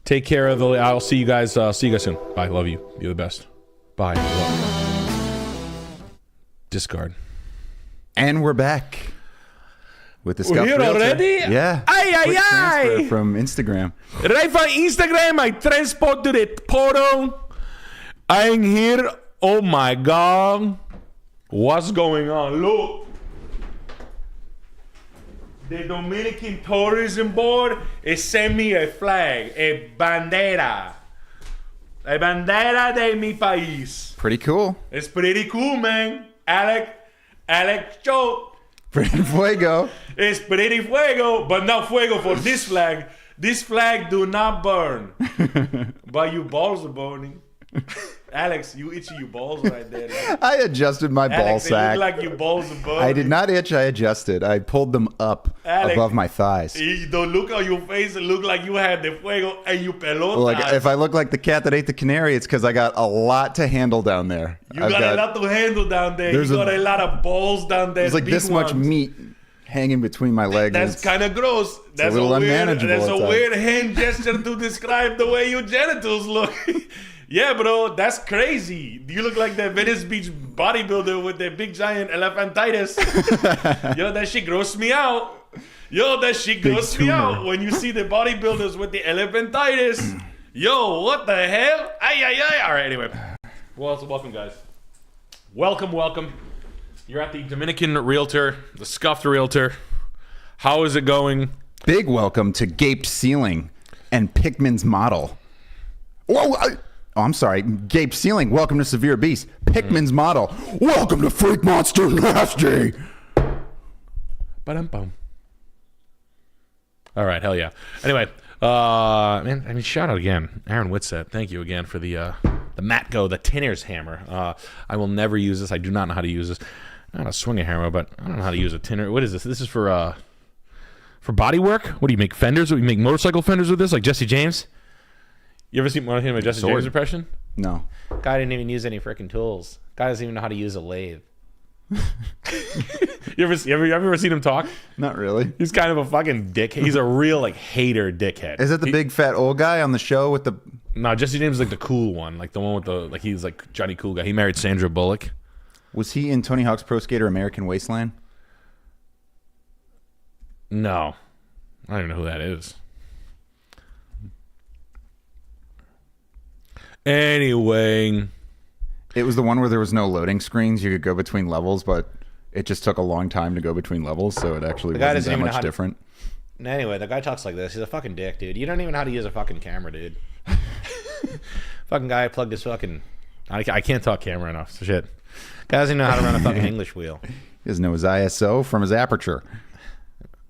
Take care of the. I'll see you guys. See you guys soon. Bye. Love you. You're the best. Bye. Love. Discard. And we're back with the Scuffed Realtor. Already? Yeah. Ay. From Instagram. Right from Instagram, I transported it photo. I'm here. Oh my God. What's going on? Look. The Dominican Tourism Board is sent me a flag, a bandera. A bandera de mi país. Pretty cool. It's pretty cool, man. Alex, show. Pretty fuego. It's pretty fuego, but not fuego for this flag. This flag do not burn. But your balls are burning. Alex, you itchy your balls right there. Like. I adjusted my ball sack. Look like your balls are burning. I did not itch, I adjusted. I pulled them up above my thighs. You don't look on your face, it look like you had the fuego and you pelota. Like, if I look like the cat that ate the canary, it's because I got a lot to handle down there. You got a lot to handle down there. You got a lot of balls down there. There's like this much meat hanging between my legs. That's kind of gross. That's a little unmanageable. That's a weird hand gesture to describe the way your genitals look. Yeah, bro, that's crazy. You look like that Venice Beach bodybuilder with that big giant elephantitis. Yo, that shit grossed me out. When you see the bodybuilders with the elephantitis. Yo, what the hell? Ay. All right, anyway. Well, welcome, guys. Welcome. You're at the Dominican Realtor, the Scuffed Realtor. How is it going? Big welcome to Gaped Ceiling and Pikmin's Model. Whoa, I'm sorry. Gape Ceiling, welcome to Severe Beast. Pikmin's Model, welcome to Freak Monster Nasty. Ba-dum-bum. All right, hell yeah. Anyway, man, I mean, shout out again. Aaron Whitsett, thank you again for the Matco, the Tinner's hammer. I will never use this. I do not know how to use this. I know how to swing a hammer, but I don't know how to use a tinner. What is this? This is for body work? What do you make, fenders? Do you make motorcycle fenders with this, like Jesse James? You ever seen my Jesse James impression? No. Guy didn't even use any freaking tools. Guy doesn't even know how to use a lathe. You ever seen him talk? Not really. He's kind of a fucking dick. He's a real like hater dickhead. Is it the big fat old guy on the show with the? No, Jesse James is like the cool one, like the one with the like he's like Johnny Cool Guy. He married Sandra Bullock. Was he in Tony Hawk's Pro Skater American Wasteland? No, I don't even know who that is. Anyway, it was the one where there was no loading screens. You could go between levels, but it just took a long time to go between levels, so it actually wasn't that much different. Anyway, the guy talks like this. He's a fucking dick, dude. You don't even know how to use a fucking camera, dude. Fucking guy plugged his fucking... I can't talk camera enough, so shit. Guy doesn't even know how to run a fucking English wheel. He doesn't know his ISO from his aperture.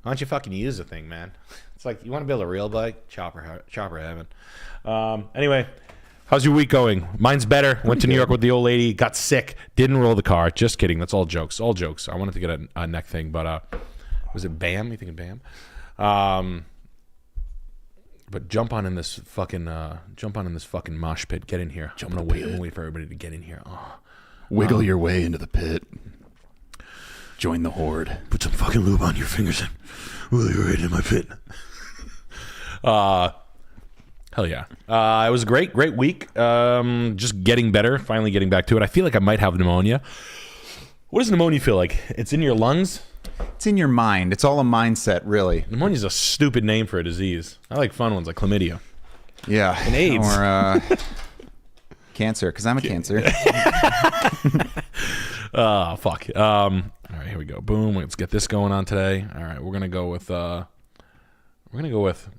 Why don't you fucking use the thing, man? It's like, you want to build a real bike? Chopper heaven. Anyway... How's your week going? Mine's better. Went to New York with the old lady. Got sick. Didn't roll the car. Just kidding. That's all jokes. All jokes. I wanted to get a neck thing, but was it BAM? You thinking BAM? But jump on in this fucking mosh pit. Get in here. I'm gonna wait for everybody to get in here. Oh. Wiggle your way into the pit. Join the horde. Put some fucking lube on your fingers and wiggle your way into my pit. Hell yeah. It was a great week. Just getting better, finally getting back to it. I feel like I might have pneumonia. What does pneumonia feel like? It's in your lungs? It's in your mind. It's all a mindset, really. Pneumonia is a stupid name for a disease. I like fun ones like chlamydia. Yeah. And AIDS. Or cancer, because I'm a cancer. Fuck. All right, here we go. Boom. Let's get this going on today. All right, we're going to go with... I'm going to go with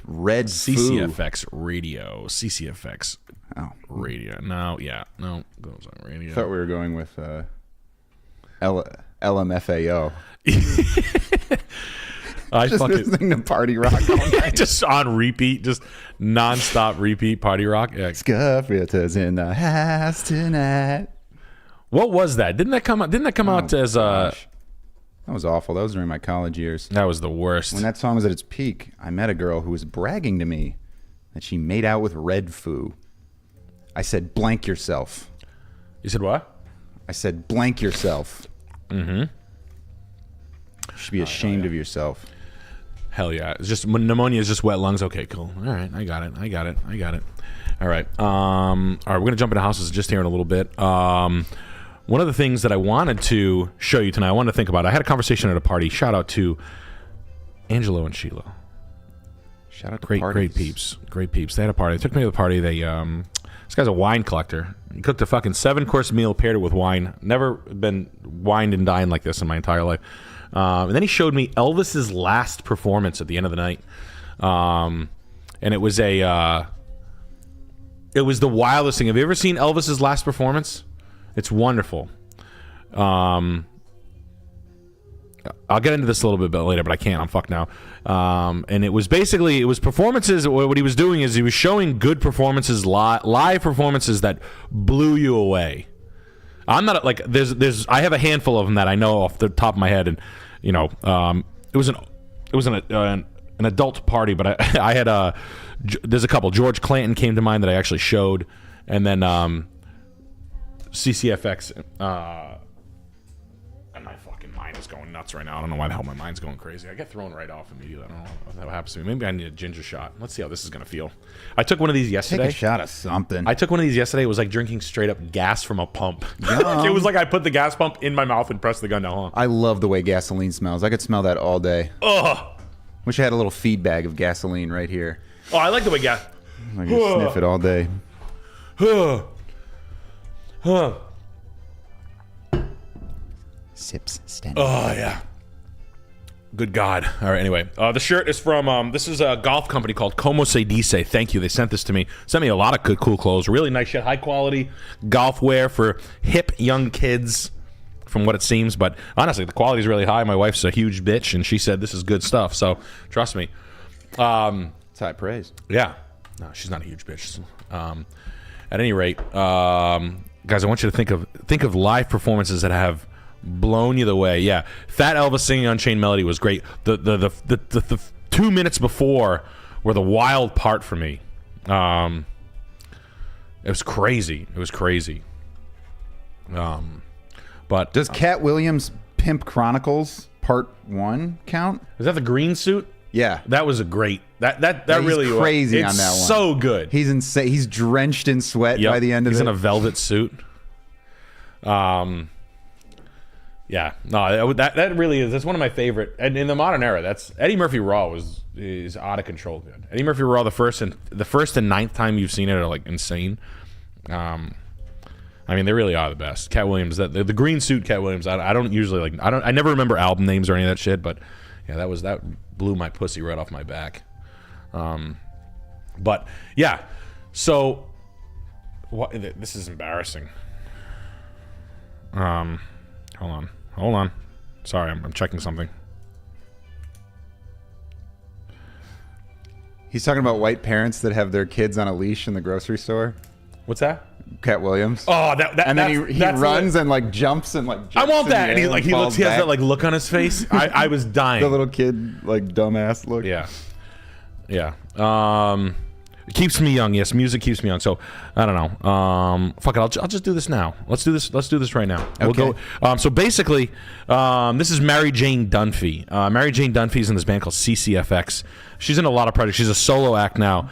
Red CCFX Radio. CCFX Oh. Radio. No, yeah. No, goes on radio. I thought we were going with LMFAO. I just listening to party rock all night. Just on repeat, just non-stop repeat party rock. Yeah. Scuffed Realtor's in the house tonight. What was that? Didn't that come out as gosh. That was awful. That was during my college years. That was the worst. When that song was at its peak, I met a girl who was bragging to me that she made out with Red Foo. I said, blank yourself. You said what? I said, blank yourself. Mm-hmm. You should be ashamed of yourself. Hell yeah. It's just pneumonia is just wet lungs. Okay, cool. All right, I got it. All right. All right, we're gonna jump into houses just here in a little bit. One of the things that I wanted to show you tonight, I wanted to think about. I had a conversation at a party. Shout out to Angelo and Sheila. Shout out to great peeps. They had a party. They took me to the party. They this guy's a wine collector. He cooked a fucking 7-course meal, paired it with wine. Never been wined and dined like this in my entire life. And then he showed me Elvis's last performance at the end of the night. And it was the wildest thing. Have you ever seen Elvis's last performance? It's wonderful. I'll get into this a little bit later, but I can't. I'm fucked now. And it was performances. What he was doing is he was showing good performances, live performances that blew you away. I'm not like I have a handful of them that I know off the top of my head, and you know, it was an adult party, but I had there's a couple. George Clanton came to mind that I actually showed, and then CCFX. And my fucking mind is going nuts right now. I don't know why the hell my mind's going crazy. I get thrown right off immediately. I don't know what happens to me. Maybe I need a ginger shot. Let's see how this is gonna feel. I took one of these yesterday. Take a shot of something. I took one of these yesterday. It was like drinking straight up gas from a pump. Like, it was like I put the gas pump in my mouth and pressed the gun down. I love the way gasoline smells. I could smell that all day. Ugh. Wish I had a little feed bag of gasoline right here. Oh, I like the way gas. I can sniff it all day. Sips standing. Oh, yeah. Good God. All right, anyway. The shirt is from, this is a golf company called Como Se Dice. Thank you. They sent this to me. Sent me a lot of good, cool clothes. Really nice shit. High quality golf wear for hip young kids, from what it seems. But honestly, the quality is really high. My wife's a huge bitch, and she said this is good stuff. So, trust me. It's high praise. Yeah. No, she's not a huge bitch. At any rate, guys, I want you to think of live performances that have blown you the way. Yeah, Fat Elvis singing Unchained Melody was great. The 2 minutes before were the wild part for me. It was crazy. But does Cat Williams' Pimp Chronicles Part 1 count? Is that the green suit? Yeah, that was a great. That he's really crazy was. on that one. It's so good. He's insane. He's drenched in sweat by the end of it. He's in a velvet suit. Yeah, no, that really is. That's one of my favorite. And in the modern era, that's Eddie Murphy Raw is out of control good. Eddie Murphy Raw, the first and ninth time you've seen it are like insane. I mean, they really are the best. Cat Williams, the green suit, Cat Williams. I don't usually I never remember album names or any of that shit, but yeah, that blew my pussy right off my back. But yeah, so this is embarrassing. Hold on. Sorry, I'm checking something. He's talking about white parents that have their kids on a leash in the grocery store. What's that? Cat Williams. Oh, and then he runs and like jumps and like. I want that, and he has that like look on his face. I was dying. The little kid like dumbass look. Yeah. It keeps me young. Yes, music keeps me young. So I don't know. Fuck it. I'll just do this now. Let's do this right now. Okay. We'll go. So basically, this is Mary Jane Dunphy. Mary Jane Dunphy's in this band called CCFX. She's in a lot of projects. She's a solo act now.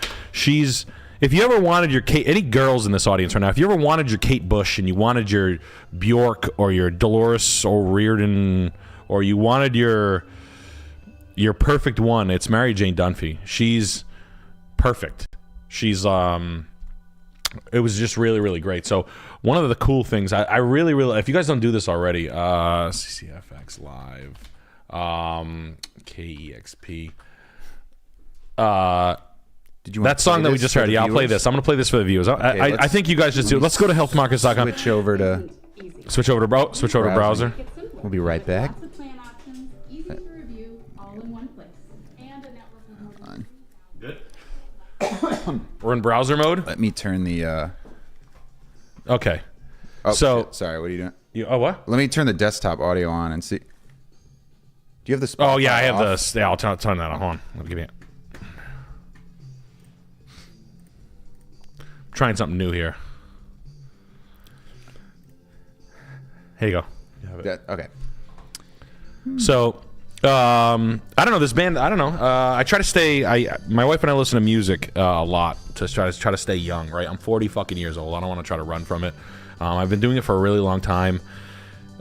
If you ever wanted your Kate, any girls in this audience right now, if you ever wanted your Kate Bush and you wanted your Bjork or your Dolores O'Riordan or you wanted your perfect one, it's Mary Jane Dunphy. She's perfect. She's it was just really, really great. So one of the cool things I really, if you guys don't do this already, CCFX Live, KEXP, did you want that song that we just heard? Yeah, I'll play this. I'm gonna play this for the viewers. I think you guys just do. Let's go to healthmarkets.com. Switch over to browser. We'll be right back. We're in browser mode. Let me turn the. Okay. Oh, so shit. Sorry, what are you doing? What? Let me turn the desktop audio on and see. Do you have the? Spotify Oh yeah, I have off? the. Yeah, I'll turn that on. Hold on. Let me give me. Trying something new here. Here you go. Okay. So, I don't know this band. I don't know. I try to stay. My wife and I listen to music a lot to try to stay young. Right. I'm 40 fucking years old. I don't want to try to run from it. I've been doing it for a really long time.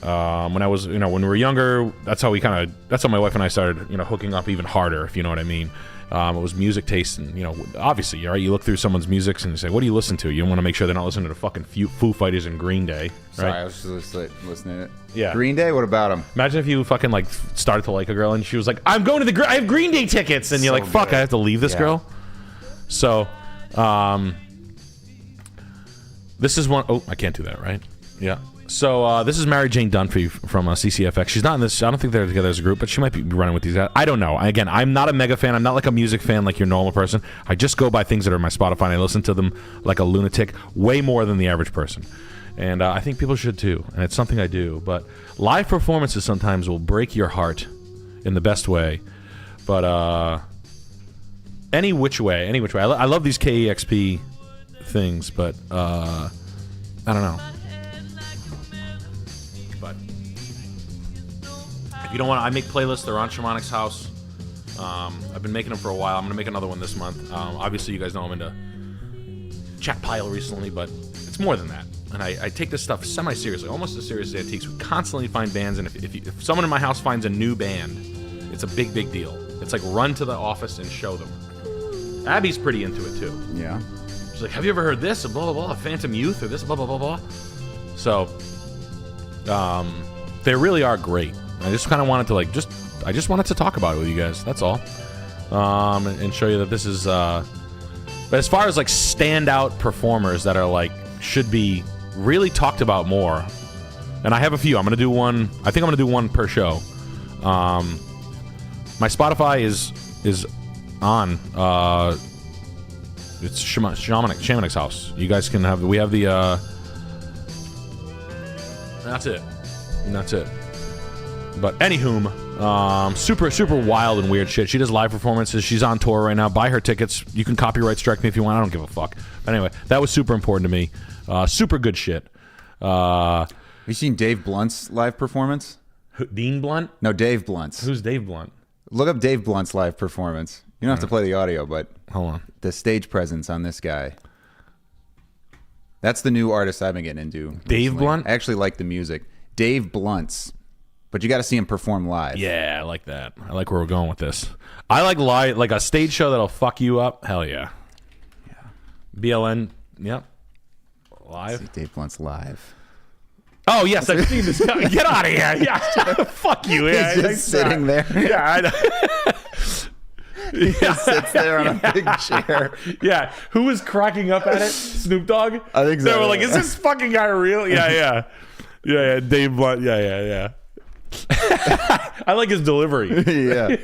When I was, when we were younger, that's how my wife and I started, hooking up even harder, if you know what I mean. It was music taste, and obviously, right? You look through someone's music and you say, "What do you listen to?" You want to make sure they're not listening to fucking Foo Fighters and Green Day. Right? Sorry, I was just listening to it. Yeah, Green Day. What about them? Imagine if you fucking started to like a girl and she was like, "I'm going to I have Green Day tickets," and you're like, "Fuck, I have to leave this girl." So, this is one oh I can't do that, right? Yeah. So this is Mary Jane Dunphy from CCFX. She's not in this. I don't think they're together as a group, but she might be running with these guys. I don't know. Again, I'm not a mega fan. I'm not like a music fan like your normal person. I just go by things that are in my Spotify, and I listen to them like a lunatic, way more than the average person. And I think people should too, and it's something I do. But live performances sometimes will break your heart in the best way. But any which way. I love these KEXP things, but I don't know. But if you don't want to, I make playlists. They're on Shamonic's house. I've been making them for a while. I'm going to make another one this month. Obviously, you guys know I'm into chat pile recently, but it's more than that. And I take this stuff semi-seriously, almost as serious as antiques. We constantly find bands, and if someone in my house finds a new band, it's a big, big deal. It's like run to the office and show them. Abby's pretty into it, too. Yeah. She's like, have you ever heard this? Blah, blah, blah, Phantom Youth, or this, blah, blah, blah, blah. So, they really are great. I just kind of wanted to I just wanted to talk about it with you guys. That's all, and show you that this is. But as far as standout performers that are should be really talked about more, and I have a few. I'm gonna do one. I think I'm gonna do one per show. My Spotify is on. It's Shamanic's house. You guys can have. We have the. That's it. But anywhom, super wild and weird shit. She does live performances. She's on tour right now. Buy her tickets. You can copyright strike me if you want. I don't give a fuck. But anyway, that was super important to me. Super good shit. Have you seen Dave Blunt's live performance? Dean Blunt? No, Dave Blunt's. Who's Dave Blunt? Look up Dave Blunt's live performance. You don't have to play the audio, but hold on. The stage presence on this guy. That's the new artist I've been getting into. Dave recently. Blunt? I actually like the music. Dave Blunt's. But you got to see him perform live. Yeah, I like that. I like where we're going with this. I like live, like a stage show that'll fuck you up. Hell yeah. Yeah. BLN, yep. Live. See Dave Blunt's live. Oh, yes, I've seen this guy. Get out of here. Yeah. Fuck you. Yeah, He's just sitting there. Yeah, I know. He just sits there on a big chair. Yeah. Who was cracking up at it? Snoop Dogg? I think so. They were like, is this fucking guy real? Yeah. Yeah, Dave Blunt. Yeah. I like his delivery. Yeah.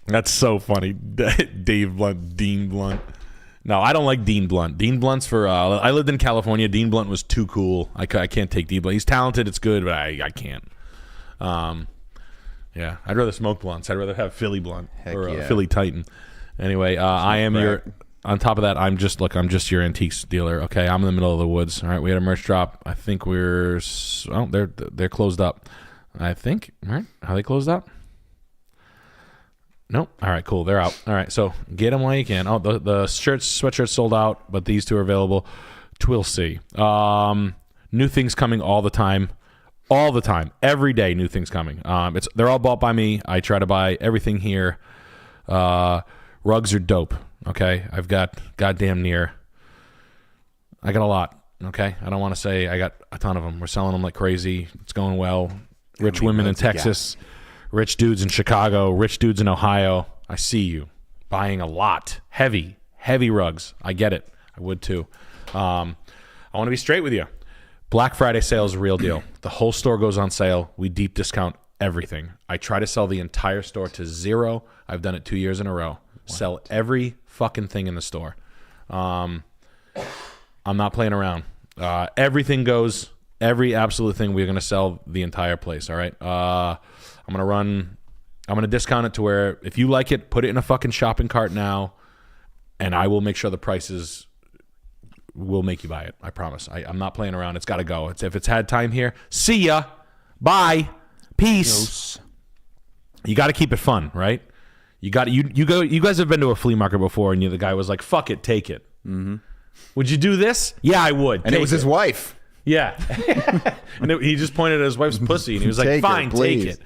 That's so funny. Dave Blunt, Dean Blunt. No, I don't like Dean Blunt. Dean Blunt's for... I lived in California. Dean Blunt was too cool. I can't take Dean Blunt. He's talented. It's good, but I can't. Yeah, I'd rather smoke blunts. I'd rather have Philly Blunt or Philly Titan. Anyway, I am your... On top of that, I'm just your antiques dealer. Okay, I'm in the middle of the woods. All right, we had a merch drop. I think we're... Oh, they're closed up. I think. All right, are they closed up? Nope. All right, cool. They're out. All right, so get them while you can. Oh, the sweatshirts sold out, but these two are available. We'll see. New things coming all the time. All the time. Every day, new things coming. They're all bought by me. I try to buy everything here. Rugs are dope. Okay, I've got goddamn near. I got a lot. Okay, I don't want to say I got a ton of them. We're selling them like crazy. It's going well. Rich women in Texas. Rich dudes in Chicago, rich dudes in Ohio. I see you buying a lot. Heavy rugs. I get it. I would too. I want to be straight with you. Black Friday sale is a real deal. The whole store goes on sale. We deep discount everything. I try to sell the entire store to zero. I've done it 2 years in a row. What? Sell every fucking thing in the store. I'm not playing around. Everything goes. Every absolute thing, we're going to sell the entire place, all right? I'm going to discount it to where if you like it, put it in a fucking shopping cart now, and I will make sure the prices will make you buy it. I promise. I'm not playing around. It's got to go. If it's had time here, see ya. Bye. Peace. You got to keep it fun, right? You guys have been to a flea market before, and the guy was like, "Fuck it, take it." Mm-hmm. Would you do this? Yeah, I would. And it was his wife. Yeah, and he just pointed at his wife's pussy, and he was like, "Fine, take it."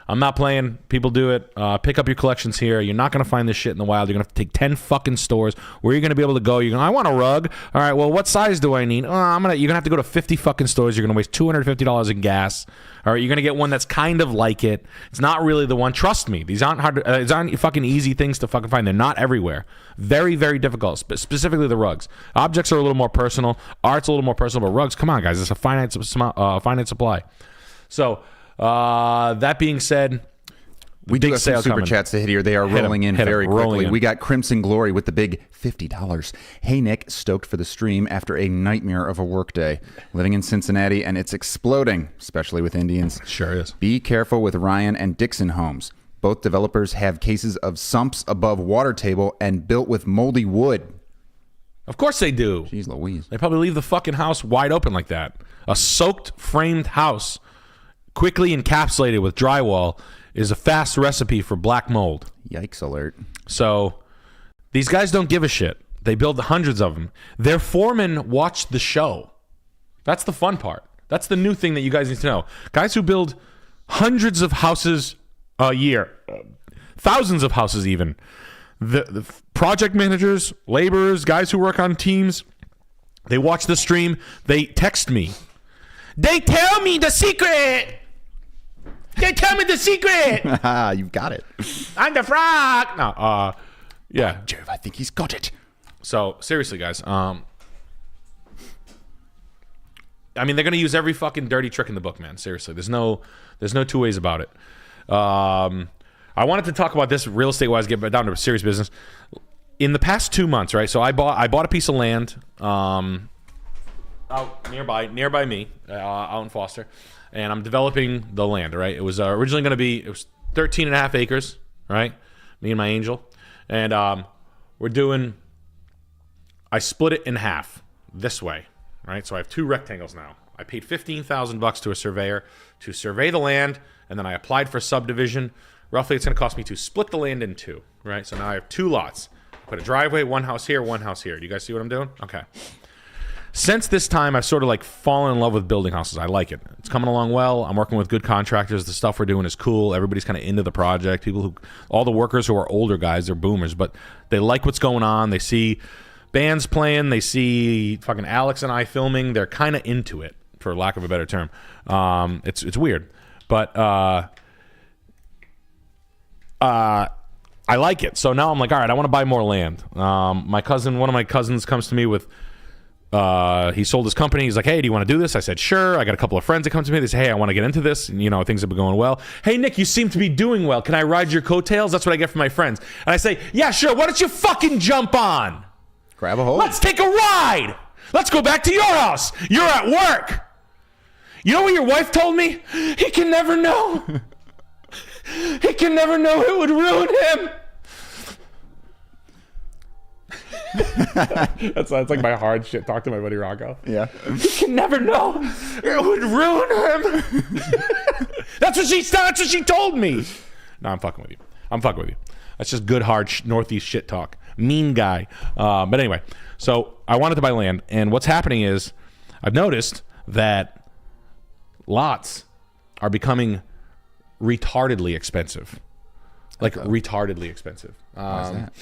I'm not playing. People do it. Pick up your collections here. You're not going to find this shit in the wild. You're going to have to take 10 fucking stores. Where are you going to be able to go? You're going, I want a rug. All right, well, what size do I need? You're going to have to go to 50 fucking stores. You're going to waste $250 in gas. All right, you're going to get one that's kind of like it. It's not really the one. Trust me. These aren't hard. These aren't fucking easy things to fucking find. They're not everywhere. Very, very difficult, specifically the rugs. Objects are a little more personal. Art's a little more personal, but rugs, come on, guys. It's a finite supply. So, that being said, we do have some super chats to hit here. They are rolling in very quickly. We got Crimson Glory with the big $50. Hey, Nick, stoked for the stream after a nightmare of a workday. Living in Cincinnati, and it's exploding, especially with Indians. Sure is. Be careful with Ryan and Dixon homes. Both developers have cases of sumps above water table and built with moldy wood. Of course they do. Jeez Louise. They probably leave the fucking house wide open like that. A soaked, framed house, quickly encapsulated with drywall, is a fast recipe for black mold. Yikes alert. So these guys don't give a shit. They build hundreds of them. Their foremen watch the show. That's the fun part. That's the new thing that you guys need to know. Guys who build hundreds of houses a year, thousands of houses even. The project managers, laborers, guys who work on teams, they watch the stream. They text me. They tell me the secret. They tell me the secret. You've got it. I'm the frog. No, yeah. Jeff, I think he's got it. So seriously, guys. I mean, they're gonna use every fucking dirty trick in the book, man. Seriously, there's no two ways about it. I wanted to talk about this real estate wise, get down to serious business. In the past 2 months, right? So I bought a piece of land out nearby me, out in Foster, and I'm developing the land, right? It was originally going to be, it was 13 and a half acres, right? Me and my angel. And I split it in half this way, right? So I have 2 rectangles now. I paid $15,000 to a surveyor to survey the land, and then I applied for subdivision. Roughly, it's going to cost me to split the land in 2, right? So now I have 2 lots. Put a driveway, 1 house here, 1 house here. Do you guys see what I'm doing? Okay. Since this time, I've sort of like fallen in love with building houses. I like it. It's coming along well. I'm working with good contractors. The stuff we're doing is cool. Everybody's kind of into the project. All the workers who are older guys, they're boomers, but they like what's going on. They see bands playing. They see fucking Alex and I filming. They're kind of into it, for lack of a better term. It's weird, but I like it. So now I'm like, all right, I want to buy more land. One of my cousins comes to me with, he sold his company. He's like, hey, do you want to do this? I said, sure. I got a couple of friends that come to me. They say, hey, I want to get into this. And, things have been going well. Hey, Nick, you seem to be doing well. Can I ride your coattails? That's what I get from my friends. And I say, yeah, sure. Why don't you fucking jump on? Grab a hold. Let's take a ride. Let's go back to your house. You're at work. You know what your wife told me? He can never know. He can never know. It would ruin him. That's like my hard shit talk to my buddy Rocco. Yeah. He can never know. It would ruin him. That's what she told me. No, I'm fucking with you. That's just good hard Northeast shit talk. Mean guy. But anyway, so I wanted to buy land, and what's happening is I've noticed that lots are becoming retardedly expensive. Like retardedly expensive. Why is that?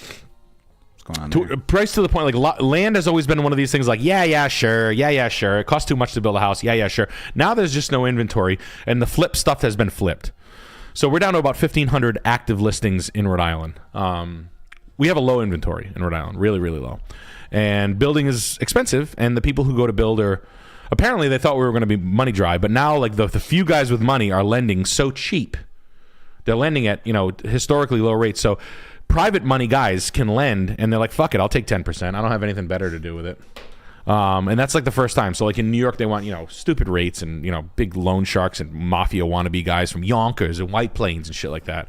What's going on? Price to the point, like land has always been one of these things like, yeah, sure. It costs too much to build a house. Yeah, sure. Now there's just no inventory, and the flip stuff has been flipped. So we're down to about 1,500 active listings in Rhode Island. We have a low inventory in Rhode Island, really, really low. And building is expensive, and the people who go to build are, apparently they thought we were going to be money dry, but now like the few guys with money are lending so cheap. They're lending at, historically low rates. So private money guys can lend, and they're like, fuck it, I'll take 10%. I don't have anything better to do with it. And that's like the first time. So like in New York, they want, stupid rates and, big loan sharks and mafia wannabe guys from Yonkers and White Plains and shit like that.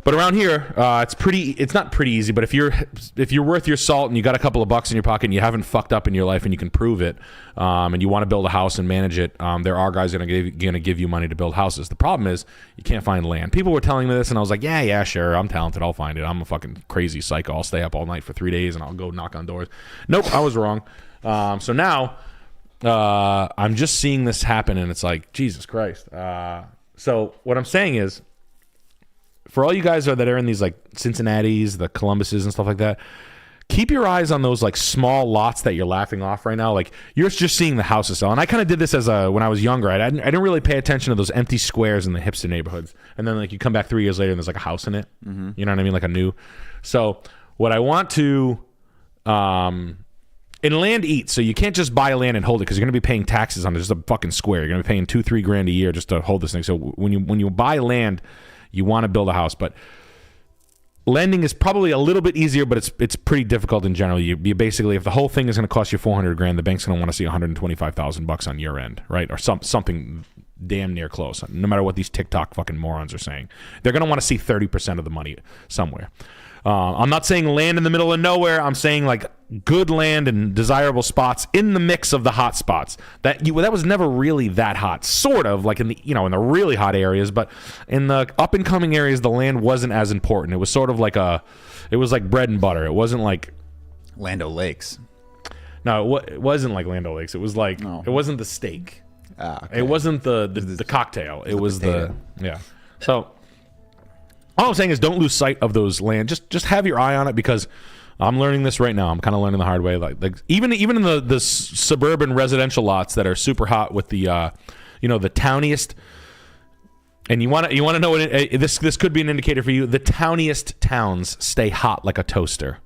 But around here, it's not pretty easy, but if you're worth your salt and you got a couple of bucks in your pocket and you haven't fucked up in your life and you can prove it, and you want to build a house and manage it, there are guys going to give you money to build houses. The problem is you can't find land. People were telling me this and I was like, yeah, sure, I'm talented, I'll find it. I'm a fucking crazy psycho. I'll stay up all night for 3 days and I'll go knock on doors. Nope, I was wrong. So now I'm just seeing this happen and it's like, Jesus Christ. So what I'm saying is, for all you guys that are in these like Cincinnati's, the Columbuses and stuff like that, keep your eyes on those like small lots that you're laughing off right now. Like you're just seeing the houses sell. And I kind of did this when I was younger. I didn't really pay attention to those empty squares in the hipster neighborhoods. And then like you come back 3 years later and there's like a house in it. Mm-hmm. You know what I mean? Like a new. So what I want to, and land eats. So you can't just buy land and hold it because you're going to be paying taxes on just a fucking square. You're going to be paying $2-3 grand a year just to hold this thing. So when you buy land, you want to build a house, but lending is probably a little bit easier, but it's pretty difficult in general. You basically, if the whole thing is going to cost you $400 grand, the bank's going to want to see $125,000 on your end, right? Or something damn near close. No matter what these TikTok fucking morons are saying, they're going to want to see 30% of the money somewhere. I'm not saying land in the middle of nowhere. I'm saying like good land and desirable spots in the mix of the hot spots. That was never really that hot. Sort of like in the in the really hot areas, but in the up and coming areas, the land wasn't as important. It was sort of like it was like bread and butter. It wasn't like Land O'Lakes. No, it wasn't like Land O'Lakes. It was like It wasn't the steak. Okay. It wasn't the cocktail. It was potato. So. All I'm saying is don't lose sight of those land. Just have your eye on it because I'm learning this right now. I'm kind of learning the hard way. Like even in the suburban residential lots that are super hot with the the towniest. And you want to know what this could be an indicator for you. The towniest towns stay hot like a toaster.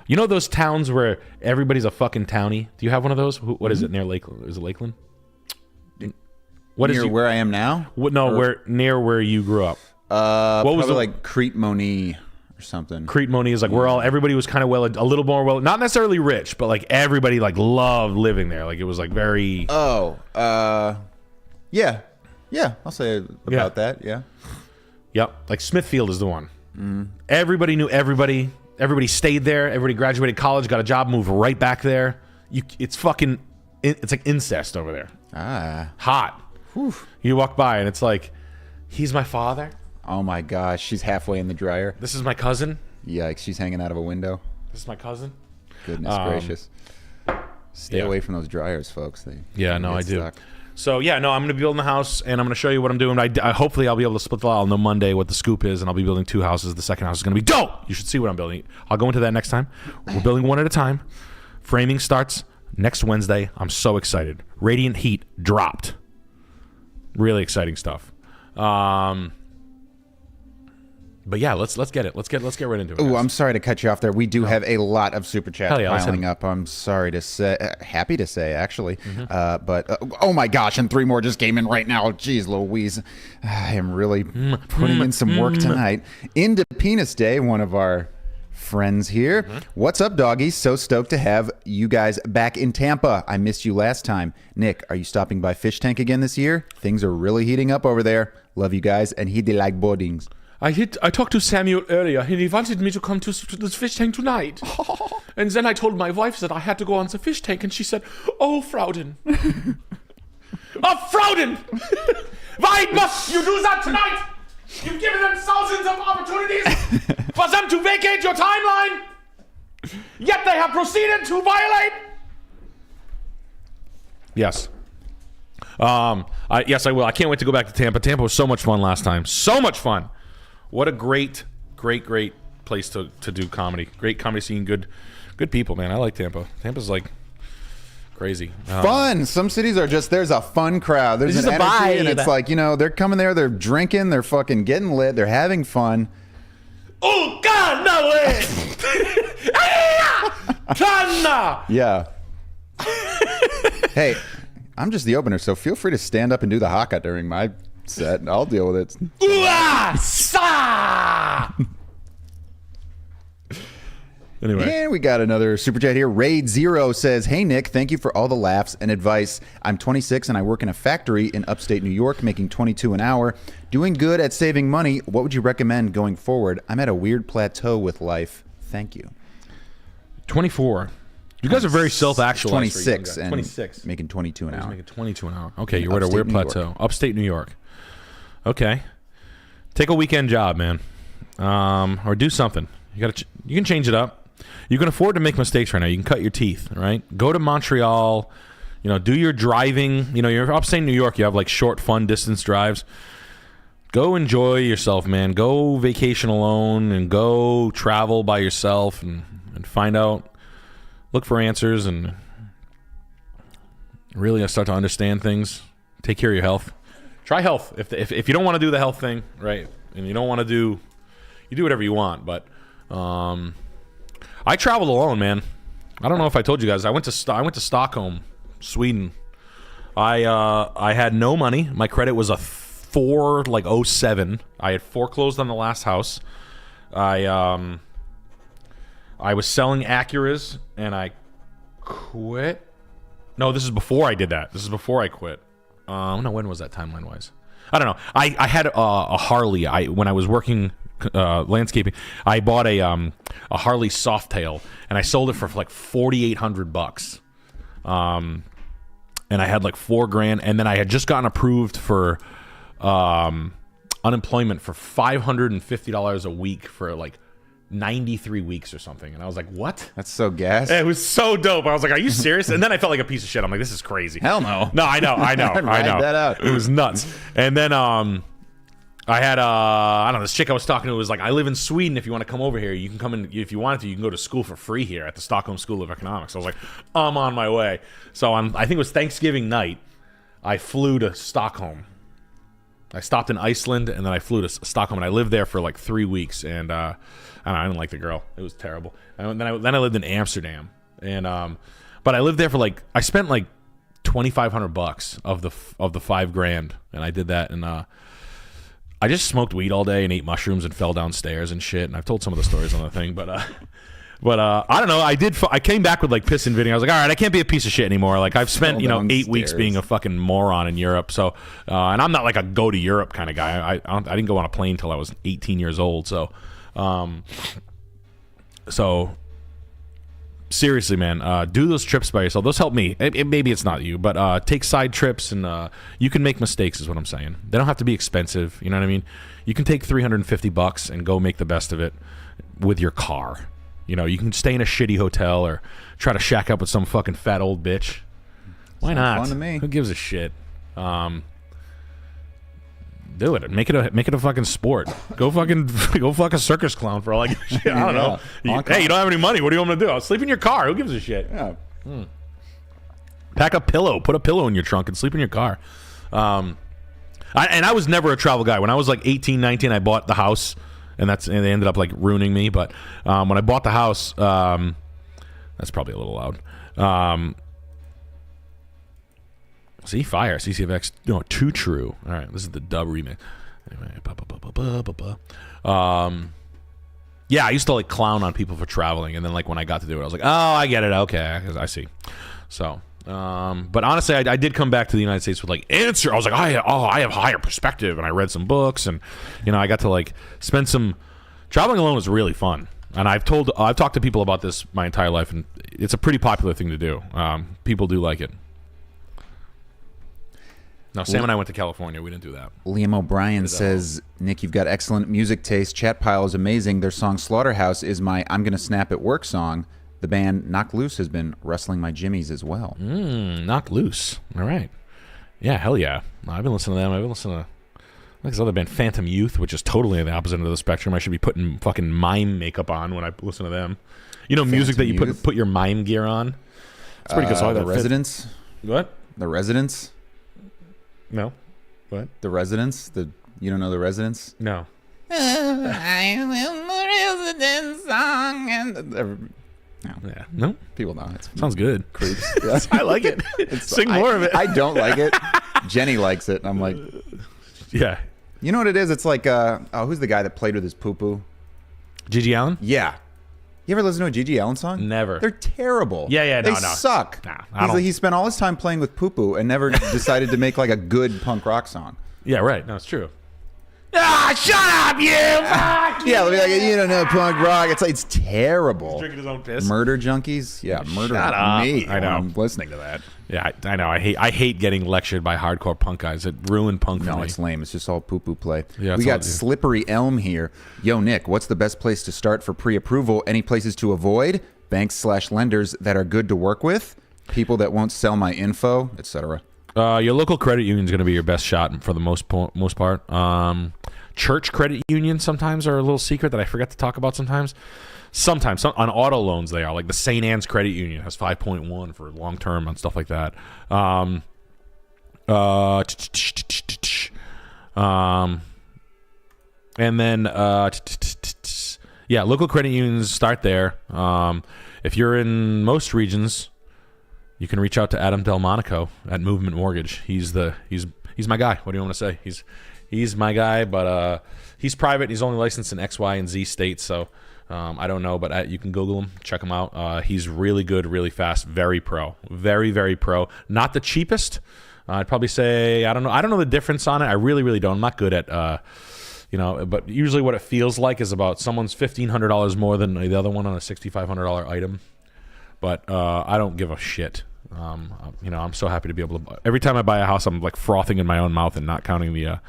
You know those towns where everybody's a fucking townie? Do you have one of those? What is it near Lakeland? Is it Lakeland? What near where I am now? Near where you grew up? What was it like? Crete Moni or something. Crete Moni is like where everybody was kind of a little more not necessarily rich, but like everybody like loved living there. Like it was like very. Yeah, I'll say about that. Yeah. Yep, like Smithfield is the one. Everybody knew everybody. Everybody stayed there. Everybody graduated college, got a job, moved right back there. It's like incest over there. Hot. Whew. You walk by and it's like, he's my father. Oh my gosh, she's halfway in the dryer. This is my cousin. Yikes, she's hanging out of a window. This is my cousin. Goodness gracious. Stay away from those dryers, folks. I do. Stuck. So I'm going to be building the house, and I'm going to show you what I'm doing. Hopefully I'll be able to split the lot. I'll know Monday what the scoop is, and I'll be building 2 houses. The second house is going to be dope. You should see what I'm building. I'll go into that next time. We're building one at a time. Framing starts next Wednesday. I'm so excited. Radiant heat dropped. Really exciting stuff. But yeah, let's get it. Let's get right into it. Oh, I'm sorry to cut you off there. We do have a lot of super chats piling up. I'm sorry to say, happy to say actually, but oh my gosh, and 3 more just came in right now. Jeez Louise, I am really putting in some work tonight. Into Penis Day, one of our friends here. What's up, doggies? So stoked to have you guys back in Tampa. I missed you last time. Nick, are you stopping by Fish Tank again this year? Things are really heating up over there. Love you guys, and he did like boardings. I talked to Samuel earlier, and he wanted me to come to this fish tank tonight. And then I told my wife that I had to go on the fish tank, and she said, "Oh, Frauden." Oh, Frauden! Why must you do that tonight? You've given them thousands of opportunities for them to vacate your timeline, yet they have proceeded to violate. Yes. Yes, I will. I can't wait to go back to Tampa. Tampa was so much fun last time. So much fun. What a great place to do comedy. Great comedy scene. Good people, man. I like Tampa. Tampa's like crazy. Fun. Some cities are just, there's a fun crowd. There's an energy, vibe. And it's like, they're coming there, they're drinking, they're fucking getting lit, they're having fun. Oh, God, no way! Yeah. Hey, I'm just the opener, so feel free to stand up and do the haka during my set, and I'll deal with it. Anyway. And we got another super chat here. Raid Zero says, "Hey Nick, thank you for all the laughs and advice. I'm 26 and I work in a factory in upstate New York, making $22 an hour. Doing good at saving money. What would you recommend going forward? I'm at a weird plateau with life. Thank you." 24. You guys are very self-actualized. 26 and 26. making 22 an hour. Making 22 an hour. Okay, you're at a Upstate weird New York. plateau. Upstate New York. Okay. Take a weekend job, man. Or do something. You can change it up. You can afford to make mistakes right now. You can cut your teeth, right? Go to Montreal, do your driving. You're upstate New York. You have like short, fun distance drives. Go enjoy yourself, man. Go vacation alone and go travel by yourself and find out. Look for answers and really start to understand things. Take care of your health. Try health. If you don't want to do the health thing, right, and you don't want to do, you do whatever you want. But I traveled alone, man. I don't know if I told you guys. I went to Stockholm, Sweden. I had no money. My credit was a 407. I had foreclosed on the last house. I was selling Acuras and I quit. No, this is before I did that. This is before I quit. No, when was that timeline wise? I don't know. I had a Harley. When I was working landscaping, I bought a Harley Softail and I sold it for like $4,800. And I had like $4,000, and then I had just gotten approved for unemployment for $550 a week for like 93 weeks or something. And I was like, what? That's so gas. It was so dope. I was like, are you serious? And then I felt like a piece of shit. I'm like, this is crazy. Hell no. No, I know. Ride that out. It was nuts. And then I had I don't know, this chick I was talking to was like, I live in Sweden. If you want to come over here, you can come in. If you wanted to, you can go to school for free here at the Stockholm School of Economics. I was like, I'm on my way. So I think it was Thanksgiving night. I flew to Stockholm. I stopped in Iceland and then I flew to Stockholm, and I lived there for like 3 weeks. And I didn't like the girl. It was terrible. And then I lived in Amsterdam, and but I lived there for I spent like $2,500 of the $5,000, and I did that. And I just smoked weed all day and ate mushrooms and fell downstairs and shit. And I've told some of the stories on the thing, but I don't know. I came back with like piss and video. I was like, all right, I can't be a piece of shit anymore. Like I've spent 8 weeks being a fucking moron in Europe. So and I'm not like a go to Europe kind of guy. I didn't go on a plane till I was 18 years old. So seriously, man, do those trips by yourself. Those help me. Maybe it's not you, but take side trips, and you can make mistakes is what I'm saying. They don't have to be expensive. You know what I mean? You can take $350 and go make the best of it with your car. You can stay in a shitty hotel or try to shack up with some fucking fat old bitch. Why not? Fun to me. Who gives a shit? Do it. Make it a fucking sport. Go fuck a circus clown for all I give a shit. I don't know. Hey, you don't have any money. What do you want me to do? I'll sleep in your car. Who gives a shit? Yeah. Pack a pillow. Put a pillow in your trunk and sleep in your car. I was never a travel guy. When I was like 18, 19, I bought the house, and they ended up like ruining me. But when I bought the house, that's probably a little loud. See, fire. CCFX. No, too true. All right, this is the dub remix. Anyway, yeah, I used to like clown on people for traveling, and then like when I got to do it, I was like, oh, I get it. Okay, I see. So, but honestly, I did come back to the United States with like answer. I was like, I have higher perspective, and I read some books, and I got to like spend some. Traveling alone was really fun, and I've talked to people about this my entire life, and it's a pretty popular thing to do. People do like it. No, Sam and I went to California. We didn't do that. Liam O'Brien says, Nick, you've got excellent music taste. Chat Pile is amazing. Their song Slaughterhouse is my I'm Gonna Snap at Work song. The band Knock Loose has been wrestling my jimmies as well. Knock Loose. All right. Yeah, hell yeah. I've been listening to them. I've been listening to this other band, Phantom Youth, which is totally on the opposite end of the spectrum. I should be putting fucking mime makeup on when I listen to them. Music that you put your mime gear on. It's pretty good. So The Residents. What? The Residents. No. What? The Residents? You don't know The Residents? No. I am the Residents song. No. Yeah. No. People know. It Sounds good. Creeps. Yeah. I like it. Sing more of it. I don't like it. Jenny likes it. And I'm like, yeah. You know what it is? It's like, who's the guy that played with his poo-poo? Gigi Allen? Yeah. You ever listen to a Gigi Allen song? Never. They're terrible. Yeah, They no. suck. Nah, I don't- He spent all his time playing with poo-poo and never decided to make like a good punk rock song. Yeah, right. No, it's true. Ah, shut up, you! Fuck Yeah, they'll be like, you don't know punk rock. It's terrible. Drinking his own piss. Murder junkies? Yeah, murder Shut up. me. I know. when I'm listening to that. Yeah, I know. I hate getting lectured by hardcore punk guys. It ruined punk for No, me. it's lame. It's just all poo-poo play. Yeah, we it's all- got Slippery Elm here. Yo, Nick, what's the best place to start for pre-approval? Any places to avoid? Banks/lenders that are good to work with? People that won't sell my info, etc. Your local credit union is going to be your best shot for the most part. Church credit unions sometimes are a little secret that I forget to talk about sometimes. Sometimes on auto loans they are. Like the St. Anne's Credit Union has 5.1 for long term and stuff like that. And then local credit unions start there. If you're in most regions, you can reach out to Adam Delmonico at Movement Mortgage. He's my guy. What do you want to say? He's my guy, but he's private. He's only licensed in X, Y, and Z states, so I don't know, but you can Google him, check him out. He's really good, really fast, very pro, very, very pro. Not the cheapest. I'd probably say I don't know the difference on it. I really, really don't. I'm not good at but usually what it feels like is about someone's $1,500 more than the other one on a $6,500 item. But I don't give a shit. I'm so happy to be able to. Every time I buy a house, I'm like frothing in my own mouth and not counting the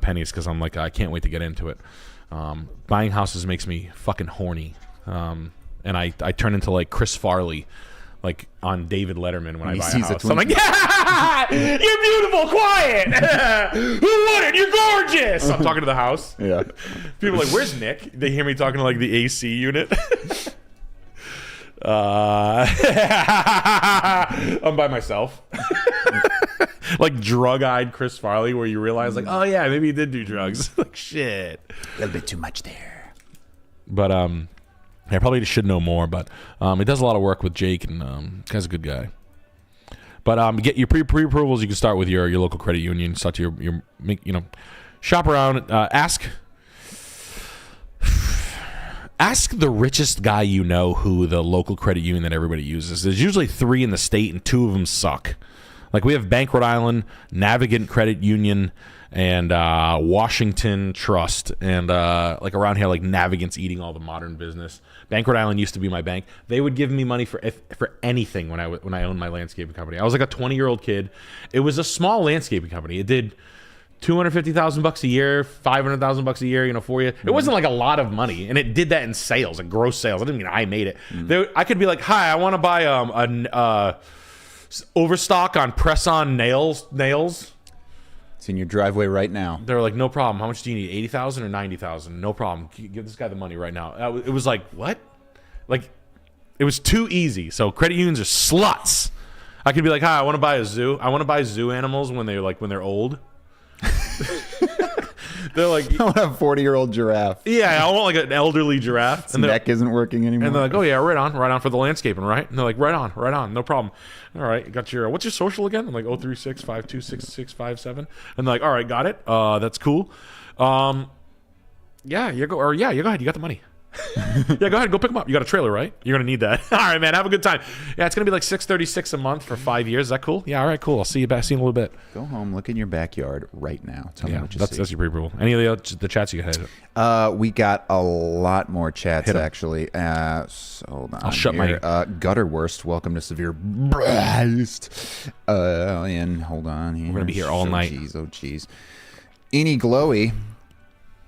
pennies because I'm like I can't wait to get into it. Buying houses makes me fucking horny, and I turn into like Chris Farley, like on David Letterman when I buy a house. I'm like, yeah, you're beautiful, quiet. Who wouldn't? You're gorgeous. I'm talking to the house. Yeah. People are like, where's Nick? They hear me talking to like the AC unit. I'm by myself. Like drug-eyed Chris Farley, where you realize like, oh yeah, maybe he did do drugs. Like shit, A little bit too much there. but I probably should know more, but he does a lot of work with Jake, and guy's a good guy. But get your pre-approvals. You can start with your local credit union. Start to your shop around. Ask the richest guy you know who the local credit union that everybody uses. There's usually 3 in the state, and 2 of them suck. Like we have Bank Rhode Island, Navigant Credit Union, and Washington Trust, and like around here, like Navigant's eating all the modern business. Bank Rhode Island used to be my bank. They would give me money for anything when I owned my landscaping company. I was like a 20-year-old kid. It was a small landscaping company. It did $250,000 a year, $500,000 a year, for you. It wasn't like a lot of money, and it did that in sales, like gross sales. I didn't mean I made it. I could be like, hi, I want to buy overstock on press-on nails. It's in your driveway right now. They're like, no problem. How much do you need? 80,000 or 90,000? No problem. Give this guy the money right now. It was like, what? Like, it was too easy. So credit unions are sluts. I could be like, hi, I want to buy a zoo. I want to buy zoo animals when they're old. They're like, I want a 40-year-old giraffe. yeah, I want like an elderly giraffe. Its neck isn't working anymore. And they're like, oh yeah, right on for the landscaping, right? And they're like, right on, no problem. All right, you got your, what's your social again? I'm like, 036-526-6657. And they're like, all right, got it. That's cool. Yeah, you go ahead, you got the money. Yeah, go ahead, go pick them up. You got a trailer, right? You're gonna need that. All right, man, have a good time. Yeah, it's gonna be like $636 a month for 5 years. Is that cool? Yeah, all right, cool. I'll see you back. See you in a little bit. Go home, look in your backyard right now. Tell me what you see. That's your pre-approval. Any of the chats you had? We got a lot more chats actually. So hold on. I'll shut my Gutterwurst. Welcome to Severe Breast. And hold on here. We're gonna be here all night. Oh jeez. Any Glowy.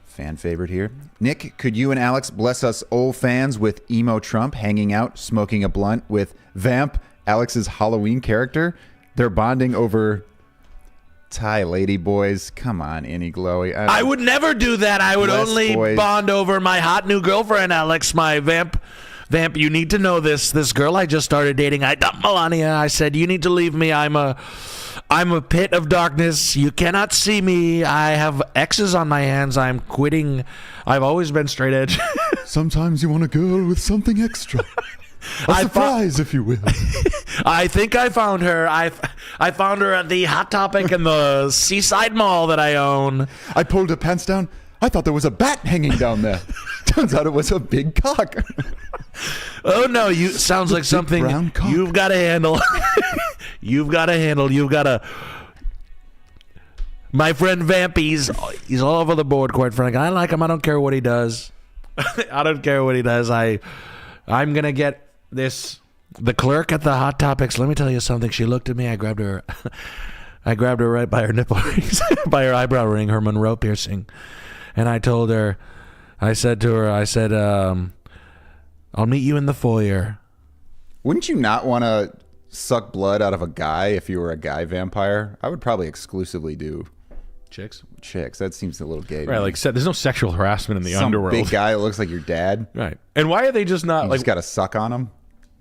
Fan favorite here. Nick, could you and Alex bless us old fans with Emo Trump hanging out, smoking a blunt with Vamp, Alex's Halloween character? They're bonding over Thai lady boys. Come on, Any Glowy. I would never do that. I would only bond over my hot new girlfriend, Alex, my Vamp. Vamp, you need to know this. This girl I just started dating, I dumped Melania. I said, you need to leave me. I'm a pit of darkness. You cannot see me. I have X's on my hands. I'm quitting. I've always been straight edge. Sometimes you want a girl with something extra. A surprise, if you will. I think I found her. I found her at the Hot Topic in the Seaside Mall that I own. I pulled her pants down. I thought there was a bat hanging down there. Turns out it was a big cock. Oh no, you sounds like something brown cock. you've got to handle. You've got to handle. You've got to. My friend Vamp, he's all over the board, quite frankly. I like him. I don't care what he does. I don't care what he does. I'm gonna get this. The clerk at the Hot Topics. Let me tell you something. She looked at me. I grabbed her. I grabbed her right by her nipple rings, by her eyebrow ring, her Monroe piercing, and I told her. I said to her, I'll meet you in the foyer. Wouldn't you not want to suck blood out of a guy if you were a guy vampire? I would probably exclusively do Chicks. That seems a little gay. Right, like there's no sexual harassment in the Some underworld. big guy that looks like your dad. Right. And why are they just not You like just got to suck on him?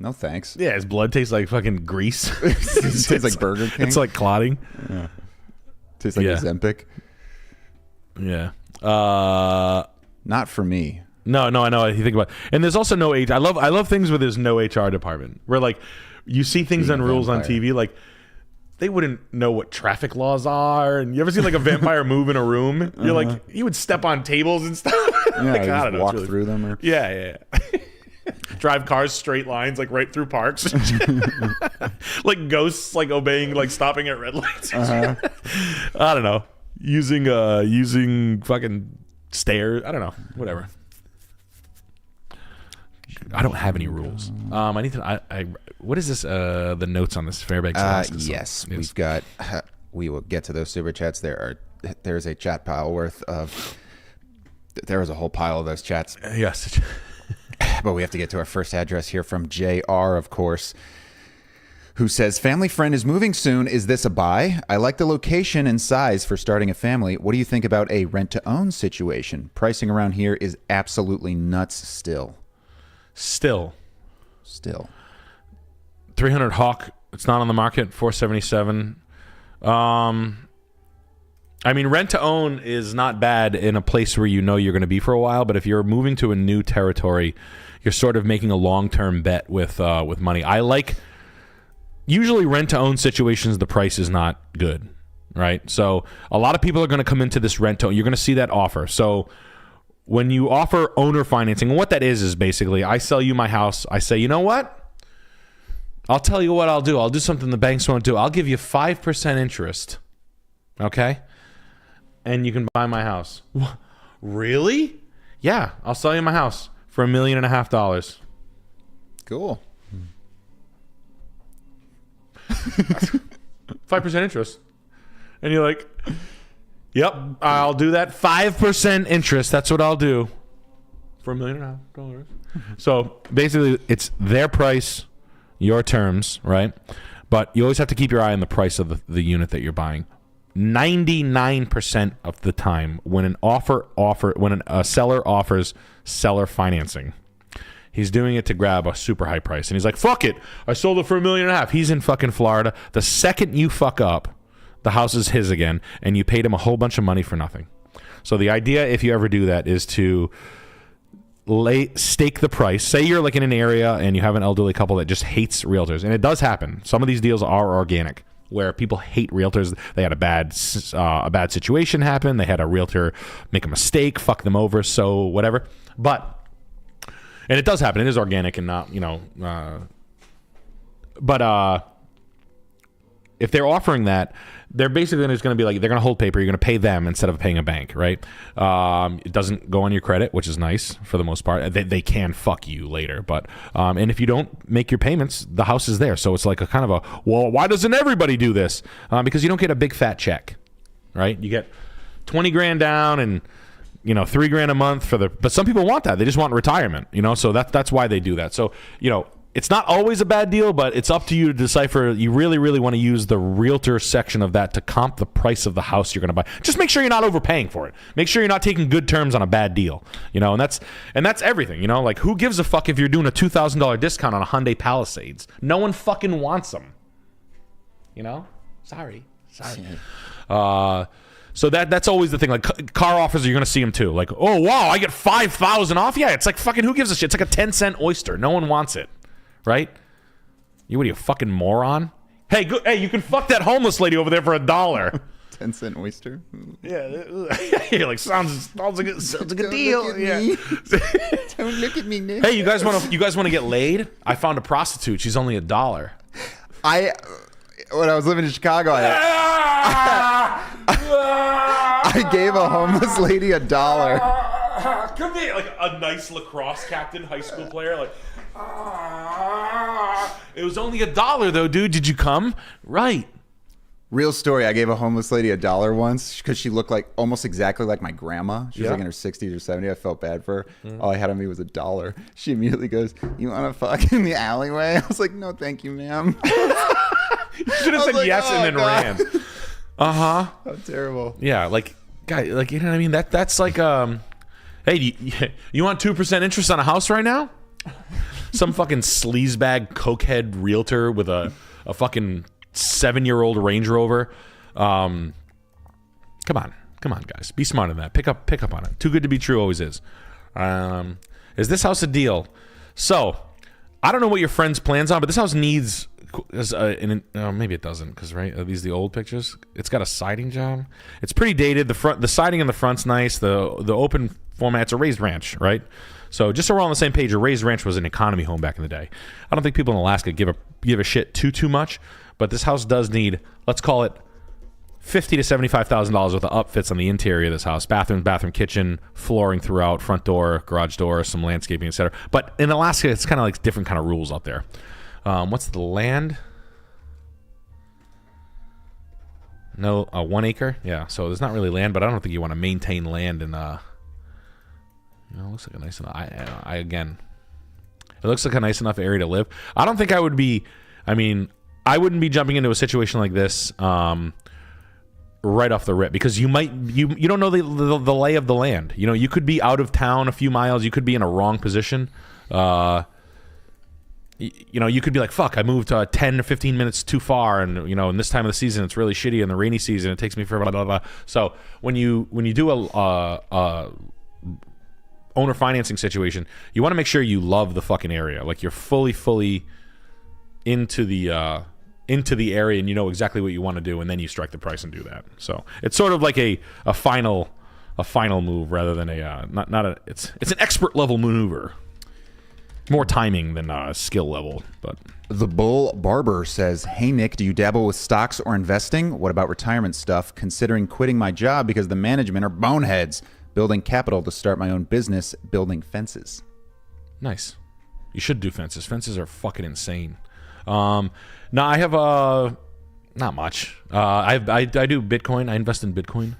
No thanks. yeah, his blood tastes like fucking grease. It tastes like Burger King. It's like clotting. Tastes like Ozempic. Yeah. Not for me. No, I know. You think about, and there's also no HR. I love things where there's no HR department. Where like you see things on rules on TV, like they wouldn't know what traffic laws are. And you ever see like a vampire move in a room? You're like, he would step on tables and stuff. Yeah, like, I don't know, walk through them. Or... Yeah. Drive cars straight lines, like right through parks. Like ghosts, like obeying, like stopping at red lights. I don't know. Using fucking stairs. I don't know. Whatever. I don't have any rules. I need to. What is this? The notes on this Fairbanks. Yes, we've got. We will get to those super chats. There's a chat pile worth of. There was a whole pile of those chats. Yes. But we have to get to our first address here from JR, of course, who says, family friend is moving soon. Is this a buy? I like the location and size for starting a family. What do you think about a rent-to-own situation? Pricing around here is absolutely nuts still. 300 Hawk. It's not on the market. 477. I mean, rent to own is not bad in a place where you know you're going to be for a while. But if you're moving to a new territory, you're sort of making a long-term bet with money. I like usually rent to own situations. The price is not good, right? So a lot of people are going to come into this rent to own. You're going to see that offer. So when you offer owner financing, what that is basically I sell you my house. I say, you know what? I'll tell you what I'll do. I'll do something the banks won't do. I'll give you 5% interest. Okay? And you can buy my house. Really? Yeah, I'll sell you my house for $1.5 million. Cool. 5% interest. And you're like, yep, I'll do that. 5% interest. That's what I'll do for $1.5 million. So basically, it's their price, your terms, right? But you always have to keep your eye on the price of the unit that you're buying. 99% of the time, when a seller offers seller financing, he's doing it to grab a super high price. And he's like, fuck it, I sold it for $1.5 million. He's in fucking Florida. The second you fuck up, the house is his again, and you paid him a whole bunch of money for nothing. So the idea, if you ever do that, is to stake the price. Say you're like in an area and you have an elderly couple that just hates realtors, and it does happen. Some of these deals are organic, where people hate realtors. They had a bad situation happen. They had a realtor make a mistake, fuck them over, so whatever. And it does happen. It is organic and not, if they're offering that, they're basically just going to be like, they're going to hold paper. You're going to pay them instead of paying a bank, right? It doesn't go on your credit, which is nice for the most part. They can fuck you later, but and if you don't make your payments, the house is there. So it's like a kind of a, well, why doesn't everybody do this? Because you don't get a big fat check, right? You get 20 grand down and $3,000 a month but some people want that. They just want retirement, so that's why they do that. So, it's not always a bad deal, but it's up to you to decipher. You really, really want to use the realtor section of that to comp the price of the house you're going to buy. Just make sure you're not overpaying for it. Make sure you're not taking good terms on a bad deal. And that's everything. Like, who gives a fuck if you're doing a $2,000 discount on a Hyundai Palisades? No one fucking wants them. Sorry. So that's always the thing. Like, car offers, you're going to see them too. Like, oh wow, I get 5,000 off. Yeah, it's like fucking, who gives a shit? It's like a 10-cent oyster. No one wants it. Right? What are you, a fucking moron? Hey, you can fuck that homeless lady over there for $1. 10-cent oyster. Yeah, like sounds like a good deal. Look at Yeah. me. Don't look at me, Nick. Hey, you guys want to get laid? I found a prostitute. She's only $1. When I was living in Chicago, I gave a homeless lady $1. Could be like a nice lacrosse captain, high school player. Like, it was only $1 though, dude. Did you come? Right. Real story. I gave a homeless lady $1 once because she looked like almost exactly like my grandma. She was like in her 60s or 70s. I felt bad for her. All I had on me was $1. She immediately goes, "You want to fuck in the alleyway?" I was like, "No, thank you, ma'am." You should have said like, yes and then ran. How terrible. Yeah, like, guy, like, you know what I mean? That's like, hey, you want 2% interest on a house right now? Some fucking sleazebag cokehead realtor with a fucking 7-year-old Range Rover. Come on, guys, be smart on that. Pick up on it. Too good to be true always is. Is this house a deal? So, I don't know what your friend's plans are, but this house needs. Maybe it doesn't, because right, are these the old pictures? It's got a siding job. It's pretty dated. The siding in the front's nice. The open format's a raised ranch, right? So just so we're all on the same page, a raised ranch was an economy home back in the day. I don't think people in Alaska give a shit too much, but this house does need, let's call it $50,000 to $75,000 worth of upfits on the interior of this house: bathroom, kitchen, flooring throughout, front door, garage door, some landscaping, etc. But in Alaska, it's kind of like different kind of rules out there. What's the land? No, 1 acre. Yeah, so there's not really land, but I don't think you want to maintain land in. It looks like a nice enough. It looks like a nice enough area to live. I don't think I would be. I mean, I wouldn't be jumping into a situation like this right off the rip, because you don't know the lay of the land. You know, you could be out of town a few miles. You could be in a wrong position. You could be like, fuck, I moved 10 or 15 minutes too far, and in this time of the season it's really shitty. In the rainy season it takes me for blah blah blah. So when you do a owner financing situation, you want to make sure you love the fucking area, like you're fully into the area, and you know exactly what you want to do, and then you strike the price and do that. So it's sort of like a final move rather than it's an expert level maneuver. More timing than skill level, but The Bull Barber says, "Hey Nick, do you dabble with stocks or investing? What about retirement stuff? Considering quitting my job because the management are boneheads. Building capital to start my own business, building fences." Nice. You should do fences. Fences are fucking insane. Now I have not much. I do Bitcoin. I invest in Bitcoin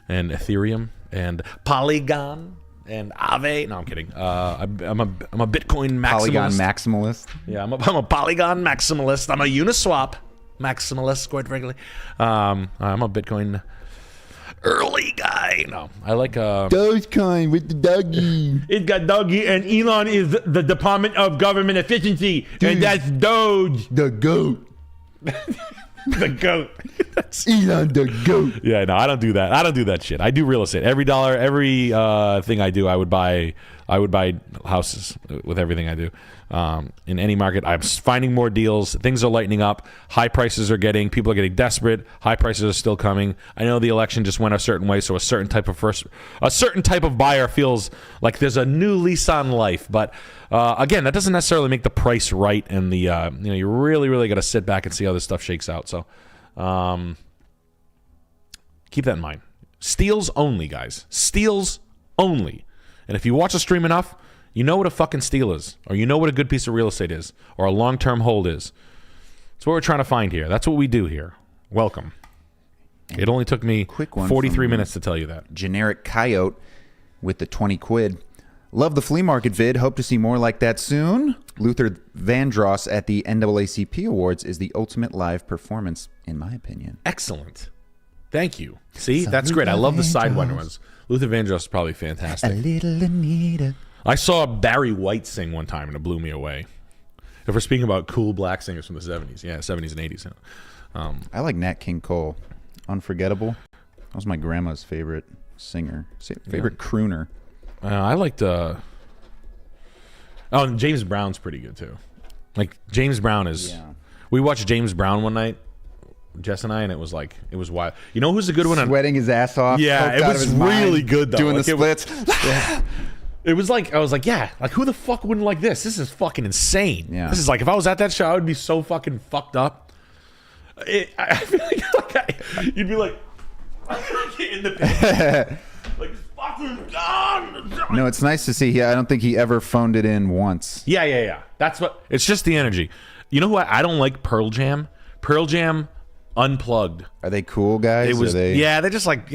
and Ethereum and Polygon and Aave. No, I'm kidding. I'm a Bitcoin maximalist. Polygon maximalist. Yeah, I'm a Polygon maximalist. I'm a Uniswap maximalist, quite frankly. I'm a Bitcoin early guy. No, I like Dogecoin with the doggy. It's got doggy, and Elon is the Department of Government Efficiency, and that's Doge. The goat. the goat. Elon the goat. Yeah, no, I don't do that. I don't do that shit. I do real estate. Every dollar, every thing I do, I would buy houses with everything I do. In any market, I'm finding more deals. Things are lightening up. High prices are people are getting desperate. High prices are still coming. I know the election just went a certain way, so a certain type of buyer feels like there's a new lease on life. But again, that doesn't necessarily make the price right, and you really got to sit back and see how this stuff shakes out. So keep that in mind. Steals only, guys. Steals only. And if you watch the stream enough, you know what a fucking steal is, or you know what a good piece of real estate is, or a long-term hold is. That's what we're trying to find here. That's what we do here. Welcome. It only took me 43 minutes to tell you that. Generic Coyote with the 20 quid. Love the flea market vid. Hope to see more like that soon. Luther Vandross at the NAACP Awards is the ultimate live performance, in my opinion. Excellent. Thank you. See, that's great. I love the Sidewinder ones. Luther Vandross is probably fantastic. A little Anita. I saw Barry White sing one time, and it blew me away. If we're speaking about cool black singers from the 70s. Yeah, 70s and 80s. I like Nat King Cole. Unforgettable. That was my grandma's favorite singer. Favorite crooner. I liked... and James Brown's pretty good, too. Like, James Brown is... Yeah. We watched James Brown one night Jess and I, and it was wild. You know who's a good one? Sweating his ass off. Yeah, poked it out of was his really mind, good though. Doing Like, the splits. It was like, I was like, yeah, like who the fuck wouldn't like this? This is fucking insane. Yeah. This is like, if I was at that show, I would be so fucking fucked up. I feel like you'd be like in the pit. Like, it's fucking done. No, it's nice to see. I don't think he ever phoned it in once. Yeah. That's what, it's just the energy. You know who I don't like? Pearl Jam. Pearl Jam unplugged. Are they cool guys? Yeah, they're just like,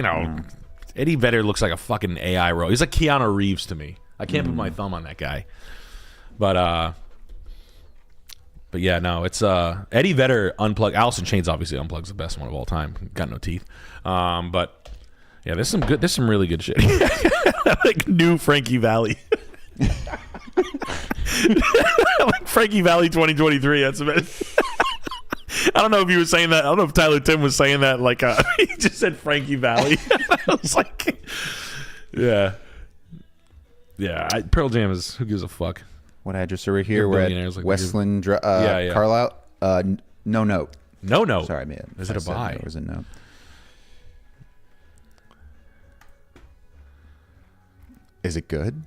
Eddie Vedder looks like a fucking AI role. He's like Keanu Reeves to me. I can't put my thumb on that guy. But yeah, no, it's Eddie Vedder unplugged. Alice in Chains obviously unplugs the best one of all time. Got no teeth. But yeah, there's some really good shit. Like new Frankie Valli. Like Frankie Valli 2023. That's about it. I don't know if he was saying that. I don't know if Tyler Tim was saying that. Like he just said Frankie Valli. I was like, yeah. Pearl Jam is, who gives a fuck? What address are we here? They're We're at billionaires, like Westland, yeah. Carlisle. No note. No. Sorry, man. Is it a buy? Or is it no? Is it good?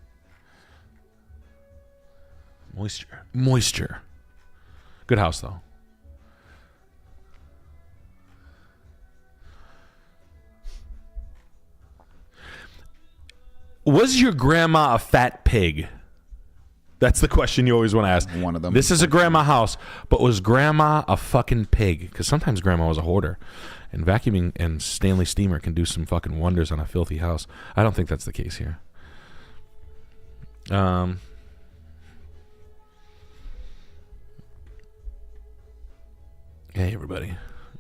Moisture. Good house though. Was your grandma a fat pig? That's the question you always want to ask. One of them. This is a grandma house, but was grandma a fucking pig? Because sometimes grandma was a hoarder. And vacuuming and Stanley Steamer can do some fucking wonders on a filthy house. I don't think that's the case here. Hey, everybody.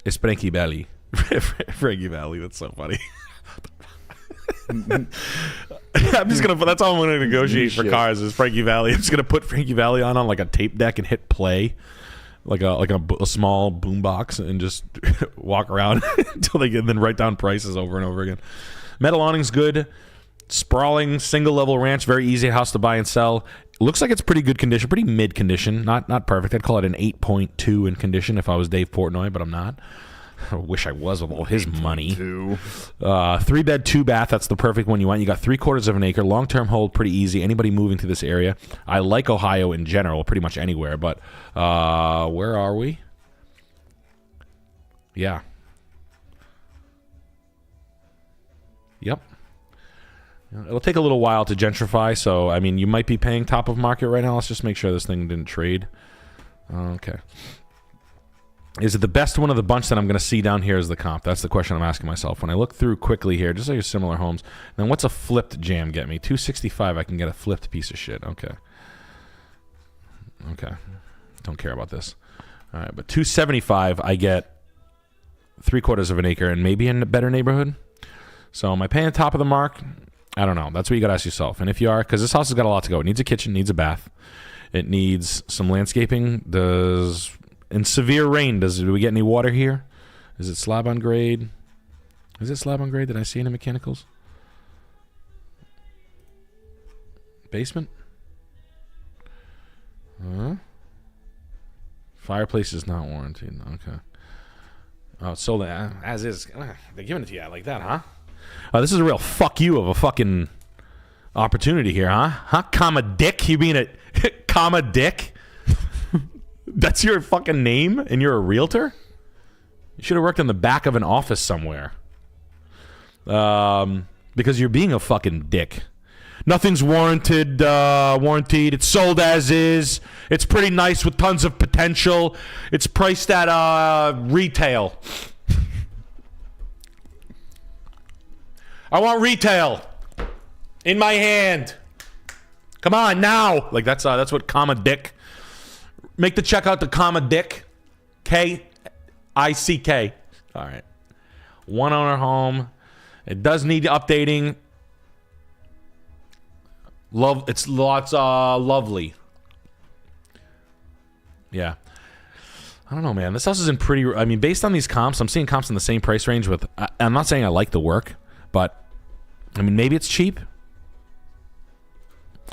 It's Frankie Valli. Frankie Valli, that's so funny. I'm just gonna. That's all I'm gonna negotiate for cars is Frankie Valli. I'm just gonna put Frankie Valli on like a tape deck and hit play, like a small boom box, and just walk around until they get, and then write down prices over and over again. Metal awning's good. Sprawling single level ranch, very easy house to buy and sell. Looks like it's pretty good condition, pretty mid condition, not perfect. I'd call it an 8.2 in condition if I was Dave Portnoy, but I'm not. I wish I was with all his money. 3 bed, 2 bath. That's the perfect one you want. You got 3/4 of an acre. Long-term hold, pretty easy. Anybody moving to this area. I like Ohio in general, pretty much anywhere. But where are we? Yeah. Yep. It'll take a little while to gentrify. So, I mean, you might be paying top of market right now. Let's just make sure this thing didn't trade. Okay. Is it the best one of the bunch that I'm going to see down here as the comp? That's the question I'm asking myself. When I look through quickly here, just like your similar homes, then what's a flipped jam get me? 265, I can get a flipped piece of shit. Okay. Don't care about this. All right, but 275, I get 3/4 of an acre and maybe in a better neighborhood. So am I paying top of the mark? I don't know. That's what you got to ask yourself. And if you are, because this house has got a lot to go. It needs a kitchen, needs a bath. It needs some landscaping. In severe rain, do we get any water here? Is it slab on grade? Is it slab on grade? Did I see any mechanicals? Basement? Fireplace is not warranted. Okay. Oh, it's sold as is. They're giving it to you like that, huh? This is a real fuck you of a fucking opportunity here, huh? Huh? Comma dick? You mean it? Comma dick? That's your fucking name and you're a realtor? You should have worked in the back of an office somewhere. Because you're being a fucking dick. Nothing's warranted. It's sold as is. It's pretty nice with tons of potential. It's priced at retail. I want retail in my hand. Come on now. Like that's what comma dick. Make the check out to comma dick. K-I-C-K. All right. One owner home. It does need updating. It's lots lovely. Yeah. I don't know, man. This house is in pretty... I mean, based on these comps, I'm seeing comps in the same price range with... I'm not saying I like the work, but... I mean, maybe it's cheap.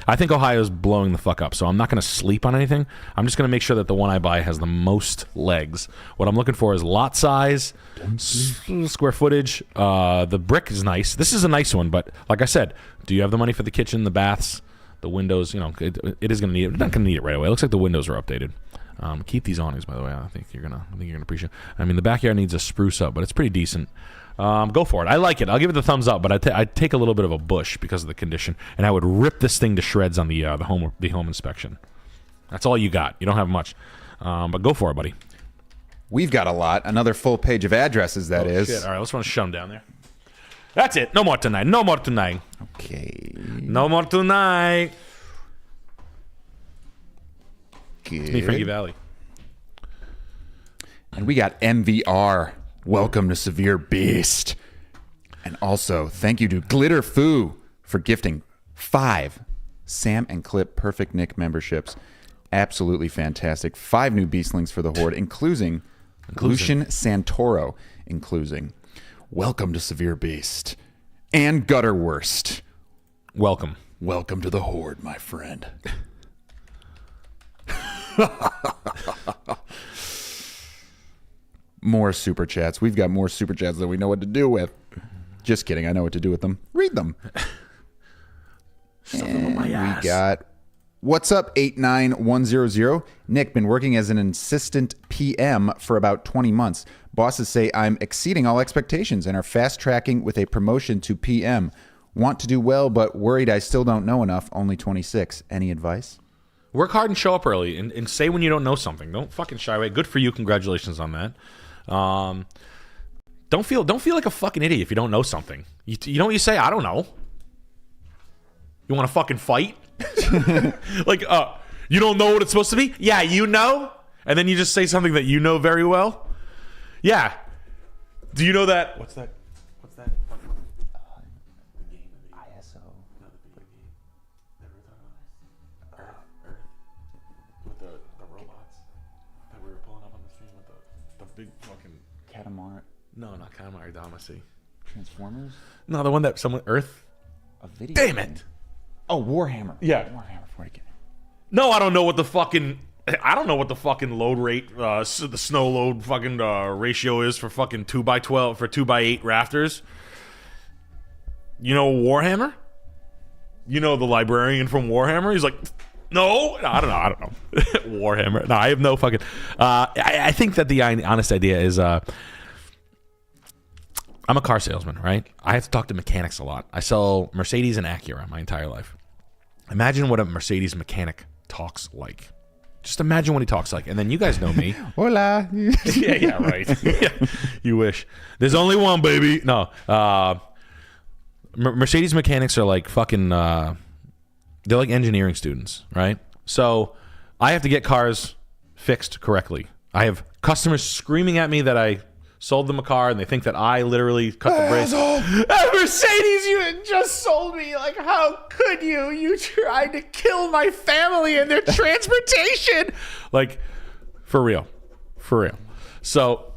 I think Ohio's blowing the fuck up, so I'm not going to sleep on anything. I'm just going to make sure that the one I buy has the most legs. What I'm looking for is lot size, square footage. The brick is nice. This is a nice one, but like I said, do you have the money for the kitchen, the baths, the windows? You know, it is going to need it. It's not going to need it right away. It looks like the windows are updated. Keep these awnings, by the way. I think you're gonna appreciate it. I mean, the backyard needs a spruce up, but it's pretty decent. Go for it. I like it. I'll give it the thumbs up, but I'd take a little bit of a bush because of the condition, and I would rip this thing to shreds on the home inspection. That's all you got. You don't have much, but go for it, buddy. We've got a lot. Another full page of addresses, that is. Shit. All right, let's run shut them down there. That's it. No more tonight. No more tonight. Okay. No more tonight. Good. It's me, Frankie Valley. And we got MVR. Welcome to Severe Beast. And also, thank you to Glitter Foo for gifting 5 Sam and Clip Perfect Nick memberships. Absolutely fantastic. 5 new Beastlings for the Horde, including Lucian Santoro, including Welcome to Severe Beast and Gutterwurst. Welcome. Welcome to the Horde, my friend. More super chats. We've got more super chats that we know what to do with. Just kidding. I know what to do with them. Read them. And we got, what's up, 89100? Nick, been working as an assistant PM for about 20 months. Bosses say I'm exceeding all expectations and are fast tracking with a promotion to PM. Want to do well, but worried I still don't know enough. Only 26. Any advice? Work hard and show up early, and say when you don't know something. Don't fucking shy away. Good for you. Congratulations on that. Don't feel like a fucking idiot if you don't know something. You know what you say? I don't know. You want to fucking fight? Like, you don't know what it's supposed to be? Yeah, you know? And then you just say something that you know very well? Yeah. Do you know that? What's that? What's that? ISO. With the robots that we were pulling up on the stream with the big fucking Catamar. no, not Katamari Damacy. Transformers? No, the one that someone Earth. A video Damn game. it! Oh, Warhammer. Yeah. Warhammer 40K. No, I don't know what the fucking load rate, the snow load fucking ratio is for fucking 2x12 for 2x8 rafters. You know Warhammer? You know the librarian from Warhammer? He's like, no, I don't know. Warhammer. No, I have no fucking. I think that the honest idea is, I'm a car salesman, right? I have to talk to mechanics a lot. I sell Mercedes and Acura my entire life. Imagine what a Mercedes mechanic talks like. Just imagine what he talks like. And then you guys know me. Hola. yeah, right. Yeah, you wish. There's only one, baby. No. Mercedes mechanics are like fucking... they're like engineering students, right? So I have to get cars fixed correctly. I have customers screaming at me that I sold them a car and they think that I literally cut the brakes. Mercedes, you had just sold me. Like, how could you? You tried to kill my family and their transportation. Like, for real. For real. So,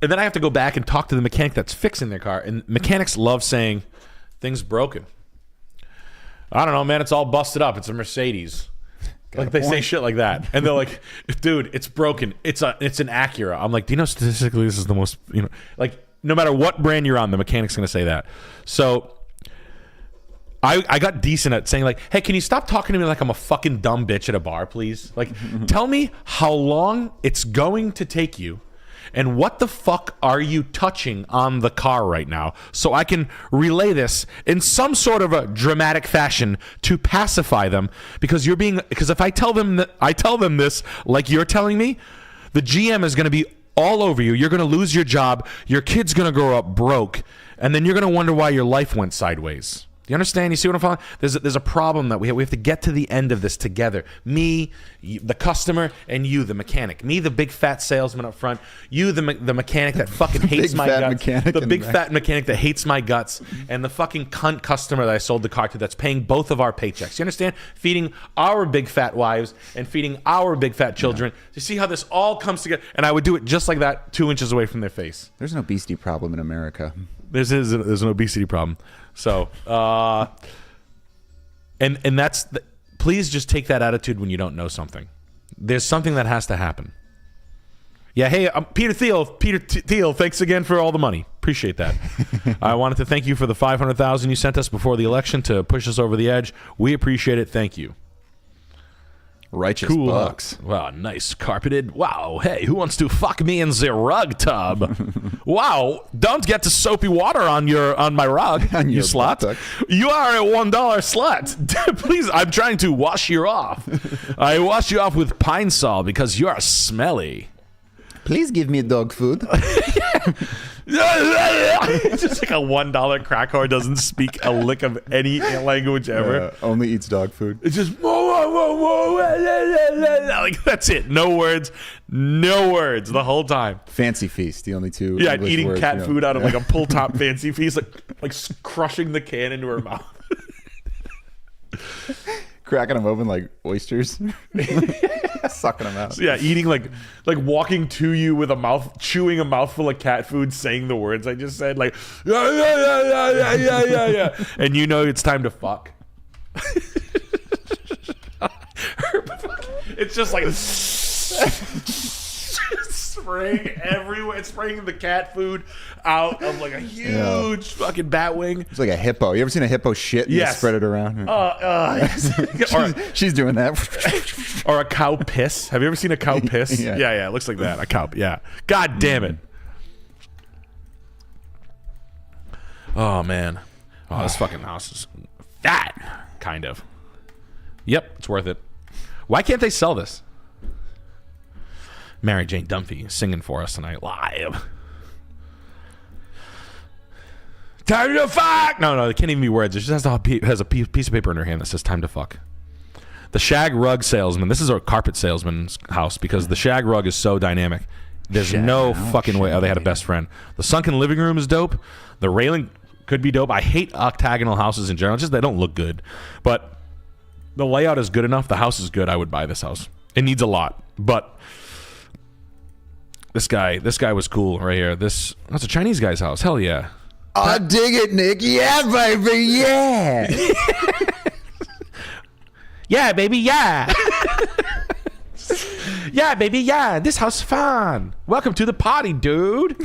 and then I have to go back and talk to the mechanic that's fixing their car. And mechanics love saying, things broken. I don't know, man. It's all busted up. It's a Mercedes. Like they say shit like that, and they're like, "Dude, it's broken. It's an Acura." I'm like, "Do you know statistically this is the most like no matter what brand you're on, the mechanic's gonna say that." So I got decent at saying like, "Hey, can you stop talking to me like I'm a fucking dumb bitch at a bar, please? Like, tell me how long it's going to take you." And what the fuck are you touching on the car right now? So I can relay this in some sort of a dramatic fashion to pacify them, because if I tell them this like you're telling me, the GM is going to be all over you. You're going to lose your job. Your kid's going to grow up broke, and then you're going to wonder why your life went sideways. You understand? You see what I'm following? There's a problem that we have to get to the end of this together. Me, the customer, and you, the mechanic. Me, the big fat salesman up front. You, the mechanic that fucking hates my guts. The big fat mechanic that hates my guts. And the fucking cunt customer that I sold the car to that's paying both of our paychecks. You understand? Feeding our big fat wives and feeding our big fat children. Yeah. You see how this all comes together? And I would do it just like that, 2 inches away from their face. There's an obesity problem in America. There's an obesity problem. So, And that's please just take that attitude when you don't know something. There's something that has to happen. Yeah, hey, Peter Thiel, thanks again for all the money. Appreciate that. I wanted to thank you for the $500,000 you sent us before the election to push us over the edge. We appreciate it. Thank you. Righteous Cool. bucks. Wow, nice carpeted. Wow, hey, who wants to fuck me in the rug tub? Wow, don't get the soapy water on my rug, On you your slut. buttock. You are a $1 slut. Please, I'm trying to wash you off. I wash you off with Pine Sol because you are smelly. Please give me dog food. It's just like a $1 crack whore doesn't speak a lick of any language ever. Only eats dog food. It's just whoa, whoa, whoa, whoa, like that's it. No words the whole time. Fancy feast, the only two. Yeah, English eating words, cat you know. food out of like a pull top fancy feast, like crushing the can into her mouth. Cracking them open like oysters. Sucking them out. Yeah, eating like walking to you with chewing a mouthful of cat food, saying the words I just said, like yeah, and you know it's time to fuck. It's just like spraying everywhere. It's spraying the cat food out of like a huge fucking bat wing. It's like a hippo. You ever seen a hippo shit and Yes. you spread it around? She's doing that. Or a cow piss. Have you ever seen a cow piss? Yeah. Yeah, it looks like that. A cow. Yeah. God damn it. Oh man. Oh, this fucking house is fat. Kind of. Yep, it's worth it. Why can't they sell this? Mary Jane Dumphy singing for us tonight live. Time to fuck! No, it can't even be words. It just has a piece of paper in her hand that says time to fuck. The shag rug salesman. This is a carpet salesman's house because the shag rug is so dynamic. There's no fucking way. Oh, they had a best friend. The sunken living room is dope. The railing could be dope. I hate octagonal houses in general. Just they don't look good. But the layout is good enough. The house is good. I would buy this house. It needs a lot. But this guy was cool right here. That's a Chinese guy's house. Hell yeah. I dig it, Nick. Yeah, baby. Yeah. Yeah, baby, yeah. Yeah, baby, yeah. This house is fun. Welcome to the party, dude.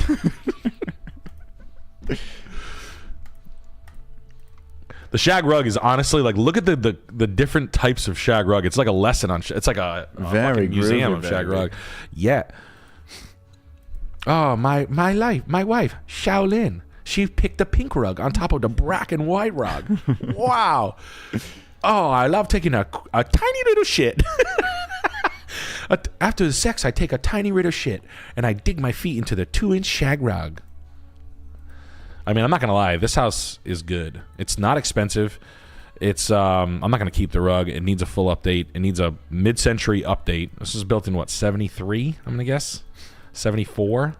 The shag rug is honestly like, look at the different types of shag rug. It's like a lesson on. It's like a Very fucking museum groovy, of shag baby. rug. Yeah. Oh my wife Shaolin. She picked the pink rug on top of the black and white rug. Wow. Oh, I love taking a tiny little shit. After the sex, I take a tiny little shit and I dig my feet into the 2-inch shag rug. I mean, I'm not gonna lie. This house is good. It's not expensive. It's I'm not gonna keep the rug. It needs a full update. It needs a mid-century update. This is built in what, 73? I'm gonna guess 74.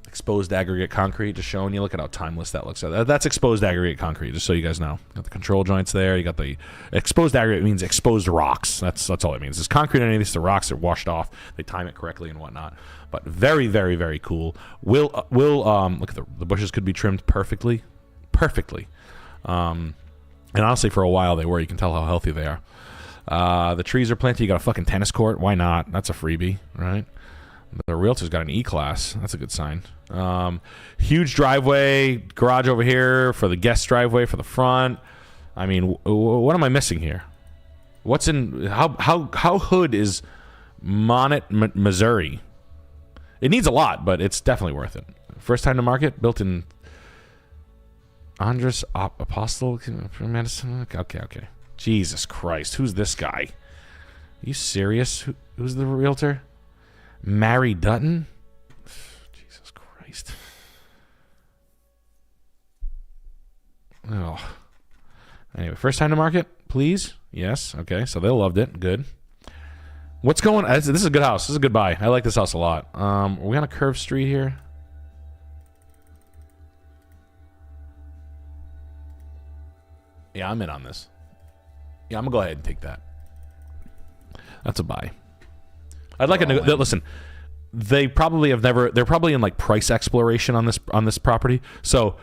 Exposed aggregate concrete, just showing you. Look at how timeless that looks. That's exposed aggregate concrete, just so you guys know. Got the control joints there. You got the exposed aggregate means exposed rocks. That's all it means. It's concrete underneath. The rocks are washed off. They time it correctly and whatnot. But very, very, very cool. Will look at the bushes could be trimmed perfectly. And honestly, for a while they were. You can tell how healthy they are. The trees are planted. You got a fucking tennis court. Why not? That's a freebie, right? The realtor's got an E-Class. That's a good sign. Huge driveway, garage over here for the guest driveway for the front. I mean, what am I missing here? What's in how hood is Monet, Missouri? It needs a lot, but it's definitely worth it. First time to market, built in Andres Apostle from Madison. Okay. Jesus Christ, who's this guy? Are you serious? Who's the realtor? Mary Dutton? Jesus Christ. Oh. Anyway, first time to market, please? Yes. Okay, so they loved it. Good. What's going on? This is a good house. This is a good buy. I like this house a lot. Are we on a curved street here? Yeah, I'm in on this. Yeah, I'm going to go ahead and take that. That's a buy. I'd like listen, they probably have never. They're probably in like price exploration on this property. So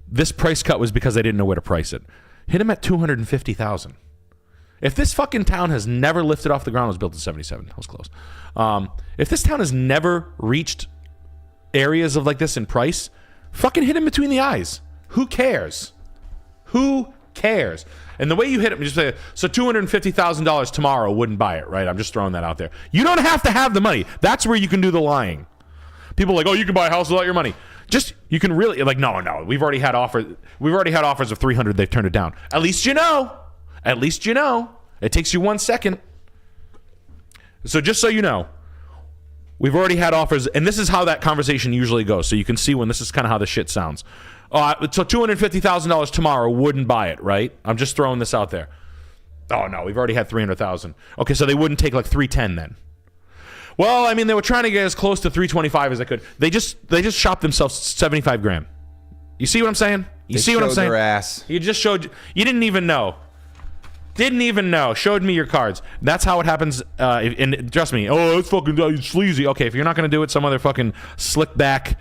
this price cut was because they didn't know where to price it. hit him at 250,000. If this fucking town has never lifted off the ground, it was built in 77. That was close. If this town has never reached areas of like this in price, fucking hit him between the eyes. Who cares? Who cares? And the way you hit him, you just say, so $250,000 tomorrow wouldn't buy it, right? I'm just throwing that out there. You don't have to have the money. That's where you can do the lying. People are like, oh, you can buy a house without your money. Just, you can really, like, no. We've already had offers of 300. They've turned it down. At least you know. At least you know. It takes you 1 second. So just so you know, we've already had offers, and this is how that conversation usually goes. So you can see when this is kind of how the shit sounds. So $250,000 tomorrow wouldn't buy it, right? I'm just throwing this out there. Oh no, we've already had 300,000. Okay, so they wouldn't take like 310 then. Well, I mean, they were trying to get as close to 325 as they could. They just shopped themselves 75 grand. You see what I'm saying? You see what I'm saying? Their ass. You just showed. You didn't even know. Didn't even know. Showed me your cards. That's how it happens. And trust me. Oh, it's fucking sleazy. Okay, if you're not going to do it, some other fucking slick back,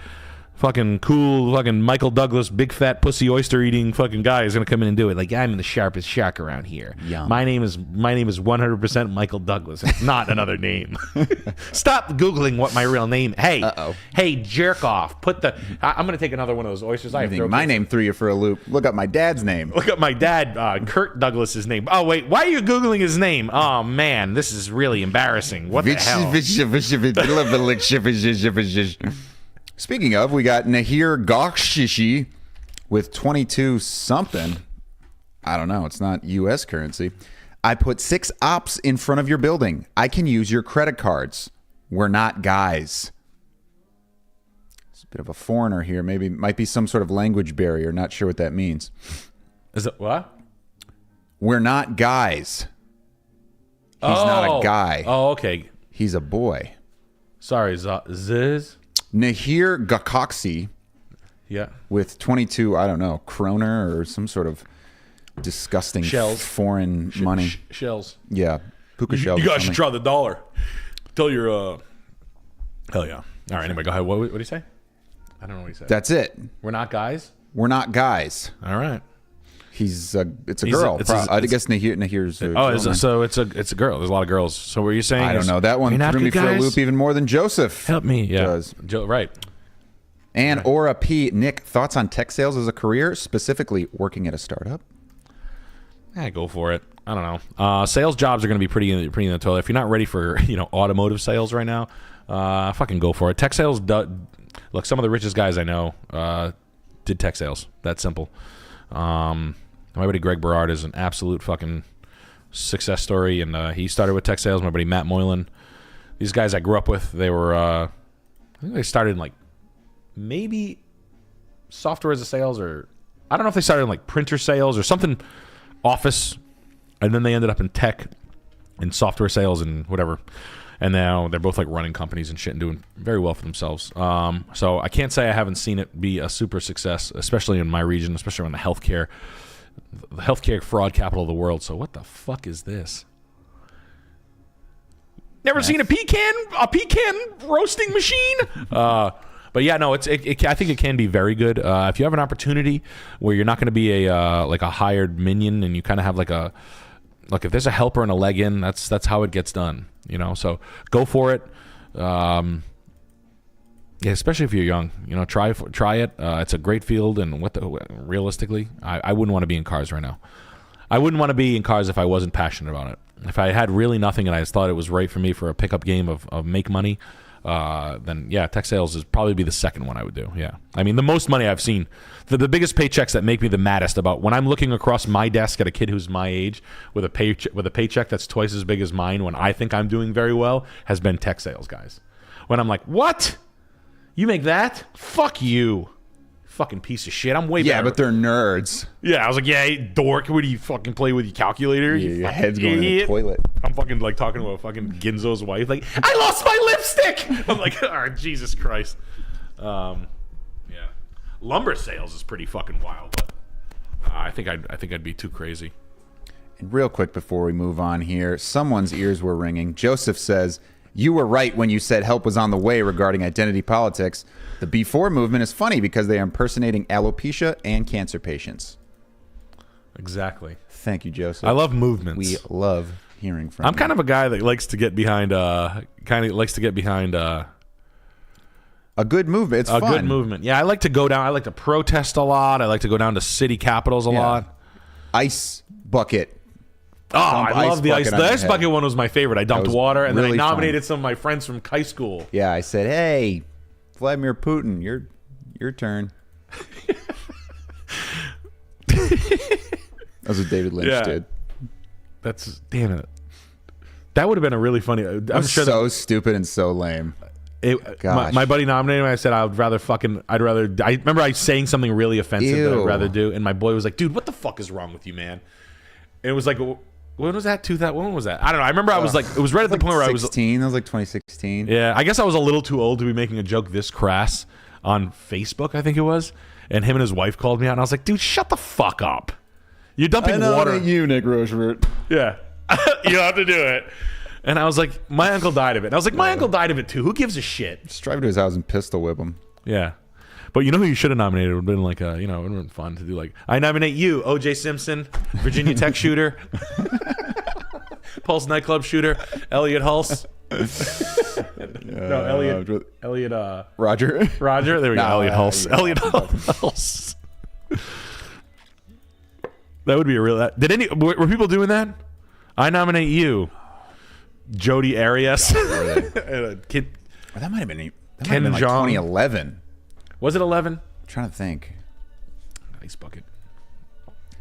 fucking cool, fucking Michael Douglas, big fat pussy oyster eating fucking guy is going to come in and do it. Like, I'm the sharpest shark around here. Yum. My name is 100% Michael Douglas. It's not another name. Stop Googling what my real name. Hey, hey, jerk off. I'm going to take another one of those oysters. I have My name threw you for a loop. Look up my dad's name. Look up my dad, Kurt Douglas's name. Oh wait, why are you Googling his name? Oh man, this is really embarrassing. What the hell? Speaking of, we got Nahir Gokshishi with 22 something. I don't know. It's not U.S. currency. I put 6 ops in front of your building. I can use your credit cards. We're not guys. It's a bit of a foreigner here. Maybe might be some sort of language barrier. Not sure what that means. Is it what? We're not guys. He's not a guy. Oh, okay. He's a boy. Sorry, Ziz. Nahir Gakoksi. Yeah. With 22, I don't know, kroner or some sort of disgusting Shells. foreign money. Shells. Yeah. Puka shells. You guys should try the dollar. Tell your, hell yeah. All right, anyway, go ahead. What do you say? I don't know what he said. That's it. We're not guys? We're not guys. All right. It's a girl. I guess Nahir's so it's a girl. There's a lot of girls. So were you saying? I don't know. That one threw me for a loop even more than Joseph. Help me. Yeah. Does. Right. And Aura P. Nick, thoughts on tech sales as a career, specifically working at a startup? Go for it. I don't know. Sales jobs are going to be pretty in the toilet. If you're not ready for automotive sales right now, fucking go for it. Tech sales. Look, some of the richest guys I know did tech sales. That's simple. My buddy Greg Berard is an absolute fucking success story, and he started with tech sales. My buddy Matt Moylan. These guys I grew up with, they were, I think they started in like maybe software as a sales, or I don't know if they started in like printer sales or something, office, and then they ended up in tech and software sales and whatever. And now they're both like running companies and shit and doing very well for themselves. So I can't say I haven't seen it be a super success, especially in my region, especially in the healthcare fraud capital of the world. So what the fuck is this? Never seen a pecan roasting machine? But yeah, no, I think it can be very good. If you have an opportunity where you're not going to be a hired minion, and you kind of have if there's a helper and a leg in, that's how it gets done. So go for it. Yeah, especially if you're young, try it. It's a great field, and realistically, I wouldn't want to be in cars right now. I wouldn't want to be in cars if I wasn't passionate about it. If I had really nothing and I just thought it was right for me for a pickup game of make money, then yeah, tech sales is probably be the second one I would do. Yeah, I mean the most money I've seen, the biggest paychecks that make me the maddest about when I'm looking across my desk at a kid who's my age with a paycheck that's twice as big as mine when I think I'm doing very well, has been tech sales guys. When I'm like, what? You make that? Fuck you. Fucking piece of shit. I'm way better. Yeah, but they're nerds. Yeah, I was like, yeah, hey, dork. What do you fucking play with your calculator? Yeah, your head's going in the toilet. I'm fucking like talking about fucking Ginzo's wife. Like, I lost my lipstick. I'm like, oh, Jesus Christ. Yeah. Lumber sales is pretty fucking wild, but I think I'd be too crazy. And real quick before we move on here, someone's ears were ringing. Joseph says, you were right when you said help was on the way regarding identity politics. The B4 movement is funny because they are impersonating alopecia and cancer patients. Exactly. Thank you, Joseph. I love movements. We love hearing from I'm you. kind of a guy that likes to get behind. A good movement. It's fun. good movement. Yeah, I like to go down. I like to protest a lot. I like to go down to city capitals a lot. Ice bucket. Oh, I love the ice. The ice head. bucket one was my favorite. I dumped was water, and then I really nominated some of my friends from high school. Yeah, I said, "Hey, Vladimir Putin, your turn." That's what David Lynch did. That's damn it. That would have been a really funny. I'm sure so stupid and so lame. Gosh. My buddy nominated me. I said I remember I saying something really offensive that I'd rather do, and my boy was like, "Dude, what the fuck is wrong with you, man?" And it was like, when was that? When was that? I don't know. I remember I was like, it was right at the point where 16. That was like 2016. Yeah, I guess I was a little too old to be making a joke this crass on Facebook, I think it was. And him and his wife called me out, and I was like, "Dude, shut the fuck up. You're dumping water." You, Nick Rochefort. Yeah. You have to do it. And I was like, my uncle died of it. And I was like, my uncle died of it too. Who gives a shit? Just drive to his house and pistol whip him. Yeah. But you know who you should have nominated? It would have been like, it would have been fun to do like, I nominate you, O.J. Simpson, Virginia Tech shooter, Pulse nightclub shooter, Elliot Hulse. Elliot, Roger. There we go. Elliot Hulse. Elliot Hulse. That would be a real. Were people doing that? I nominate you, Jody Arias. That might have been Ken like Jeong. 2011. Was it 11? I'm trying to think. Ice bucket.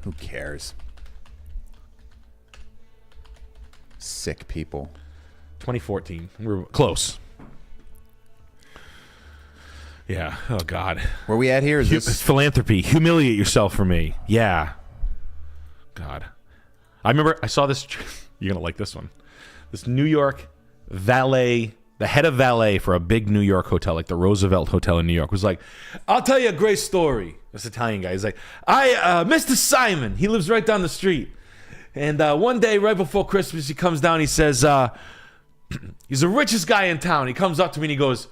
Who cares? Sick people. 2014. We're close. Yeah. Oh God. Where we at here? Is this philanthropy? Humiliate yourself for me. Yeah. God. I remember I saw this. You're gonna like this one. This New York valet, the head of valet for a big New York hotel, like the Roosevelt Hotel in New York, was like, "I'll tell you a great story." This Italian guy. He's like, Mr. Simon. He lives right down the street. And one day, right before Christmas, he comes down. He says, he's the richest guy in town. He comes up to me and he goes,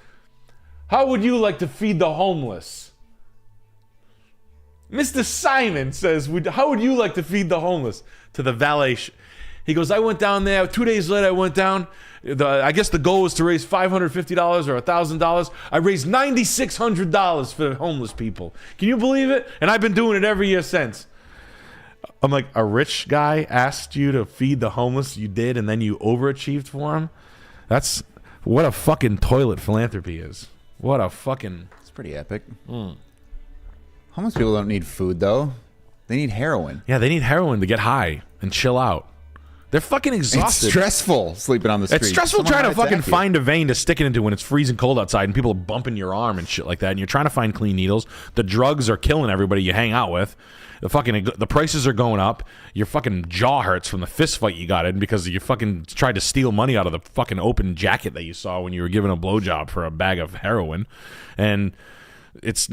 "How would you like to feed the homeless?" Mr. Simon says, "How would you like to feed the homeless?" To the valet. He goes, "I went down there. 2 days later, I went down. I guess the goal was to raise $550 or $1,000. I raised $9,600 for homeless people. Can you believe it? And I've been doing it every year since." I'm like, a rich guy asked you to feed the homeless, you did, and then you overachieved for him? That's what a fucking toilet philanthropy is. What a fucking... It's pretty epic. Homeless people don't need food, though. They need heroin. Yeah, they need heroin to get high and chill out. They're fucking exhausted. It's stressful sleeping on the street. It's stressful Someone trying to might fucking attack you. find a vein to stick it into when it's freezing cold outside and people are bumping your arm and shit like that, and you're trying to find clean needles. The drugs are killing everybody you hang out with. The prices are going up. Your fucking jaw hurts from the fist fight you got in because you fucking tried to steal money out of the fucking open jacket that you saw when you were giving a blowjob for a bag of heroin. And it's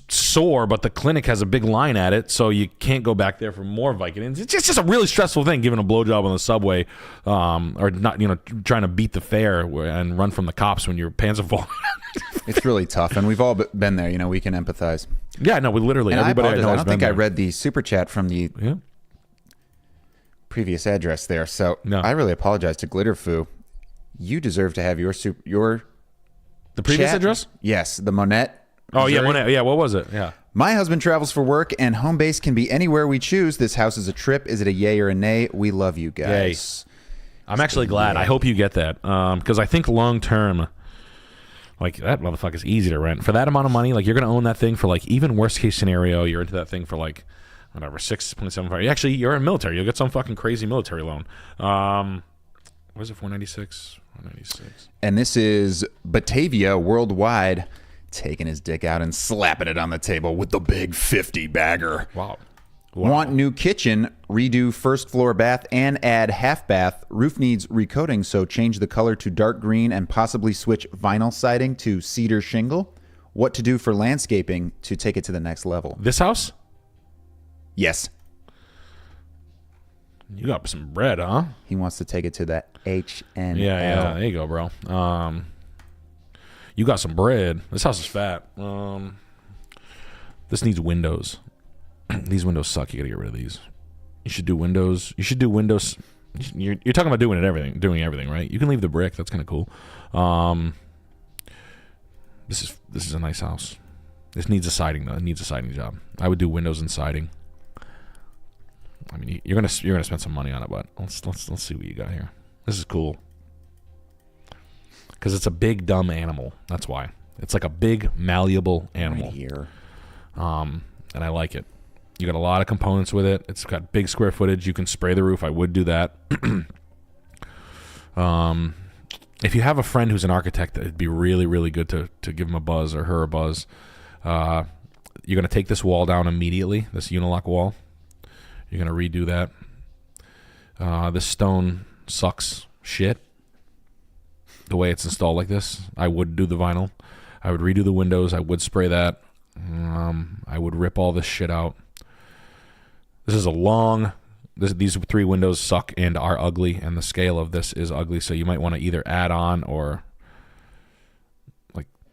sore, but the clinic has a big line at it, so you can't go back there for more Vicodins. It's just a really stressful thing, giving a blowjob on the subway, or not, trying to beat the fare and run from the cops when your pants are falling. It's really tough, and we've all been there. We can empathize. Yeah, no, we literally. And everybody I know I has don't been think I there. read the super chat from the previous address there, so No. I really apologize to Glitterfoo. You deserve to have your The previous chat. address? Yes, the Monette. Oh yeah, Missouri. yeah. What was it? Yeah. My husband travels for work, and home base can be anywhere we choose. This house is a trip. Is it a yay or a nay? We love you guys. I'm actually glad. I hope you get that, because I think long term, like, that motherfucker's easy to rent for that amount of money. Like, you're gonna own that thing for, like, even worst case scenario, you're into that thing for, like, whatever, 6.75. Actually, you're in military. You'll get some fucking crazy military loan. What is it? 496. 496. And this is Batavia Worldwide taking his dick out and slapping it on the table with the big 50 bagger. Wow. Want new kitchen, redo first floor bath, and add half bath. Roof needs recoating, so change the color to dark green and possibly switch vinyl siding to cedar shingle. What to do for landscaping to take it to the next level? This house? Yes. You got some bread, huh? He wants to take it to the HNL. Yeah. There you go, bro. You got some bread. This house is fat. This needs windows. These windows suck. You got to get rid of these. You should do windows. You're talking about doing everything, right? You can leave the brick. That's kind of cool. This is a nice house. This needs a siding though. It needs a siding job. I would do windows and siding. I mean, you're gonna spend some money on it, but let's see what you got here. This is cool because it's a big dumb animal. That's why it's like a big malleable animal Right here. And I like it. You got a lot of components with it. It's got big square footage. You can spray the roof. I would do that. If you have a friend who's an architect, it'd be really, really good to give him a buzz or her a buzz. You're going to take this wall down immediately, this unilock wall. You're going to redo that. This stone sucks shit the way it's installed like this. I would do the vinyl. I would redo the windows. I would spray that. I would rip all this shit out. This is a long... These 3 windows suck and are ugly, and the scale of this is ugly, so you might want to either add on or...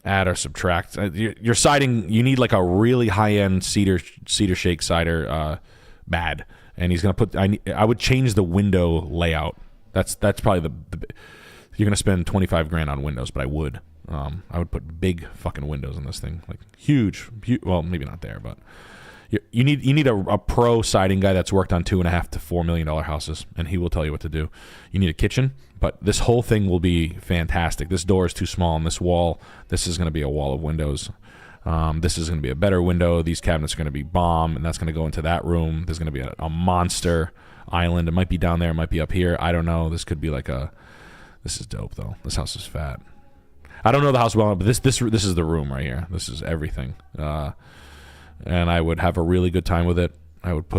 add or subtract. Your siding, you need like a really high-end cedar shake cider bad. And he's going to put... I would change the window layout. That's probably the you're going to spend 25 grand on windows, but I would. I would put big fucking windows in this thing. Like huge well, maybe not there, but... You need a pro siding guy that's worked on $2.5 to $4 million houses, and he will tell you what to do. You need a kitchen, but this whole thing will be fantastic. This door is too small, and this wall, this is going to be a wall of windows. This is going to be a better window. These cabinets are going to be bomb, and that's going to go into that room. There's going to be a monster island. It might be down there. It might be up here. I don't know. This could be like a... This is dope, though. This house is fat. I don't know the house well, but this is the room right here. This is everything. And I would have a really good time with it. I would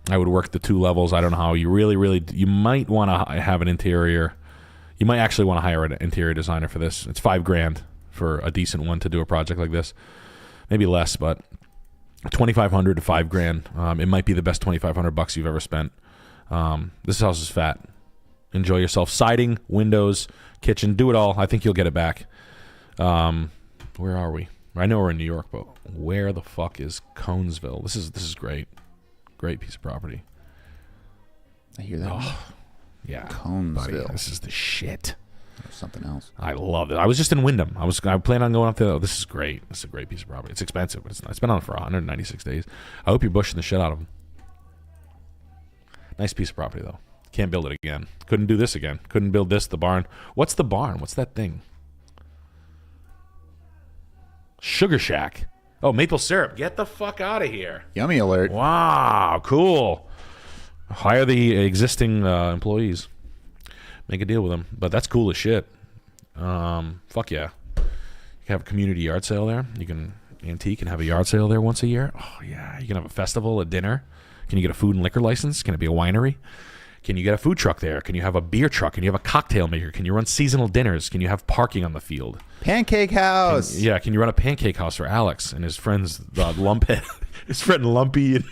work the 2 levels. I don't know how. You might want to have an interior. You might actually want to hire an interior designer for this. It's $5 grand for a decent one to do a project like this. Maybe less, but $2,500 to $5 grand. It might be the best $2,500 you've ever spent. This house is fat. Enjoy yourself. Siding, windows, kitchen, do it all. I think you'll get it back. Where are we? I know we're in New York, but where the fuck is Conesville? This is great. Great piece of property. I hear that. Oh, yeah. Conesville. Buddy, this is the shit. Or something else. I love it. I was just in Wyndham. I plan on going up there. Oh, this is great. This is a great piece of property. It's expensive, but it's been on for 196 days. I hope you're bushing the shit out of them. Nice piece of property, though. Can't build it again. Couldn't do this again. Couldn't build this, the barn. What's the barn? What's that thing? Sugar Shack. Oh, maple syrup. Get the fuck out of here. Yummy alert. Wow, cool. Hire the existing employees. Make a deal with them. But that's cool as shit. Fuck yeah. You can have a community yard sale there. You can antique and have a yard sale there once a year. Oh, yeah. You can have a festival, a dinner. Can you get a food and liquor license? Can it be a winery? Can you get a food truck there? Can you have a beer truck? Can you have a cocktail maker? Can you run seasonal dinners? Can you have parking on the field? Pancake house. Can you run a pancake house for Alex and his friends, Lumphead, his friend Lumpy, and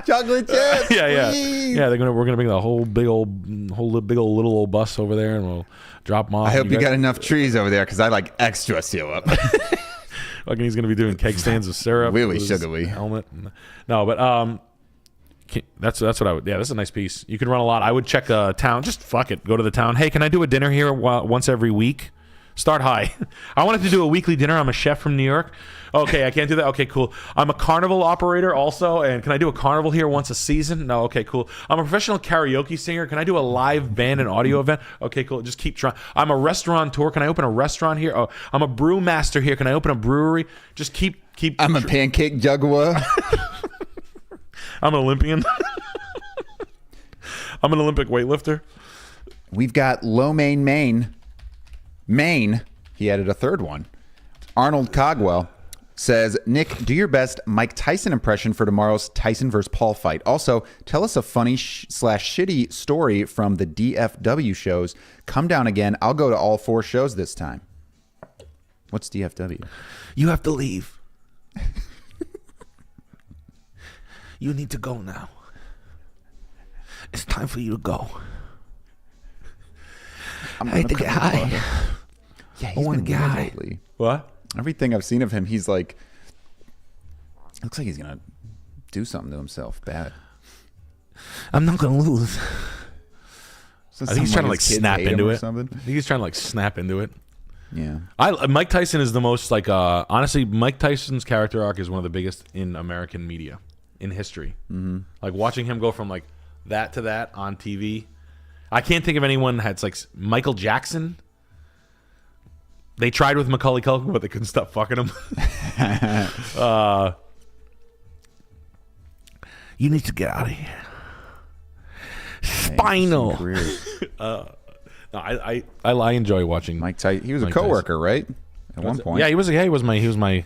Chocolate chips. yeah. Please. Yeah, we're gonna bring the whole big old little old bus over there, and we'll drop them off. I hope you got enough trees over there because I like extra syrup. Fucking, he's gonna be doing keg stands of syrup. Really with his sugary. helmet. No, but that's what I would. Yeah, this is a nice piece. You can run a lot. I would check a town. Just fuck it. Go to the town. Hey, can I do a dinner here once every week? Start high. I wanted to do a weekly dinner. I'm a chef from New York. Okay, I can't do that. Okay, cool. I'm a carnival operator also, and can I do a carnival here once a season? No. Okay, cool. I'm a professional karaoke singer. Can I do a live band and audio event? Okay, cool. Just keep trying. I'm a restaurateur. Can I open a restaurant here? Oh, I'm a brew master here. Can I open a brewery? Just keep. I'm a pancake juggler. I'm an Olympian. I'm an Olympic weightlifter. We've got Low Maine. He added a third one. Arnold Cogwell says, Nick, do your best Mike Tyson impression for tomorrow's Tyson versus Paul fight. Also, tell us a funny / shitty story from the DFW shows. Come down again. I'll go to all 4 shows this time. What's DFW? You have to leave. You need to go now. It's time for you to go. I hate to get high. Yeah, he's been weird lately. What? Everything I've seen of him, he's like Looks like he's gonna do something to himself bad. I'm not gonna lose. So I think he's trying to like his kids snap hate him into or it. something. I think he's trying to like snap into it. Yeah. Mike Tyson is the most like honestly, Mike Tyson's character arc is one of the biggest in American media in history. Mm-hmm. Like watching him go from like that to that on TV. I can't think of anyone that's like Michael Jackson. They tried with Macaulay Culkin, but they couldn't stop fucking him. You need to get out of here. Spinal. No, I enjoy watching Mike Tyson. He was a Mike coworker, right? At one point. Yeah, he was. Yeah, he was my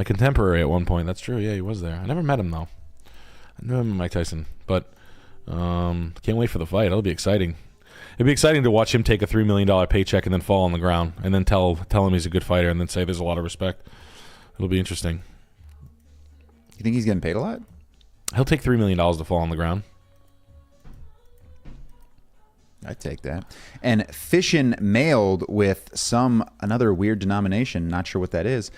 contemporary at one point. That's true. Yeah, he was there. I never met him though. I knew him, Mike Tyson, but can't wait for the fight. It'll be exciting. It'd be exciting to watch him take a $3 million paycheck and then fall on the ground, and then tell him he's a good fighter, and then say there's a lot of respect. It'll be interesting. You think he's getting paid a lot? He'll take $3 million to fall on the ground. I'd take that. And Fishin' mailed with another weird denomination. Not sure what that is.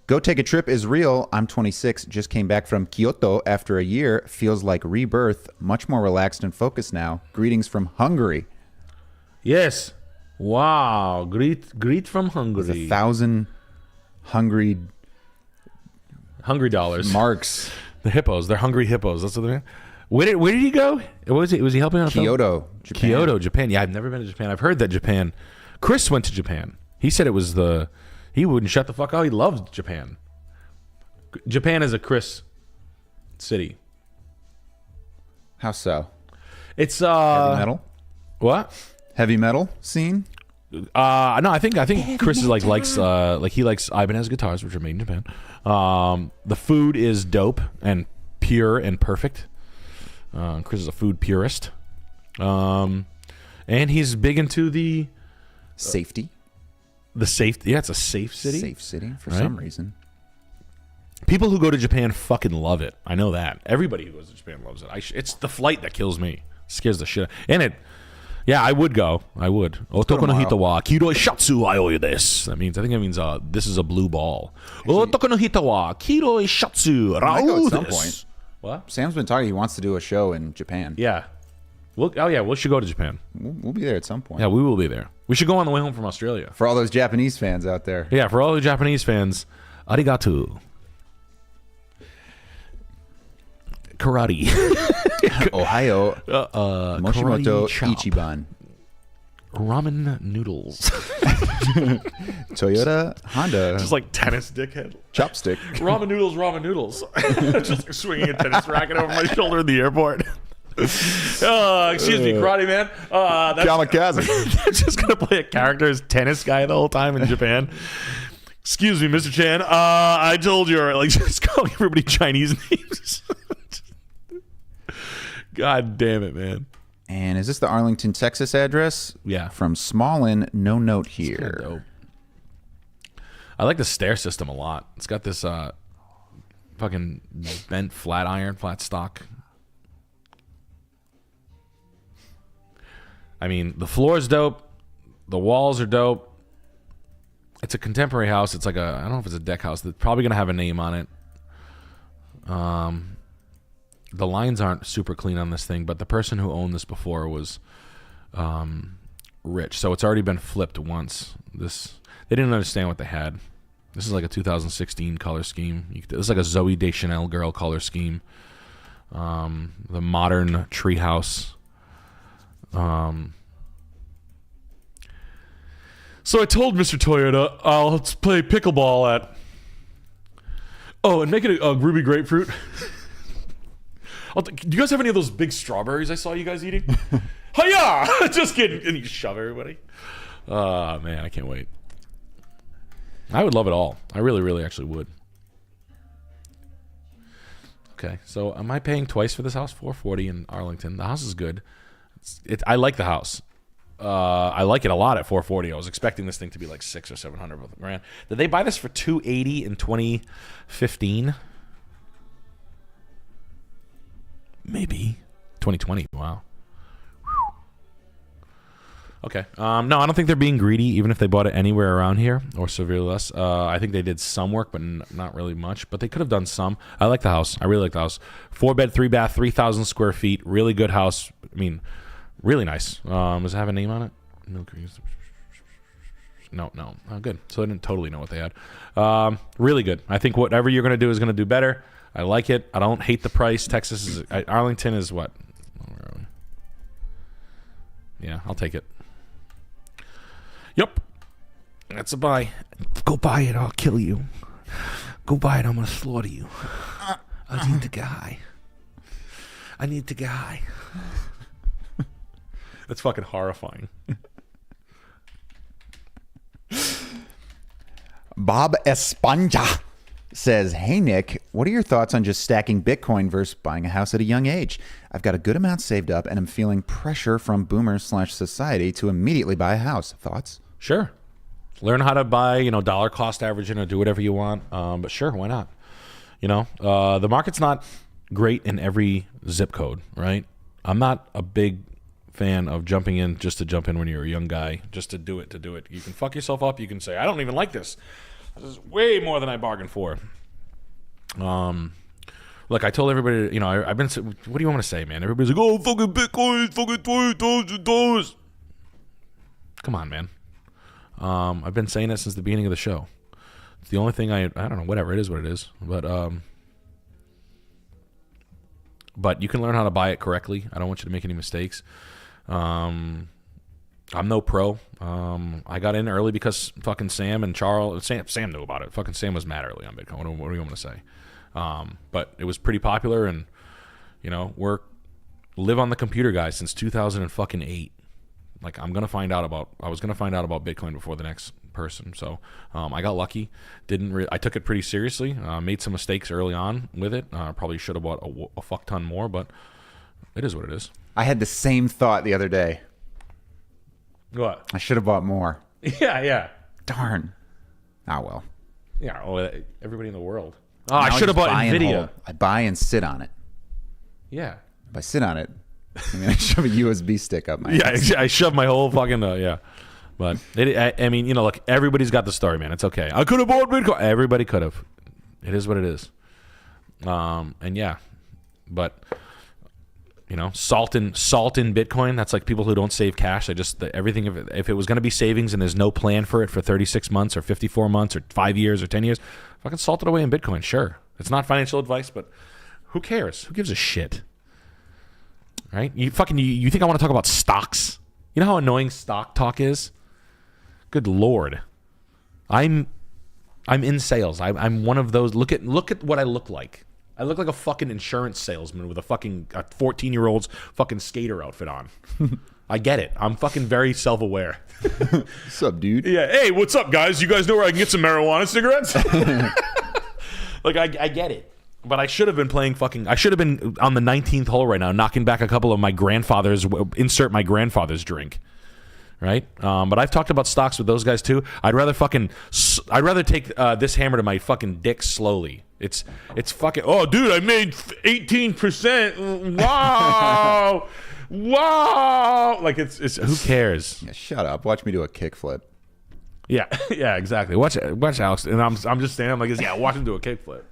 Go take a trip is real. I'm 26. Just came back from Kyoto after a year. Feels like rebirth. Much more relaxed and focused now. Greetings from Hungary. Yes. Wow. Greet from Hungary. There's 1,000 hungry dollars. marks. The hippos. They're hungry hippos. That's what they're. Where did he go? Was he helping out? Kyoto, Japan. Kyoto, Japan. Yeah, I've never been to Japan. I've heard that Japan. Chris went to Japan. He said it was he wouldn't shut the fuck up. He loved Japan. Japan is a Chris city. How so? It's Heavy metal? What? Heavy metal scene? No, I think Chris is likes he likes Ibanez guitars, which are made in Japan. The food is dope and pure and perfect. Chris is a food purist. And he's big into the Safety. The safety. Yeah, it's a safe city. Safe city for Right? some reason. People who go to Japan fucking love it. I know that. Everybody who goes to Japan loves it. It's the flight that kills me. Scares the shit. Yeah, I would go. I would. Otoko no hito wa kiroi shatsu aoi desu. I think it means this is a blue ball. Otoko no hito wa kiroi shatsu I go rao at some desu. point. What? Sam's been talking. He wants to do a show in Japan. Yeah. We should go to Japan. We'll be there at some point. Yeah, we will be there. We should go on the way home from Australia. For all those Japanese fans out there. Yeah, for all the Japanese fans, arigato. Karate. Ohio. Moshimoto karate chop. Ichiban. Ramen noodles. Toyota, Honda. Just like tennis dickhead. Chopstick. Ramen noodles. Just like swinging a tennis racket over my shoulder in the airport. Excuse me, karate man. Kamikaze. They're just gonna play a character as tennis guy the whole time in Japan. Excuse me, Mr. Chan. I told you, like, just calling everybody Chinese names. God damn it, man. And is this the Arlington, Texas address? Yeah. From Smallin, no note here. Dope. I like the stair system a lot. It's got this fucking bent flat stock. I mean, the floor is dope. The walls are dope. It's a contemporary house. It's like I don't know if it's a deck house. It's probably going to have a name on it. The lines aren't super clean on this thing, but the person who owned this before was rich. So it's already been flipped once. They didn't understand what they had. This is like a 2016 color scheme. This is like a Zoe Deschanel girl color scheme. The modern treehouse. So I told Mr. Toyota, let's play pickleball at... Oh, and make it a ruby grapefruit. Do you guys have any of those big strawberries I saw you guys eating? Hiya! Just kidding. And you shove everybody. Oh, man, I can't wait. I would love it all. I really, really actually would. Okay, so am I paying twice for this house? $440 in Arlington. The house is good. I like the house. I like it a lot at $440. I was expecting this thing to be like $600 or $700 grand. Did they buy this for $280 in 2015? Maybe 2020. Wow. Okay. No, I don't think they're being greedy, even if they bought it anywhere around here or severely less. I think they did some work, but not really much. But they could have done some. I like the house. I really like the house. 4-bed, 3-bath, 3,000 square feet. Really good house. I mean, really nice. Does it have a name on it? No. Oh, good. So I didn't totally know what they had. Really good. I think whatever you're going to do is going to do better. I like it. I don't hate the price. Texas is... Arlington is what? Where are we? Yeah, I'll take it. Yep. That's a buy. Go buy it. I'll kill you. Go buy it. I'm going to slaughter you. I need the guy. That's fucking horrifying. Bob Espanja says, hey, Nick, what are your thoughts on just stacking Bitcoin versus buying a house at a young age? I've got a good amount saved up and I'm feeling pressure from boomers/society to immediately buy a house. Thoughts? Sure. Learn how to buy, dollar cost averaging or do whatever you want. But sure, why not? The market's not great in every zip code, right? I'm not a big fan of jumping in just to jump in when you're a young guy, just to do it. You can fuck yourself up. You can say, I don't even like this. This is way more than I bargained for. Look, I told everybody, I've been, what do you want me to say, man? Everybody's like, oh, fucking Bitcoin, fucking $20,000. Come on, man. I've been saying that since the beginning of the show. It's the only thing I don't know, whatever, it is what it is. But you can learn how to buy it correctly. I don't want you to make any mistakes. I'm no pro. I got in early because fucking Sam and Charles, Sam knew about it. Fucking Sam was mad early on Bitcoin. What do you want me to say? But it was pretty popular, and live on the computer guys since 2008. Like I was gonna find out about Bitcoin before the next person. So I got lucky. I took it pretty seriously. Made some mistakes early on with it. Probably should have bought a fuck ton more, but it is what it is. I had the same thought the other day. What? I should have bought more. Yeah. Darn. Ah, well. Yeah. Everybody in the world. Oh, I should have bought Nvidia. I buy and sit on it. Yeah. If I sit on it, I shove a USB stick up my ass. I shoved my whole fucking yeah. But look, everybody's got the story, man. It's okay. I could have bought Bitcoin. Everybody could have. It is what it is. And yeah, but salt in Bitcoin. That's like people who don't save cash. Everything. If it was going to be savings and there's no plan for it for 36 months or 54 months or 5 years or 10 years, fucking salt it away in Bitcoin. Sure, it's not financial advice, but who cares? Who gives a shit? Right? You think I want to talk about stocks? You know how annoying stock talk is? Good Lord. I'm in sales. I'm one of those. Look at what I look like. I look like a fucking insurance salesman with a 14-year-old's fucking skater outfit on. I get it. I'm fucking very self-aware. What's up, dude? Yeah. Hey, what's up, guys? You guys know where I can get some marijuana cigarettes? Like, I get it. But I should have been I should have been on the 19th hole right now, knocking back a couple of my grandfather's, insert my grandfather's drink. Right? But I've talked about stocks with those guys too. I'd rather take this hammer to my fucking dick slowly. It's fucking, oh dude, I made 18%. Wow. Wow. Like it's who cares? Yeah, shut up. Watch me do a kickflip. Yeah, yeah, exactly. Watch Alex, and I'm just standing. I'm like, yeah, watch him do a kickflip.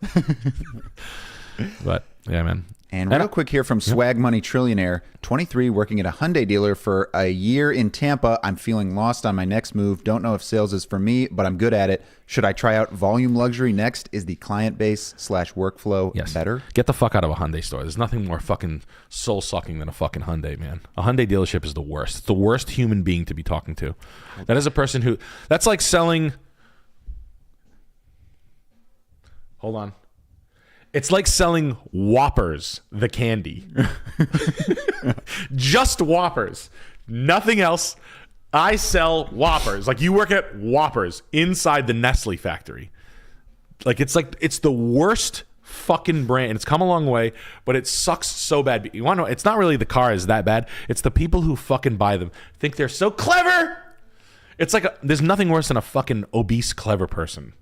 But yeah, man. And real quick here from Swag Money Trillionaire, 23, working at a Hyundai dealer for a year in Tampa. I'm feeling lost on my next move. Don't know if sales is for me, but I'm good at it. Should I try out volume luxury next? Is the client base / workflow better? Get the fuck out of a Hyundai store. There's nothing more fucking soul sucking than a fucking Hyundai, man. A Hyundai dealership is the worst. It's the worst human being to be talking to. That is a person that's like selling. Hold on. It's like selling Whoppers, the candy. Just Whoppers. Nothing else. I sell Whoppers. Like, you work at Whoppers inside the Nestle factory. It's the worst fucking brand. And it's come a long way, but it sucks so bad. You want to know, it's not really the car is that bad. It's the people who fucking buy them think they're so clever. It's like there's nothing worse than a fucking obese, clever person.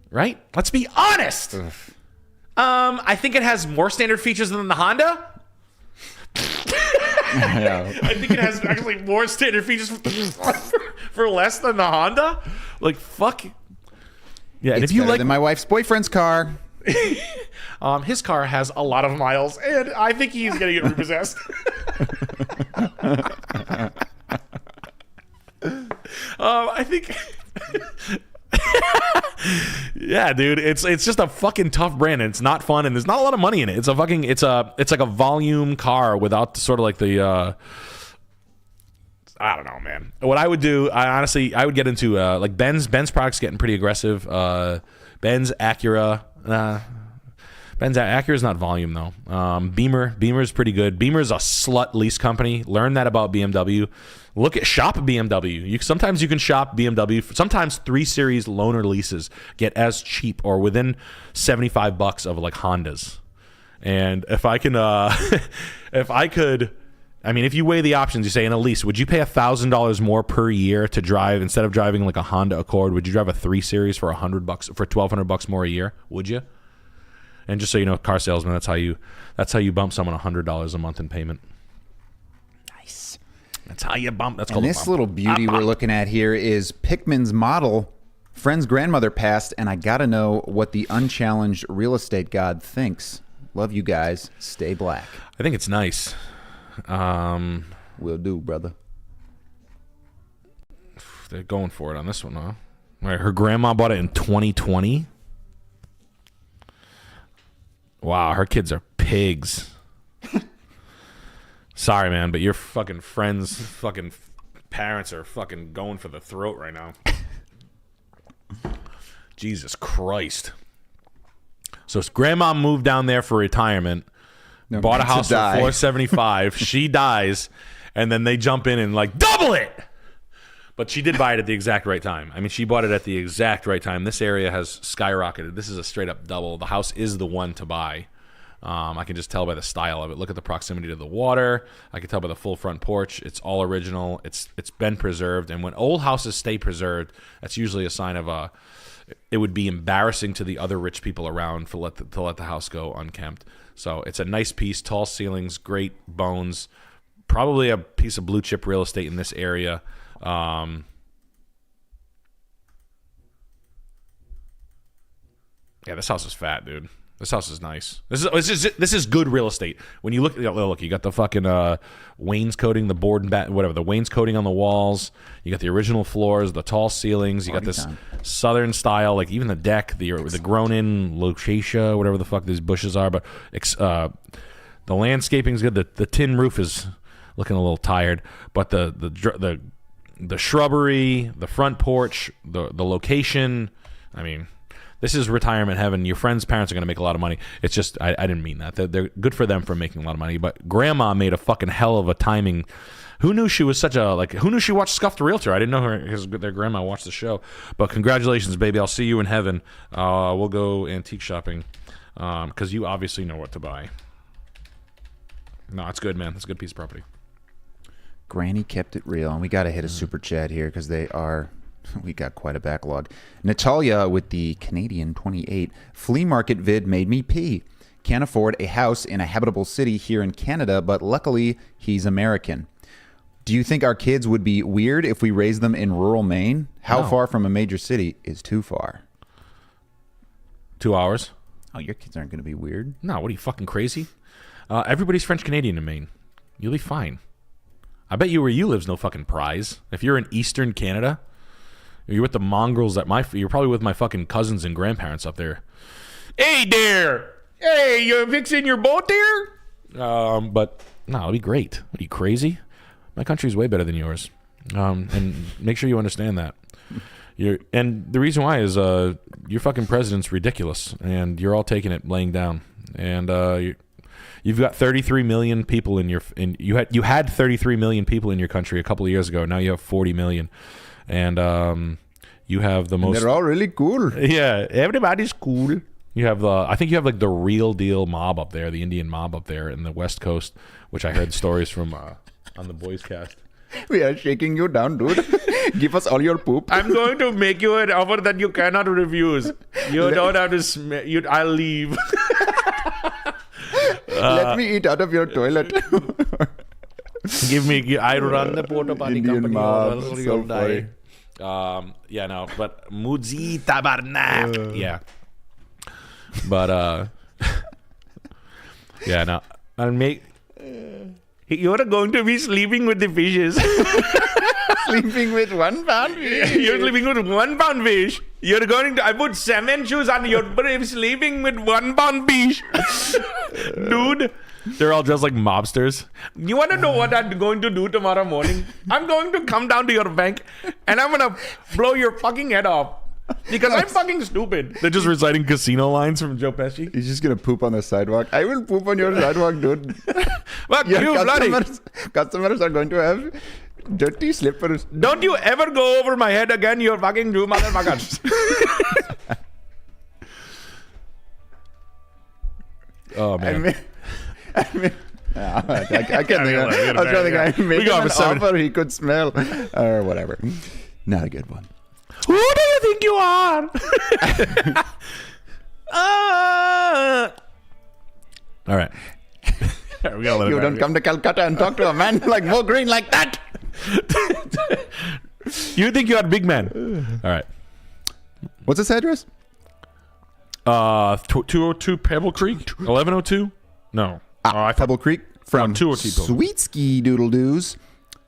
Right? Let's be honest. Ugh. I think it has more standard features than the Honda. Yeah. I think it has actually more standard features for less than the Honda. Like, fuck. Yeah, and It's if you better like than my wife's boyfriend's car. his car has a lot of miles, and I think he's gonna get repossessed. I think. Yeah, dude, it's just a fucking tough brand, and it's not fun, and there's not a lot of money in it. It's like a volume car without sort of like the. I don't know, man. What I would do, I would get into like Ben's products getting pretty aggressive. Ben's Acura. Ben's Acura's not volume though. Beamer's pretty good. Beamer's a slut lease company. Learn that about BMW. Shop BMW. Sometimes you can shop BMW. Sometimes 3 Series loaner leases get as cheap or within $75 of like Hondas. And if I can, if you weigh the options, you say in a lease, would you pay $1,000 more per year to drive instead of driving like a Honda Accord? Would you drive a 3 Series for $100 for $1,200 more a year? Would you? And just so you know, car salesman, that's how you bump someone $100 a month in payment. Nice. That's how you bump. That's And called a this bump. little beauty we're looking at here is Pickman's model. Friend's grandmother passed, and I gotta know what the unchallenged real estate god thinks. Love you guys. Stay black. I think it's nice. Will do, brother. They're going for it on this one, huh? All right, her grandma bought it in 2020. Wow, her kids are pigs. Sorry, man, but your fucking friends' fucking parents are fucking going for the throat right now. Jesus Christ. So grandma moved down there for retirement, bought a house for $475. She dies, and then they jump in and like double it. But she did buy it at the exact right time. I mean, she bought it at the exact right time. This area has skyrocketed. This is a straight up double. The house is the one to buy. I can just tell by the style of it. Look at the proximity to the water. I can tell by the full front porch. It's all original. It's been preserved. And when old houses stay preserved, that's usually a sign of it would be embarrassing to the other rich people around to let the house go unkempt. So it's a nice piece, tall ceilings, great bones, probably a piece of blue chip real estate in this area. Yeah, this house is fat, dude. This house is nice. This is good real estate. When you look, you got the fucking wainscoting, the board and bat, whatever, the wainscoting on the walls. You got the original floors, the tall ceilings. You got this southern style, like even the deck, the grown-in locatia, whatever the fuck these bushes are. But the landscaping's good. The tin roof is looking a little tired, but the shrubbery, the front porch, the location. I mean, this is retirement heaven. Your friend's parents are going to make a lot of money. It's just, I didn't mean that. They're good for them for making a lot of money. But grandma made a fucking hell of a timing. Who knew she was who knew she watched Scuffed Realtor? I didn't know their grandma watched the show. But congratulations, baby. I'll see you in heaven. We'll go antique shopping because you obviously know what to buy. No, it's good, man. It's a good piece of property. Granny kept it real. And we got to hit a super chat here because we got quite a backlog. Natalia with the Canadian 28. Flea market vid made me pee. Can't afford a house in a habitable city here in Canada, but luckily he's American. Do you think our kids would be weird if we raised them in rural Maine? How far from a major city is too far? 2 hours. Oh, your kids aren't going to be weird. No, what are you, fucking crazy? Everybody's French Canadian in Maine. You'll be fine. I bet you where you live's no fucking prize. If you're in Eastern Canada, you're with the mongrels you're probably with my fucking cousins and grandparents up there. Hey there! Hey, you fixing your boat there? But no, it'll be great. What are you, crazy? My country's way better than yours. And make sure you understand that. And the reason why is your fucking president's ridiculous, and you're all taking it laying down. And you've got 33 million people you had 33 million people in your country a couple of years ago. Now you have 40 million. And you have the most. They're all really cool. Yeah, everybody's cool. I think you have like the real deal mob up there, the Indian mob up there in the West Coast, which I heard stories from on the Boys Cast. We are shaking you down, dude. Give us all your poop. I'm going to make you an offer that you cannot refuse. You don't have to. I'll leave. Let me eat out of your toilet. Give me. I run the porta potty Indian company. mob, Or else so you'll die. Yeah, no, but Mudzi Tabarnak. Yeah, but yeah, no, I'll make. You're going to be sleeping with the fishes. Sleeping with 1 pound fish. You're sleeping with 1 pound fish. You're going to. I put cement shoes on. You're sleeping with 1 pound fish, dude. They're all dressed like mobsters. You want to know what I'm going to do tomorrow morning? I'm going to come down to your bank and I'm going to blow your fucking head off because I'm fucking stupid. They're just reciting casino lines from Joe Pesci. He's just gonna poop on the sidewalk. I will poop on your sidewalk, dude. Fuck Your you, bloody. customers are going to have dirty slippers. Don't you ever go over my head again, you fucking Jew motherfuckers. Oh, man. I can't think of I was trying to think. I made him an offer he could smell, or whatever. Not a good one. Who do you think you are? All right. We gotta let it You go. don't come to Calcutta and talk to a man like Mo Green like that. You think you are a big man. All right. What's this address? 202 Pebble Creek? 1102? No. Pebble Creek from 202 Pebble. Sweet Ski Doodle Doos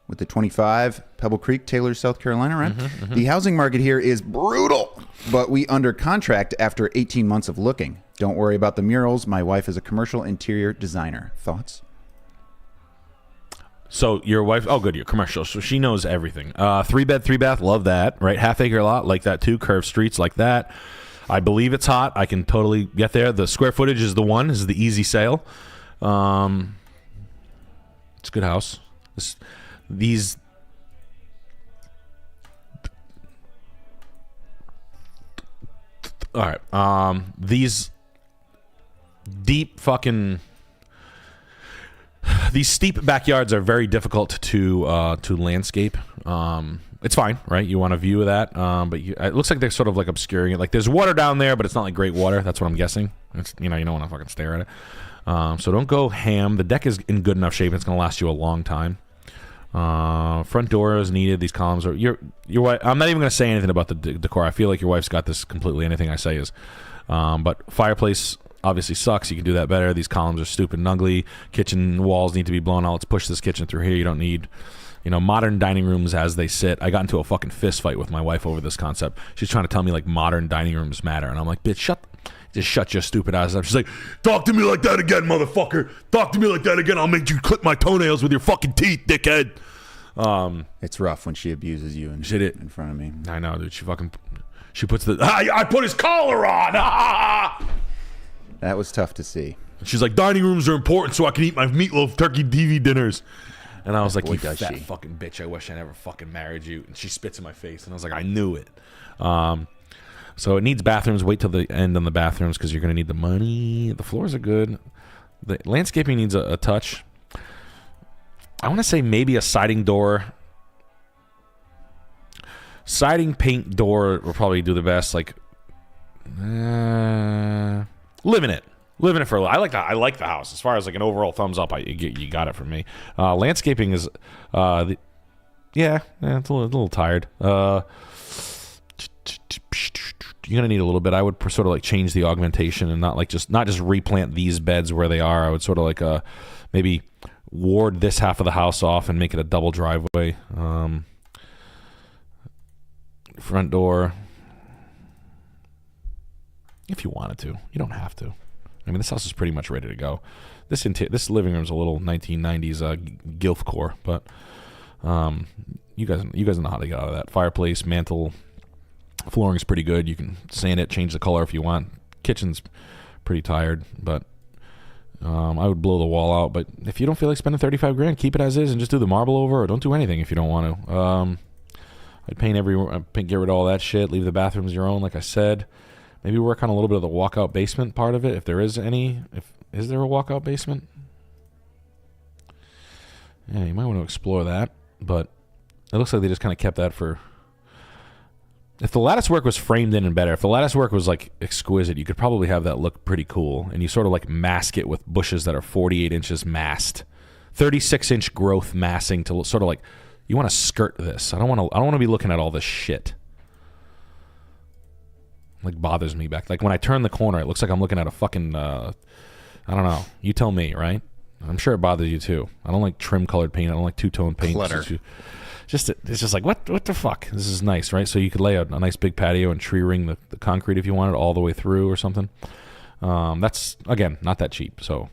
with the 25 Pebble Creek, Taylor, South Carolina, right? The housing market here is brutal, but we under contract after 18 months of looking. Don't worry about the murals. My wife is a commercial interior designer. Thoughts? So your wife, oh good, you're commercial, so she knows everything. 3-bed, 3-bath, love that, right? Half-acre lot, like that too. Curved streets, like that. I believe it's hot. I can totally get there. The square footage is the one. This is the easy sale. It's a good house. These all right. These deep fucking these steep backyards are very difficult to landscape. It's fine, right? You want a view of that, but it looks like they're sort of like obscuring it. Like there's water down there, but it's not like great water. That's what I'm guessing. It's, you don't want to fucking stare at it. So don't go ham. The deck is in good enough shape. It's going to last you a long time. Front door is needed. These columns are your wife. I'm not even going to say anything about the decor. I feel like your wife's got this completely. Anything I say is, but fireplace obviously sucks. You can do that better. These columns are stupid and ugly. Kitchen walls need to be blown out. Let's push this kitchen through here. You don't need, modern dining rooms as they sit. I got into a fucking fist fight with my wife over this concept. She's trying to tell me like modern dining rooms matter, and I'm like, bitch, just shut your stupid ass up. She's like, talk to me like that again, motherfucker. Talk to me like that again. I'll make you clip my toenails with your fucking teeth, dickhead. It's rough when she abuses you in front of me. I know, dude. She puts the, I put his collar on. That was tough to see. She's like, dining rooms are important so I can eat my meatloaf turkey TV dinners. And I was like, you fat fucking bitch. I wish I never fucking married you. And she spits in my face. And I was like, I knew it. So it needs bathrooms. Wait till the end on the bathrooms because you're going to need the money. The floors are good. The landscaping needs a touch. I want to say maybe a siding door. Siding paint door will probably do the best. Like, live in it for a little. I like the house. As far as like an overall thumbs up, you got it from me. Landscaping is, it's a little tired. You're gonna need a little bit. I would sort of like change the augmentation and not just replant these beds where they are. I would sort of like maybe ward this half of the house off and make it a double driveway. Front door, if you wanted to. You don't have to. I mean, this house is pretty much ready to go. This living room's a little 1990s gilf core, but you guys know how to get out of that. Fireplace, mantle, flooring's pretty good. You can sand it, change the color if you want. Kitchen's pretty tired, but I would blow the wall out. But if you don't feel like spending $35,000, keep it as is and just do the marble over, or don't do anything if you don't want to. I'd get rid of all that shit. Leave the bathrooms your own, like I said. Maybe work on a little bit of the walkout basement part of it, if there is any. Is there a walkout basement? Yeah, you might want to explore that. But it looks like they just kind of kept that for. If the lattice work was framed in and better, if the lattice work was like exquisite, you could probably have that look pretty cool. And you sort of like mask it with bushes that are 48 inches masked 36-inch growth massing to sort of like, you want to skirt this. I don't want to be looking at all this shit. Like bothers me back. Like when I turn the corner, it looks like I'm looking at a fucking I don't know. You tell me, right? I'm sure it bothers you too. I don't like trim colored paint. I don't like two-tone paint. Clutter. It's just like what the fuck? This is nice, right? So you could lay a nice big patio and tree ring the concrete if you wanted all the way through or something. That's again not that cheap. So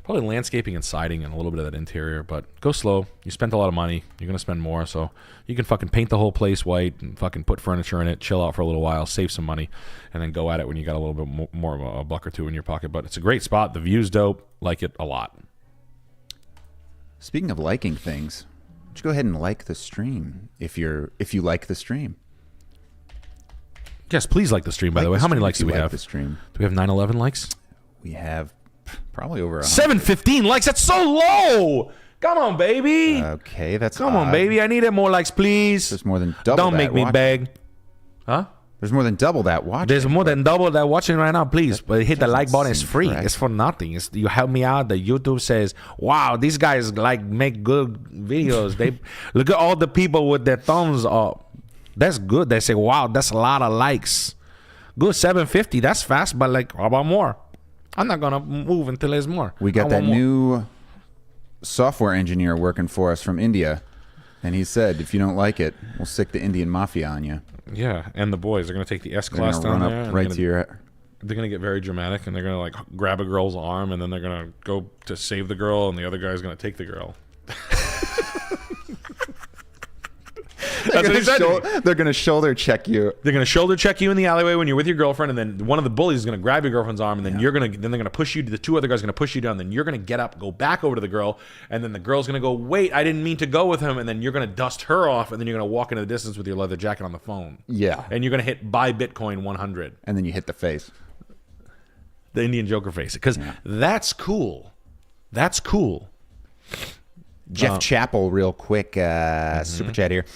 probably landscaping and siding and a little bit of that interior, but go slow. You spent a lot of money. You're gonna spend more, so you can fucking paint the whole place white and fucking put furniture in it, chill out for a little while, save some money, and then go at it when you got a little bit more of a buck or two in your pocket. But it's a great spot. The view's dope. Like it a lot. Speaking of liking things, why don't you go ahead and like the stream if you like the stream. Yes, please like the stream. By the way, how many likes do we have? The stream. Do we have 911 likes? We have probably over 715 likes. That's so low. Come on, baby. Okay, that's Come on, baby. I needed more likes, please. There's more than double. Don't that make me watching. beg. Huh? There's more than double that watching. There's more than double that watching right now, please. But hit the like button. It's seem free. correct. It's for nothing. You help me out. The YouTube says, "Wow, these guys like make good videos. They look at all the people with their thumbs up. That's good." They say, "Wow, that's a lot of likes." Good, 750. That's fast, but like, how about more? I'm not gonna move until there's more. We got I that want more. new software engineer working for us from India, and he said, if you don't like it, we'll sick the Indian mafia on you. Yeah, and the boys are gonna take the S They're class gonna down run there. up and right to your. They're gonna get very dramatic, and they're gonna like grab a girl's arm, and then they're gonna go to save the girl, and the other guy's gonna take the girl. That's what he said to me. They're gonna shoulder check you. They're gonna shoulder check you in the alleyway when you're with your girlfriend, and then one of the bullies is gonna grab your girlfriend's arm, and then they're gonna push you. The two other guys are gonna push you down. Then you're gonna get up, go back over to the girl, and then the girl's gonna go, "Wait, I didn't mean to go with him," and then you're gonna dust her off, and then you're gonna walk into the distance with your leather jacket on the phone. Yeah. And you're gonna hit buy Bitcoin 100, And then you hit the face. the Indian Joker face, because that's cool. That's cool. Jeff Chappell, real quick, super chat here.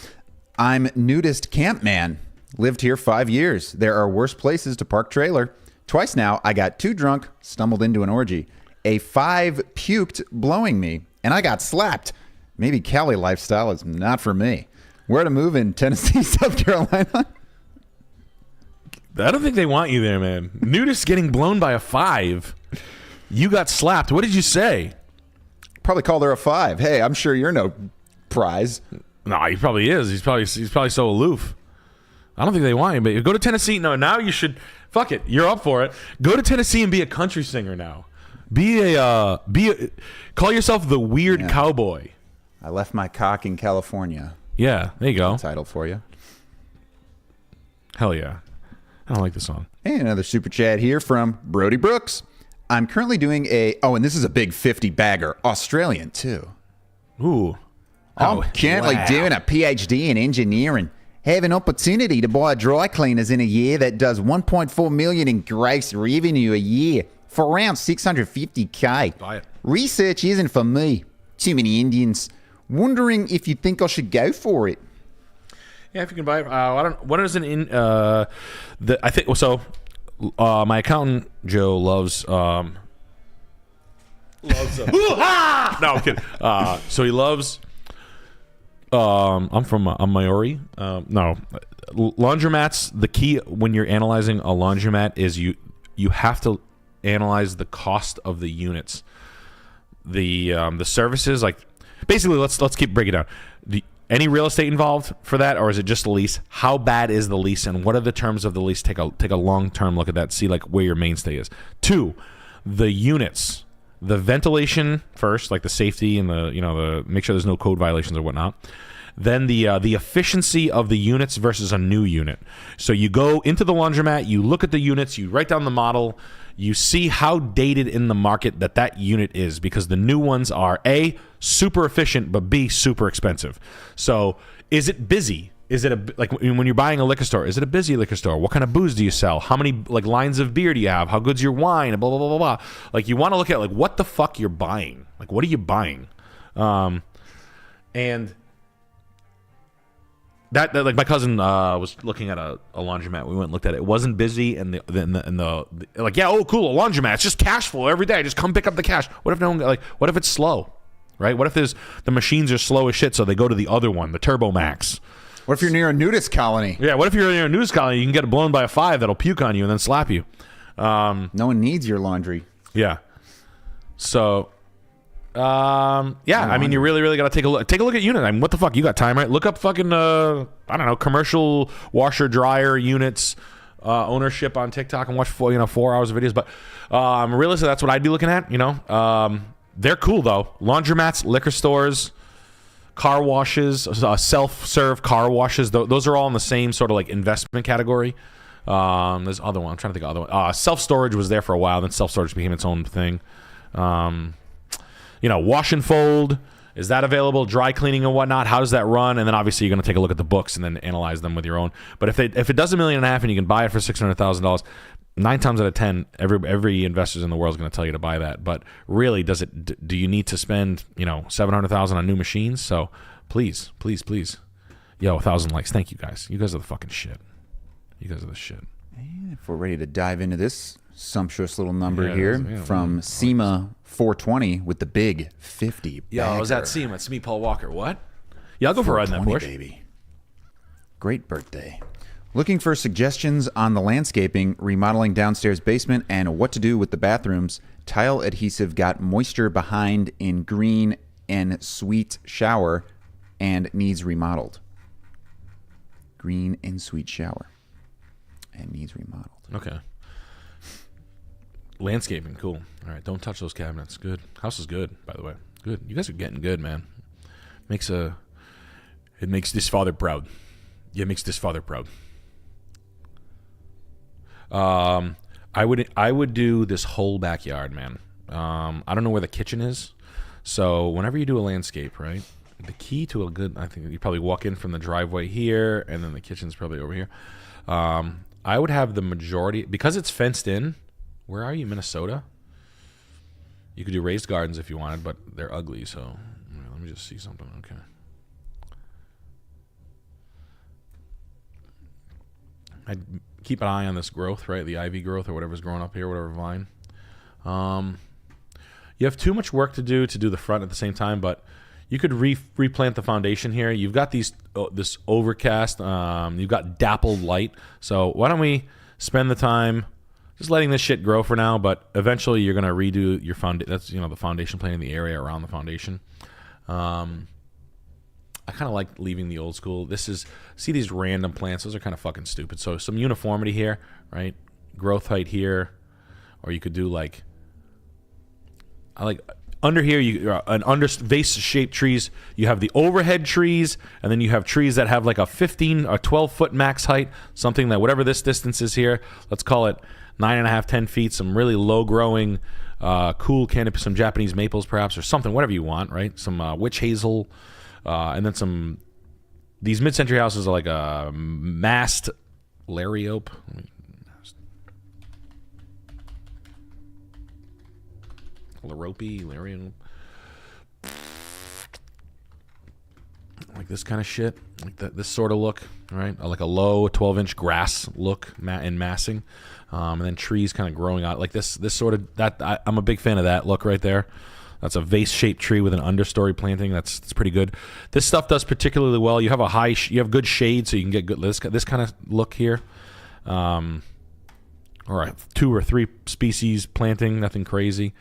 I'm nudist camp man. Lived here 5 years. There are worse places to park trailer. Twice now, I got too drunk, stumbled into an orgy. A 5 puked blowing me, and I got slapped. Maybe Cali lifestyle is not for me. Where to move in Tennessee, South Carolina? I don't think they want you there, man. Nudist getting blown by a 5. You got slapped. What did you say? Probably called her a 5. Hey, I'm sure you're no prize. No, he probably is. He's probably so aloof. I don't think they want you, but go to Tennessee. No, now you should. Fuck it. You're up for it. Go to Tennessee and be a country singer now. Call yourself the weird cowboy. I left my cock in California. Yeah, there you go. Title for you. Hell yeah. I don't like the song. And another super chat here from Brody Brooks. I'm currently doing and this is a big 50 bagger. Australian, too. Ooh. I'm currently doing a PhD in engineering. Have an opportunity to buy dry cleaners in a year that does 1.4 million in gross revenue a year for around 650K. Buy it. Research isn't for me. Too many Indians. Wondering if you think I should go for it. Yeah, if you can buy it. I don't. What is an in? I think so. My accountant Joe loves. No, I'm kidding. So he loves. I'm Maori. No, laundromats. The key when you're analyzing a laundromat is you have to analyze the cost of the units, the services. Like basically, let's keep breaking it down. Any real estate involved for that, or is it just a lease? How bad is the lease, and what are the terms of the lease? Take a long term look at that. See like where your mainstay is. 2, the units. The ventilation first, like the safety and the make sure there's no code violations or whatnot. Then the efficiency of the units versus a new unit. So you go into the laundromat, you look at the units, you write down the model, you see how dated in the market that unit is, because the new ones are A, super efficient, but B, super expensive. So is it busy? Is it like when you're buying a liquor store? Is it a busy liquor store? What kind of booze do you sell? How many like lines of beer do you have? How good's your wine? Blah blah blah blah blah. Like you want to look at like what the fuck you're buying. Like what are you buying? And that like my cousin was looking at a laundromat. We went and looked at it. It wasn't busy, and the like, yeah, oh cool, a laundromat. It's just cash flow every day. Just come pick up the cash. What if no one like? What if it's slow? right? What if the machines are slow as shit, so they go to the other one, the Turbo Max? What if you're near a nudist colony? Yeah, what if you're in a news colony, you can get blown by a 5 that'll puke on you and then slap you. No one needs your laundry. Yeah. So, I mean, you really got to take a look. Take a look at units. I mean, what the fuck? You got time, right? Look up fucking, I don't know, commercial washer dryer units ownership on TikTok and watch 4 hours of videos. But realistically, that's what I'd be looking at. They're cool though. Laundromats, liquor stores, car washes, self-serve car washes. Those are all in the same sort of like investment category. There's other one. I'm trying to think of other one. Self-storage was there for a while. Then self-storage became its own thing. Wash and fold. Is that available? Dry cleaning and whatnot. How does that run? And then obviously you're going to take a look at the books and then analyze them with your own. But if it does $1.5 million and you can buy it for $600,000, 9 times out of 10, every investor in the world is going to tell you to buy that. But really, do you need to spend $700,000 on new machines? So please, yo, 1,000 likes. Thank you guys. You guys are the fucking shit. You guys are the shit. And if we're ready to dive into this sumptuous little number here from SEMA 420 with the big 50. Yeah, I was at SEMA. It's me, Paul Walker. What? Yeah, I'll go for a ride in that Porsche. Baby. Great birthday. Looking for suggestions on the landscaping, remodeling downstairs basement, and what to do with the bathrooms. Tile adhesive got moisture behind in green and sweet shower and needs remodeled. Green and sweet shower and needs remodeled. Okay. Landscaping, cool. All right, don't touch those cabinets. Good. House is good, by the way. Good. You guys are getting good, man. It makes this father proud. Yeah, it makes this father proud. I would do this whole backyard, man. I don't know where the kitchen is, so whenever you do a landscape, right, the key to a good, I think you probably walk in from the driveway here, and then the kitchen's probably over here. I would have the majority, because it's fenced in. Where are you, Minnesota? You could do raised gardens if you wanted, but they're ugly, so let me just see something. Okay. I'd keep an eye on this growth, right? The ivy growth or whatever's growing up here, whatever vine. You have too much work to do the front at the same time, but you could replant the foundation here. You've got this overcast. You've got dappled light. So why don't we spend the time just letting this shit grow for now, but eventually you're going to redo your foundation. That's, the foundation planting, the area around the foundation. I kind of like leaving the old school. See these random plants. Those are kind of fucking stupid. So some uniformity here, right? Growth height here. Or you could do under here, under vase-shaped trees, you have the overhead trees, and then you have trees that have like a 15 or 12-foot max height, something that whatever this distance is here, let's call it 9.5, 10 feet, some really low-growing, cool canopy, some Japanese maples perhaps, or something, whatever you want, right? Some witch hazel, and then these mid-century houses are like a mast lariop. Larian, like this kind of shit, like this sort of look, right? Like a low 12-inch grass look and massing, and then trees kind of growing out like this sort of that. I'm a big fan of that look right there. That's a vase-shaped tree with an understory planting. That's pretty good. This stuff does particularly well. You have you have good shade, so you can get good this kind of look here. All right, 2 or 3 species planting, nothing crazy.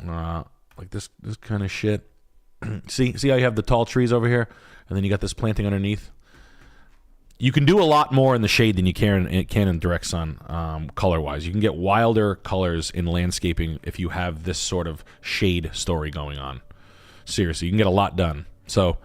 Like this kind of shit. see how you have the tall trees over here, and then you got this planting underneath. You can do a lot more in the shade than you can in direct sun, color-wise. You can get wilder colors in landscaping if you have this sort of shade story going on. Seriously, you can get a lot done. So,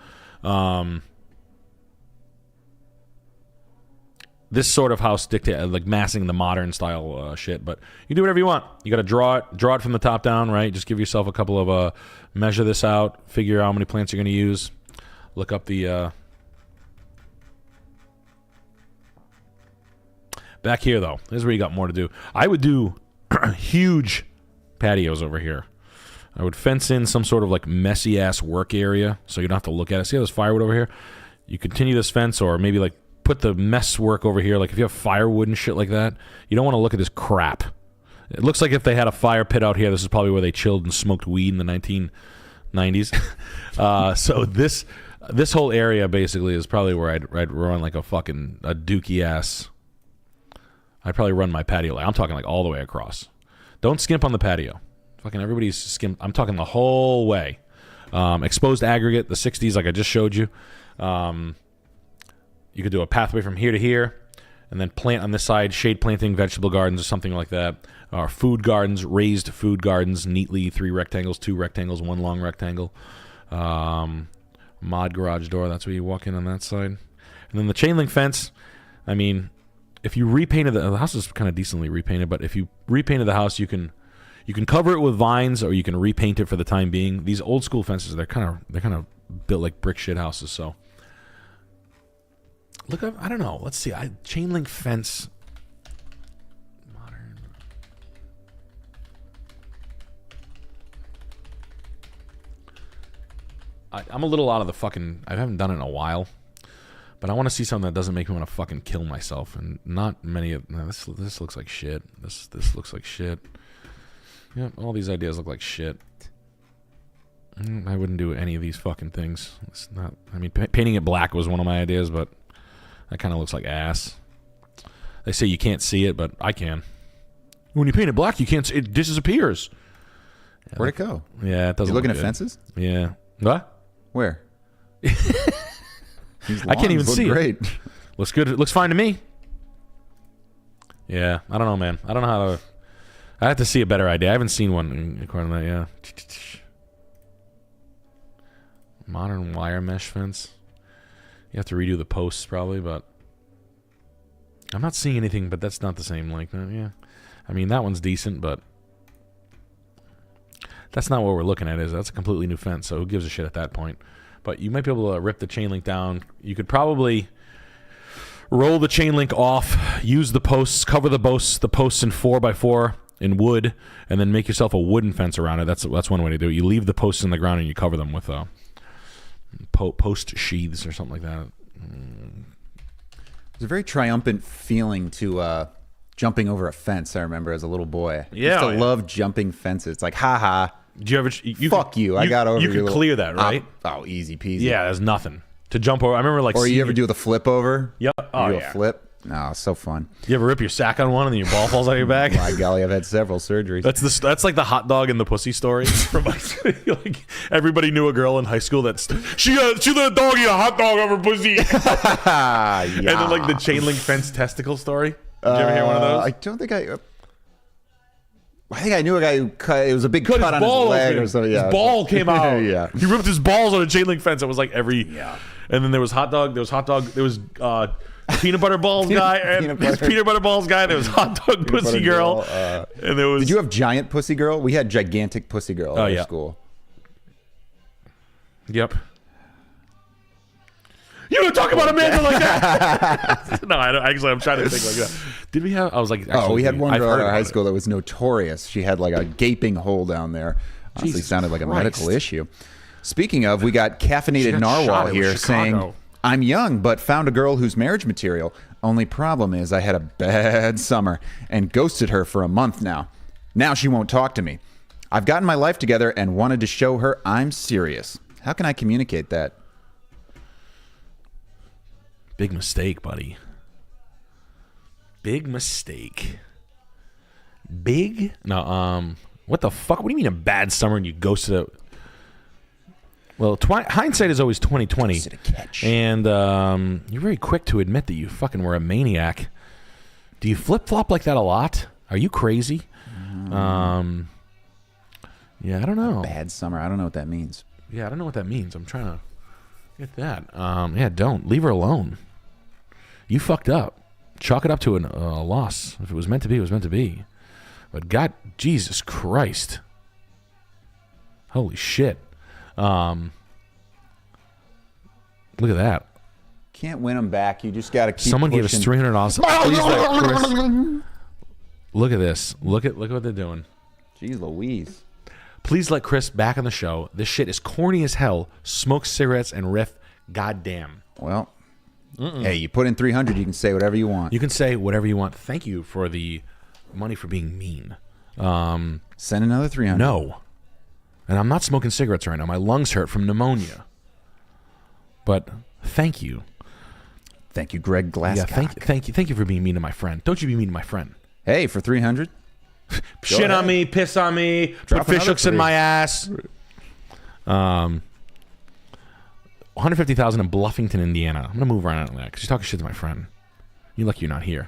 this sort of house like massing the modern style shit, but you do whatever you want. You got to draw it from the top down, right? Just give yourself a couple of measure this out, figure out how many plants you're going to use, look up the back here though. This is where you got more to do. I would do huge patios over here. I would fence in some sort of like messy ass work area so you don't have to look at it. See how there's firewood over here? You continue this fence, or maybe like put the mess work over here. Like if you have firewood and shit like that, you don't want to look at this crap. It looks like if they had a fire pit out here, this is probably where they chilled and smoked weed in the 90s. So this whole area basically is probably where I'd run like a dookie ass. I'd probably run my patio. I'm talking like all the way across. Don't skimp on the patio. Fucking everybody's skimp. I'm talking the whole way. Exposed aggregate, the 60s, like I just showed you. You could do a pathway from here to here, and then plant on this side, shade planting, vegetable gardens, or something like that. Or food gardens, raised food gardens, neatly 3 rectangles, 2 rectangles, 1 long rectangle. Mod garage door, that's where you walk in on that side. And then the chain link fence, I mean, if you repainted the house is kind of decently repainted, but if you repainted the house, you can cover it with vines, or you can repaint it for the time being. These old school fences, they're kind of built like brick shit houses. So look up, I don't know. Let's see. Chain link fence. Modern. I'm a little out of the fucking. I haven't done it in a while. But I want to see something that doesn't make me want to fucking kill myself, and not many of. No, this looks like shit. This looks like shit. Yeah, all these ideas look like shit. I wouldn't do any of these fucking things. It's not. I mean, painting it black was one of my ideas, but that kind of looks like ass. They say you can't see it, but I can. When you paint it black, you can't. It disappears. Yeah, Where'd it go? Yeah, it doesn't. You looking look at good. fences? Yeah. What? Where? I can't even see great. it. Looks good. It looks fine to me. Yeah, I don't know, man. I don't know how to. I have to see a better idea. I haven't seen one according to that. Yeah. Modern wire mesh fence. You have to redo the posts probably, but I'm not seeing anything. But that's not the same like that. Yeah. I mean, that one's decent, but that's not what we're looking at. That's a completely new fence. So who gives a shit at that point? But you might be able to rip the chain link down. You could probably roll the chain link off, use the posts, cover the posts in 4x4 in wood, and then make yourself a wooden fence around it. That's one way to do it. You leave the posts in the ground and you cover them with post sheaths or something like that. There's a very triumphant feeling to jumping over a fence. I remember as a little boy. Yeah, I used to love jumping fences. It's like, haha. Did you ever? Fuck you! I got over. You could clear that, right? Oh, easy peasy. Yeah, there's nothing to jump over. I remember like. Or you ever do the flip over? Yep. Oh you do yeah. a flip. No, so fun. You ever rip your sack on one and then your ball falls out of your bag? My golly, I've had several surgeries. That's like the hot dog and the pussy story. From like everybody knew a girl in high school that she let a dog eat a hot dog over pussy. Yeah. And then like the chain link fence testicle story. Did you ever hear one of those? I don't think I think I knew a guy who cut. It was a big cut on his leg or something. Yeah. His ball came out. Yeah. He ripped his balls on a chain link fence. It was like every. Yeah. And then there was hot dog. There was peanut butter balls guy. And peanut butter balls guy. There was hot dog pussy girl. And there was. Did you have giant pussy girl? We had gigantic pussy girl at our school. Yep. You don't talk about Amanda like that. No, I don't. Actually, I'm trying to think like that. Did we have? I was like, actually, we had one girl at our high it. school that was notorious. She had like a gaping hole down there. Honestly, Jesus sounded like a Christ. medical issue. Speaking of, we got caffeinated got narwhal shot in here Chicago. saying, "I'm young, but found a girl who's marriage material. Only problem is I had a bad summer and ghosted her for a month now. Now she won't talk to me. I've gotten my life together and wanted to show her I'm serious. How can I communicate that?" Big mistake, buddy. Big mistake. Big? No, what the fuck? What do you mean a bad summer and you ghosted a... Well, hindsight is always 20/20. And you're very quick to admit that you fucking were a maniac. Do you flip-flop like that a lot? Are you crazy? Yeah, I don't know. Bad summer. I don't know what that means. Yeah, I don't know what that means. I'm trying to get that. Yeah, don't. Leave her alone. You fucked up. Chalk it up to a loss. If it was meant to be, it was meant to be. But God, Jesus Christ. Holy shit. Look at that. Can't win them back. You just got to keep Someone pushing. gave us $300. Please let Chris... Look at this. Look at what they're doing. Jeez Louise. Please let Chris back on the show. This shit is corny as hell. Smoke cigarettes and riff. Goddamn. Well, hey, you put in 300, you can say whatever you want. You can say whatever you want. Thank you for the money for being mean. Send another 300. No. And I'm not smoking cigarettes right now. My lungs hurt from pneumonia. But thank you. Thank you, Greg Glasscock. Yeah, thank you for being mean to my friend. Don't you be mean to my friend. Hey, for 300. Shit on me, piss on me, put fish hooks in my ass. 150,000 in Bluffington, Indiana. I'm gonna move around on that because you're talking shit to my friend. You lucky you're not here.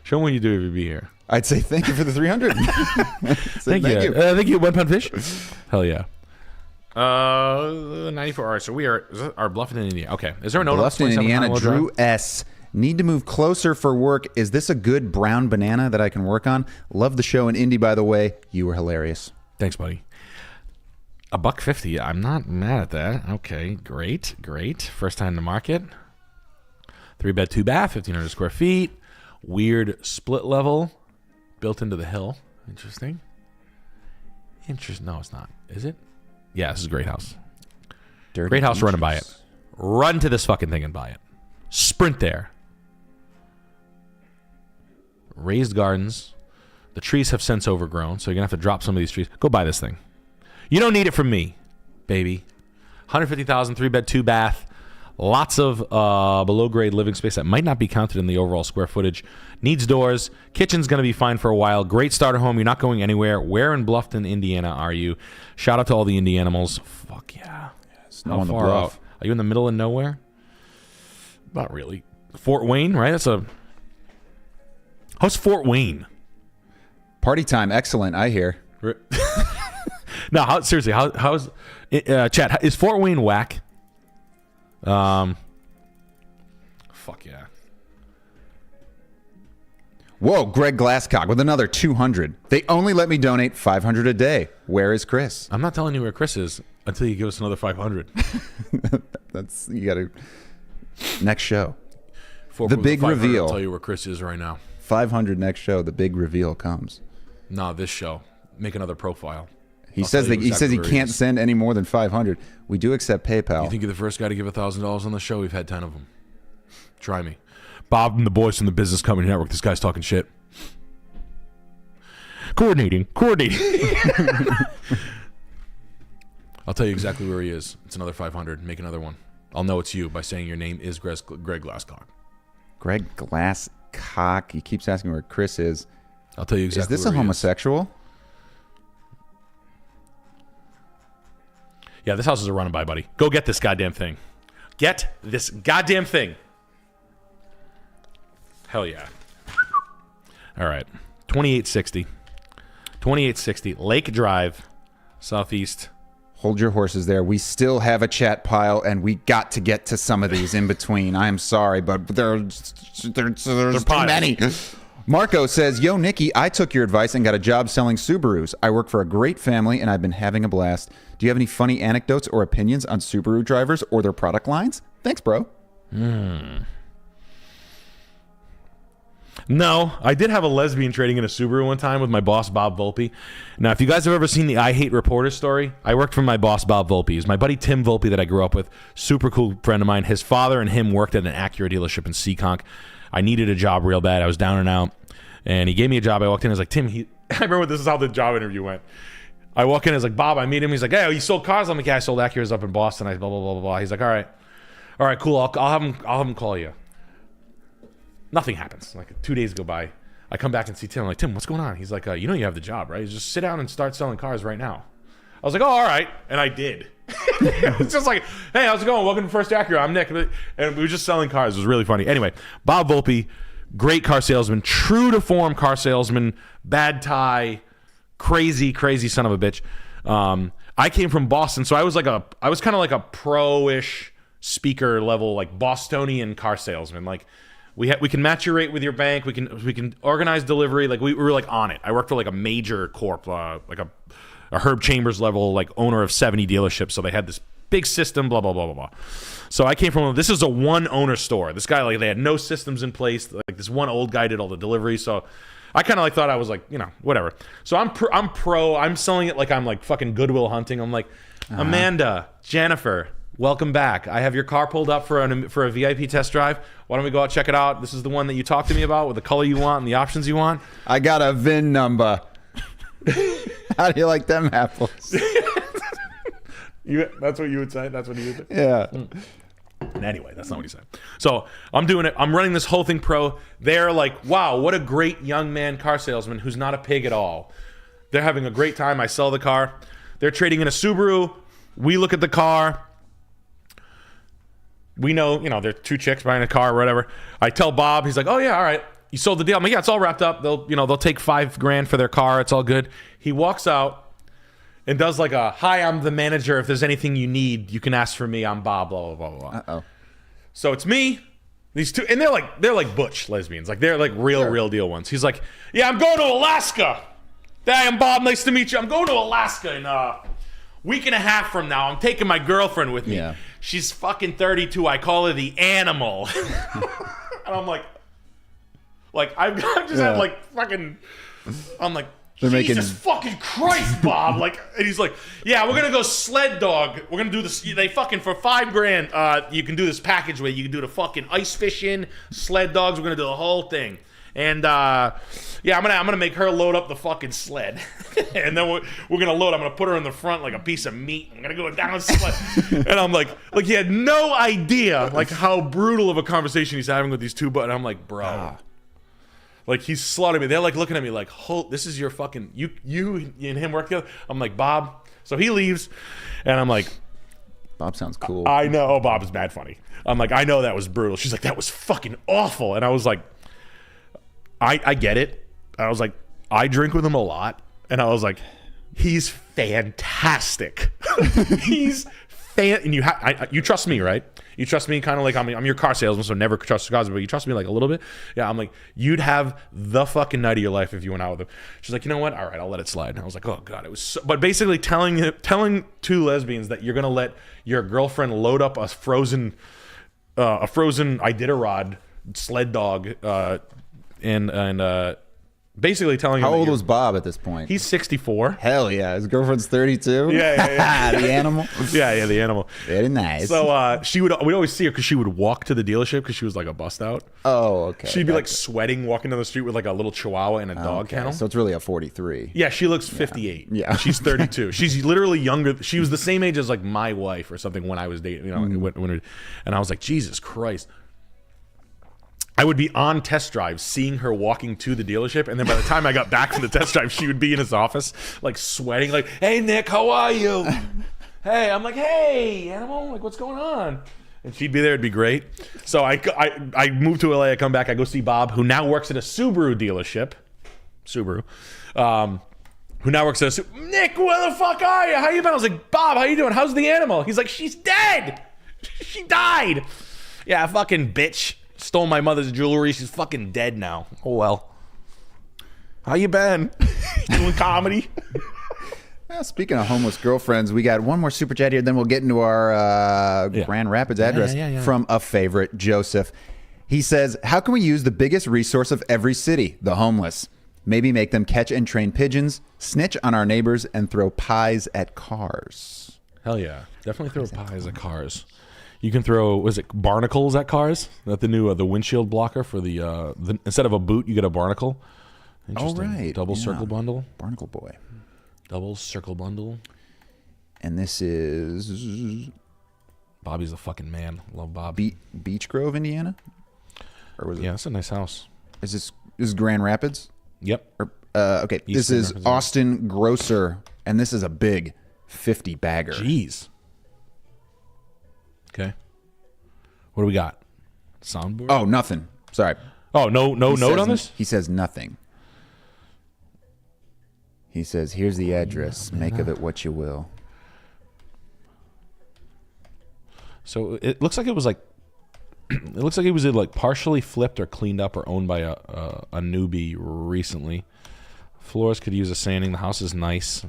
Show me what you do if you be here. I'd say thank you for the 300. Thank you. Thank you, One Pound Fish. Hell yeah. 94. All right, so we are our Bluffington, Indiana. Okay, is there a note? Bluffington, Indiana. Drew S. Need to move closer for work. Is this a good brown banana that I can work on? Love the show in Indy, by the way. You were hilarious. Thanks, buddy. $150. I'm not mad at that. Okay, great. First time in the market. 3-bed, 2-bath, 1,500 square feet. Weird split level built into the hill. Interesting. No, it's not. Is it? Yeah, this is a great house. Great house. Run and buy it. Run to this fucking thing and buy it. Sprint there. Raised gardens. The trees have since overgrown, so you're going to have to drop some of these trees. Go buy this thing. You don't need it from me, baby. 150,000, 3-bed, 2-bath. Lots of below-grade living space that might not be counted in the overall square footage. Needs doors. Kitchen's going to be fine for a while. Great starter home. You're not going anywhere. Where in Bluffton, Indiana are you? Shout out to all the Indie animals. Fuck yeah. How far out? Are you in the middle of nowhere? Not really. Fort Wayne, right? How's Fort Wayne? Party time. Excellent, I hear. No, seriously, how's chat? Is Fort Wayne whack? Fuck yeah. Whoa, Greg Glasscock with another 200. They only let me donate 500 a day. Where is Chris? I'm not telling you where Chris is until you give us another 500. You got to next show. The big reveal. I'll tell you where Chris is right now. 500 next show. The big reveal comes. No, this show. Make another profile. He says he can't send any more than 500. We do accept PayPal. You think you're the first guy to give $1,000 on the show? We've had 10 of them. Try me. Bob and the boys from the Business Company Network. This guy's talking shit. Coordinating. I'll tell you exactly where he is. It's another 500. Make another one. I'll know it's you by saying your name is Greg Glasscock. Greg Glasscock. He keeps asking where Chris is. I'll tell you exactly. Is this a homosexual? Yeah, this house is a run and buy, buddy. Go get this goddamn thing. Get this goddamn thing. Hell yeah. All right. 2860. 2860. Lake Drive, Southeast. Hold your horses there. We still have a chat pile, and we got to get to some of these in between. I'm sorry, but there's too many. Marco says, yo, Nikki, I took your advice and got a job selling Subarus. I work for a great family, and I've been having a blast. Do you have any funny anecdotes or opinions on Subaru drivers or their product lines? Thanks, bro. No, I did have a lesbian trading in a Subaru one time with my boss, Bob Volpe. Now, if you guys have ever seen the I Hate Reporter story, I worked for my boss, Bob Volpe. He's my buddy Tim Volpe that I grew up with. Super cool friend of mine. His father and him worked at an Acura dealership in Seekonk. I needed a job real bad. I was down and out. And he gave me a job. I walked in. I was like, Tim, I remember this is how the job interview went. I walk in. I was like, Bob, I meet him. He's like, hey, you sold cars? I'm like, yeah, I sold Acuras up in Boston. I blah, blah, blah, blah, blah. He's like, all right, cool. I'll have him call you. Nothing happens. Like 2 days go by. I come back and see Tim. I'm like, Tim, what's going on? He's like, you know you have the job, right? Just sit down and start selling cars right now. I was like, oh, all right. And I did. It was just like, hey, how's it going? Welcome to First Acura. I'm Nick. And we were just selling cars. It was really funny. Anyway, Bob Volpe, great car salesman, true to form car salesman, bad tie, crazy son of a bitch. I came from Boston, so I was kind of like a pro-ish speaker level, like Bostonian car salesman. Like we can match your rate with your bank. We can organize delivery. Like we were like on it. I worked for like a major corp, like a Herb Chambers level, like owner of 70 dealerships. So they had this big system, blah, blah, blah, blah, blah. So I came from, this is a one owner store. This guy, like they had no systems in place. Like this one old guy did all the deliveries. So I kind of like thought I was like, whatever. So I'm selling it like I'm like fucking Goodwill Hunting. I'm like, Amanda, Jennifer, welcome back. I have your car pulled up for a VIP test drive. Why don't we go out, check it out? This is the one that you talked to me about with the color you want and the options you want. I got a VIN number. How do you like them apples? That's what you would say? That's what you would say? Yeah. Anyway, that's not what he said. So I'm doing it. I'm running this whole thing pro. They're like, wow, what a great young man car salesman who's not a pig at all. They're having a great time. I sell the car. They're trading in a Subaru. We look at the car. We know, they're two chicks buying a car or whatever. I tell Bob, he's like, oh yeah, all right. You sold the deal. I'm like, yeah, it's all wrapped up. They'll take $5,000 for their car. It's all good. He walks out and does like a, hi, I'm the manager. If there's anything you need, you can ask for me. I'm Bob, blah, blah, blah, blah. Uh-oh. So it's me, these two, and they're like butch lesbians. Like they're like real deal ones. He's like, yeah, I'm going to Alaska. Hey, I'm Bob. Nice to meet you. I'm going to Alaska in a week and a half from now. I'm taking my girlfriend with me. Yeah. She's fucking 32. I call her the animal. And I'm like I've just had like fucking, I'm like, They're Jesus fucking Christ, Bob. Like, and he's like, yeah, we're gonna go sled dog. We're gonna do this. They fucking for $5,000. You can do this package where you can do the fucking ice fishing, sled dogs. We're gonna do the whole thing. And yeah, I'm gonna make her load up the fucking sled, and then we're gonna load. I'm gonna put her in the front like a piece of meat. I'm gonna go down the sled, and I'm like he had no idea like how brutal of a conversation he's having with these two. But I'm like, bro. Like, he's slaughtering me. They're, like, looking at me like, this is your fucking... You and him work together? I'm like, Bob. So he leaves, and I'm like... Bob sounds cool. I know. Oh, Bob is mad funny. I'm like, I know that was brutal. She's like, that was fucking awful. And I was like, I get it. I was like, I drink with him a lot. And I was like, he's fantastic. He's and you trust me, right? You trust me kind of like I'm your car salesman, so never trust cars, but you trust me like a little bit. Yeah, I'm like, you'd have the fucking night of your life if you went out with him. She's like, you know what? All right, I'll let it slide. And I was like, oh God, it was so... But basically telling two lesbians that you're going to let your girlfriend load up a frozen Iditarod sled dog and basically telling him... How old was Bob at this point? He's 64. Hell yeah. His girlfriend's 32? Yeah. The animal? Yeah, the animal. Very nice. So we'd always see her because she would walk to the dealership because she was like a bust out. Oh, okay. She'd be like sweating walking down the street with like a little chihuahua and a dog kennel. So it's really a 43. Yeah, she looks 58. Yeah. She's 32. She's literally younger. She was the same age as like my wife or something when I was dating, and I was like, Jesus Christ. I would be on test drives, seeing her walking to the dealership, and then by the time I got back from the test drive, she would be in his office, like sweating, like, "Hey Nick, how are you?" Hey, I'm like, "Hey, animal, like, what's going on?" And she'd be there. It'd be great. So I moved to LA. I come back. I go see Bob, who now works at a Subaru dealership. Who now works at a Nick, where the fuck are you? How you been? I was like, Bob, how you doing? How's the animal? He's like, she's dead. She died. Yeah, fucking bitch. Stole my mother's jewelry. She's fucking dead now. Oh well. How you been? Doing comedy? Well, speaking of homeless girlfriends, we got one more super chat here, then we'll get into our Grand Rapids address from a favorite, Joseph. He says, how can we use the biggest resource of every city, the homeless? Maybe make them catch and train pigeons, snitch on our neighbors, and throw pies at cars. Hell yeah. Definitely throw pies at cars. You can throw, was it barnacles at cars? That the new the windshield blocker for the instead of a boot, you get a barnacle. Interesting. Oh, right. Double circle bundle. Barnacle boy. Double circle bundle. And this is Bobby's a fucking man. Love Bob. Beech Grove, Indiana? Or was it? Yeah, it's a nice house. Is this Grand Rapids? Yep. Or, okay, this is Rapids, Austin Grocer, and this is a big 50 bagger. Jeez. Okay. What do we got? Soundboard? Oh, nothing. Sorry. Oh, no note on this? He says nothing. He says, here's the address. Make of it what you will. So it looks like it was like it looks like it was like partially flipped or cleaned up or owned by a newbie recently. Floors could use a sanding. The house is nice.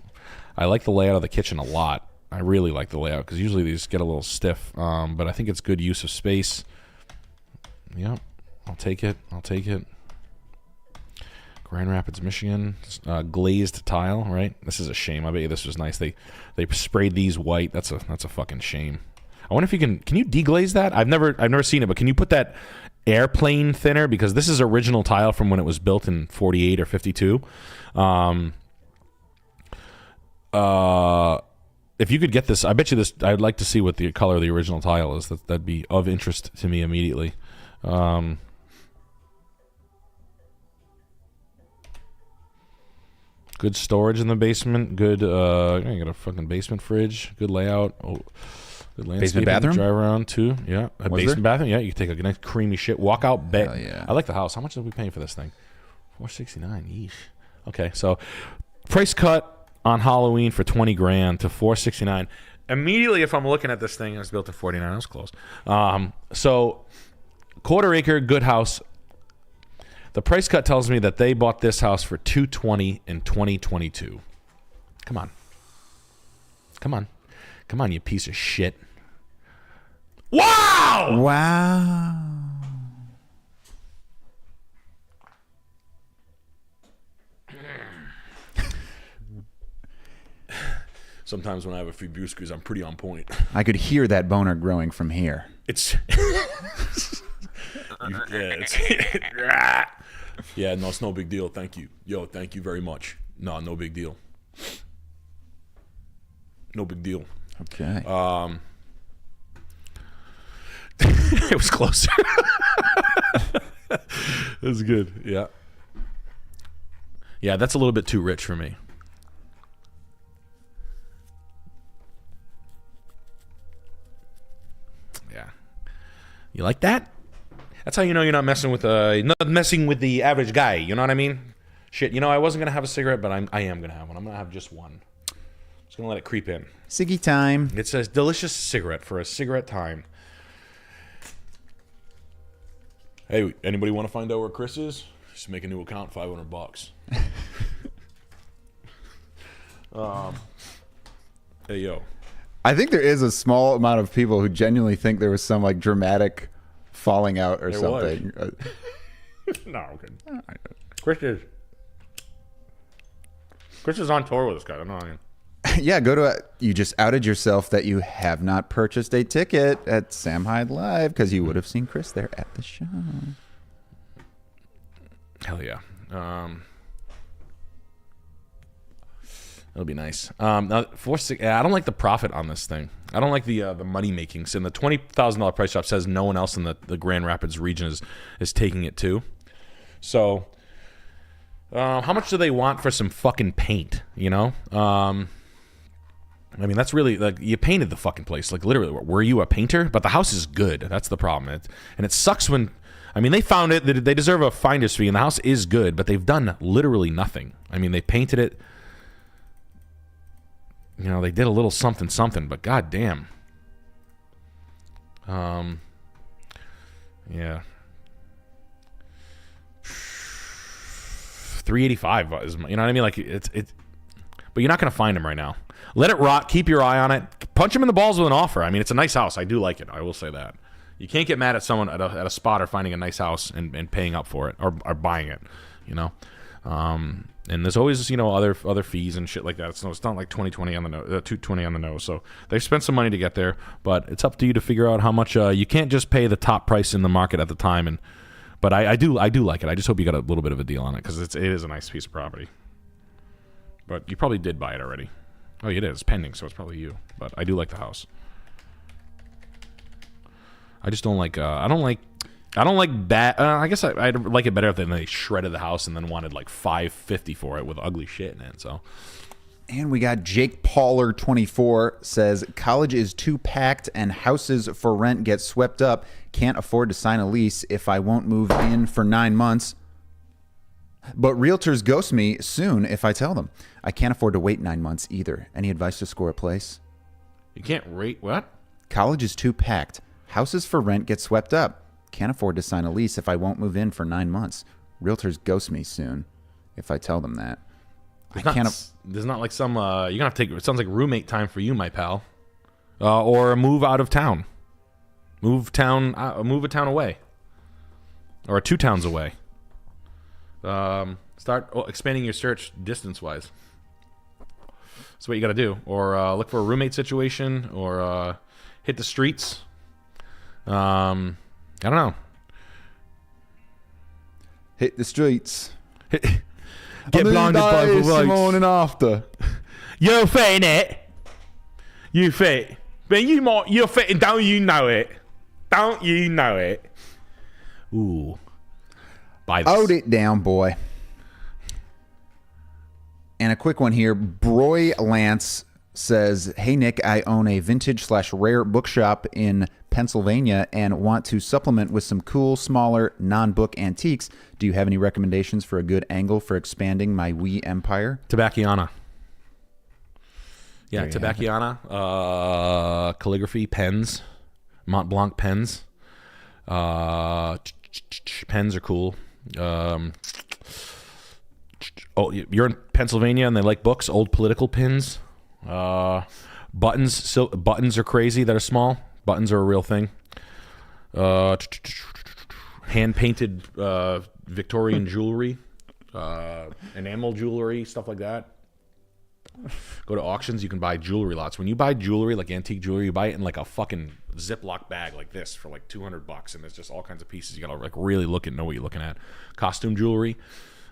I like the layout of the kitchen a lot. I really like the layout because usually these get a little stiff, but I think it's good use of space. Yep, I'll take it. Grand Rapids, Michigan, glazed tile. Right, this is a shame. I bet you this was nice. They sprayed these white. That's a fucking shame. I wonder if you can you deglaze that? I've never seen it, but can you put that airplane thinner, because this is original tile from when it was built in 48 or 52. if you could get this, I bet you this. I'd like to see what the color of the original tile is. That'd be of interest to me immediately. Good storage in the basement. Good. You got a fucking basement fridge. Good layout. Oh, good landscaping. Basement bathroom? Drive around too. Yeah. A Was basement there? bathroom. Yeah. You can take a nice creamy shit. Walk out bed. Hell yeah. I like the house. How much are we paying for this thing? $469. Yeesh. Okay. So price cut on Halloween for $20,000 to $469. Immediately, if I'm looking at this thing, it was built in '49. I was close. So quarter acre, good house. The price cut tells me that they bought this house for $220 in 2022. Come on. Come on. Come on, you piece of shit. Wow! Wow. Sometimes when I have a few brewskis, I'm pretty on point. I could hear that boner growing from here. It's... Yeah, no, it's no big deal. Thank you. Yo, thank you very much. No big deal. No big deal. Okay. It was closer. It was good. Yeah. Yeah, that's a little bit too rich for me. Yeah. You like that? That's how you know you're not messing with the average guy. You know what I mean? Shit. You know, I wasn't gonna have a cigarette, but I am gonna have one. I'm gonna have just one. Just gonna let it creep in. Siggy time. It's a delicious cigarette for a cigarette time. Hey, anybody want to find out where Chris is? Just make a new account, $500. Hey, yo. I think there is a small amount of people who genuinely think there was some like dramatic falling out or There something. No, okay. Chris is on tour with this guy. I'm not. Yeah, you just outed yourself that you have not purchased a ticket at Sam Hyde Live because you would have seen Chris there at the show. Hell yeah. That'll be nice. Now, I don't like the profit on this thing. I don't like the money makings. And the $20,000 price shop says no one else in the Grand Rapids region is taking it too. So, how much do they want for some fucking paint? You know. I mean, that's really like you painted the fucking place. Like literally, were you a painter? But the house is good. That's the problem. And it sucks when. I mean, they found it. They deserve a finder's fee, and the house is good. But they've done literally nothing. I mean, they painted it. You know, they did a little something, but goddamn. Yeah. $385 is, you know what I mean? Like it's, but you're not gonna find them right now. Let it rot. Keep your eye on it. Punch them in the balls with an offer. I mean, it's a nice house. I do like it. I will say that. You can't get mad at someone at a spot or finding a nice house and paying up for it or buying it. You know. And there's always, you know, other fees and shit like that. So it's not like 2020 on the nose, 220 on the nose. So they've spent some money to get there, but it's up to you to figure out how much. You can't just pay the top price in the market at the time. But I do like it. I just hope you got a little bit of a deal on it because it is a nice piece of property. But you probably did buy it already. Oh, it is pending, so it's probably you. But I do like the house. I just don't like. I don't like that. I guess I'd like it better if they shredded the house and then wanted like $550 for it with ugly shit in it. So, and we got Jake Pauler 24 says college is too packed and houses for rent get swept up. Can't afford to sign a lease if I won't move in for 9 months. But realtors ghost me soon if I tell them. I can't afford to wait 9 months either. Any advice to score a place? You can't rate what? College is too packed. Houses for rent get swept up. Can't afford to sign a lease if I won't move in for 9 months. Realtors ghost me soon if I tell them that. There's not like some. You're gonna have to take. It sounds like roommate time for you, my pal, or move out of town. Move a town away, or 2 towns away. Start expanding your search distance wise. That's what you got to do, or look for a roommate situation, or hit the streets. I don't know. Hit the streets. Get blinded by the lights. Morning after. Yo, Fainet. You fit. But you're fit, and don't you know it? Don't you know it? Ooh. Buy this. Ode it down, boy. And a quick one here. Broy Lance says, hey, Nick, I own a vintage/rare bookshop in Pennsylvania and want to supplement with some cool, smaller, non-book antiques. Do you have any recommendations for a good angle for expanding my Wii empire? Tabacchiana. Yeah, There you have Tabacchiana. Calligraphy, pens. Mont Blanc pens. Pens are cool. Oh, you're in Pennsylvania and they like books, old political pins. Buttons are crazy that are small. Buttons are a real thing. Hand-painted Victorian jewelry. Enamel jewelry, stuff like that. Go to auctions, you can buy jewelry lots. When you buy jewelry, like antique jewelry, you buy it in like a fucking Ziploc bag like this for like $200, and there's just all kinds of pieces. You gotta like really look and know what you're looking at. Costume jewelry.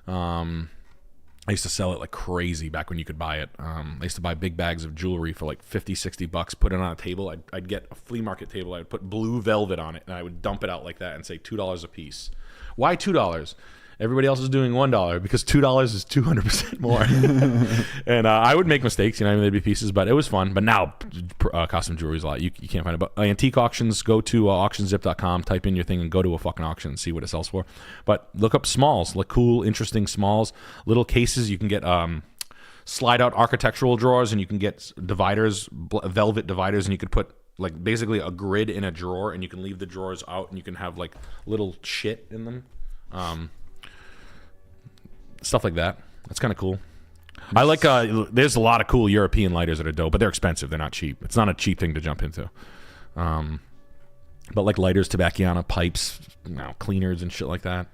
I used to sell it like crazy back when you could buy it. I used to buy big bags of jewelry for like $50-$60, put it on a table. I'd get a flea market table. I would put blue velvet on it, and I would dump it out like that and say $2 a piece. Why $2? Everybody else is doing $1 because $2 is 200% more. And I would make mistakes, there'd be pieces, but it was fun. But now costume jewelry is a lot. You can't find it. But antique auctions, go to auctionzip.com, type in your thing, and go to a fucking auction and see what it sells for. But look up smalls, like cool, interesting smalls, little cases. You can get slide out architectural drawers, and you can get dividers, velvet dividers, and you could put like basically a grid in a drawer, and you can leave the drawers out, and you can have like little shit in them. Stuff like that. That's kind of cool. I like, there's a lot of cool European lighters that are dope, but they're expensive. They're not cheap. It's not a cheap thing to jump into. But like lighters, Tabacchiana, pipes, cleaners and shit like that.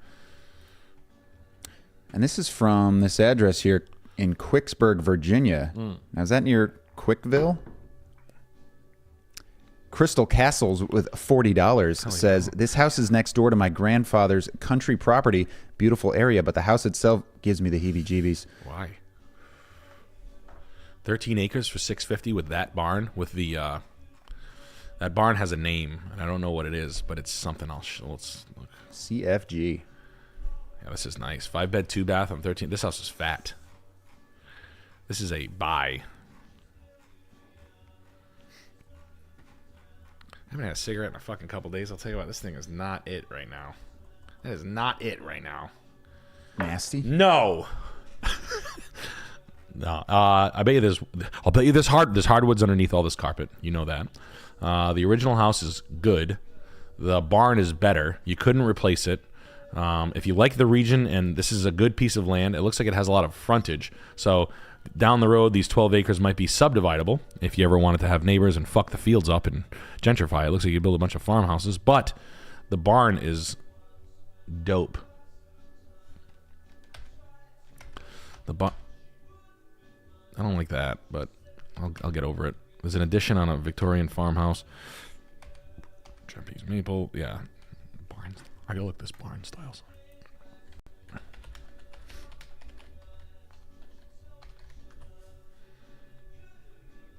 And this is from this address here in Quicksburg, Virginia. Now, is that near Quickville? Crystal Castles with $40 says, this house is next door to my grandfather's country property. Beautiful area, but the house itself gives me the heebie-jeebies. Why? 13 acres for $650 with that barn. With the that barn has a name, and I don't know what it is, but it's something else. Let's look. CFG. Yeah, this is nice. 5-bed, 2-bath on 13. This house is fat. This is a buy. I haven't had a cigarette in a fucking couple days. I'll tell you what, this thing is not it right now. That is not it right now. Nasty? No. No. I'll bet you there's hardwoods underneath all this carpet. You know that. The original house is good. The barn is better. You couldn't replace it. If you like the region, and this is a good piece of land, it looks like it has a lot of frontage. So down the road, these 12 acres might be subdividable if you ever wanted to have neighbors and fuck the fields up and gentrify. It looks like you build a bunch of farmhouses, but the barn is dope. I don't like that, but I'll get over it. There's an addition on a Victorian farmhouse. Japanese maple, yeah. Barn. I gotta look this barn styles.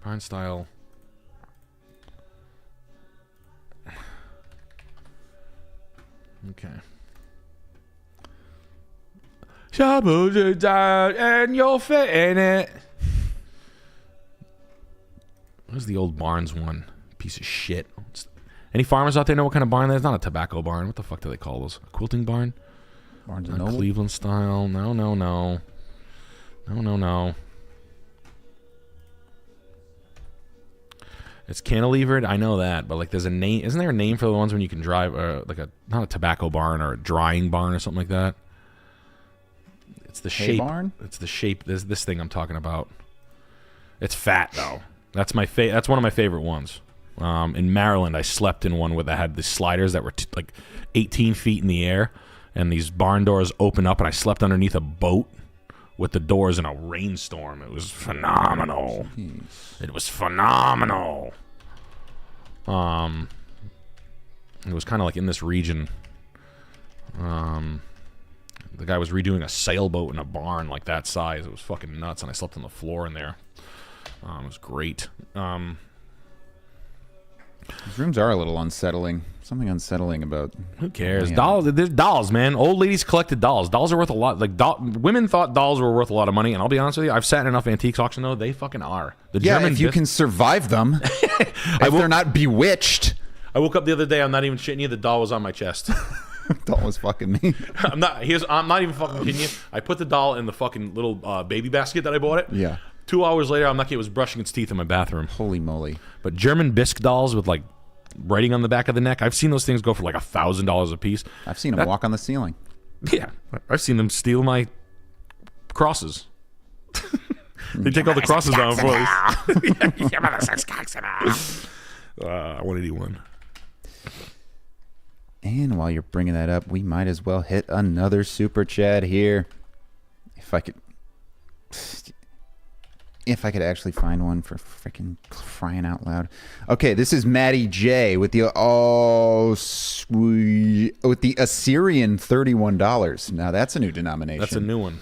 Barn style. Okay. Shovels are down and you'll fit in it. Where's the old Barnes one? Piece of shit. Any farmers out there know what kind of barn that is? Not a tobacco barn. What the fuck do they call those? A quilting barn? Barnes and Noble? Cleveland style. No. It's cantilevered. I know that, but like, there's a name. Isn't there a name for the ones when you can drive, like not a tobacco barn or a drying barn or something like that? It's the shape. Barn? It's the shape. This thing I'm talking about. It's fat though. That's that's one of my favorite ones. In Maryland, I slept in one where they had the sliders that were like 18 feet in the air, and these barn doors open up, and I slept underneath a boat with the doors in a rainstorm. It was phenomenal. Jeez. It was phenomenal. It was kind of like in this region. The guy was redoing a sailboat in a barn like that size. It was fucking nuts, and I slept on the floor in there. It was great. These rooms are a little unsettling. Something unsettling about. Who cares? Yeah. Dolls. There's dolls, man. Old ladies collected dolls. Dolls are worth a lot. Like women thought dolls were worth a lot of money, and I'll be honest with you, I've sat in enough antiques auction though. They fucking are. The Yeah, German if you can survive them, if they're not bewitched. I woke up the other day. I'm not even shitting you. The doll was on my chest. Doll was fucking me. I'm not even fucking kidding you. I put the doll in the fucking little baby basket that I bought it. Yeah. 2 hours later, I'm lucky it was brushing its teeth in my bathroom. Holy moly. But German bisque dolls with like writing on the back of the neck, I've seen those things go for like $1,000 a piece. I've seen them walk on the ceiling. Yeah, I've seen them steal my crosses. They take all the crosses down for us. 181. And while you're bringing that up, we might as well hit another super chat here. If I could actually find one for freaking crying out loud. Okay, this is Maddie J with the Assyrian $31. Now that's a new denomination. That's a new one.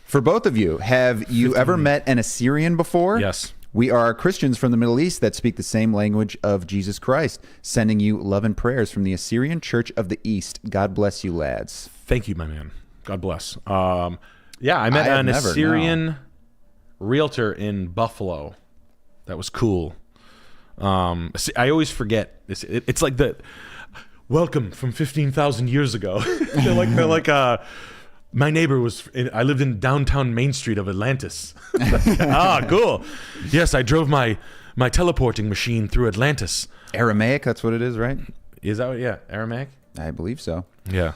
For both of you, have you ever met an Assyrian before? Yes. We are Christians from the Middle East that speak the same language of Jesus Christ, sending you love and prayers from the Assyrian Church of the East. God bless you, lads. Thank you, my man. God bless. Yeah, I met I have an never, Assyrian realtor in Buffalo. That was cool. I always forget. It's like the welcome from 15,000 years ago. they're like my neighbor I lived in downtown Main Street of Atlantis. Cool. Yes, I drove my teleporting machine through Atlantis. Aramaic, that's what it is, right? Is that what? Yeah, Aramaic? I believe so. Yeah.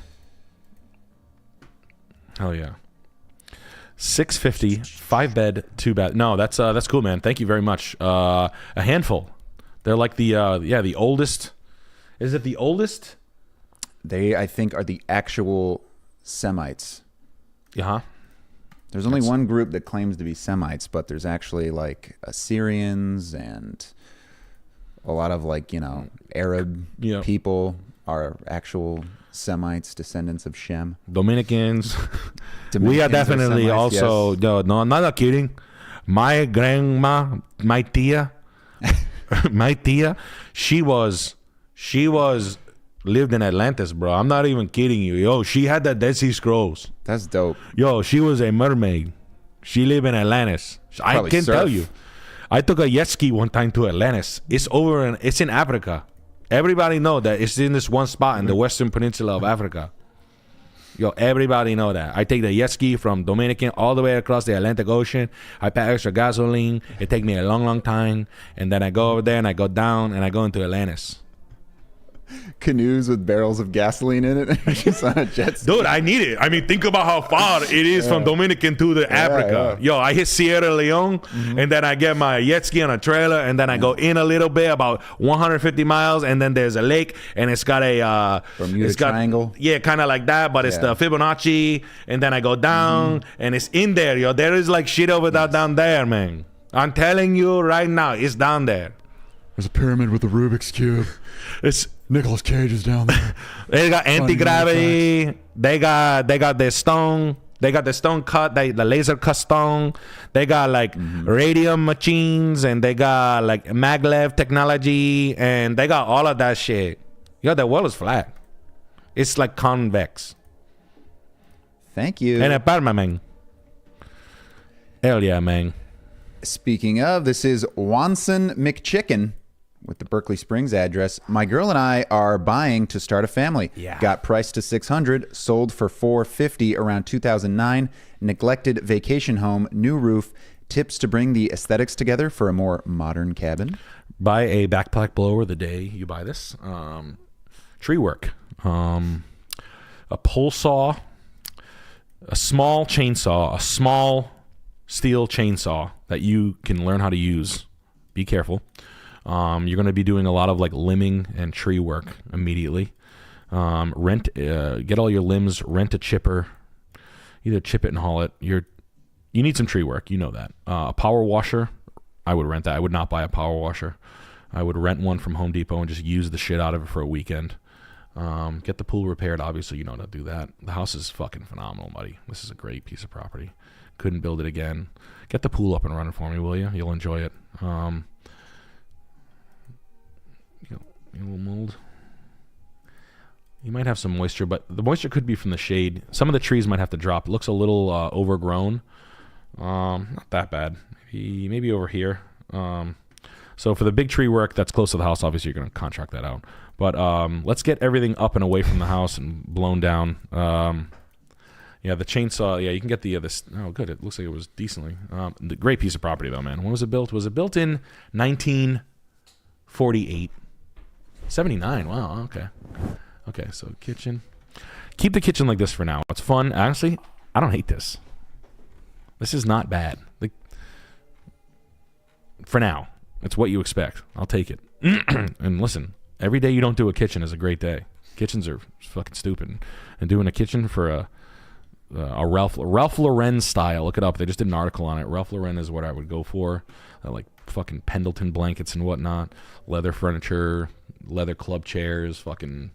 Hell yeah. 650, 5-bed, 2-bath. No, that's cool, man. Thank you very much. A handful. They're like the oldest. Is it the oldest? They, I think, are the actual Semites. Yeah. There's only one group that claims to be Semites, but there's actually like Assyrians and a lot of Arab people are actual Semites, descendants of Shem. Dominicans. We are definitely Semites, also. yes. No, I'm not kidding. My grandma, my tia, she lived in Atlantis, bro. I'm not even kidding you. Yo, she had the Dead Sea Scrolls. That's dope. Yo, she was a mermaid. She lived in Atlantis. I can tell you. I took a jet ski one time to Atlantis. It's in Africa. Everybody know that it's in this one spot in the western peninsula of Africa. Yo, everybody know that. I take the jet ski from Dominican all the way across the Atlantic Ocean. I pay extra gasoline. It take me a long, long time. And then I go over there and I go down and I go into Atlantis. Canoes with barrels of gasoline in it. Just on a jet ski. Dude, I need it. I mean, think about how far it is from Dominican to the Africa. Yeah. Yo, I hit Sierra Leone, and then I get my jet ski on a trailer, and then I go in a little bit, about 150 miles, and then there's a lake, and it's got a Bermuda Triangle. Yeah, kind of like that, but it's the Fibonacci, and then I go down, and it's in there, yo. There is like shit over that down there, man. I'm telling you right now, it's down there. There's a pyramid with the Rubik's Cube. It's Nicolas Cage is down there. They got anti-gravity. They got their stone. They got the stone cut, the laser cut stone. They got like radium machines, and they got like maglev technology, and they got all of that shit. Yo, the world is flat. It's like convex. Thank you. And a permanent. Hell yeah, man. Speaking of, this is Wanson McChicken with the Berkeley Springs address. My girl and I are buying to start a family. Yeah. Got priced to $600, sold for $450 around 2009. Neglected vacation home, new roof. Tips to bring the aesthetics together for a more modern cabin. Buy a backpack blower the day you buy this. Tree work. A pole saw. A small chainsaw. A small steel chainsaw that you can learn how to use. Be careful. You're going to be doing a lot of like limbing and tree work immediately. Get all your limbs, rent a chipper, either chip it and haul it. You need some tree work. You know that. A power washer, I would rent that. I would not buy a power washer. I would rent one from Home Depot and just use the shit out of it for a weekend. Get the pool repaired. Obviously, you know how to do that. The house is fucking phenomenal, buddy. This is a great piece of property. Couldn't build it again. Get the pool up and running for me, will you? You'll enjoy it. A little mold. You might have some moisture, but the moisture could be from the shade. Some of the trees might have to drop. It looks a little overgrown. Not that bad. Maybe over here. So for the big tree work that's close to the house, obviously you're going to contract that out. But let's get everything up and away from the house and blown down. Yeah, the chainsaw. Yeah, you can get the this. Oh, good. It looks like it was decently. Great piece of property though, man. When was it built? Was it built in 1948? 79. Wow. Okay. Okay. So kitchen. Keep the kitchen like this for now. It's fun. Honestly, I don't hate this. This is not bad. For now, it's what you expect. I'll take it. And listen, every day you don't do a kitchen is a great day. Kitchens are fucking stupid. And doing a kitchen for a Ralph Lauren style, look it up. They just did an article on it. Ralph Lauren is what I would go for. Like fucking Pendleton blankets and whatnot, leather furniture, leather club chairs, fucking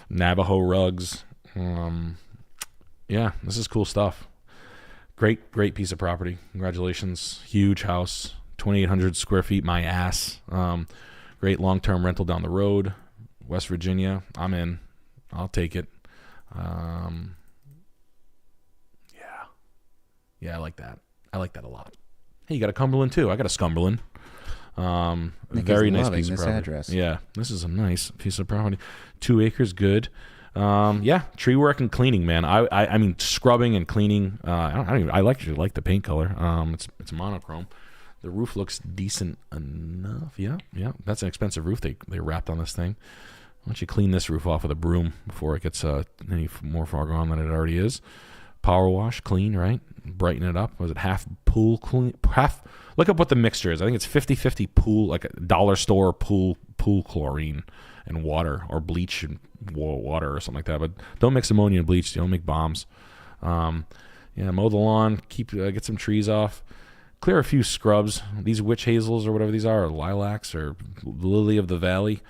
Navajo rugs. Yeah, this is cool stuff. Great piece of property. Congratulations. Huge house. 2,800 square feet, my ass. Great long-term rental down the road. West Virginia. I'm in. I'll take it. Yeah, I like that. I like that a lot. Hey, you got a Cumberland too. I got a Scumberland. Very nice piece of property. Address. Yeah, this is a nice piece of property. 2 acres, good. Yeah, tree work and cleaning, man. I mean scrubbing and cleaning. I actually like the paint color. It's monochrome. The roof looks decent enough. Yeah. That's an expensive roof they wrapped on this thing. Why don't you clean this roof off with a broom before it gets any more fog on than it already is? Power wash, clean, right? Brighten it up. Was it half pool clean? Half. Look up what the mixture is. I think it's 50-50 pool, like a dollar store pool chlorine and water, or bleach and water or something like that. But don't mix ammonia and bleach. Don't make bombs. Yeah, mow the lawn. Get some trees off. Clear a few scrubs. These witch hazels or whatever these are, or lilacs or lily of the valley.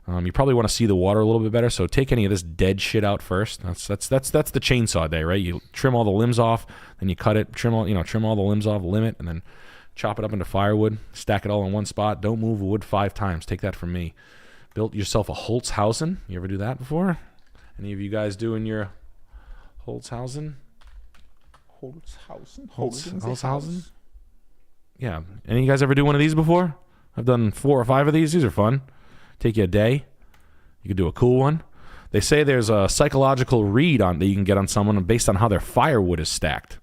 You probably want to see the water a little bit better, so take any of this dead shit out first. That's the chainsaw day, right? You trim all the limbs off, then you cut it, trim all the limbs off, limb it, and then chop it up into firewood. Stack it all in one spot. Don't move wood 5 times. Take that from me. Built yourself a Holzhausen. You ever do that before? Any of you guys doing your Holzhausen? Holzhausen? Yeah. Any of you guys ever do one of these before? I've done 4 or 5 of these. These are fun. Take you a day. You could do a cool one. They say there's a psychological read that you can get on someone based on how their firewood is stacked.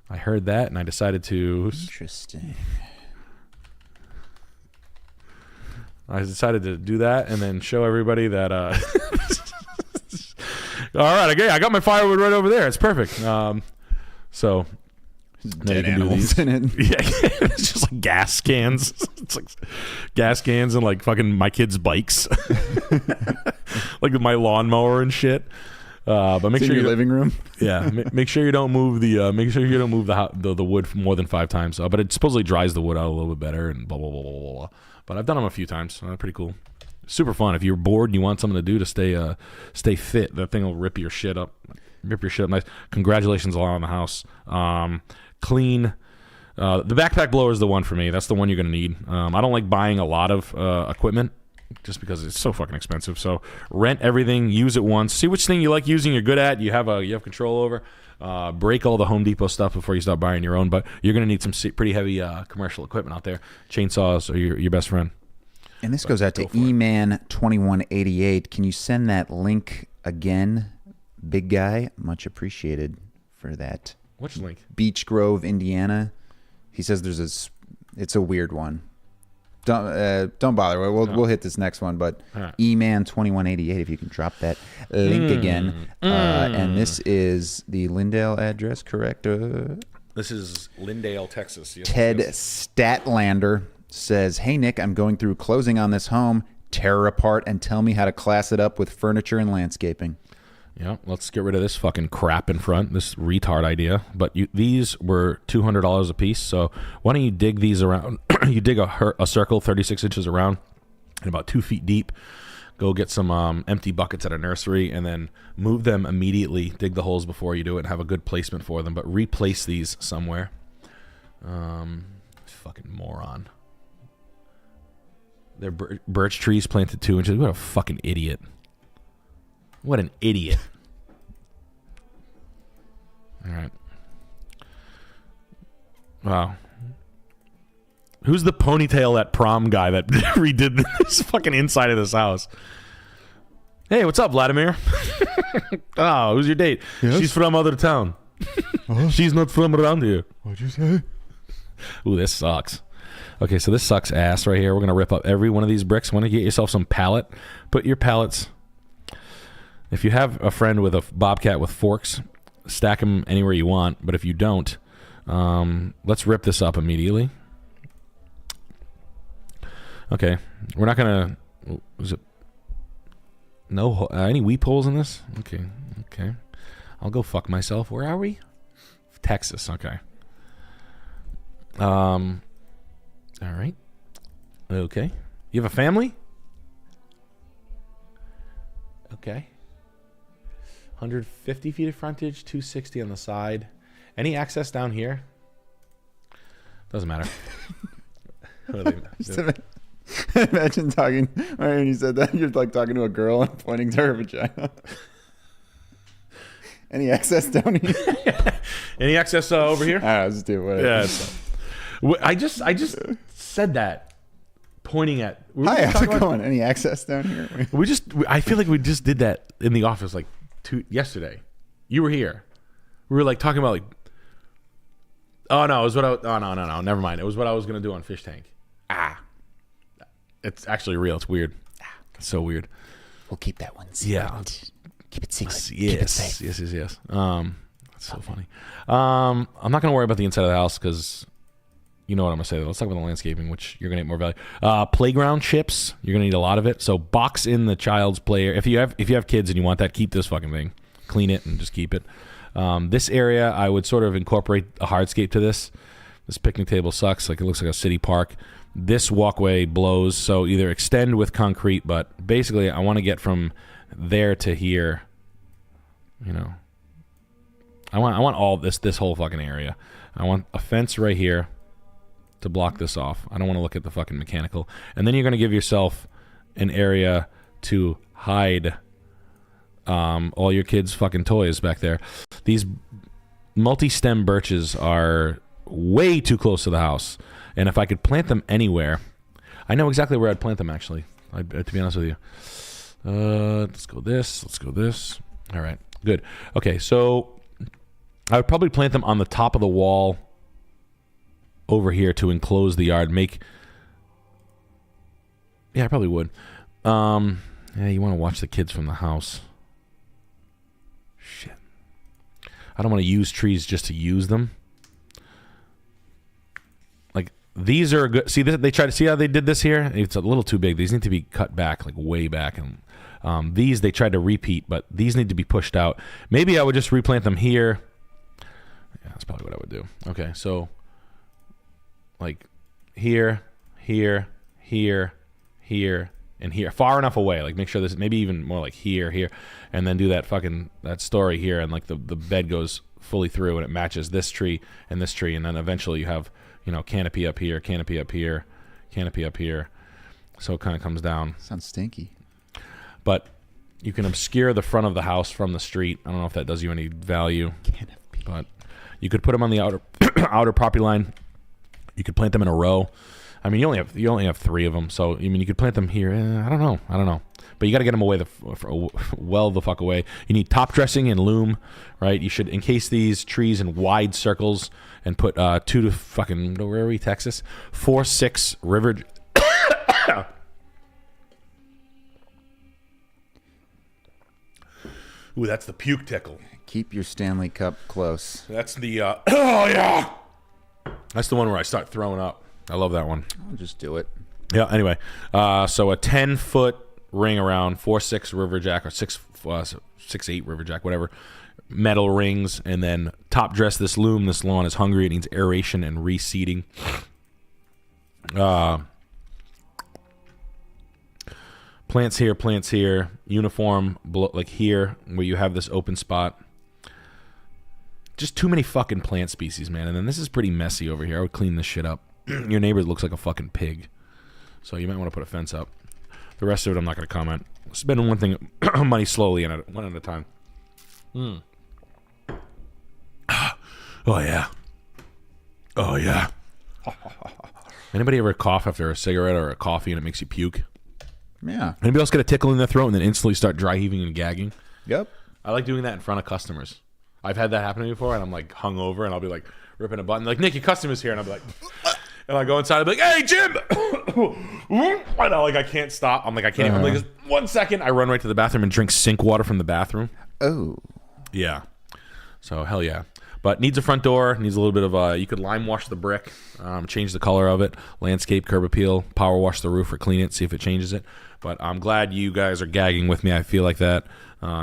I heard that, and I decided to... Interesting. I decided to do that and then show everybody that... All right, okay, I got my firewood right over there. It's perfect. So... Dead animals in it. Yeah, it's just like gas cans. It's like gas cans and like fucking my kids' bikes, like my lawnmower and shit. But make sure your living room. Yeah, make sure you don't move the wood more than 5 times. But it supposedly dries the wood out a little bit better and blah blah blah blah blah. But I've done them a few times. Pretty cool. Super fun. If you're bored and you want something to do to stay fit, that thing will rip your shit up. Nice. Congratulations on the house. Clean. The backpack blower is the one for me. That's the one you're going to need. I don't like buying a lot of equipment just because it's so fucking expensive. So rent everything, use it once, see which thing you like using, you're good at, you have control over. Break all the Home Depot stuff before you start buying your own. But you're going to need some pretty heavy commercial equipment out there. Chainsaws are your best friend. And this goes out to eman2188. Can you send that link again, big guy? Much appreciated for that. Which link? Beech Grove, Indiana. He says it's a weird one. Don't bother. We'll hit this next one, but right. eman2188, if you can drop that link again. And this is the Lindale address, correct? This is Lindale, Texas. Yes, Ted yes. Statlander says, "Hey Nick, I'm going through closing on this home. Tear her apart and tell me how to class it up with furniture and landscaping." Yeah, let's get rid of this fucking crap in front, this retard idea. But these were $200 a piece, so why don't you dig these around? You dig a circle 36 inches around and about 2 feet deep. Go get some empty buckets at a nursery and then move them immediately. Dig the holes before you do it and have a good placement for them. But replace these somewhere. Fucking moron. They're birch trees planted 2 inches. What a fucking idiot. What an idiot. All right. Wow. Who's the ponytail that prom guy that redid this fucking inside of this house? Hey, what's up, Vladimir? Oh, who's your date? Yes? She's from other town. She's not from around here. What'd you say? Ooh, this sucks. Okay, so this sucks ass right here. We're going to rip up every one of these bricks. Want to get yourself some pallet? Put your pallets. If you have a friend with a bobcat with forks, stack them anywhere you want. But if you don't, let's rip this up immediately. Okay, we're not going to... Is it... No, any weep holes in this? Okay. I'll go fuck myself. Where are we? Texas, okay. All right. Okay. You have a family? Okay. 150 feet of frontage, 260 on the side. Any access down here? Doesn't matter. Imagine talking, right, when you said that, you're like talking to a girl and pointing to her vagina. Any access down here? Any access over here? I'll just do it. Yeah. I just said that, pointing at. Hi, how's it going? Any access down here? I feel like we just did that in the office like yesterday. You were here. We were like talking about like. Oh no, it was what I. Oh no, never mind. It was what I was gonna do on Fish Tank. It's actually real. It's weird. It's so weird. We'll keep that one secret. Yeah. Keep it secret. Yes. Keep it safe. Yes. That's so funny. I'm not gonna worry about the inside of the house because you know what I'm gonna say. Let's talk about the landscaping, which you're gonna get more value. Playground chips. You're gonna need a lot of it. So box in the child's play area. If you have kids and you want that, keep this fucking thing. Clean it and just keep it. This area, I would sort of incorporate a hardscape to this. This picnic table sucks. Like it looks like a city park. This walkway blows, so either extend with concrete, but basically I want to get from there to here. You know, I want all this whole fucking area. I want a fence right here to block this off. I don't want to look at the fucking mechanical. And then you're going to give yourself an area to hide all your kids' fucking toys back there. These multi-stem birches are way too close to the house. And if I could plant them anywhere, I know exactly where I'd plant them, actually, to be honest with you. Let's go this. All right, good. Okay, so I would probably plant them on the top of the wall over here to enclose the yard. Yeah, I probably would. Yeah, you want to watch the kids from the house. Shit. I don't want to use trees just to use them. These are good. See, they try to see how they did this here. It's a little too big. These need to be cut back, like way back. And these they tried to repeat, but these need to be pushed out. Maybe I would just replant them here. Yeah, that's probably what I would do. Okay, so like here, and here, far enough away. Like make sure this, maybe even more like here, and then do that story here, and like the bed goes fully through, and it matches this tree, and then eventually you have. You know, canopy up here, canopy up here. So it kind of comes down. Sounds stinky. But you can obscure the front of the house from the street. I don't know if that does you any value. Canopy. But you could put them on the outer property line. You could plant them in a row. I mean, you only have 3 of them. So, I mean, you could plant them here. I don't know. But you got to get them away well the fuck away. You need top dressing and loom, right? You should encase these trees in wide circles and put 2 to fucking, where are we, Texas? 4-6 river. Ooh, that's the puke tickle. Keep your Stanley Cup close. That's the, oh yeah. That's the one where I start throwing up. I love that one. I'll just do it. Yeah, anyway. So a 10-foot ring around 4-6 riverjack or 6-8 riverjack, whatever. Metal rings, and then top dress this loom. This lawn is hungry. It needs aeration and reseeding. Plants here. Uniform, like here, where you have this open spot. Just too many fucking plant species, man. And then this is pretty messy over here. I would clean this shit up. Your neighbor looks like a fucking pig. So you might want to put a fence up. The rest of it, I'm not going to comment. Spending one thing, money slowly and one at a time. Oh yeah. Oh yeah. Anybody ever cough after a cigarette or a coffee and it makes you puke? Yeah. Anybody else get a tickle in their throat and then instantly start dry heaving and gagging? Yep. I like doing that in front of customers. I've had that happen to me before, and I'm like hungover, and I'll be like ripping a button, like, Nick, your customer's here, and I'll be like, and I go inside, I'll be like, hey, Jim! I know, like, I can't stop. I'm like, I can't even. I'm like, just 1 second, I run right to the bathroom and drink sink water from the bathroom. Oh. Yeah. So, hell yeah. But needs a front door, needs a little bit of, you could lime wash the brick, change the color of it, landscape, curb appeal, power wash the roof or clean it, see if it changes it. But I'm glad you guys are gagging with me. I feel like that.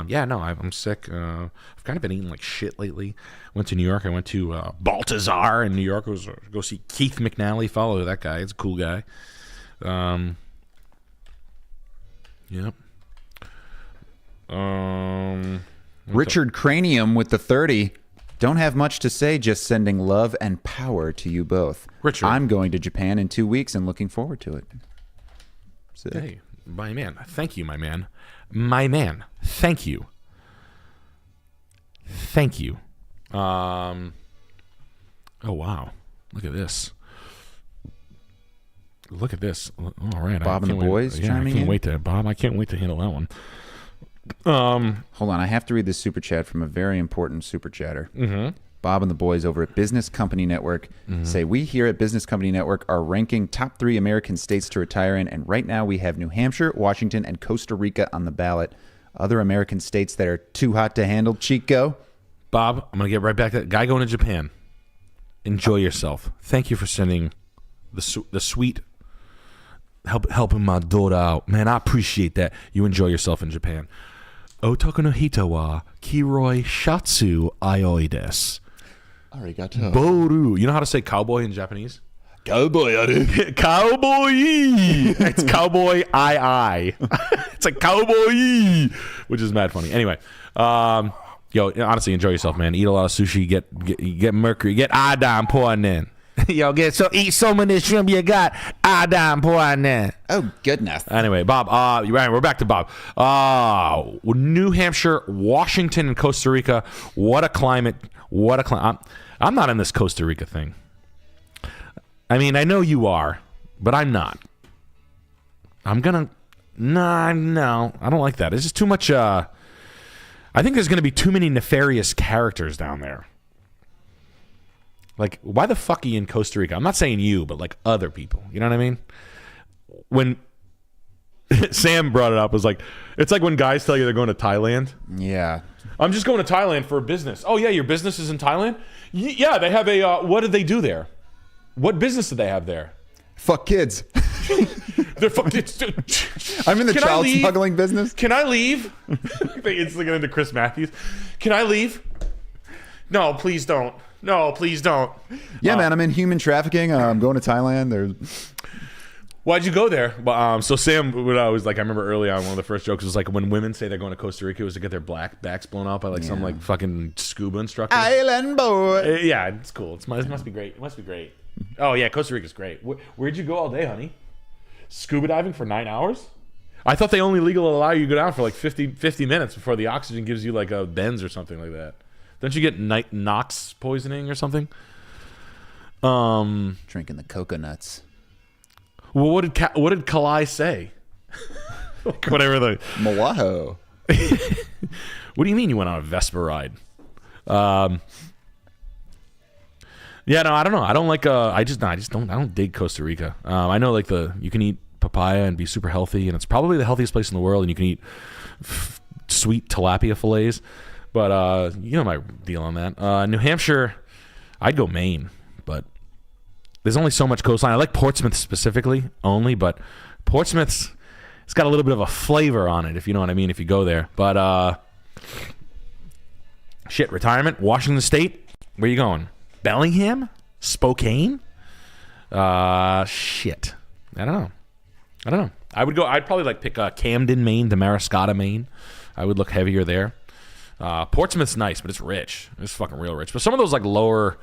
Yeah, no, I'm sick. I've kind of been eating like shit lately. Went to New York. I went to Baltazar in New York. I was go see Keith McNally. Follow that guy. He's a cool guy. Yep. Richard Cranium with the 30. Don't have much to say, just sending love and power to you both. Richard. I'm going to Japan in 2 weeks and looking forward to it. Sick. Hey, my man. Thank you, my man. My man. Thank you. Thank you. Oh, wow. Look at this. Look at this. All right. Bob and the boys chiming in? Bob, I can't wait to handle that one. Hold on, I have to read this super chat from a very important super chatter. Bob and the boys over at Business Company Network say, we here at Business Company Network are ranking top 3 American states to retire in, and right now we have New Hampshire, Washington, and Costa Rica on the ballot. Other American states that are too hot to handle, Chico? Bob, I'm going to get right back to that guy going to Japan. Enjoy yourself. Thank you for sending the sweet helping my daughter out. Man, I appreciate that. You enjoy yourself in Japan. Otoko no hito wa kiroi shatsu ioi desu. Arigato. Boru. You know how to say cowboy in Japanese? Cowboy, I do. Cowboy. It's cowboy I. It's a cowboy, which is mad funny. Anyway, yo, honestly, enjoy yourself, man. Eat a lot of sushi. Get mercury. Get iodine pouring in. Yo, eat so many shrimp you got iodine pouring in. Oh, goodness. Anyway, Bob, we're back to Bob. New Hampshire, Washington, and Costa Rica. What a climate. I'm not in this Costa Rica thing. I mean, I know you are, but I'm not. No, I don't like that. It's just too much, I think there's going to be too many nefarious characters down there. Like, why the fuck are you in Costa Rica? I'm not saying you, but like other people. You know what I mean? When Sam brought it up, it's like when guys tell you they're going to Thailand. Yeah. I'm just going to Thailand for business. Oh yeah, your business is in Thailand? Yeah, they have a. What did they do there? What business do they have there? Fuck kids. They're fucking. I'm in the child smuggling business. Can I leave? They instantly get into Chris Matthews. Can I leave? No, please don't. No, please don't. Yeah, man, I'm in human trafficking. I'm going to Thailand. Why'd you go there? So Sam, when I was like, I remember early on, one of the first jokes was like when women say they're going to Costa Rica, it was to get their backs blown out by like some like fucking scuba instructor. Island boy. Yeah, it's cool. It must be great. It must be great. Oh yeah, Costa Rica's great. Where'd you go all day, honey? Scuba diving for 9 hours? I thought they only legally allow you to go down for like 50 minutes before the oxygen gives you like a bends or something like that. Don't you get NOx poisoning or something? Drinking the coconuts. Well, what did Kalai say? Like, whatever the Moaho. What do you mean you went on a Vespa ride? Yeah, no, I don't know. I don't like. I don't dig Costa Rica. I know like you can eat papaya and be super healthy, and it's probably the healthiest place in the world. And you can eat sweet tilapia fillets. But you know my deal on that. New Hampshire, I'd go Maine, but there's only so much coastline. I like Portsmouth specifically only, but it's got a little bit of a flavor on it, if you know what I mean, if you go there. But retirement, Washington State. Where you going? Bellingham? Spokane? Shit. I don't know. I'd probably like pick Camden, Maine, Damariscotta, Maine. I would look heavier there. Portsmouth's nice, but it's rich. It's fucking real rich. But some of those like lower,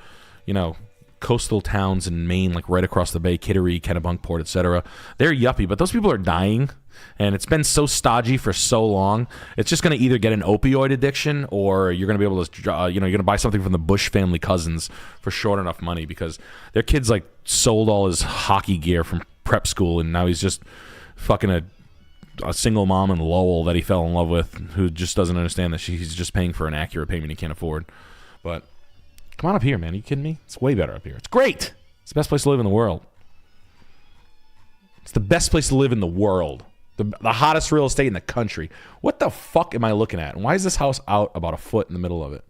coastal towns in Maine, like right across the bay, Kittery, Kennebunkport, etc. They're yuppie, but those people are dying, and it's been so stodgy for so long. It's just going to either get an opioid addiction, or you're going to be able to, you're going to buy something from the Bush family cousins for short enough money, because their kid's like sold all his hockey gear from prep school, and now he's just fucking a single mom in Lowell that he fell in love with, who just doesn't understand that he's just paying for an accurate payment he can't afford. But come on up here, man. Are you kidding me? It's way better up here. It's great. It's the best place to live in the world. It's the best place to live in the world. The hottest real estate in the country. What the fuck am I looking at? And why is this house out about a foot in the middle of it?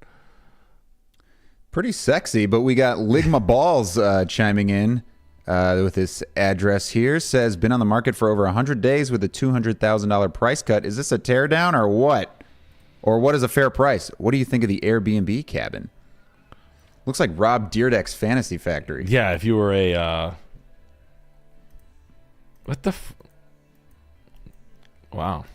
Pretty sexy, but we got Ligma Balls chiming in with this address here. Says, been on the market for over 100 days with a $200,000 price cut. Is this a teardown or what? Or what is a fair price? What do you think of the Airbnb cabin? Looks like Rob Dyrdek's Fantasy Factory. Yeah, if you were a... what the... Wow.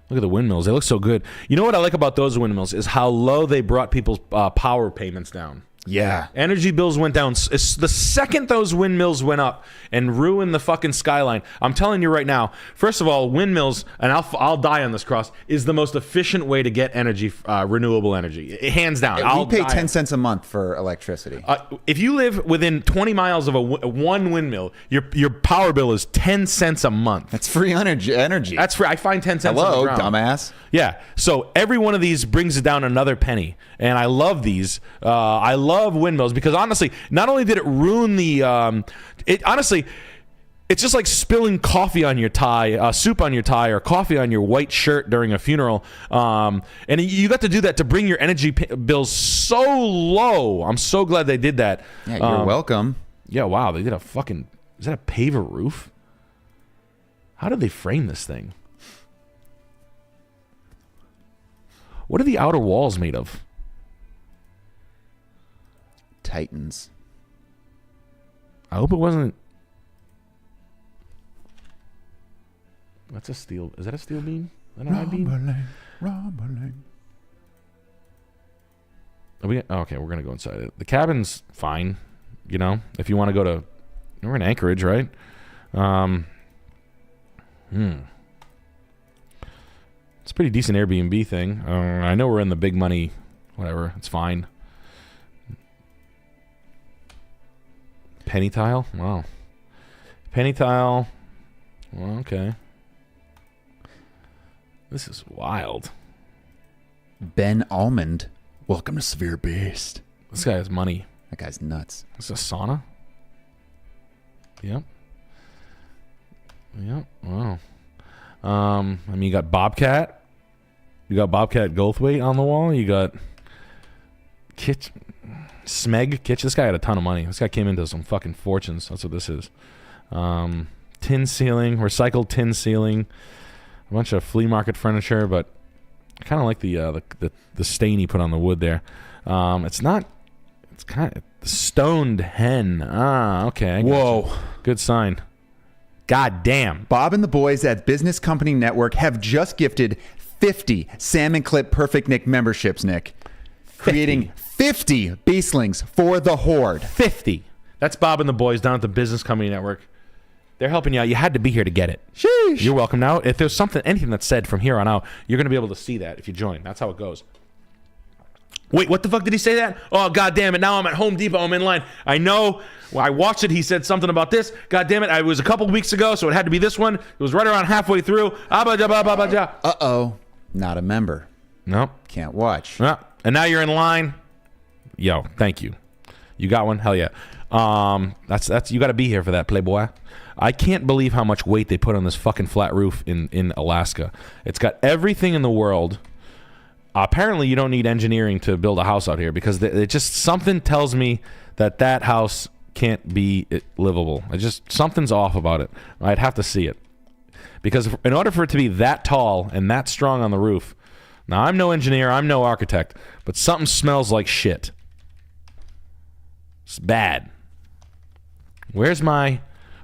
Look at the windmills. They look so good. You know what I like about those windmills is how low they brought people's power payments down. Yeah. Energy bills went down. The second those windmills went up and ruined the fucking skyline, I'm telling you right now, first of all, windmills, and I'll die on this cross, is the most efficient way to get energy, renewable energy. Hands down. We pay 10 cents a month for electricity. If you live within 20 miles of one windmill, your power bill is 10 cents a month. That's free energy. That's free. I find 10 cents on Hello, the ground. dumbass. Yeah. So every one of these brings it down another penny. And I love these. I love windmills because honestly, not only did it ruin the, it's just like spilling coffee on your tie, soup on your tie, or coffee on your white shirt during a funeral. And you got to do that to bring your energy bills so low. I'm so glad they did that. Yeah, you're welcome. Yeah, wow. They did a fucking, is that a paver roof? How did they frame this thing? What are the outer walls made of? Titans. I hope it wasn't. That's a steel. Is that a steel beam? Is that an I-beam? Okay, we're gonna go inside it. The cabin's fine. You know, if you want to go to, we're in Anchorage, right? It's a pretty decent Airbnb thing. I know we're in the big money. Whatever, it's fine. Penny tile? Wow. Penny tile. Well, okay. This is wild. Ben Almond. Welcome to Severe Beast. This guy has money. That guy's nuts. This is a sauna? Yep. Yep. Wow. I mean, you got Bobcat. You got Bobcat Goldthwait on the wall. You got Smeg Kitch. This guy had a ton of money. This guy came into some fucking fortunes. That's what this is. Tin ceiling, recycled tin ceiling, a bunch of flea market furniture, but I kind of like the stain he put on the wood there. It's not. It's kind of stoned hen. Ah, okay. I Whoa. gotcha. Good sign. God damn. Bob and the boys at Business Company Network have just gifted 50 Salmon Clip Perfect Nick memberships, Nick. Creating 50 Beastlings for the Horde. 50. That's Bob and the boys down at the Business Company Network. They're helping you out. You had to be here to get it. Sheesh. You're welcome. Now, if there's anything that's said from here on out, you're going to be able to see that if you join. That's how it goes. Wait, what the fuck did he say that? Oh, God damn it. Now I'm at Home Depot. I'm in line. I know. Well, I watched it. He said something about this. God damn it. It was a couple weeks ago, so it had to be this one. It was right around halfway through. Uh-oh. Not a member. Nope. Can't watch. No. And now you're in line. Yo, thank you. You got one? Hell yeah. That's you got to be here for that, Playboy. I can't believe how much weight they put on this fucking flat roof in Alaska. It's got everything in the world. Apparently, you don't need engineering to build a house out here because it just something tells me that house can't be livable. Something's off about it. I'd have to see it because in order for it to be that tall and that strong on the roof. Now, I'm no engineer, I'm no architect, but something smells like shit. It's bad. Where's my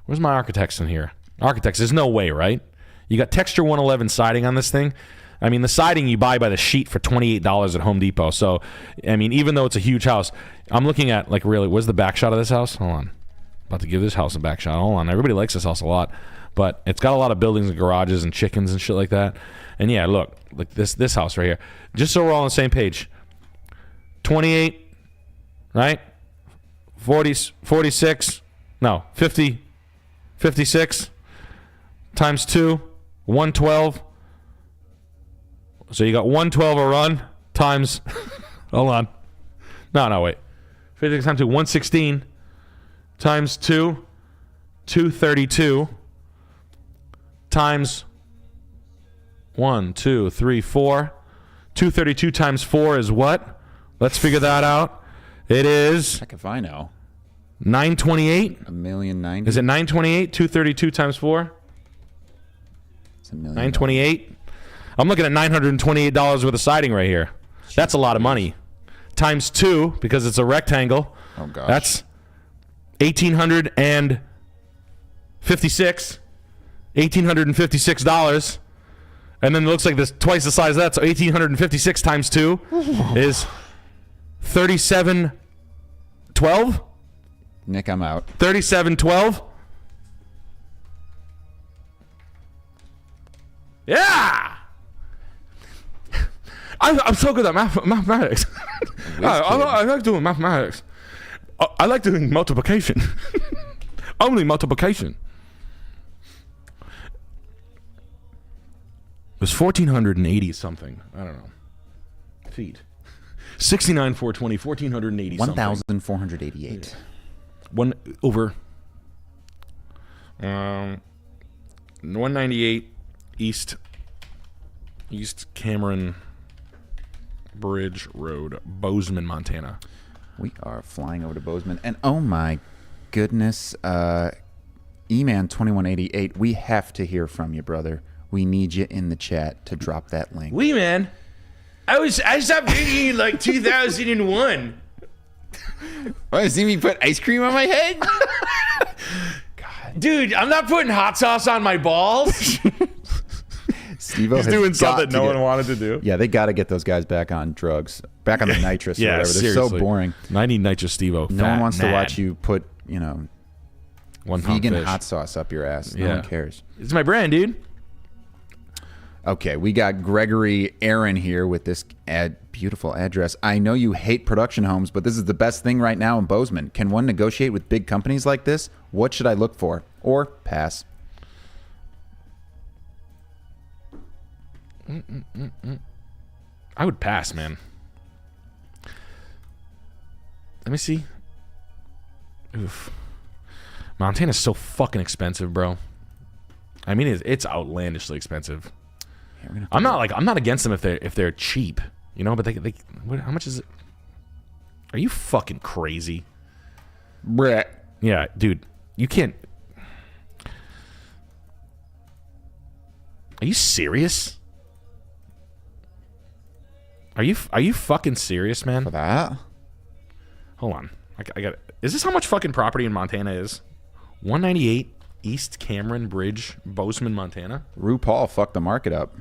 architects in here? Architects, there's no way, right? You got texture 111 siding on this thing. I mean, the siding you buy by the sheet for $28 at Home Depot. So, I mean, even though it's a huge house, I'm looking at, like, really, where's the back shot of this house? Hold on. About to give this house a back shot. Hold on. Everybody likes this house a lot. But it's got a lot of buildings and garages and chickens and shit like that. And, yeah, look, like this house right here. Just so we're all on the same page. 28, right? 46, no, 50, 56 times 2, 112. So you got 112 a run times, hold on. No, wait. 56 times 2, 116 times 2, 232 times 1, 2, 3, 4. 232 times 4 is what? Let's figure that out. It is Heck if I know. 928. $1,090,000. Is it 928? 232 times 4? It's $1 million. 928. I'm looking at $928 worth of siding right here. That's a lot of money. Times 2, because it's a rectangle. Oh, gosh. That's $1,856. $1,856. And then it looks like this twice the size of that. So 1,856 times 2 is 3712. Nick, I'm out. 3712. Yeah. I'm so good at mathematics. I like doing mathematics. I like doing multiplication. Only multiplication. It was 1,480 something. I don't know. Feet. 69,420, 1,480 something. 1,488. 1 over 198 East Cameron Bridge Road, Bozeman, Montana. We are flying over to Bozeman. And oh my goodness, E-Man2188, we have to hear from you, brother. We need you in the chat to drop that link. We man, I stopped drinking in like 2001. Oh, you see me put ice cream on my head? Dude, I'm not putting hot sauce on my balls. Steve-O He's has doing got something to no get- one wanted to do. Yeah, they got to get those guys back on drugs, back on the nitrous or Yeah, whatever. They're seriously. so boring. I need nitrous Steve-O. No one wants to Mad. watch you put, you know, 1 pound vegan fish. hot sauce up your ass. No Yeah. one cares. It's my brand, dude. Okay, we got Gregory Aaron here with this beautiful address. I know you hate production homes, but this is the best thing right now in Bozeman. Can one negotiate with big companies like this? What should I look for? Or pass? I would pass, man. Let me see. Oof. Montana's so fucking expensive, bro. I mean, it's outlandishly expensive. Yeah, we're gonna have to I'm not against them if they're cheap, you know. But they how much is it? Are you fucking crazy? Brett. Yeah, dude, you can't. Are you serious? Are you fucking serious, man? For that? Hold on. I got. Is this how much fucking property in Montana is? 198 East Cameron Bridge, Bozeman, Montana. RuPaul fucked the market up.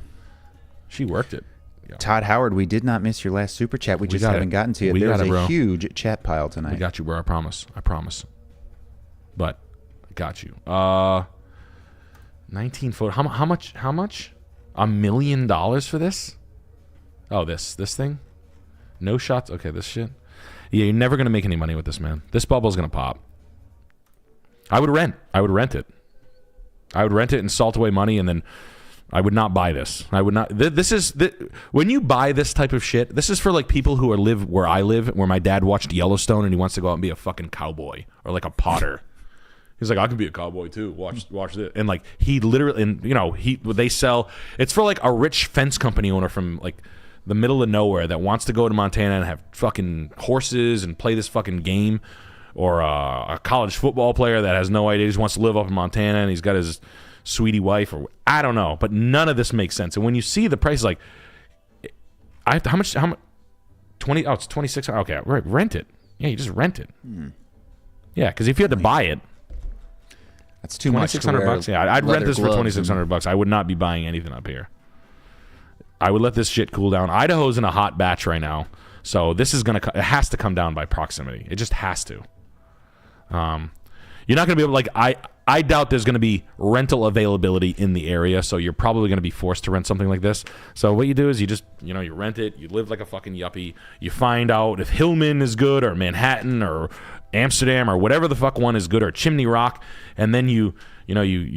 She worked it. Yeah. Todd Howard, we did not miss your last super chat. We just got haven't it. gotten to you. We There's got it, a bro. huge chat pile tonight. I got you, bro. I promise. But I got you. 19 photo. How much? $1 million for this? Oh, this thing? No shots. Okay, this shit. Yeah, you're never gonna make any money with this, man. This bubble's gonna pop. I would rent it. I would rent it and salt away money, and then I would not buy this. I would not. When you buy this type of shit, this is for like people who live where I live, where my dad watched Yellowstone and he wants to go out and be a fucking cowboy or like a potter. He's like, I can be a cowboy too. Watch this. And like he literally, and you know, they sell. It's for like a rich fence company owner from like the middle of nowhere that wants to go to Montana and have fucking horses and play this fucking game, or a college football player that has no idea, he just wants to live up in Montana and he's got his sweetie wife, or I don't know, but none of this makes sense. And when you see the price, like, how much? 20? Oh, it's 26. Okay, right, rent it. Yeah, you just rent it. Yeah, because if you had to buy it, That's too much. to $2,600 wear bucks. Yeah, I'd rent leather this for gloves and- $2,600 bucks. I would not be buying anything up here. I would let this shit cool down. Idaho's in a hot batch right now, so this is it has to come down by proximity. It just has to. You're not gonna be able I doubt there's gonna be rental availability in the area, so you're probably gonna be forced to rent something like this. So what you do is you just you rent it. You live like a fucking yuppie. You find out if Hillman is good or Manhattan or Amsterdam or whatever the fuck one is good, or Chimney Rock, and then you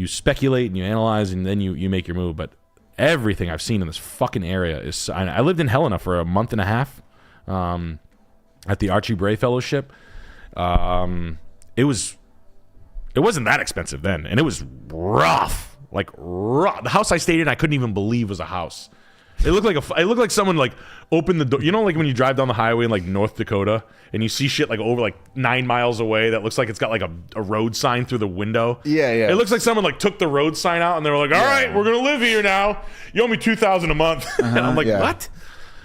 speculate and you analyze and then you make your move. But everything I've seen in this fucking area is. I lived in Helena for a month and a half at the Archie Bray Fellowship. It wasn't that expensive then, and it was rough, like rough. The house I stayed in, I couldn't even believe was a house. It looked like someone like opened the door. Like when you drive down the highway in like North Dakota and you see shit like over like 9 miles away that looks like it's got like a road sign through the window. Yeah. It looks like someone like took the road sign out and they were like, all right, we're gonna live here now. You owe me $2,000 a month. And I'm like, what?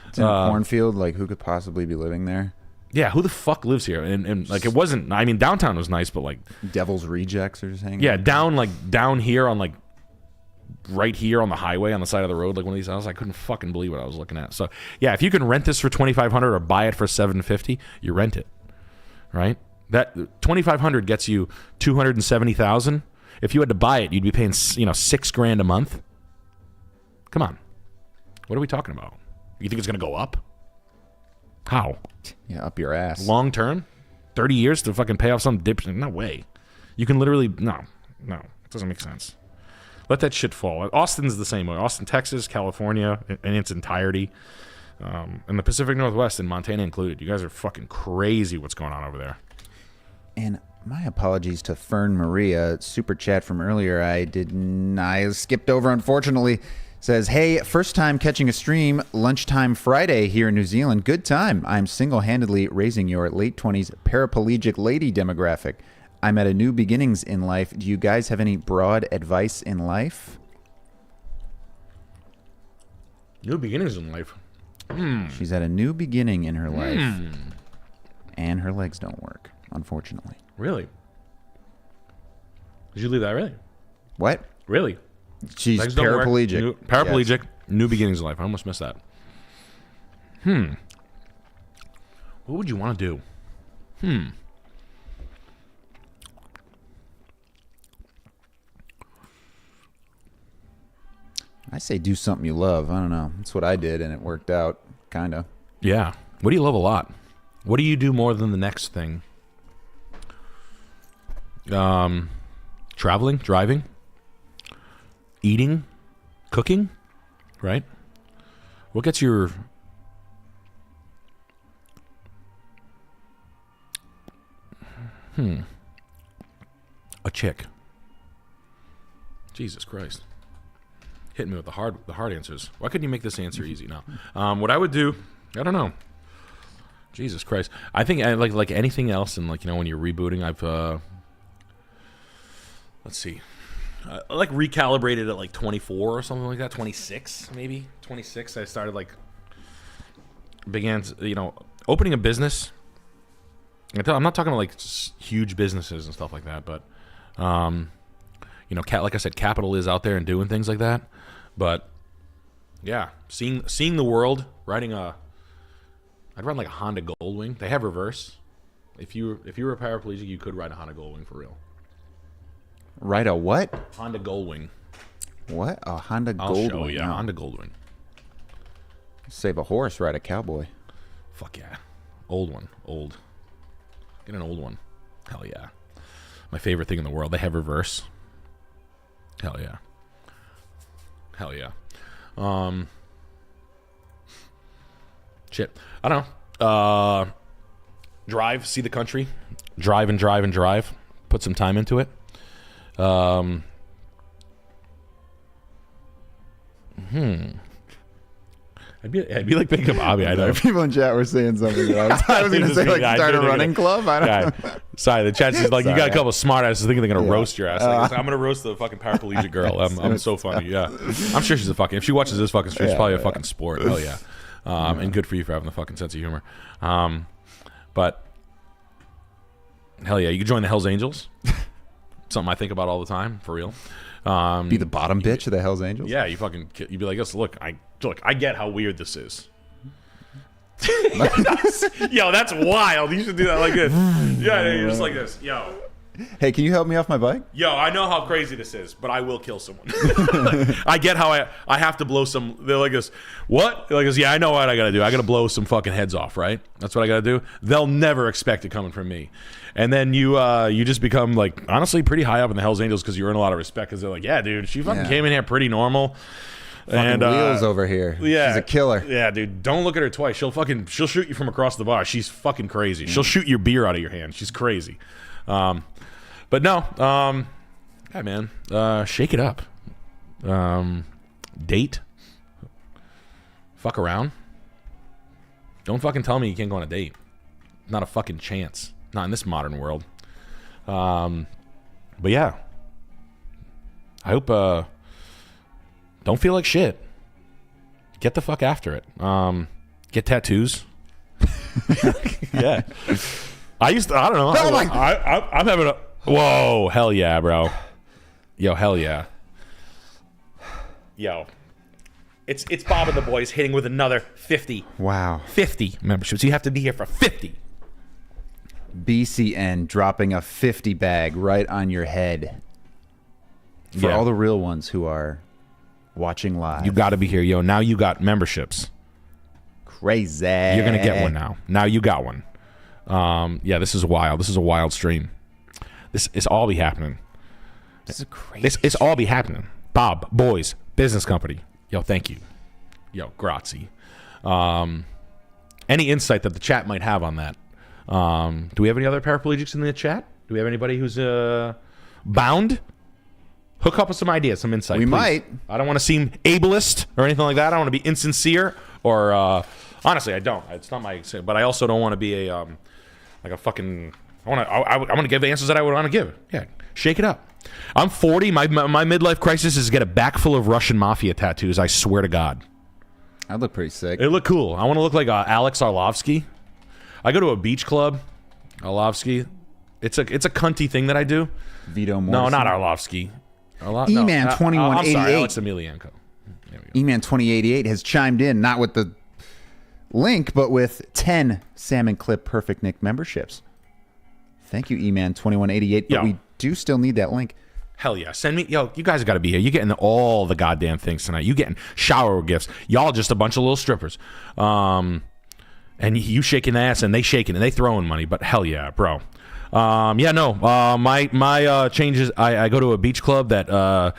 It's in a cornfield. Like, who could possibly be living there? Yeah, who the fuck lives here? And like, it wasn't. I mean, downtown was nice, but like, Devil's Rejects are just hanging. yeah, down here on like, right here on the highway on the side of the road, like one of these houses, I couldn't fucking believe what I was looking at. So yeah, if you can rent this for $2,500 or buy it for $750, you rent it, right? That $2,500 gets you $270,000. If you had to buy it, you'd be paying $6,000 a month. Come on, what are we talking about? You think it's gonna go up? How? Yeah, up your ass. Long term? 30 years to fucking pay off some dip? No way. You can literally... No. It doesn't make sense. Let that shit fall. Austin's the same way. Austin, Texas, California in its entirety. And the Pacific Northwest and Montana included. You guys are fucking crazy what's going on over there. And my apologies to Fern Maria. Super chat from earlier. I skipped over, unfortunately. Says, hey, first time catching a stream, lunchtime Friday here in New Zealand. Good time. I'm single-handedly raising your late 20s paraplegic lady demographic. I'm at a new beginnings in life. Do you guys have any broad advice in life? New beginnings in life. She's at a new beginning in her life. And her legs don't work, unfortunately. Really? Did you leave that really? What? Really? She's Legs don't work. paraplegic. Paraplegic. Yes. New beginnings in life. I almost missed that. What would you want to do? I say do something you love. I don't know. That's what I did, and it worked out, kind of. Yeah. What do you love a lot? What do you do more than the next thing? Traveling, driving, eating, cooking, right? What gets your... A chick. Jesus Christ. Hitting me with the hard answers. Why couldn't you make this answer easy now? What I would do, I don't know. Jesus Christ. I think like anything else, and like, when you're rebooting, I've let's see. I like recalibrated at like 24 or something like that. 26 maybe. 26. I started began opening a business. I'm not talking about like huge businesses and stuff like that, but like I said, capital is out there and doing things like that. But yeah, seeing the world, I'd ride like a Honda Goldwing. They have reverse. If you were a paraplegic, you could ride a Honda Goldwing for real. Ride a what? Honda Goldwing. What? A Honda I'll Goldwing? show you. No. Honda Goldwing. Save a horse, ride a cowboy. Fuck yeah. Old one. Old. Get an old one. Hell yeah. My favorite thing in the world. They have reverse. Hell yeah. Hell yeah. Shit. I don't know. Drive, see the country. Drive and drive and drive. Put some time into it. I'd be like picking up Abby. I know. People in chat were saying something. I was going to say, like, start a running club. I don't know. Sorry, the chat's just like, you got a couple of smart asses thinking they're going to roast your ass. Like, I'm going to roast the fucking paraplegic girl. I'm so funny. Yeah. I'm sure she's if she watches this fucking stream, she's probably a fucking sport. Hell yeah. And good for you for having the fucking sense of humor. But hell yeah, you could join the Hells Angels. Something I think about all the time, for real. Be the bottom bitch of the Hells Angels? Yeah, you'd be like, look, look, I get how weird this is. Yo, that's wild. You should do that like this. Yeah, you're just like this. Yo. Hey, can you help me off my bike? Yo, I know how crazy this is, but I will kill someone. I get how I have to blow some. They're like this. What? They're like this. Yeah, I know what I gotta do. I gotta blow some fucking heads off, right? That's what I gotta do. They'll never expect it coming from me. And then you just become like honestly pretty high up in the Hells Angels because you earn a lot of respect because they're like, yeah, dude, she fucking came in here pretty normal. Fucking wheels over here. Yeah, she's a killer. Yeah, dude, don't look at her twice. She'll shoot you from across the bar. She's fucking crazy. She'll shoot your beer out of your hand. She's crazy. But no, yeah, man, shake it up. Date. Fuck around. Don't fucking tell me you can't go on a date. Not a fucking chance. Not in this modern world. But yeah, I hope. Don't feel like shit. Get the fuck after it. Get tattoos. Yeah. I don't know. I'm having a. Whoa, hell yeah, bro. Yo, hell yeah. Yo. It's Bob and the boys hitting with another 50. Wow. 50 memberships. You have to be here for 50. BCN dropping a 50 bag right on your head. For Yeah. all the real ones who are watching live. You got to be here, yo. Now you got memberships. Crazy. You're going to get one now. Now you got one. Yeah, this is wild. This is a wild stream. This is all be happening. This is crazy. This is all be happening. Bob, boys, business company. Yo, thank you. Yo, grazie. Any insight that the chat might have on that? Do we have any other paraplegics in the chat? Do we have anybody who's bound? Hook up with some ideas, some insight. We please. might. I don't want to seem ableist or anything like that. I don't want to be insincere or honestly, I don't. It's not my. But I also don't want to be a like a fucking. I want to give the answers that I would want to give. Yeah, shake it up. I'm 40. My midlife crisis is to get a back full of Russian mafia tattoos. I swear to God. I'd look pretty sick. It look cool. I want to look like Alex Arlovsky. I go to a beach club. Arlovsky. It's a cunty thing that I do. Vito Morrison. No, not Arlovsky. E-Man 2188. I'm sorry, Alex Emelianenko. There we go. E-Man 2088 has chimed in, not with the link, but with 10 Salmon Clip Perfect Nick memberships. Thank you, E-Man 2188. But Yo. we do still need that link. Hell yeah. Send me. Yo, you guys got to be here. You're getting all the goddamn things tonight. You getting shower gifts. Y'all just a bunch of little strippers. And you shaking ass and they shaking and they throwing money. But hell yeah, bro. Yeah, no. My changes. I go to a beach club that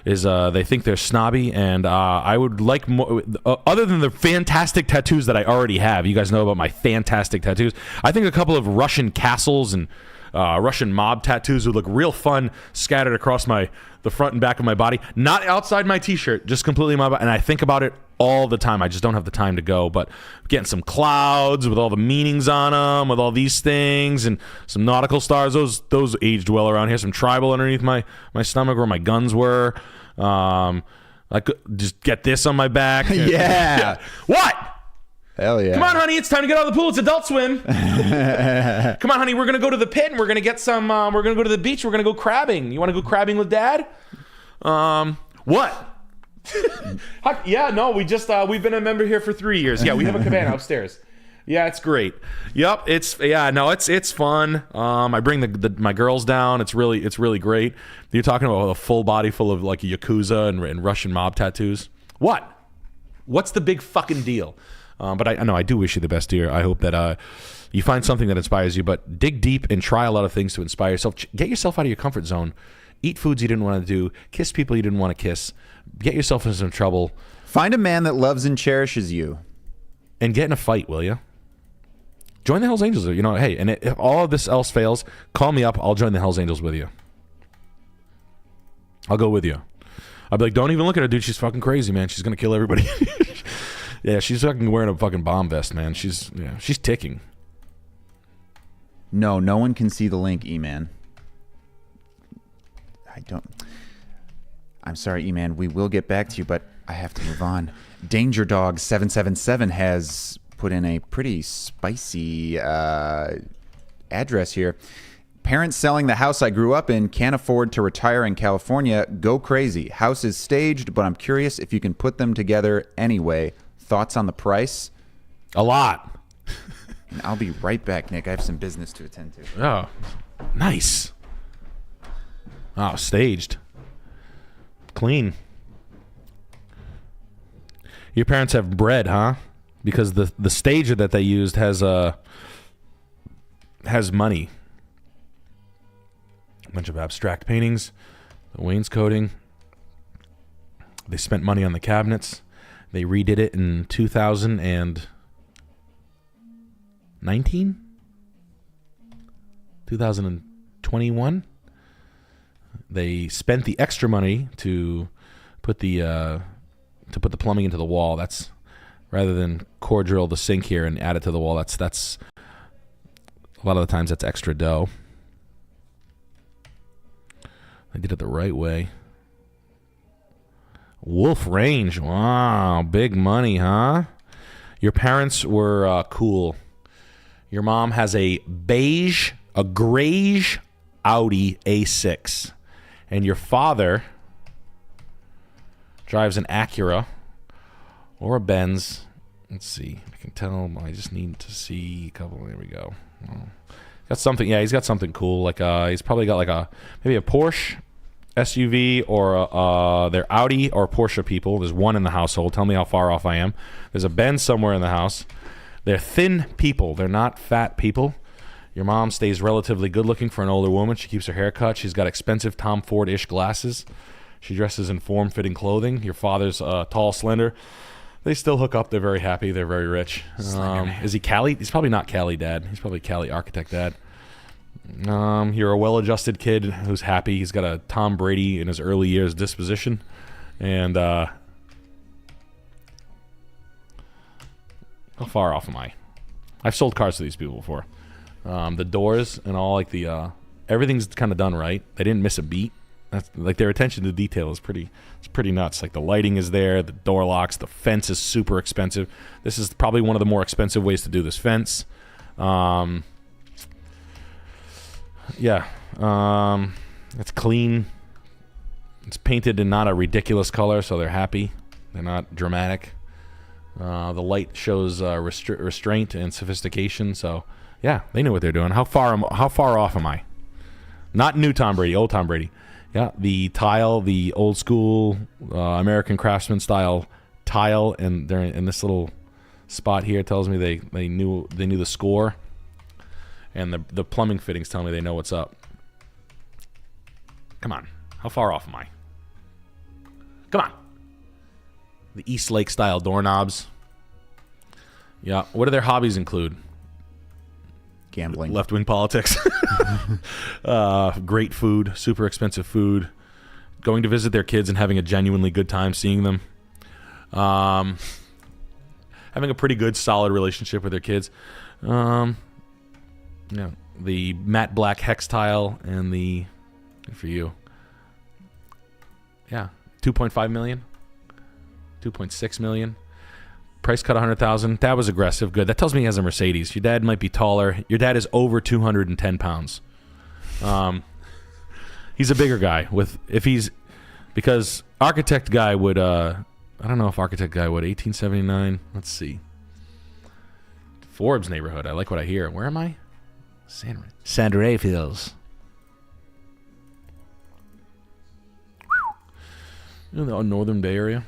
is they think they're snobby, and I would like more. Other than the fantastic tattoos that I already have, you guys know about my fantastic tattoos. I think a couple of Russian castles and Russian mob tattoos would look real fun, scattered across the front and back of my body, not outside my t-shirt, just completely my body. And I think about it all the time. I just don't have the time to go, but getting some clouds with all the meanings on them, with all these things, and some nautical stars. Those aged well around here. Some tribal underneath my stomach where my guns were. I could just get this on my back. Yeah. What? Hell yeah. Come on, honey, it's time to get out of the pool. It's Adult Swim. Come on, honey, we're going to go to the pit and we're going to get some, we're going to go to the beach. We're going to go crabbing. You want to go crabbing with Dad? What? Yeah, no, we've been a member here for 3 years. Yeah, we have a cabana upstairs. Yeah, it's great. Yep, it's fun. I bring my girls down. It's really great. You're talking about a full body full of like Yakuza and Russian mob tattoos. What's the big fucking deal? But I do wish you the best, dear. I hope that you find something that inspires you, but dig deep and try a lot of things to inspire yourself. Get yourself out of your comfort zone. Eat foods you didn't want to do. Kiss people you didn't want to kiss. Get yourself into some trouble. Find a man that loves and cherishes you. And get in a fight, will you? Join the Hells Angels. You know, hey, and if all of this else fails, call me up. I'll join the Hells Angels with you. I'll go with you. I'll be like, don't even look at her, dude. She's fucking crazy, man. She's going to kill everybody. Yeah, she's fucking wearing a fucking bomb vest, man. She's ticking. No one can see the link, E-Man. I'm sorry, E-Man. We will get back to you, but I have to move on. Danger Dog 777 has put in a pretty spicy address here. Parents selling the house I grew up in, can't afford to retire in California. Go crazy. House is staged, but I'm curious if you can put them together anyway. Thoughts on the price? A lot. And I'll be right back, Nick. I have some business to attend to. Oh, nice. Oh, staged. Clean. Your parents have bread, huh? Because the stager that they used has money. A bunch of abstract paintings, the wainscoting. They spent money on the cabinets. They redid it in 2019? 2021? They spent the extra money to put the plumbing into the wall. That's rather than core drill the sink here and add it to the wall. That's a lot of the times that's extra dough. They did it the right way. Wolf Range. Wow, big money, huh? Your parents were cool. Your mom has a grayish Audi A6. And your father drives an Acura or a Benz. Let's see. I can tell. I just need to see a couple. There we go. Got something. Yeah, he's got something cool. Like he's probably got like maybe a Porsche SUV or they're Audi or Porsche people. There's one in the household. Tell me how far off I am. There's a Benz somewhere in the house. They're thin people. They're not fat people. Your mom stays relatively good looking for an older woman. She keeps her hair cut. She's got expensive Tom Ford-ish glasses. She dresses in form-fitting clothing. Your father's tall, slender. They still hook up. They're very happy. They're very rich. Is he Cali? He's probably not Cali dad. He's probably Cali architect dad. You're a well-adjusted kid who's happy. He's got a Tom Brady in his early years disposition. And how far off am I? I've sold cars to these people before. The doors and all, like the everything's kind of done right. They didn't miss a beat. That's like their attention to detail is pretty nuts. Like the lighting is there, the door locks, the fence is super expensive. This is probably one of the more expensive ways to do this fence. It's clean. It's painted in not a ridiculous color, so they're happy. They're not dramatic. The light shows restraint and sophistication. So, yeah, they knew what they're doing. How far off am I? Not new Tom Brady, old Tom Brady. Yeah, the tile, the old school American Craftsman style tile, and they're in this little spot here. Tells me they knew the score, and the plumbing fittings tell me they know what's up. Come on, how far off am I? Come on. The East Lake style doorknobs. Yeah, what do their hobbies include? Gambling. Left-wing politics. Great food, super expensive food. Going to visit their kids and having a genuinely good time seeing them. Having a pretty good, solid relationship with their kids. The matte black hex tile and the, for you. Yeah, 2.5 million. 2.6 million. Price cut 100,000. That was aggressive. Good. That tells me he has a Mercedes. Your dad might be taller. Your dad is over 210 pounds. He's a bigger guy. Because architect guy would. I don't know if architect guy would. 1879. Let's see. Forbes neighborhood. I like what I hear. Where am I? San Rafael's. In the Northern Bay Area.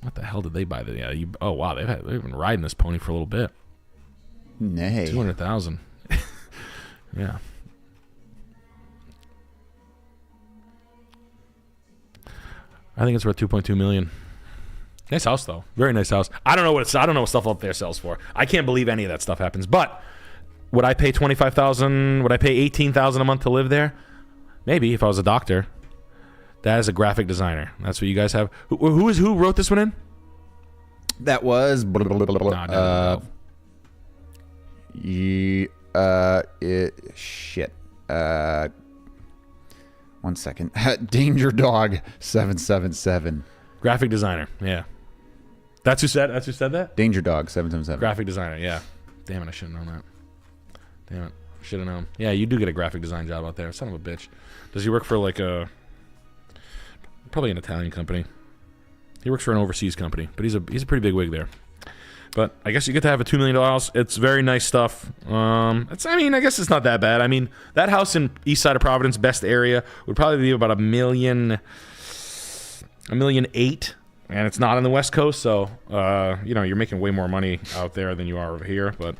What the hell did they buy? Oh wow, they've been riding this pony for a little bit. Nay. 200,000. Yeah. I think it's worth 2.2 million. Nice house though. Very nice house. I don't know what stuff up there sells for. I can't believe any of that stuff happens. But would I pay 25,000? Would I pay 18,000 a month to live there? Maybe if I was a doctor. That is a graphic designer. That's what you guys have. Who wrote this one in? That was. Shit. 1 second. Danger Dog 777. Graphic designer. Yeah. That's who said that? Danger Dog 777. Graphic designer. Yeah. Damn it, I should have known that. Damn it. Should have known. Yeah, you do get a graphic design job out there. Son of a bitch. Does he work for like a... Probably an Italian company. He works for an overseas company, but he's a pretty big wig there. But I guess you get to have a $2 million house. It's very nice stuff. I guess it's not that bad. I mean, that house in east side of Providence, best area, would probably be about $1.8 million, and it's not on the West Coast, so you're making way more money out there than you are over here. But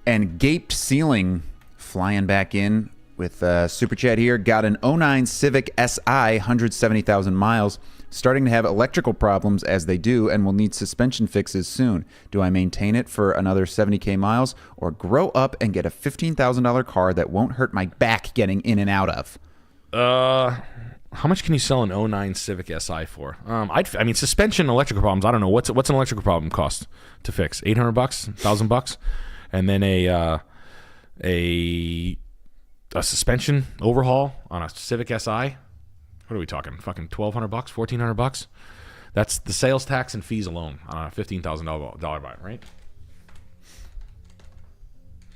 And Gaped Ceiling flying back in with Super Chat here. Got an '09 Civic Si, 170,000 miles. Starting to have electrical problems as they do and will need suspension fixes soon. Do I maintain it for another 70K miles or grow up and get a $15,000 car that won't hurt my back getting in and out of? how much can you sell an '09 Civic Si for? I mean, suspension, electrical problems. I don't know what's an electrical problem cost to fix. $800, $1,000, and then a suspension overhaul on a Civic Si. What are we talking? Fucking $1,200, $1,400. That's the sales tax and fees alone on a $15,000 buy, right?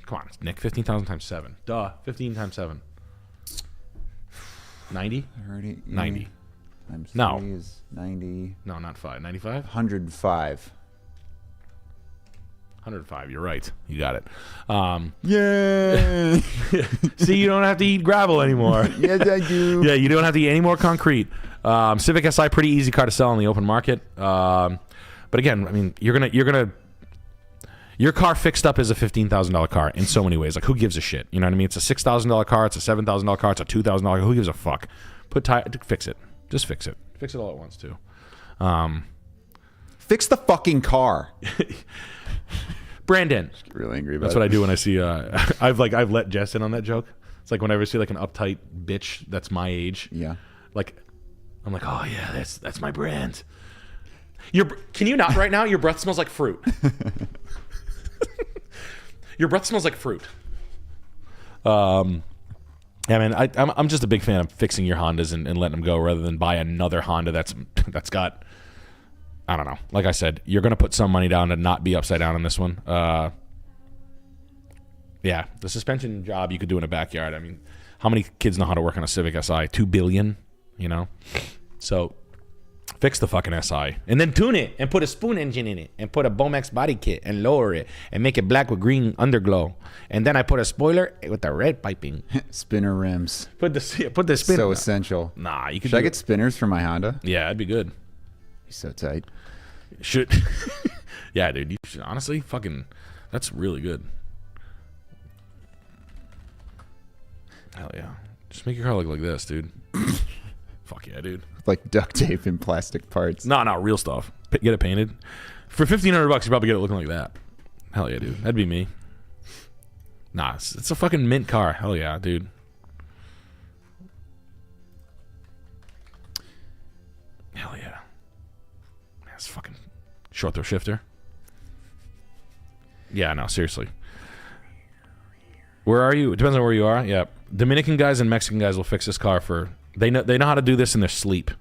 Come on, Nick. 15,000 times 7. Duh. 15 times 7. 90? 30, 90. Times No. 3 is 90. No, not 5. 95? 105. 105. You're right. You got it. Yay! See, you don't have to eat gravel anymore. Yes, I do. Yeah, you don't have to eat any more concrete. Civic Si, pretty easy car to sell on the open market. But again, I mean, your car fixed up is a $15,000 car in so many ways. Like, who gives a shit? You know what I mean? It's a $6,000 car. It's a $7,000 car. It's a $2,000 car. Who gives a fuck? Fix it. Just fix it. Fix it all at once too. Fix the fucking car. Brandon. Get really angry about That's what I do when I see. I've let Jess in on that joke. It's like whenever I see like an uptight bitch that's my age. Yeah. Like, I'm like, oh yeah, that's my brand. Can you not right now? Your breath smells like fruit. Your breath smells like fruit. Yeah, man, I'm just a big fan of fixing your Hondas and letting them go rather than buy another Honda that's got, I don't know. Like I said, you're gonna put some money down to not be upside down on this one. Yeah, the suspension job you could do in a backyard. I mean, how many kids know how to work on a Civic Si? 2 billion, you know? So fix the fucking Si. And then tune it and put a spoon engine in it and put a Bomex body kit and lower it and make it black with green underglow. And then I put a spoiler with the red piping. Spinner rims. Put the spin. So essential. Nah, you could Should I get spinners for my Honda? Yeah, that'd be good. He's so tight. Should. Yeah, dude. You should honestly fucking. That's really good. Hell yeah. Just make your car look like this, dude. Fuck yeah, dude. Like duct tape and plastic parts. No, real stuff. Get it painted. For $1,500, you probably get it looking like that. Hell yeah, dude. That'd be me. Nah, it's a fucking mint car. Hell yeah, dude. Hell yeah. That's fucking short throw shifter. Yeah, no, seriously. Where are you? It depends on where you are. Yeah. Dominican guys and Mexican guys will fix this car for... They know how to do this in their sleep.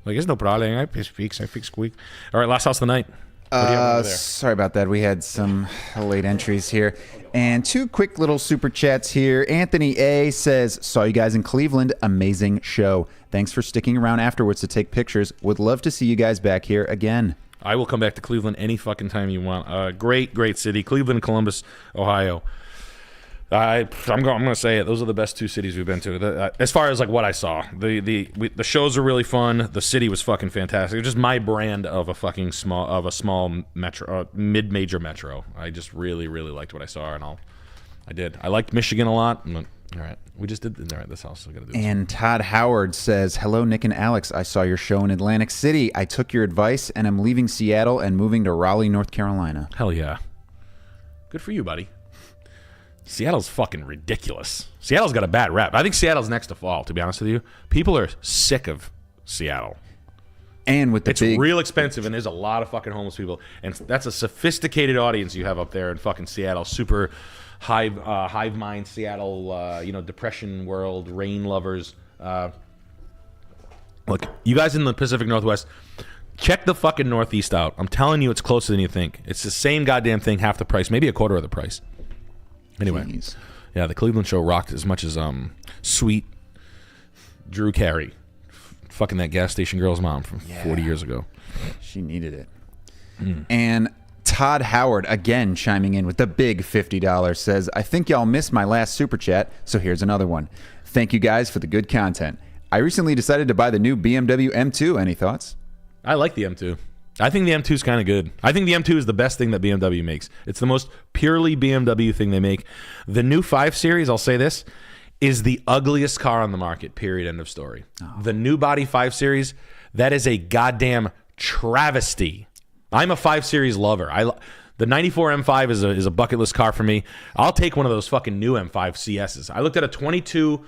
Like, it's no problem. I fix quick. All right, last house of the night. What do you have over there? Sorry about that. We had some late entries here. And 2 quick little super chats here. Anthony A says, saw you guys in Cleveland. Amazing show. Thanks for sticking around afterwards to take pictures. Would love to see you guys back here again. I will come back to Cleveland any fucking time you want. Great city. Cleveland, Columbus, Ohio. I'm going to say it. Those are the best 2 cities we've been to. As far as like what I saw, the shows are really fun. The city was fucking fantastic. It's just my brand of a fucking small metro, mid-major metro. I just really liked what I saw, and I did. I liked Michigan a lot. All right, we just did. All right, this house. We got to do this. And Todd Howard says, hello, Nick and Alex. I saw your show in Atlantic City. I took your advice, and I'm leaving Seattle and moving to Raleigh, North Carolina. Hell yeah. Good for you, buddy. Seattle's fucking ridiculous. Seattle's got a bad rap. I think Seattle's next to fall, to be honest with you. People are sick of Seattle. And with the It's real expensive, and there's a lot of fucking homeless people. And that's a sophisticated audience you have up there in fucking Seattle. Super hive mind Seattle, depression world, rain lovers. Look, you guys in the Pacific Northwest, Check the fucking Northeast out. I'm telling you, it's closer than you think. It's the same goddamn thing, half the price, maybe a quarter of the price. Anyway, Jeez. yeah, the Cleveland show rocked as much as sweet Drew Carey fucking that gas station girl's mom from 40 years ago. She needed it. And Todd Howard, again chiming in with the big $50, says, I think y'all missed my last super chat, so here's another one. Thank you guys for the good content. I recently decided to buy the new BMW M2. Any thoughts? I like the M2. I think the M2 is kind of good. I think the M2 is the best thing that BMW makes. It's the most purely BMW thing they make. The new 5 Series, I'll say this, is the ugliest car on the market, period, end of story. The new body 5 Series, that is a goddamn travesty. I'm a 5 Series lover. The 94 M5 is a bucket list car for me. I'll take one of those fucking new M5 CSs. I looked at a 22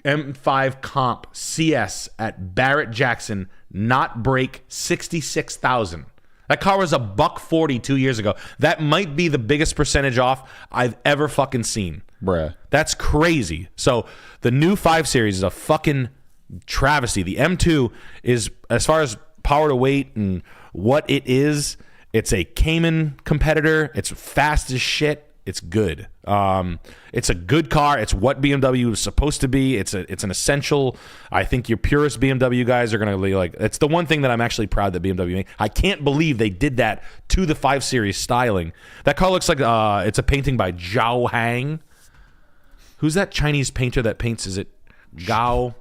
M5 Comp CS at Barrett Jackson, not break, 66,000. That car was $140 2 years ago. That might be the biggest percentage off I've ever fucking seen. Bruh. That's crazy. So the new 5 Series is a fucking travesty. The M2 is, as far as power to weight and what it is, it's a Cayman competitor. It's fast as shit. It's good. It's a good car. It's what BMW is supposed to be. It's an essential. I think your purest BMW guys are gonna be like. It's the one thing that I'm actually proud that BMW made. I can't believe they did that to the 5 Series styling. That car looks like it's a painting by Zhao Hang. Who's that Chinese painter that paints? Is it Gao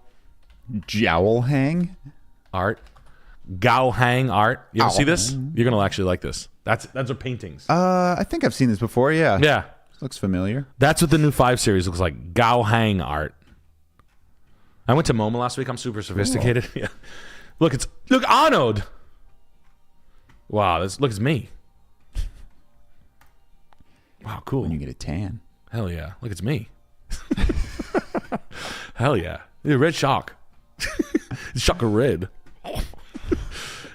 Jowl hang? Art? Gao Hang Art. You ever see this? You're gonna actually like this. That's our paintings. I think I've seen this before, yeah. Yeah. Looks familiar. That's what the new 5 Series looks like. Gao Hang Art. I went to MoMA last week. I'm super sophisticated. Cool. Yeah. Look Arnold. Wow, it's me. Wow, cool. When you get a tan. Hell yeah. Look, it's me. Hell yeah. Yeah, red shock. Shock of red.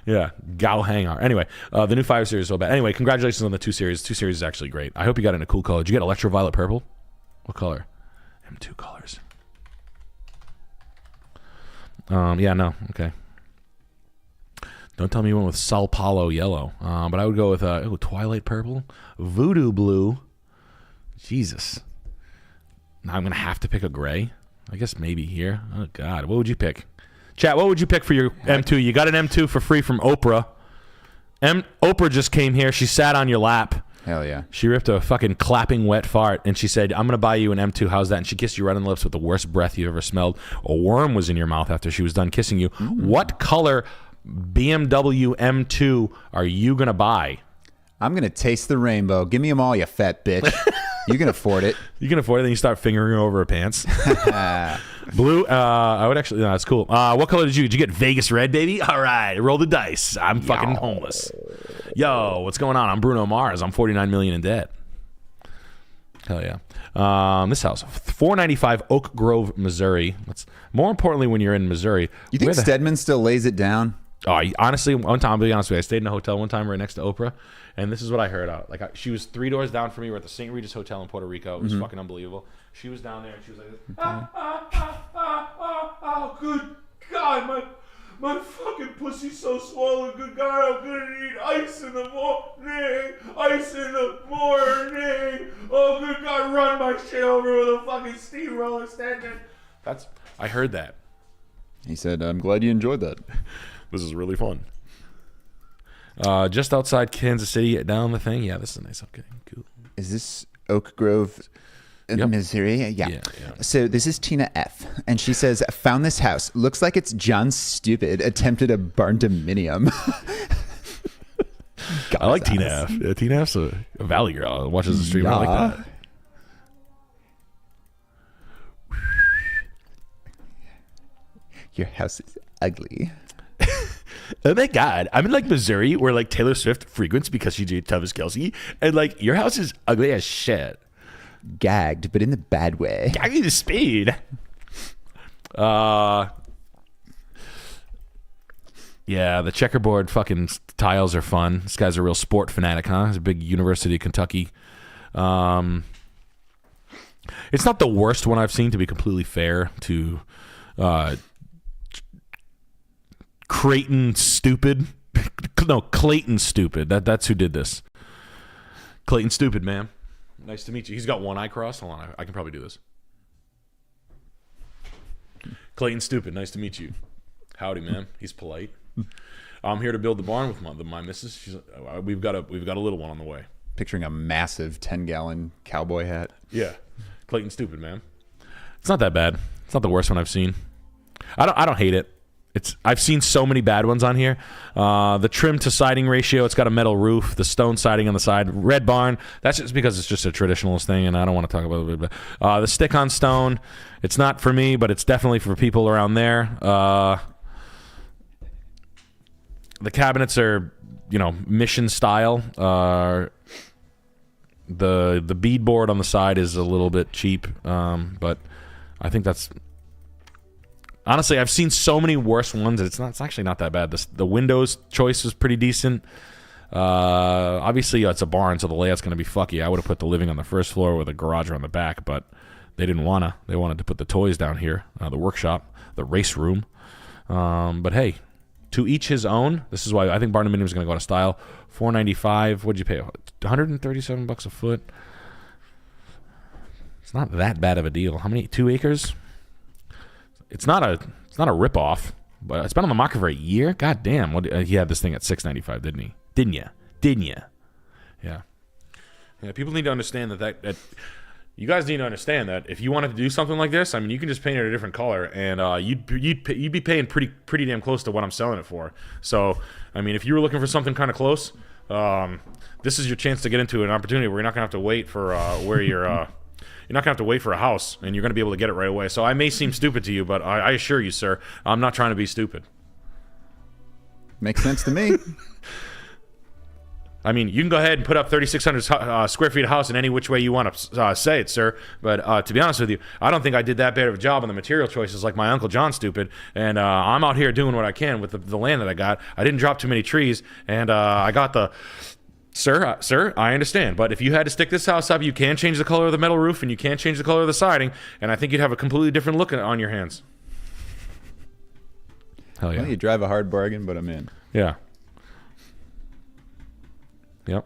Yeah, Gao Hang Art. Anyway, the new 5 Series is so bad. Anyway, congratulations on the 2 Series. 2 Series is actually great. I hope you got it in a cool color. Did you get electroviolet purple? What color? M2 colors. Yeah, no. Okay. Don't tell me you went with Sao Paulo yellow. But I would go with Twilight purple, Voodoo blue. Jesus. Now I'm going to have to pick a gray. I guess maybe here. Oh, God. What would you pick? Chat, what would you pick for your M2? You got an M2 for free from Oprah. Oprah just came here. She sat on your lap. Hell yeah. She ripped a fucking clapping wet fart, and she said, I'm going to buy you an M2. How's that? And she kissed you right on the lips with the worst breath you ever smelled. A worm was in your mouth after she was done kissing you. What color BMW M2 are you going to buy? I'm going to taste the rainbow. Give me them all, you fat bitch. You can afford it. You can afford it, then you start fingering her over her pants. Blue, I would actually, no, that's cool. What color did you get? Vegas red, baby? All right, roll the dice. I'm fucking homeless. Yo, what's going on? I'm Bruno Mars. I'm 49 million in debt. Hell yeah. This house, 495 Oak Grove, Missouri. More importantly, when you're in Missouri. You think Stedman still lays it down? Oh, honestly, one time, I'll be honest with you, I stayed in a hotel one time right next to Oprah, and this is what I heard out. Like, she was 3 doors down from me. We're at the St. Regis Hotel in Puerto Rico. It was fucking unbelievable. She was down there, and she was like, oh, good God, my fucking pussy's so swollen. Good God, I'm gonna need ice in the morning. Ice in the morning. Oh, good God, run my shit over with a fucking steamroller standing. I heard that. He said, I'm glad you enjoyed that. This is really fun. Just outside Kansas City, down the thing. Yeah, this is nice. Okay, cool. Is this Oak Grove, Missouri? Yeah. So this is Tina F. And she says, found this house. Looks like it's John Stupid attempted a barndominium. I like Tina F. Yeah, Tina F's a Valley girl. Watches the stream. I like that. Your house is ugly. Oh my God, I'm in like Missouri where like Taylor Swift frequents because she did Travis Kelce, and like your house is ugly as shit. Gagged, but in the bad way. Gagged the speed. Yeah, the checkerboard fucking tiles are fun. This guy's a real sport fanatic, huh? He's a big University of Kentucky. It's not the worst one I've seen, to be completely fair to Creighton Stupid. No, Clayton Stupid. That's who did this. Clayton Stupid, man. Nice to meet you. He's got one eye crossed. Hold on, I can probably do this. Clayton Stupid, nice to meet you. Howdy, man. He's polite. I'm here to build the barn with my missus. We've got a little one on the way. Picturing a massive 10-gallon cowboy hat. Yeah, Clayton Stupid, man. It's not that bad. It's not the worst one I've seen. I don't hate it. I've seen so many bad ones on here. The trim to siding ratio, it's got a metal roof, the stone siding on the side, red barn. That's just because it's just a traditionalist thing, and I don't want to talk about it. But the stick on stone, it's not for me, but it's definitely for people around there. The cabinets are, mission style. The beadboard on the side is a little bit cheap, but I think that's. Honestly, I've seen so many worse ones that it's actually not that bad. The windows choice is pretty decent. Obviously, it's a barn, so the layout's going to be fucky. I would have put the living on the first floor with a garage on the back, but they didn't want to. They wanted to put the toys down here, the workshop, the race room. But hey, to each his own. This is why I think barn dominium is going to go out of style. $495. What'd you pay? $137 a foot. It's not that bad of a deal. How many? 2 acres? It's not a ripoff, but it's been on the market for a year. God damn! He had this thing at $695, didn't he? Didn't you? Yeah. People need to understand that you guys need to understand that if you wanted to do something like this, I mean, you can just paint it a different color, and you'd be paying pretty damn close to what I'm selling it for. So, I mean, if you were looking for something kind of close, this is your chance to get into an opportunity where you're not gonna have to wait for You're not going to have to wait for a house, and you're going to be able to get it right away. So I may seem stupid to you, but I assure you, sir, I'm not trying to be stupid. Makes sense to me. I mean, you can go ahead and put up 3,600 square feet of house in any which way you want to say it, sir. But to be honest with you, I don't think I did that bad of a job on the material choices like my Uncle John Stupid. And I'm out here doing what I can with the land that I got. I didn't drop too many trees, and I got the... Sir, I understand, but if you had to stick this house up, you can change the color of the metal roof, and you can change the color of the siding, and I think you'd have a completely different look on your hands. Hell yeah. Well, you drive a hard bargain, but I'm in. Yeah. Yep.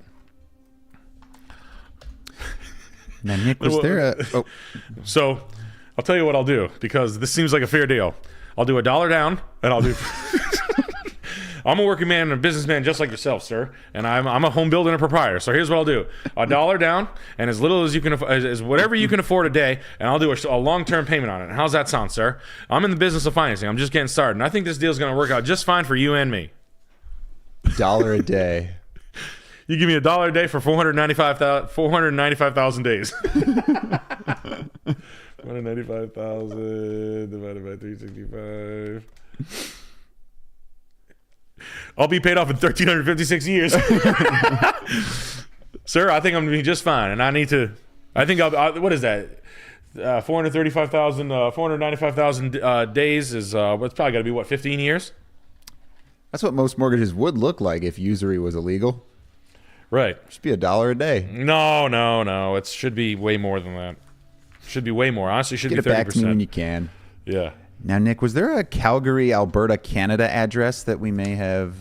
Now, Nick, was there a... Oh. So, I'll tell you what I'll do, because this seems like a fair deal. I'll do $1 down, and I'll do... I'm a working man and a businessman just like yourself, sir, and I'm a home builder and a proprietor. So here's what I'll do: $1 down, and as little as you can, as whatever you can afford a day, and I'll do a long-term payment on it. How's that sound, sir? I'm in the business of financing. I'm just getting started, and I think this deal's going to work out just fine for you and me. $1 a day. You give me $1 a day for 495,000 days. 495,000 divided by 365. I'll be paid off in 1,356 years. Sir, I think I'm going to be just fine. And I think what is that? 495,000 days is, it's probably got to be, 15 years? That's what most mortgages would look like if usury was illegal. Right. Just be $1 a day. No. It should be way more than that. Should be way more. Honestly, it should be 30%. Get it back to me when you can. Yeah. Now, Nick, was there a Calgary, Alberta, Canada address that we may have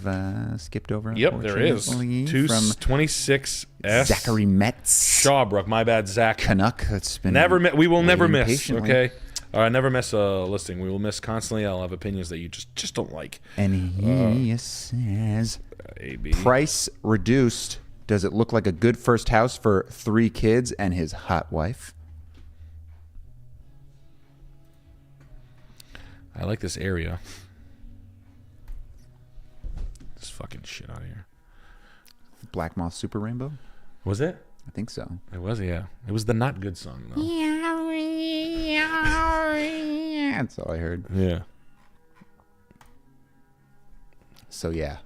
skipped over? Yep, there is. 226S. Zachary Metz. Shawbrook. My bad, Zach. Canuck. That's been we will never miss, patiently. okay? Never miss a listing. We will miss constantly. I'll have opinions that you just don't like. And he says, AB. price reduced. Does it look like a good first house for 3 kids and his hot wife? I like this area. This fucking shit out of here. Black Moth Super Rainbow? Was it? I think so. It was, yeah. It was the not good song, though. That's all I heard. Yeah. So, yeah.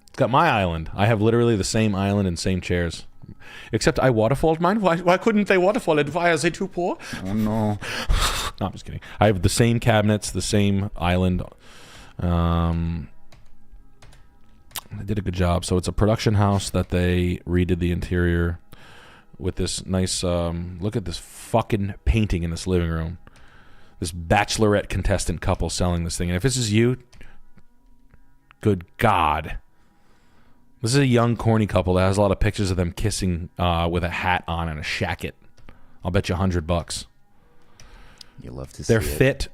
It's got my island. I have literally the same island and same chairs. Except I waterfalled mine. Why couldn't they waterfall it? Why are they too poor? Oh, no. No, I'm just kidding. I have the same cabinets, the same island. They did a good job. So it's a production house that they redid the interior with this nice, look at this fucking painting in this living room. This bachelorette contestant couple selling this thing. And if this is you, good God. This is a young, corny couple that has a lot of pictures of them kissing with a hat on and a shacket. I'll bet you $100. You love to see They're it. fit.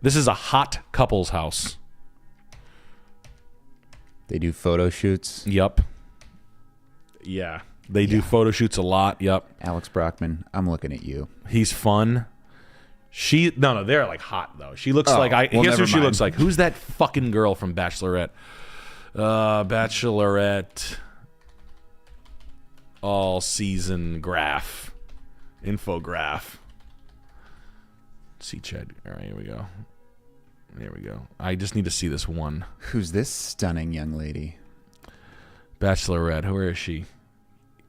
This is a hot couple's house. They do photo shoots. Yup. Yeah. They do photo shoots a lot. Yup. Alex Brockman, I'm looking at you. He's fun. No, they're like hot though. She looks like well, here's never who she mind. looks like. Who's that fucking girl from Bachelorette? Bachelorette all season infograph. See Chad. All right, here we go. There we go. I just need to see this one. Who's this stunning young lady? Bachelorette. Where is she?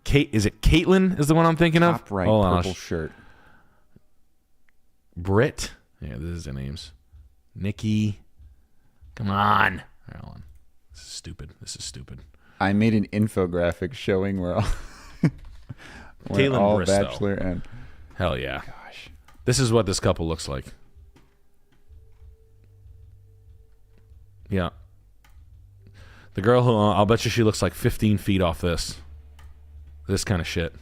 Kate? Is it Caitlin? Is the one I'm thinking of? Top right, Hold on, purple shirt. Britt. Yeah, this is their names. Nikki. Come on. All right, hold on. This is stupid. I made an infographic showing where all, Caitlin Bristow. Bachelor and Hell yeah. gosh. This is what this couple looks like. Yeah. The girl who, I'll bet you she looks like 15 feet off this. This kind of shit.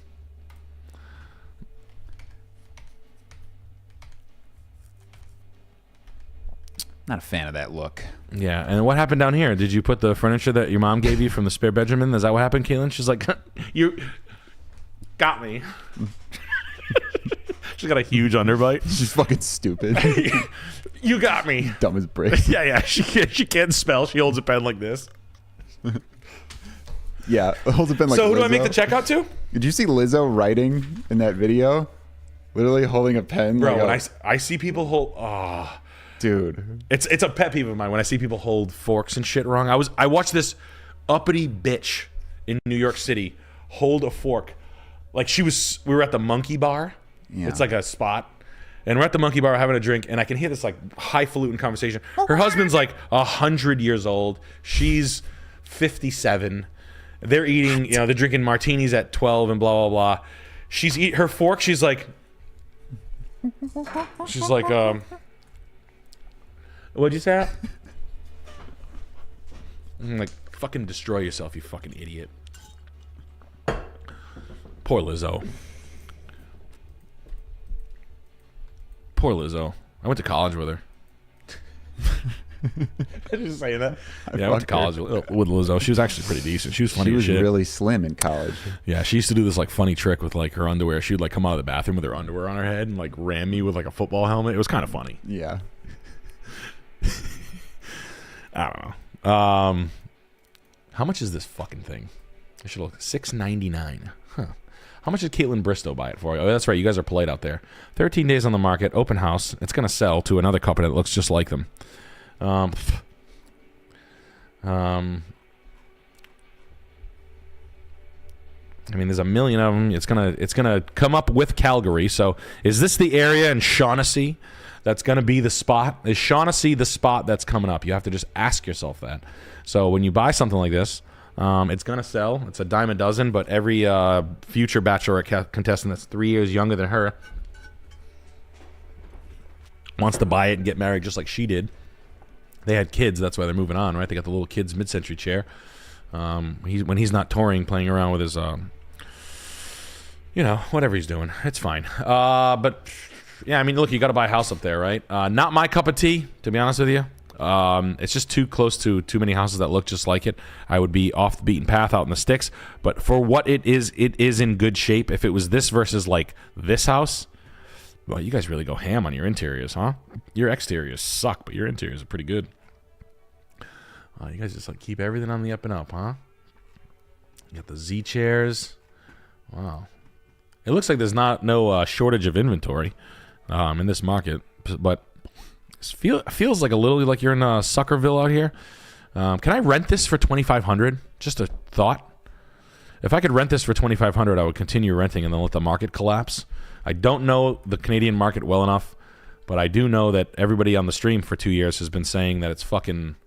Not a fan of that look. Yeah, and what happened down here? Did you put the furniture that your mom gave you from the spare bedroom in? Is that what happened, Caitlin? She's like, you got me. She's got a huge underbite. She's fucking stupid. You got me. Dumb as bricks. Yeah. She can't spell. She holds a pen like this. Yeah, holds a pen like So who do I Lizzo. make the checkout to? Did you see Lizzo writing in that video? Literally holding a pen. Bro, like when I see people hold... Oh, dude. it's a pet peeve of mine when I see people hold forks and shit wrong. I watched this uppity bitch in New York City hold a fork. Like we were at the Monkey Bar. Yeah. It's like a spot. And we're at the Monkey Bar having a drink, and I can hear this like highfalutin conversation. Her husband's like 100 years old. She's 57. They're eating, they're drinking martinis at 12 and blah, blah, blah. Her fork, she's like, what'd you say? I'm like, fucking destroy yourself, you fucking idiot. Poor Lizzo. Poor Lizzo. I went to college with her. I just saying that. Yeah, I went to college with Lizzo. She was actually pretty decent. She was funny She as was shit. really slim in college. Yeah, she used to do this like funny trick with like her underwear. She would like come out of the bathroom with her underwear on her head and like ram me with like a football helmet. It was kind of funny. Yeah. I don't know. How much is this fucking thing? I should look. $6.99. Huh. How much did Caitlin Bristow buy it for? Oh, that's right. You guys are polite out there. 13 days on the market. Open house. It's gonna sell to another couple that looks just like them. I mean, there's a million of them. It's gonna come up with Calgary. So, is this the area in Shaughnessy that's gonna be the spot? Is Shaughnessy the spot that's coming up? You have to just ask yourself that. So, when you buy something like this, it's gonna sell. It's a dime a dozen. But every future bachelorette contestant that's 3 years younger than her wants to buy it and get married just like she did. They had kids, that's why they're moving on, right? They got the little kids mid-century chair. When he's not touring, playing around with his, whatever he's doing, it's fine. But yeah, I mean, look, you got to buy a house up there, right? Not my cup of tea, to be honest with you. It's just too close to too many houses that look just like it. I would be off the beaten path, out in the sticks. But for what it is in good shape. If it was this versus like this house. Well, you guys really go ham on your interiors, huh? Your exteriors suck, but your interiors are pretty good. You guys just like keep everything on the up and up, huh? You got the Z chairs. Wow. It looks like there's no shortage of inventory in this market, but it feels like a little like you're in Suckerville out here. Can I rent this for $2,500? Just a thought. If I could rent this for $2,500, I would continue renting and then let the market collapse. I don't know the Canadian market well enough, but I do know that everybody on the stream for 2 years has been saying that it's fucking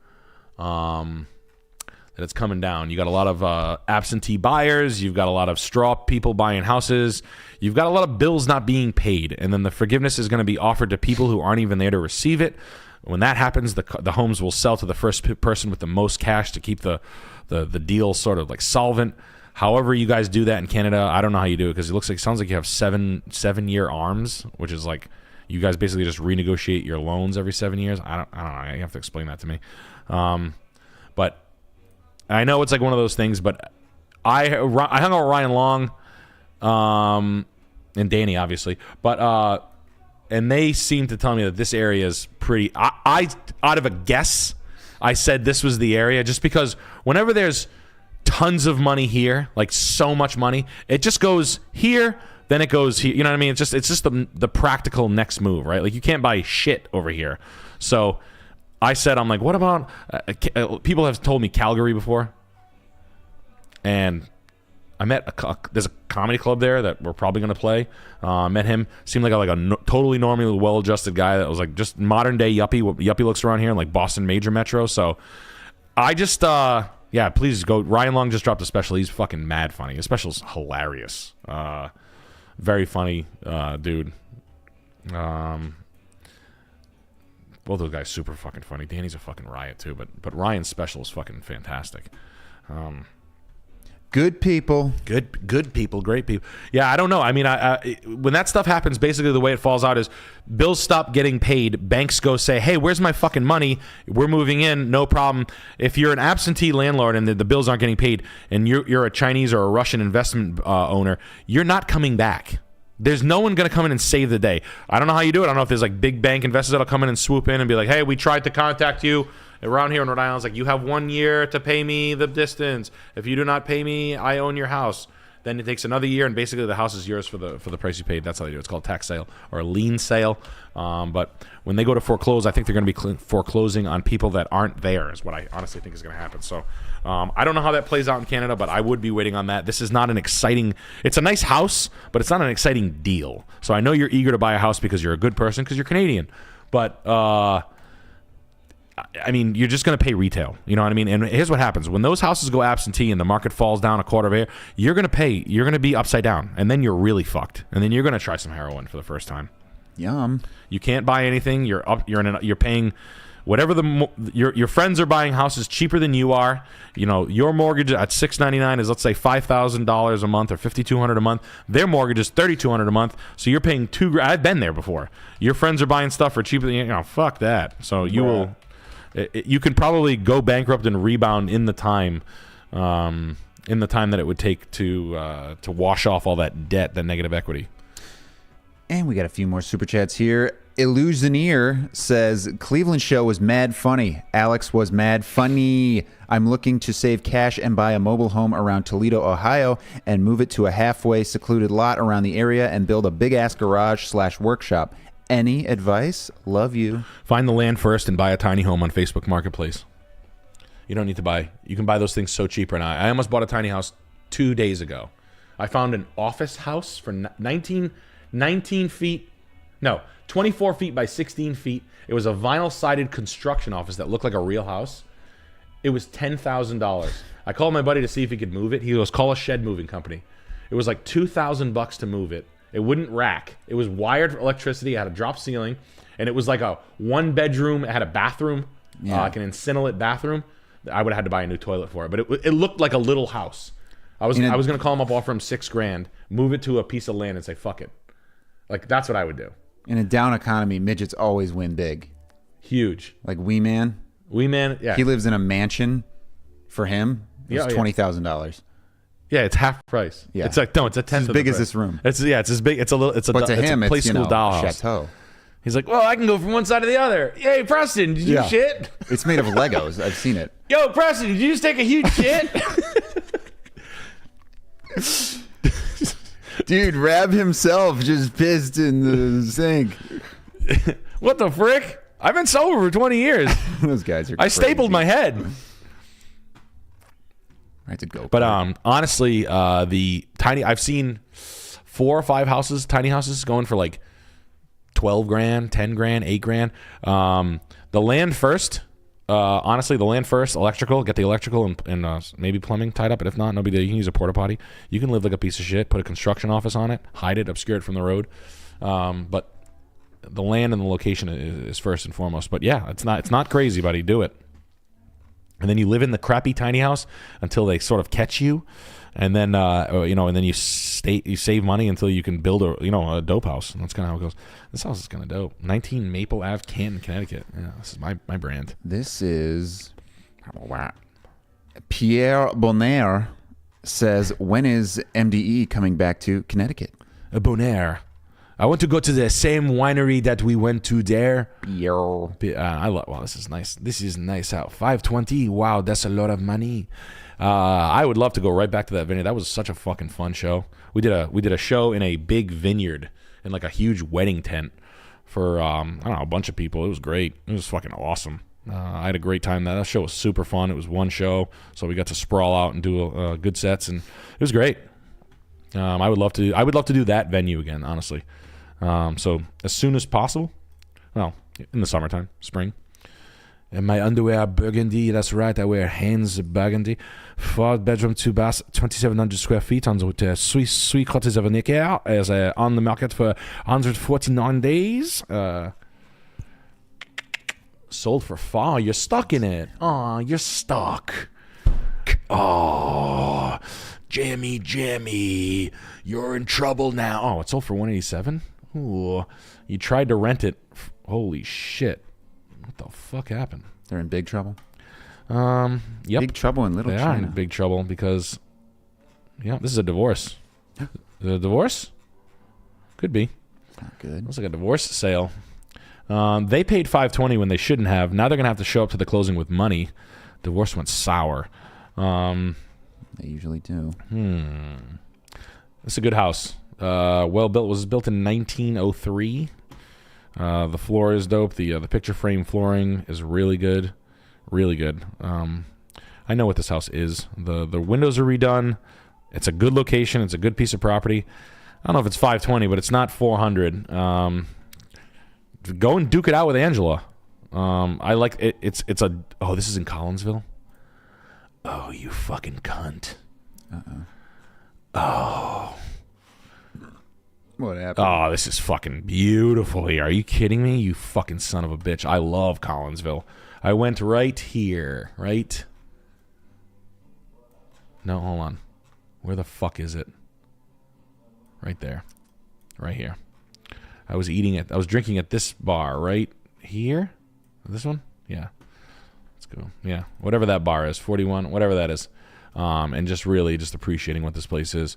that it's coming down. You got a lot of absentee buyers. You've got a lot of straw people buying houses. You've got a lot of bills not being paid. And then the forgiveness is going to be offered to people who aren't even there to receive it. When that happens, the homes will sell to the first person with the most cash to keep the deal sort of like solvent. However you guys do that in Canada, I don't know how you do it because it sounds like you have 7-year arms, which is like you guys basically just renegotiate your loans every 7 years. I don't know. You have to explain that to me. But I know it's like one of those things, but I hung out with Ryan Long and Danny, obviously. But and they seem to tell me that this area is pretty... I out of a guess, I said this was the area just because whenever there's tons of money here, like so much money, it just goes here, then it goes here. You know what I mean? It's just the practical next move, right? Like you can't buy shit over here. So... I said, I'm like, what about... people have told me Calgary before. And I met... there's a comedy club there that we're probably going to play. Met him. Seemed like a totally normally well-adjusted guy that was like just modern-day yuppie. Yuppie looks around here in like Boston Major Metro. So I just... yeah, please go. Ryan Long just dropped a special. He's fucking mad funny. His special's hilarious. Very funny dude. Both those guys super fucking funny. Danny's a fucking riot too, but Ryan's special is fucking fantastic. Good people. Good people, great people. Yeah, I don't know. I mean, when that stuff happens, basically the way it falls out is bills stop getting paid. Banks go say, hey, where's my fucking money? We're moving in, no problem. If you're an absentee landlord and the bills aren't getting paid and you're a Chinese or a Russian investment owner, you're not coming back. There's no one going to come in and save the day. I don't know how you do it. I don't know if there's like big bank investors that'll come in and swoop in and be like, hey, we tried to contact you around here in Rhode Island. It's like, you have 1 year to pay me the distance. If you do not pay me, I own your house. Then it takes another year, and basically the house is yours for the price you paid. That's how they do it. It's called tax sale or a lien sale. But when they go to foreclose, I think they're going to be foreclosing on people that aren't there is what I honestly think is going to happen. So I don't know how that plays out in Canada, but I would be waiting on that. This is not an exciting... It's a nice house, but it's not an exciting deal. So I know you're eager to buy a house because you're a good person, because you're Canadian. But... I mean, you're just going to pay retail. You know what I mean? And here's what happens. When those houses go absentee and the market falls down a quarter of air, you're going to be upside down. And then you're really fucked. And then you're going to try some heroin for the first time. Yum. You can't buy anything. You're paying whatever your friends are buying houses cheaper than you are. You know, your mortgage at $699 is, let's say, $5,000 a month or $5,200 a month. Their mortgage is $3,200 a month. So you're paying $2,000. I've been there before. Your friends are buying stuff for cheaper than fuck that. So you will... You can probably go bankrupt and rebound in the time that it would take to wash off all that debt, that negative equity. And we got a few more super chats here. Illusioneer says, Cleveland show was mad funny. Alex was mad funny. I'm looking to save cash and buy a mobile home around Toledo, Ohio, and move it to a halfway secluded lot around the area and build a big-ass garage/workshop. Any advice? Love you. Find the land first and buy a tiny home on Facebook Marketplace. You don't need to buy. You can buy those things so cheap right now. I almost bought a tiny house 2 days ago. I found an office house for 19 feet. No, 24 feet by 16 feet. It was a vinyl-sided construction office that looked like a real house. It was $10,000. I called my buddy to see if he could move it. He goes, call a shed moving company. It was like $2,000 to move it. It wouldn't rack. It was wired for electricity. It had a drop ceiling. And it was like a 1-bedroom. It had a bathroom, like an Incinelate bathroom. I would have had to buy a new toilet for it. But it looked like a little house. I was going to call him up, offer him $6,000, move it to a piece of land and say, fuck it. Like, that's what I would do. In a down economy, midgets always win big. Huge. Like Wee Man. Wee Man, yeah. He lives in a mansion. For him, it's $20,000. Yeah, it's half price. Yeah, it's like, no, it's a tenth. It's as big as this room. It's as big. It's a little. It's a. But to him, a play it's school dollhouse. chateau. He's like, well, I can go from one side to the other. Hey, Preston, did you shit? It's made of Legos. I've seen it. Yo, Preston, did you just take a huge shit? Dude, Rab himself just pissed in the sink. What the frick? I've been sober for 20 years. Those guys are. I stapled my head. I had to go. But honestly, the tiny, I've seen 4 or 5 houses, tiny houses, going for like $12,000, $10,000, $8,000. The land first, honestly, the land first, electrical, get the electrical and maybe plumbing tied up. But if not, no big deal. You can use a porta potty. You can live like a piece of shit. Put a construction office on it, hide it, obscure it from the road. But the land and the location is first and foremost. But yeah, it's not crazy, buddy. Do it. And then you live in the crappy tiny house until they sort of catch you, and then and then you save money until you can build a dope house. And that's kind of how it goes. This house is kind of dope. 19 Maple Ave, Canton, Connecticut. Yeah, this is my brand. This is Pierre Bonner says, when is MDE coming back to Connecticut? A Bonaire. I want to go to the same winery that we went to there. I love. Wow, this is nice. This is nice out. $520. Wow, that's a lot of money. I would love to go right back to that vineyard. That was such a fucking fun show. We did a show in a big vineyard in like a huge wedding tent for I don't know, a bunch of people. It was great. It was fucking awesome. I had a great time. That show was super fun. It was one show, so we got to sprawl out and do good sets, and it was great. I would love to do that venue again, honestly. So as soon as possible, well, in the summertime, spring. And my underwear burgundy, that's right, I wear Hanes burgundy. 4-bedroom, 2 baths, 2,700 square feet on the Sweet Cottage of an acre, as on the market for 149 days. Sold for far. You're stuck in it. Oh, you're stuck. Oh, Jammy, you're in trouble now. Oh, it sold for 187. Ooh, you tried to rent it. Holy shit! What the fuck happened? They're in big trouble. Yep. Big trouble in Little They China. are in big trouble because, yeah, this is a divorce. Is it a divorce? Could be. Not good. Looks like a divorce sale. They paid $520 when they shouldn't have. Now they're gonna have to show up to the closing with money. Divorce went sour. They usually do. It's a good house. Well built. Was built in 1903. The floor is dope. The picture frame flooring is really good. Really good. I know what this house is. The windows are redone. It's a good location. It's a good piece of property. I don't know if it's $520, but it's not $400. Go and duke it out with Angela. I like it. Oh, this is in Collinsville. Oh, you fucking cunt. Oh. What happened? Oh, this is fucking beautiful here. Are you kidding me? You fucking son of a bitch. I love Collinsville. I went right here, right? No, hold on. Where the fuck is it? Right there. Right here. I was drinking at this bar right here. This one? Yeah. Let's go. Yeah. Whatever that bar is. 41, whatever that is. And just really just appreciating what this place is.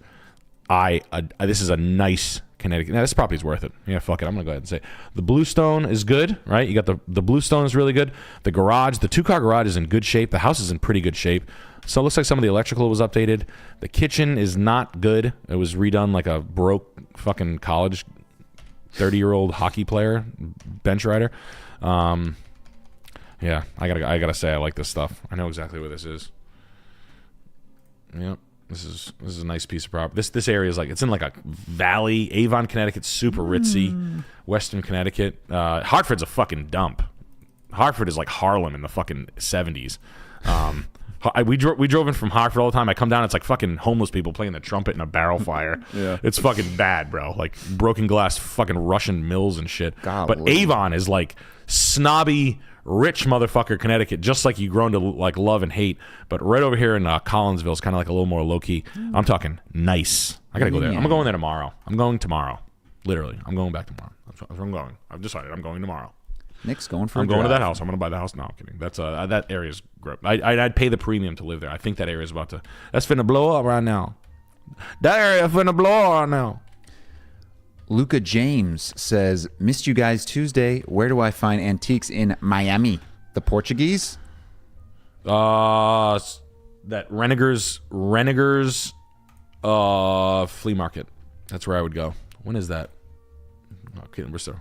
This is a nice Connecticut. Now, this property's worth it. Yeah, fuck it. I'm going to go ahead and say it. The Bluestone is good, right? You got the Bluestone is really good. The garage, the 2-car garage is in good shape. The house is in pretty good shape. So it looks like some of the electrical was updated. The kitchen is not good. It was redone like a broke fucking college 30-year-old hockey player, bench rider. Yeah, I gotta say I like this stuff. I know exactly where this is. Yep. This is a nice piece of property. This area is like, it's in like a valley. Avon, Connecticut, super ritzy. Western Connecticut. Hartford's a fucking dump. Hartford is like Harlem in the fucking 70s. We drove in from Hartford all the time. I come down, it's like fucking homeless people playing the trumpet in a barrel fire. Yeah. It's fucking bad, bro. Like broken glass fucking Russian mills and shit. Golly. But Avon is like snobby, rich motherfucker Connecticut, just like you grown to like love and hate. But right over here in Collinsville is kind of like a little more low key. I'm talking nice. I gotta go there. I'm going there tomorrow. I'm going tomorrow. Literally, I'm going back tomorrow. That's where I'm going. I've decided I'm going tomorrow. Nick's going for I'm a going to drive. that house. I'm going to buy the house. No, I'm kidding. That's that area's great. I'd pay the premium to live there. I think that area's about to. That's finna blow up right now. That area finna blow up right now. Luca James says, missed you guys Tuesday. Where do I find antiques in Miami? The Portuguese? That Renegers flea market. That's where I would go. When is that? Okay, in Bristol.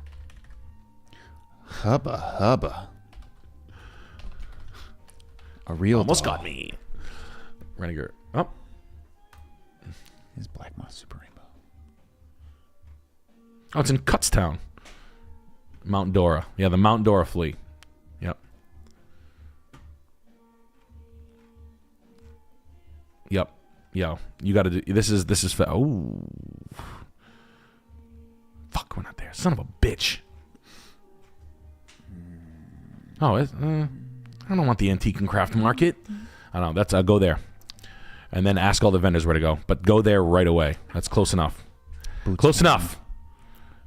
Hubba. A real Almost doll. got me. Renegar. Oh. His Black Moss Super Rainbow. Oh, it's in Kutztown. Mount Dora. Yeah, the Mount Dora flea. Yep. Yep. Yo, you got to do this. Oh, fuck, we're not there. Son of a bitch. Oh, I don't want the antique and craft market. I don't know. That's go there, and then ask all the vendors where to go. But go there right away. That's close enough. Close enough.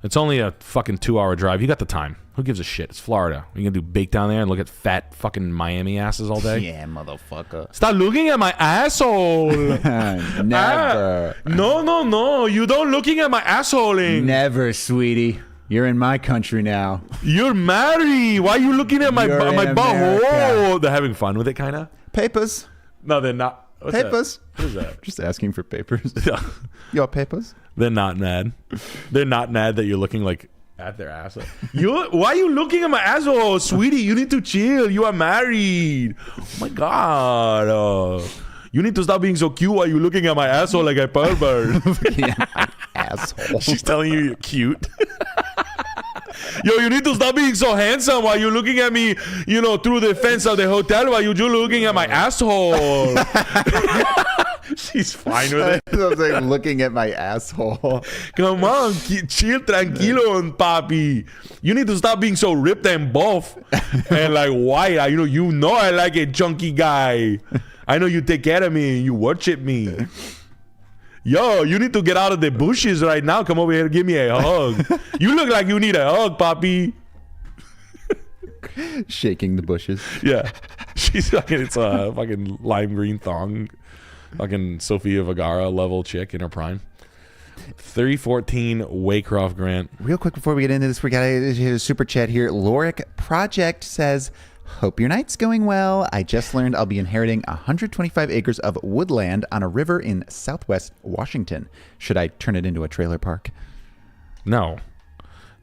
It's only a fucking 2-hour drive. You got the time. Who gives a shit? It's Florida. You can do bake down there and look at fat fucking Miami asses all day. Yeah, motherfucker. Stop looking at my asshole. Never. No. You don't looking at my assholing. Never, sweetie. You're in my country now. You're married. Why are you looking at my You're in butthole? America. They're having fun with it, kind of. Papers. No, they're not. What's Papers. That? What is that? Just asking for papers. Your papers. They're not mad. They're not mad that you're looking like at their asshole. Why are you looking at my asshole, sweetie? You need to chill. You are married. Oh my god. You need to stop being so cute while you're looking at my asshole like a pervert. Asshole. She's telling you you're cute. Yo, you need to stop being so handsome while you're looking at me, through the fence of the hotel while you're just looking at my asshole. She's fine with it. I was like looking at my asshole. Come on, chill, tranquilo, papi. You need to stop being so ripped and buff and like white. I like a chunky guy. I know you take care of me and you worship me. Yo, you need to get out of the bushes right now. Come over here and give me a hug. You look like you need a hug, papi. Shaking the bushes. Yeah. She's fucking, it's a fucking lime green thong. Fucking Sofia Vergara level chick in her prime. 314 Waycroft Grant. Real quick before we get into this, we got a super chat here. Loric Project says, hope your night's going well. I just learned I'll be inheriting 125 acres of woodland on a river in southwest Washington. Should I turn it into a trailer park? No.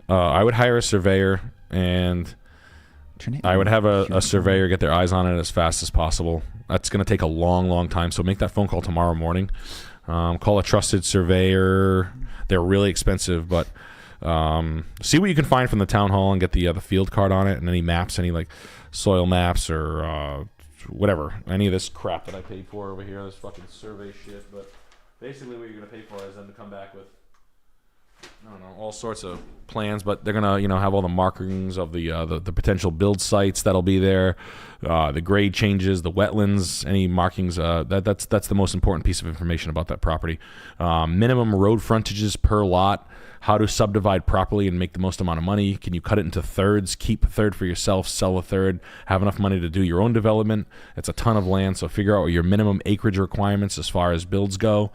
I would hire a surveyor and I would have a surveyor get their eyes on it as fast as possible. That's going to take a long, long time. So make that phone call tomorrow morning. Call a trusted surveyor. They're really expensive, but see what you can find from the town hall and get the field card on it and any maps, any like soil maps or whatever. Any of this crap that I paid for over here, this fucking survey shit. But basically what you're going to pay for is them to come back with, I don't know, all sorts of plans, but they're gonna, have all the markings of the potential build sites that'll be there, the grade changes, the wetlands, any markings. That's the most important piece of information about that property. Minimum road frontages per lot, how to subdivide properly and make the most amount of money. Can you cut it into thirds? Keep a third for yourself, sell a third, have enough money to do your own development. It's a ton of land, so figure out what your minimum acreage requirements as far as builds go.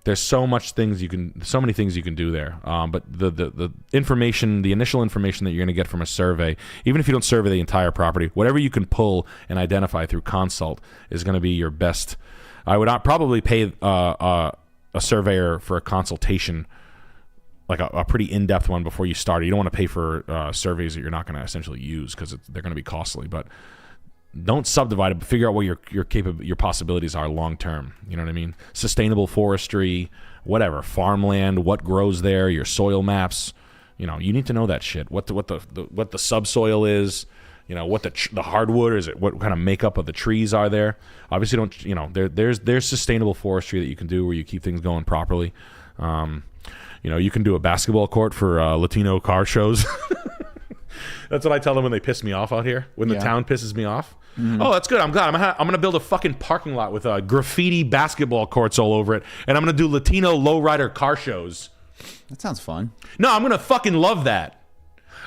There's so many things you can do there. But the information, the initial information that you're going to get from a survey, even if you don't survey the entire property, whatever you can pull and identify through consult is going to be your best. I would probably pay a surveyor for a consultation, like a pretty in-depth one before you start. You don't want to pay for surveys that you're not going to essentially use because they're going to be costly. But don't subdivide it, but figure out what your possibilities are long term. You know what I mean? Sustainable forestry, whatever, farmland, what grows there, your soil maps. You need to know that shit. What the subsoil is. What the hardwood is. What kind of makeup of the trees are there? Obviously, there's sustainable forestry that you can do where you keep things going properly. You can do a basketball court for Latino car shows. That's what I tell them when they piss me off out here. When the town pisses me off. Mm-hmm. Oh, that's good. I'm glad. I'm gonna build a fucking parking lot with graffiti basketball courts all over it, and I'm gonna do Latino lowrider car shows. That sounds fun. No, I'm gonna fucking love that.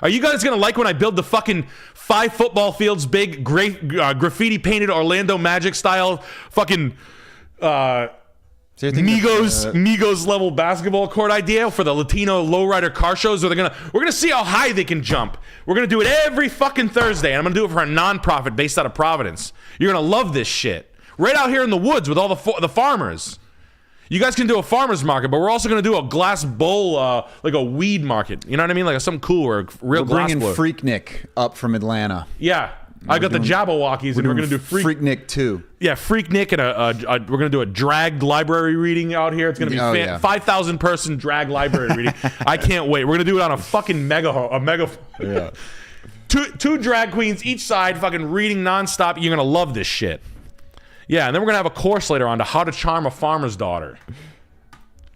Are you guys gonna like when I build the fucking 5 football fields big, great graffiti painted Orlando Magic style fucking So Migos level basketball court idea for the Latino lowrider car shows where we're gonna see how high they can jump. We're gonna do it every fucking Thursday, and I'm gonna do it for a non-profit based out of Providence. You're gonna love this shit. Right out here in the woods with all the farmers. You guys can do a farmer's market, but we're also going to do a glass bowl, like a weed market. You know what I mean? Like something cool or real glass bringing blower. Freaknik up from Atlanta. Yeah. I got the Jabberwockies, and we're going to do Freaknik 2. Yeah, Freaknik, and we're going to do a drag library reading out here. It's going to be 5,000 person drag library reading. I can't wait. We're going to do it on a fucking mega. Yeah. Two drag queens each side, fucking reading nonstop. You're going to love this shit. Yeah, and then we're gonna have a course later on to how to charm a farmer's daughter.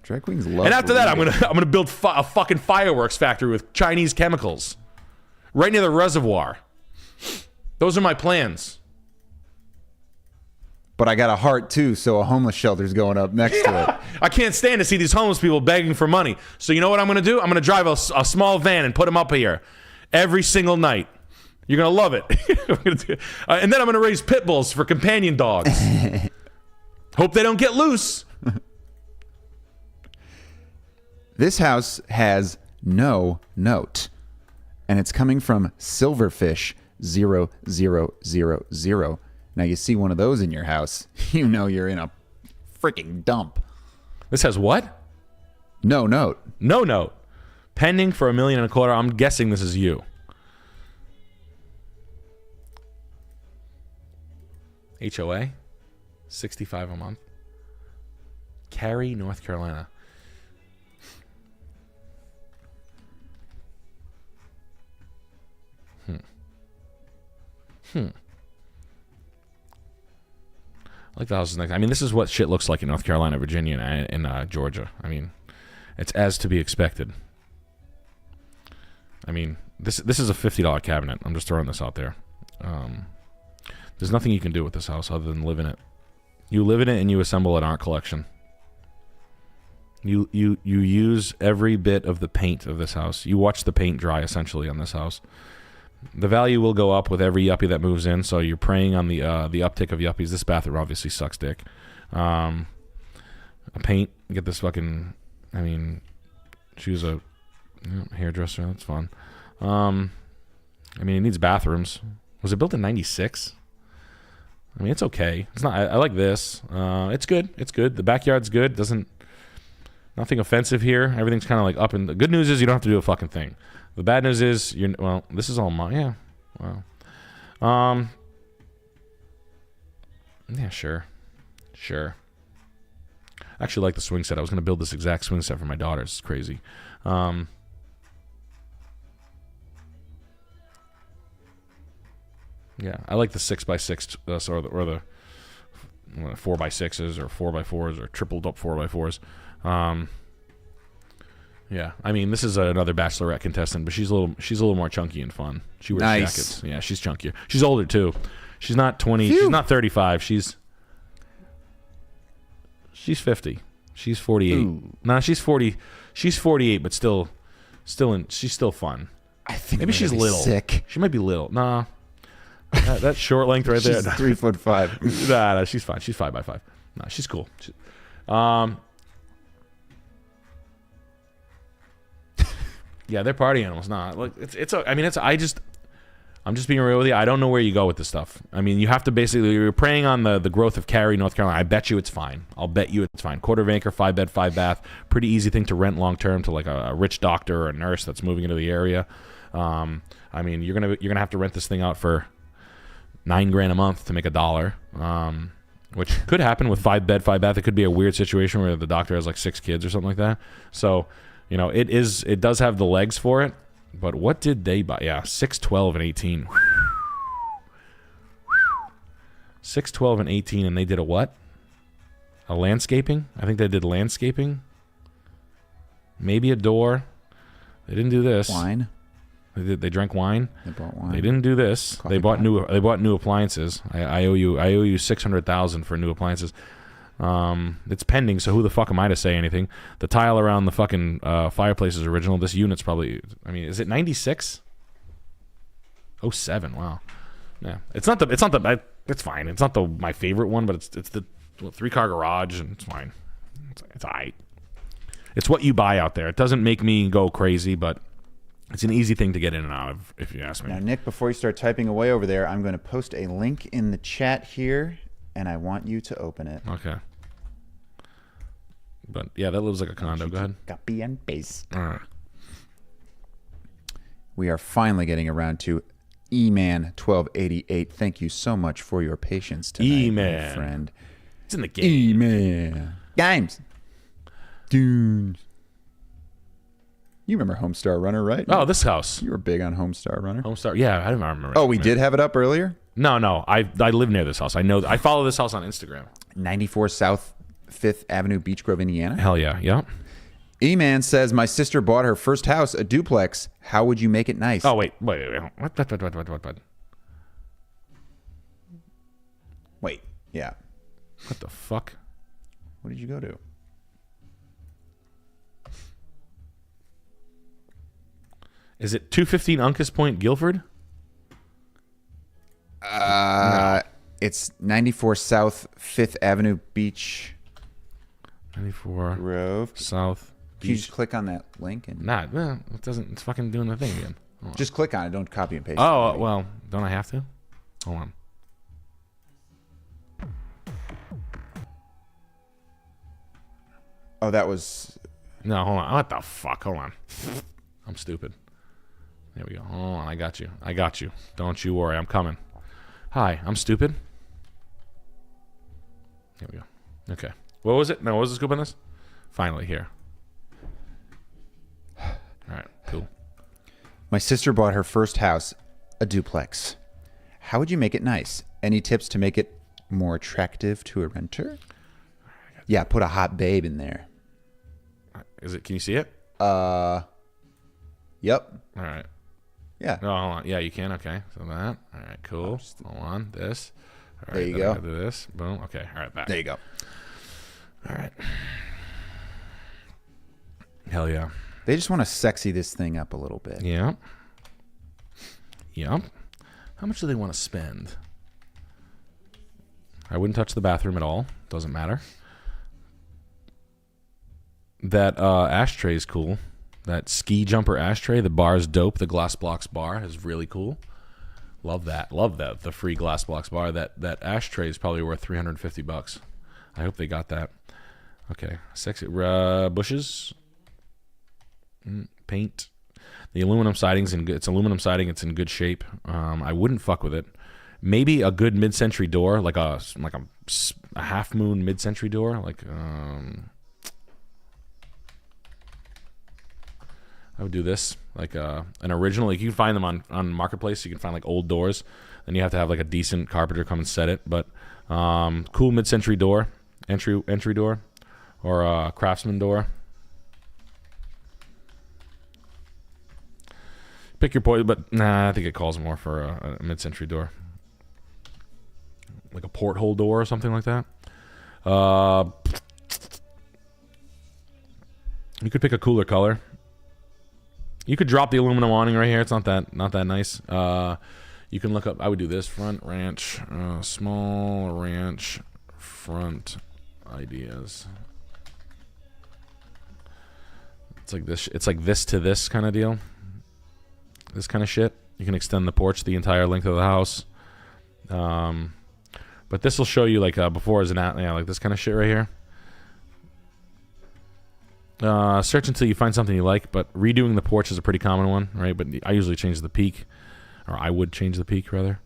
Drag queens love. And after that, I'm reading. gonna build a fucking fireworks factory with Chinese chemicals, right near the reservoir. Those are my plans. But I got a heart too, so a homeless shelter's going up next to it. I can't stand to see these homeless people begging for money. So you know what I'm gonna do? I'm gonna drive a small van and put them up here every single night. You're gonna love it. And then I'm gonna raise pit bulls for companion dogs. Hope they don't get loose. This house has no note, and it's coming from Silverfish 0000. Now you see one of those in your house, you know you're in a freaking dump. This has what? No note. No note. Pending for $1.25 million. I'm guessing this is you. HOA, $65 a month. Cary, North Carolina. I like the houses next. I mean, this is what shit looks like in North Carolina, Virginia, and Georgia. I mean, it's as to be expected. I mean, this is a $50 cabinet. I'm just throwing this out there. There's nothing you can do with this house other than live in it. You live in it and you assemble an art collection. You use every bit of the paint of this house. You watch the paint dry essentially on this house. The value will go up with every yuppie that moves in, so you're preying on the uptick of yuppies. This bathroom obviously sucks dick. A paint, get this fucking, I mean, choose a hairdresser, that's fun. I mean, it needs bathrooms. Was it built in 96? I mean, it's okay. It's not, I like this. It's good. It's good. The backyard's good. Nothing offensive here. Everything's kind of like up, and the good news is you don't have to do a fucking thing. The bad news is this is all mine. Yeah. Wow. Yeah, sure. I actually like the swing set. I was going to build this exact swing set for my daughter. It's crazy. Yeah, I like the 6x6 or the 4x6s or 4x4s or tripled up 4x4s. Yeah, I mean, this is another Bachelorette contestant, but she's a little more chunky and fun. She wears jackets. Yeah, she's chunkier. She's older too. She's not 20. Phew. She's not 35. She's 50. She's 48. Ooh. Nah, she's 40. She's 48, but she's still fun. I think Maybe she's little. Sick. She might be little. Nah, that short length right there. She's 3'5". Nah, she's fine. She's 5x5. Nah, she's cool. Yeah, they're party animals. Nah, look, I'm just being real with you. I don't know where you go with this stuff. I mean, you have to basically, you're preying on the growth of Cary, North Carolina. I bet you it's fine. I'll bet you it's fine. Quarter of acre, 5-bed, 5-bath. Pretty easy thing to rent long term to like a rich doctor or a nurse that's moving into the area. I mean, you're gonna have to rent this thing out for $9,000 a month to make $1, which could happen with 5-bed, 5-bath. It could be a weird situation where the doctor has like 6 kids or something like that. So, you know, it does have the legs for it. But what did they buy? Yeah, 6, 12, and 18. 6, 12, and 18, and they did a what? A landscaping? I think they did landscaping. Maybe a door. They didn't do this. Wine. They drank wine. They bought wine. They didn't do this. Coffee They bought pot. new appliances. I owe you $600,000 for new appliances. It's pending, so who the fuck am I to say anything? The tile around the fucking fireplace is original. This unit's probably, I mean, is it 96? 07, wow. Yeah. It's fine. It's not my favorite one, but it's the 3-car garage, and it's fine. It's alright. It's what you buy out there. It doesn't make me go crazy, but it's an easy thing to get in and out of, if you ask me. Now, Nick, before you start typing away over there, I'm going to post a link in the chat here, and I want you to open it. Okay. But yeah, that lives like a condo. Go ahead. Copy and paste. All right. We are finally getting around to E-Man1288. Thank you so much for your patience tonight, E-Man. my friend. It's in the game. E-Man. Games. Dunes. You remember Homestar Runner, right? Oh, this house. You were big on Homestar Runner. Homestar. Yeah, I don't remember. Oh, we did have it up earlier? No. I live near this house. I know. I follow this house on Instagram. 94 South 5th Avenue, Beech Grove, Indiana. Hell yeah. Yep. E-Man says, my sister bought her first house, a duplex. How would you make it nice? Oh, wait. What? Wait. Yeah. What the fuck? What did you go to? Is it 215 Uncas Point, Guilford? It's 94 South 5th Avenue, Beech 94 Grove. South. Can you just click on that link? And Nah, it doesn't. It's fucking doing the thing again. Hold on. just click on it. Don't copy and paste. Oh, it. well, don't I have to? Hold on. Oh, that was... No, hold on. What the fuck? Hold on. I'm stupid. There we go. Hold on. I got you. Don't you worry. I'm coming. Hi, I'm stupid. There we go. Okay. What was it? No, what was the scoop on this? Finally, here. All right, cool. My sister bought her first house, a duplex. How would you make it nice? Any tips to make it more attractive to a renter? Yeah, put a hot babe in there. Is it? Can you see it? Yep. All right. Yeah. No, hold on. Yeah, you can. Okay. So that. All right. Cool. Hold on. This. All right. There you then go. I gotta do this. Boom. Okay. All right. Back. There you go. All right. Hell yeah. They just want to sexy this thing up a little bit. Yep. Yep. How much do they want to spend? I wouldn't touch the bathroom at all. Doesn't matter. That ashtray is cool. That ski jumper ashtray. The bar is dope. The glass blocks bar is really cool. Love that. Love that. The free glass blocks bar. That ashtray is probably worth $350. I hope they got that. Okay. Sexy. Bushes. Paint. The aluminum siding's in good. It's aluminum siding. It's in good shape. I wouldn't fuck with it. Maybe a good mid-century door, like a half moon mid-century door, like I would do this, like an original. Like you can find them on Marketplace. You can find like old doors. Then you have to have like a decent carpenter come and set it. But cool mid-century door, entry door, or a craftsman door. Pick your poison, but nah, I think it calls more for a mid-century door, like a porthole door or something like that. You could pick a cooler color. You could drop the aluminum awning right here. It's not that nice. You can look up. I would do this front ranch, small ranch front ideas. It's like this. It's like this to this kind of deal. This kind of shit. You can extend the porch the entire length of the house. But this will show you like before as an like this kind of shit right here. Search until you find something you like, but redoing the porch is a pretty common one, right? But I usually change the peak, or I would change the peak rather.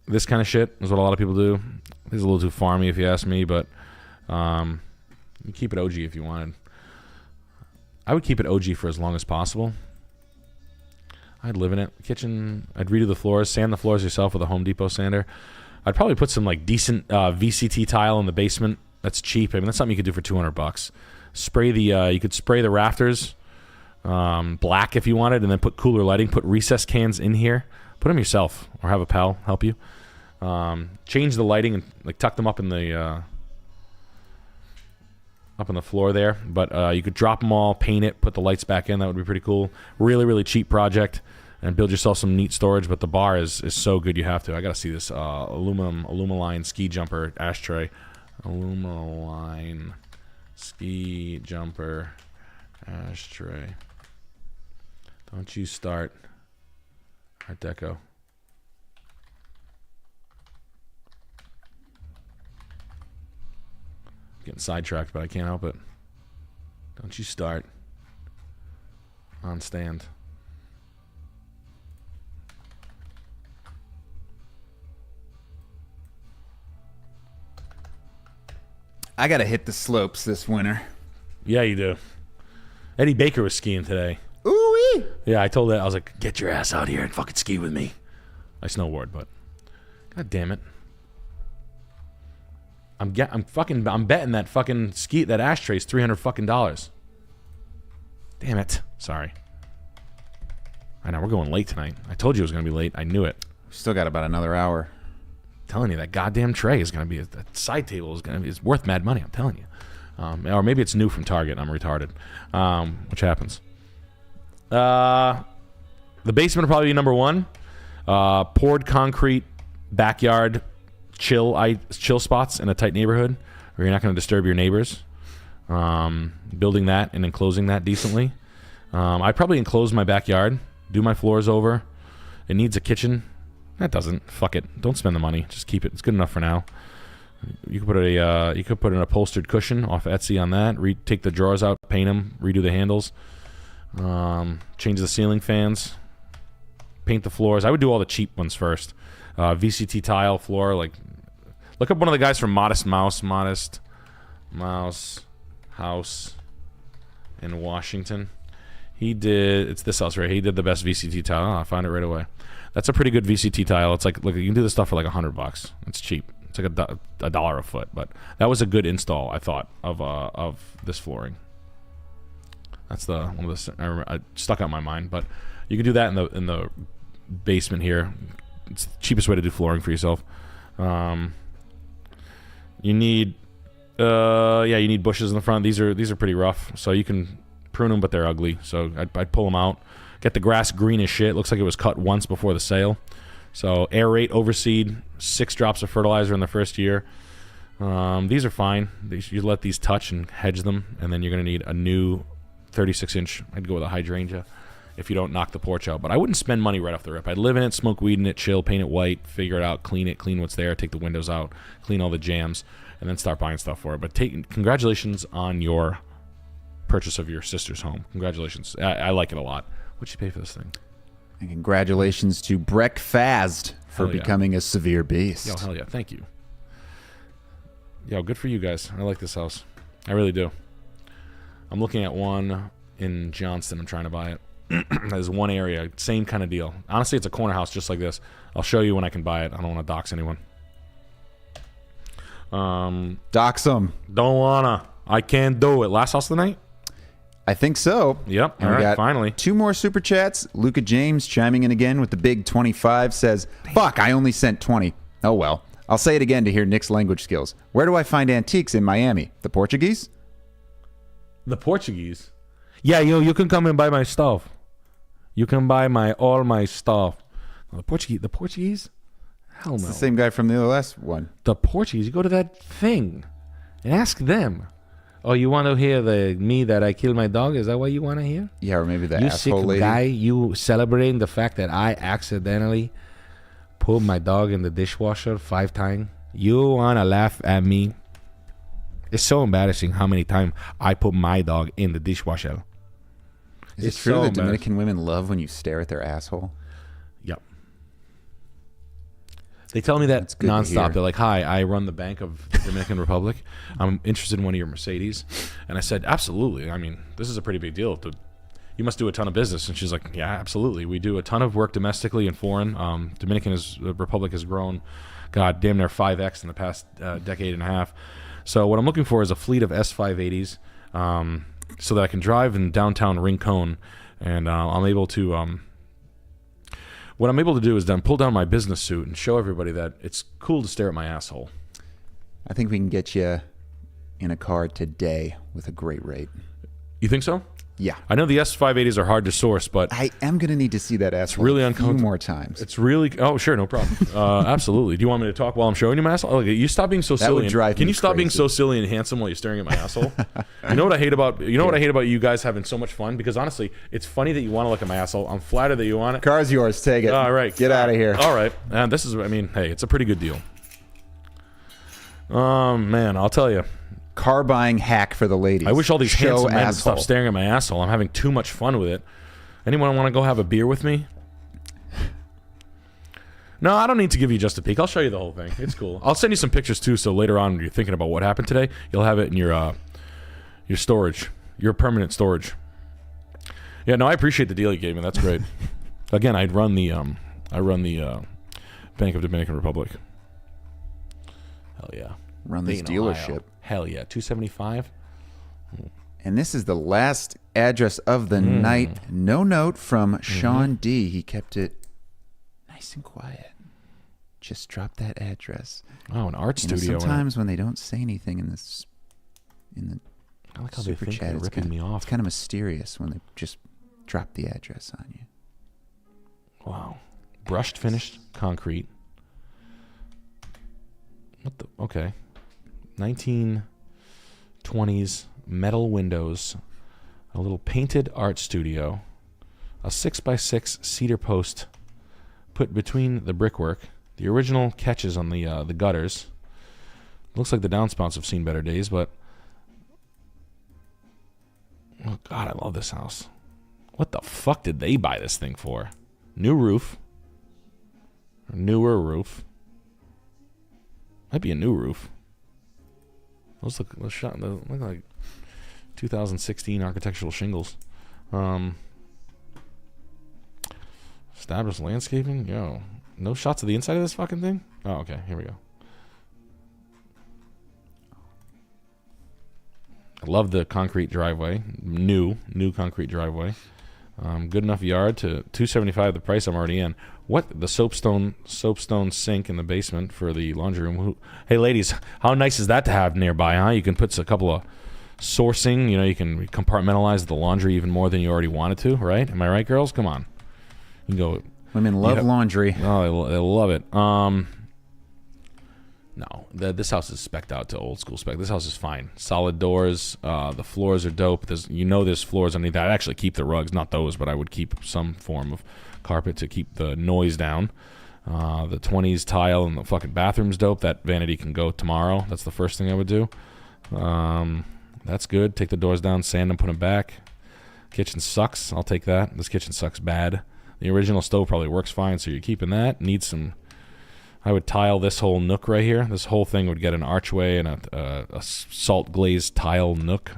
This kind of shit is what a lot of people do. It's a little too farmy if you ask me, but you keep it OG if you wanted. I would keep it OG for as long as possible. I'd live in it. Kitchen, I'd redo the floors, sand the floors yourself with a Home Depot sander. I'd probably put some like decent VCT tile in the basement. That's cheap. I mean, that's something you could do for $200. Spray the, you could spray the rafters black if you wanted, and then put cooler lighting. Put recess cans in here. Put them yourself, or have a pal help you. Change the lighting and like tuck them up in the floor there. But you could drop them all, paint it, put the lights back in. That would be pretty cool. Really, really cheap project, and build yourself some neat storage. But the bar is so good you have to. I gotta see this Alumaline ski jumper ashtray. Alumaline ski jumper ashtray. Don't you start. Art Deco. Getting sidetracked, but I can't help it. Don't you start. On stand. I got to hit the slopes this winter. Yeah, you do. Eddie Baker was skiing today. Ooh-wee. Yeah, I told that. I was like, get your ass out here and fucking ski with me. I snowboard, but god damn it. I'm betting that fucking that ashtray's $300 fucking dollars. Damn it. Sorry. I know we're going late tonight. I told you it was gonna be late. I knew it. Still got about another hour. I'm telling you, that goddamn tray is gonna be that side table is gonna be it's worth mad money. I'm telling you. Or maybe it's new from Target. I'm retarded. Which happens. The basement will probably be number one. Poured concrete backyard chill spots in a tight neighborhood where you're not going to disturb your neighbors. Building that and enclosing that decently. I'd probably enclose my backyard, do my floors over. It needs a kitchen. That doesn't. Fuck it. Don't spend the money. Just keep it. It's good enough for now. You could put an upholstered cushion off Etsy on that. Take the drawers out, paint them, redo the handles, change the ceiling fans, paint the floors. I would do all the cheap ones first. VCT tile floor. Like, look up one of the guys from Modest Mouse House in Washington. It's this house right here. He did the best VCT tile. Oh, I found it right away. That's a pretty good VCT tile. It's like, look, you can do this stuff for like $100. It's cheap. It's like a dollar a foot, but that was a good install, I thought, of this flooring. That's one of the I stuck out in my mind, but you can do that in the basement here. It's the cheapest way to do flooring for yourself. You need bushes in the front. These are pretty rough, so you can prune them, but they're ugly. So I'd pull them out. Get the grass green as shit. Looks like it was cut once before the sale. So aerate, overseed, 6 drops of fertilizer in the first year. These are fine. You let these touch and hedge them, and then you're going to need a new 36-inch. I'd go with a hydrangea if you don't knock the porch out. But I wouldn't spend money right off the rip. I'd live in it, smoke weed in it, chill, paint it white, figure it out, clean what's there, take the windows out, clean all the jams, and then start buying stuff for it. But congratulations on your purchase of your sister's home. Congratulations. I like it a lot. What'd you pay for this thing? And congratulations to Breck Fazd for becoming a severe beast. Yo, hell yeah. Thank you. Yo, good for you guys. I like this house. I really do. I'm looking at one in Johnston. I'm trying to buy it. There's one area. Same kind of deal. Honestly, it's a corner house just like this. I'll show you when I can buy it. I don't want to dox anyone. Dox them. Don't wanna. I can't do it. Last house of the night? I think so. Yep. And all we right, got finally. 2 more super chats. Luca James chiming in again with the big 25 says, "Fuck, I only sent 20. Oh well. I'll say it again to hear Nick's language skills. Where do I find antiques in Miami? The Portuguese? The Portuguese? Yeah, you can come and buy my stuff. You can buy all my stuff. The Portuguese? Hell no. It's the same guy from the last one. The Portuguese? You go to that thing and ask them. Oh, you want to hear me that I killed my dog? Is that what you want to hear? Yeah, or maybe the you asshole sick lady. Guy, you celebrating the fact that I accidentally put my dog in the dishwasher 5 times? You want to laugh at me? It's so embarrassing how many times I put my dog in the dishwasher. Is it true that Dominican women love when you stare at their asshole? Yep. They tell me that good to hear. nonstop. They're like, "Hi, I run the Bank of the Dominican Republic. I'm interested in one of your Mercedes." And I said, "Absolutely. I mean, this is a pretty big deal. You must do a ton of business." And she's like, "Yeah, absolutely. We do a ton of work domestically and foreign. The Republic has grown, God, damn near 5x in the past decade and a half. So what I'm looking for is a fleet of S580s so that I can drive in downtown Rincon, and I'm able to... What I'm able to do is then pull down my business suit and show everybody that it's cool to stare at my asshole." I think we can get you in a car today with a great rate. You think so? Yeah. I know the S580s are hard to source, but I am going to need to see that asshole really a few uncomfortable. more times. It's really... Oh, sure, no problem. Absolutely. Do you want me to talk while I'm showing you my asshole? Okay, you stop being so That silly. would drive Can me you stop being crazy. so silly and handsome while you're staring at my asshole? You know what I hate about... what I hate about you guys having so much fun? Because honestly, it's funny that you want to look at my asshole. I'm flattered that you want it. Car's yours. Take it. All right. Get out of here. All right. And this is... I mean, hey, it's a pretty good deal. Man, I'll tell you. Car buying hack for the ladies. I wish all these Show handsome men would asshole. stop staring at my asshole. I'm having too much fun with it. Anyone want to go have a beer with me? No, I don't need to give you just a peek. I'll show you the whole thing. It's cool. I'll send you some pictures too, so later on when you're thinking about what happened today, you'll have it in your storage, your permanent storage. Yeah, no, I appreciate the deal you gave me. That's great. Again, I run the Bank of Dominican Republic. Hell yeah. Run this Dayton, Ohio. dealership. Hell yeah. 275. And this is the last address of the night. No note from Sean D. He kept it nice and quiet. Just drop that address. Oh, an art You know, studio. sometimes when they don't say anything in the I like how they super think chat, they're it's ripping kinda, me off. It's kind of mysterious when they just drop the address on you. Wow. Brushed finished concrete. What the? Okay. 1920s metal windows. A little painted art studio. A 6x6 cedar post put between the brickwork. The original catches on the gutters. Looks like the downspouts have seen better days, but oh god, I love this house. What the fuck did they buy this thing for? New roof. Or newer roof. Might be a new roof. Those look like 2016 architectural shingles. Established landscaping? Yo. No shots of the inside of this fucking thing? Oh, okay. Here we go. I love the concrete driveway. New concrete driveway. Good enough yard to $275 the price I'm already in. What? The soapstone sink in the basement for the laundry room. Hey, ladies, how nice is that to have nearby, huh? You can put a couple of sourcing. You know, you can compartmentalize the laundry even more than you already wanted to, right? Am I right, girls? Come on. You can go. Women love laundry. Oh, they love it. No, this house is spec'd out to old school spec. This house is fine. Solid doors. The floors are dope. There's floors underneath that. I'd actually keep the rugs, not those, but I would keep some form of carpet to keep the noise down. The 20s tile in the fucking bathroom's dope. That vanity can go tomorrow. That's the first thing I would do. That's good. Take the doors down, sand them, put them back. Kitchen sucks. I'll take that. This kitchen sucks bad. The original stove probably works fine, so you're keeping that. Needs some. I would tile this whole nook right here. This whole thing would get an archway and a salt glazed tile nook.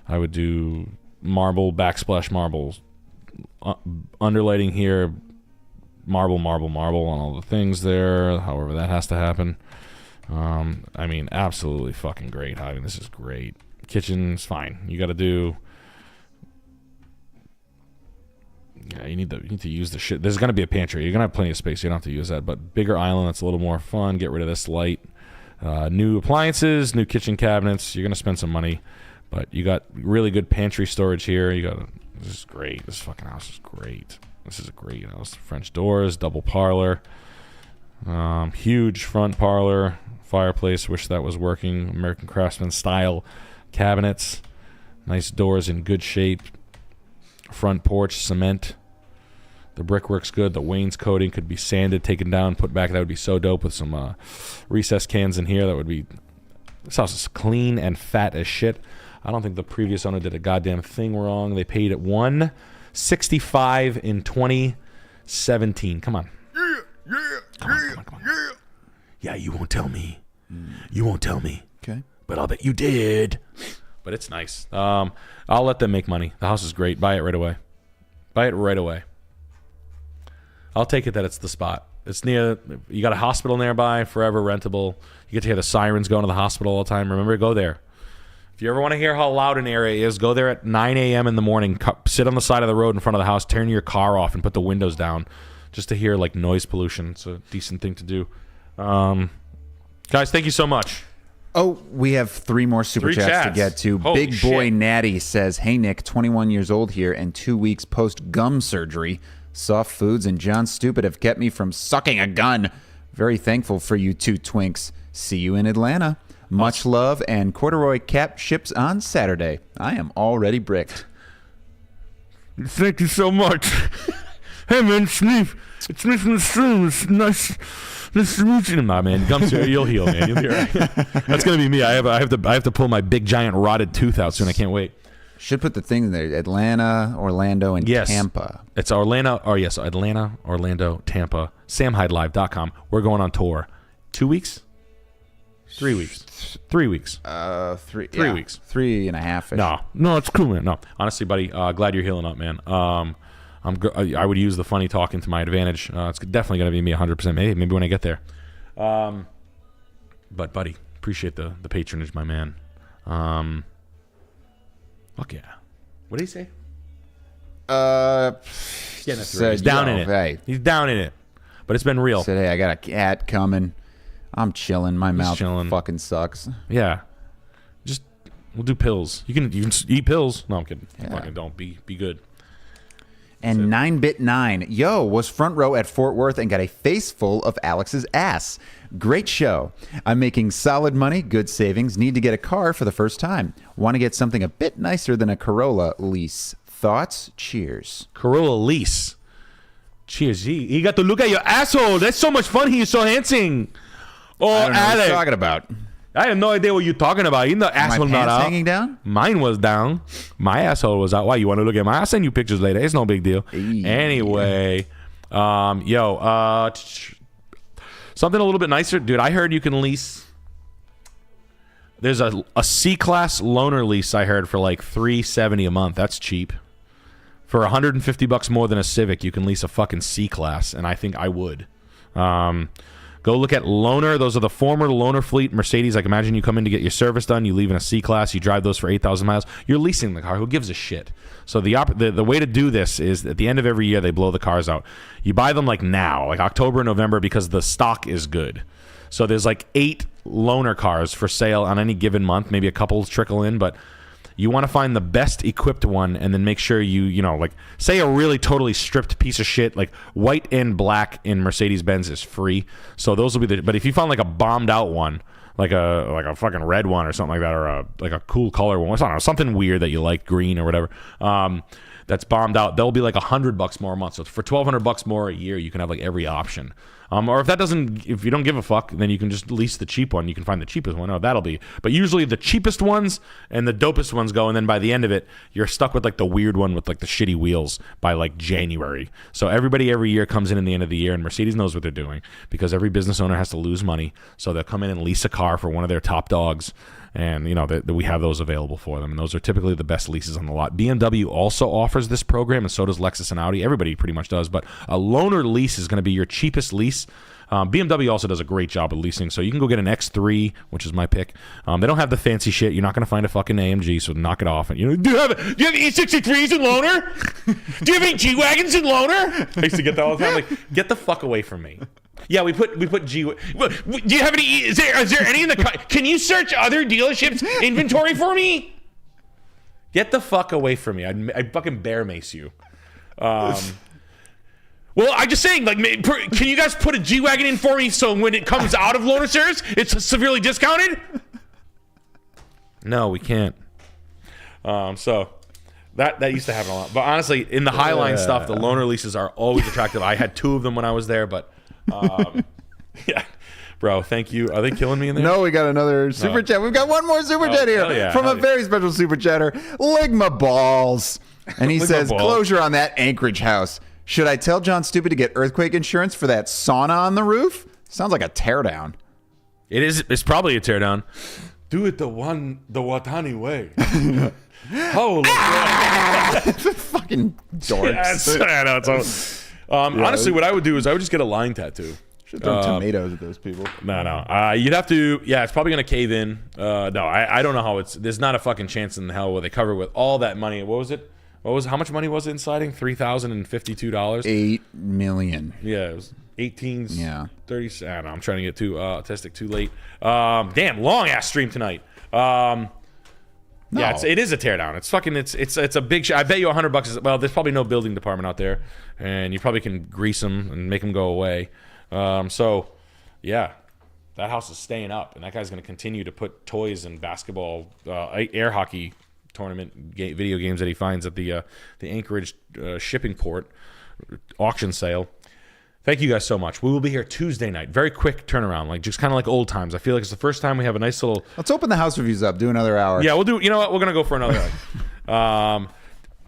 I would do marble, backsplash marbles, underlighting here, marble on all the things there. However that has to happen. I mean, absolutely fucking great. I mean, this is great. Kitchen's fine. You got to do. Yeah, you need to use the shit. There's gonna be a pantry. You're gonna have plenty of space. You don't have to use that. But bigger island, that's a little more fun. Get rid of this light. New appliances, new kitchen cabinets. You're gonna spend some money, but you got really good pantry storage here. This is great. This fucking house is great. This is a great house. French doors, double parlor, huge front parlor, fireplace. Wish that was working. American Craftsman style cabinets. Nice doors in good shape. Front porch, cement. The brickwork's good. The wainscoting could be sanded, taken down, put back. That would be so dope with some recessed cans in here. That would be. This house is clean and fat as shit. I don't think the previous owner did a goddamn thing wrong. They paid it $165 in 2017. Come on. Come on. Yeah, you won't tell me. You won't tell me. Okay. But I'll bet you did. But it's nice. I'll let them make money. The house is great. Buy it right away. I'll take it that it's the spot. It's near. You got a hospital nearby, forever rentable. You get to hear the sirens going to the hospital all the time. Remember, go there. If you ever want to hear how loud an area is, go there at 9 a.m. in the morning. Sit on the side of the road in front of the house, turn your car off, and put the windows down just to hear like noise pollution. It's a decent thing to do. Guys, thank you so much. Oh, we have 3 more super chats to get to. Holy Big Boy shit. Natty says, "Hey Nick, 21 years old here and 2 weeks post gum surgery. Soft foods and John Stupid have kept me from sucking a gun. Very thankful for you 2 twinks. See you in Atlanta. Much love and corduroy cap ships on Saturday. I am already bricked." Thank you so much. Hey man, it's me. It's me from the stream. It's nice to meet you. Nah, man, gums, you'll heal, man. You'll be all right. That's gonna be me. I have to pull my big giant rotted tooth out soon. I can't wait. Should put the thing in there. Atlanta, Orlando, and Yes. Tampa. It's Atlanta, Tampa. SamHydeLive.com. We're going on tour. 2 weeks? 3 weeks. 3 weeks. 3 weeks. 3.5. No, it's cool, man. No, honestly, buddy, glad you're healing up, man. I would use the funny talking to my advantage. It's definitely going to be me 100%. Maybe when I get there. But buddy, appreciate the patronage, my man. Fuck yeah. What did he say? He's down in it. Hey. He's down in it. But it's been real. Said, hey, I got a cat coming. I'm chilling. My mouth chilling. fucking sucks. Yeah. Just we'll do pills. You can eat pills. No, I'm kidding. Yeah. Fucking don't be good. And 9bit9, yo, was front row at Fort Worth and got a face full of Alex's ass. Great show. I'm making solid money, good savings, need to get a car for the first time. Want to get something a bit nicer than a Corolla lease. Thoughts? Cheers. Corolla lease. Cheers. He got to look at your asshole. That's so much fun. He is so handsome. Oh, I don't know what Alex. you're talking about. I have no idea what you're talking about. You know, asshole My not pants out. hanging down? Mine was down. My asshole was out. Why? You want to look at mine? I'll send you pictures later. It's no big deal. Hey. Anyway, something a little bit nicer. Dude, I heard you can lease. There's a C-Class loaner lease I heard for like $370 a month. That's cheap. For $150 more than a Civic, you can lease a fucking C-Class, and I think I would. Go look at Loaner. Those are the former Loaner fleet Mercedes. Like, imagine you come in to get your service done. You leave in a C-Class. You drive those for 8,000 miles. You're leasing the car. Who gives a shit? So the way to do this is at the end of every year, they blow the cars out. You buy them like now, like October and November, because the stock is good. So there's like 8 Loaner cars for sale on any given month. Maybe a couple trickle in, but you want to find the best equipped one and then make sure you know, like, say a really totally stripped piece of shit, like white and black in Mercedes-Benz is free. So those will be but if you find like a bombed out one, like a fucking red one or something like that, or like a cool color one, I don't know, something weird that you like, green or whatever, that's bombed out, they'll be like $100 more a month. So for $1,200 more a year, you can have like every option. Or if you don't give a fuck, then you can just lease the cheap one. You can find the cheapest one. Oh, that'll be. But usually the cheapest ones and the dopest ones go, and then by the end of it, you're stuck with like the weird one with like the shitty wheels by like January. So everybody every year comes in the end of the year, and Mercedes knows what they're doing because every business owner has to lose money. So they'll come in and lease a car for one of their top dogs. And, you know, we have those available for them. And those are typically the best leases on the lot. BMW also offers this program, and so does Lexus and Audi. Everybody pretty much does. But a loaner lease is going to be your cheapest lease. BMW also does a great job of leasing. So you can go get an X3, which is my pick. They don't have the fancy shit. You're not going to find a fucking AMG, so knock it off. And, you know, do you have E63s in loaner? Do you have any G-Wagons in loaner? I used to get that all the time. Like, get the fuck away from me. Yeah, we put G. Do you have any? Is there any in the? Can you search other dealerships' inventory for me? Get the fuck away from me! I'd fucking bear mace you. Well, I'm just saying, like, can you guys put a G-Wagon in for me so when it comes out of loaner service, it's severely discounted? No, we can't. So that used to happen a lot. But honestly, in the Highline stuff, the loaner leases are always attractive. I had 2 of them when I was there, but. Yeah, bro, thank you. Are they killing me in there? No, we got another super chat. We've got one more super chat here from a very special super chatter, Ligma Balls. And he says, closure on that Anchorage house. Should I tell John Stupid to get earthquake insurance for that sauna on the roof? Sounds like a teardown. It is. It's probably a teardown. Do it the Watani way. Holy Fucking dorks. I know, honestly, what I would do is I would just get a line tattoo. Should throw tomatoes at those people. No. You'd have to. Yeah, it's probably gonna cave in. No, I don't know how it's. There's not a fucking chance in hell where they cover it with all that money. What was it? How much money was it in siding? $3,052. $8 million. Yeah, it was 18s. Yeah. 30s. I don't know. I'm trying to get too autistic too late. Damn, long ass stream tonight. No. Yeah, it is a teardown. It's fucking. It's a big. I bet you $100 is. Well, there's probably no building department out there, and you probably can grease them and make them go away. So, yeah, that house is staying up, and that guy's going to continue to put toys and basketball, air hockey tournament video games that he finds at the Anchorage shipping port auction sale. Thank you guys so much. We will be here Tuesday night. Very quick turnaround, like just kind of like old times. I feel like it's the first time we have a nice little. Let's open the house reviews up. Do another hour. Yeah, we'll do. You know what? We're gonna go for another hour.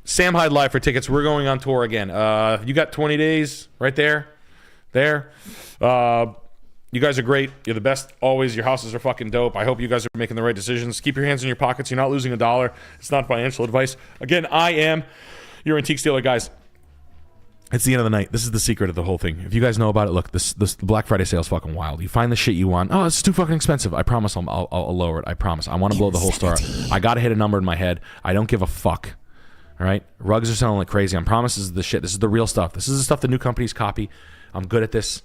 Sam Hyde Live for tickets. We're going on tour again. You got 20 days right there. You guys are great. You're the best always. Your houses are fucking dope. I hope you guys are making the right decisions. Keep your hands in your pockets. You're not losing $1. It's not financial advice. Again, I am your antique stealer, guys. It's the end of the night. This is the secret of the whole thing. If you guys know about it, look, this Black Friday sale is fucking wild. You find the shit you want. Oh, it's too fucking expensive. I promise I'll lower it. I promise. I want to blow the whole store. I got to hit a number in my head. I don't give a fuck. All right? Rugs are selling like crazy. I promise this is the shit. This is the real stuff. This is the stuff the new companies copy. I'm good at this.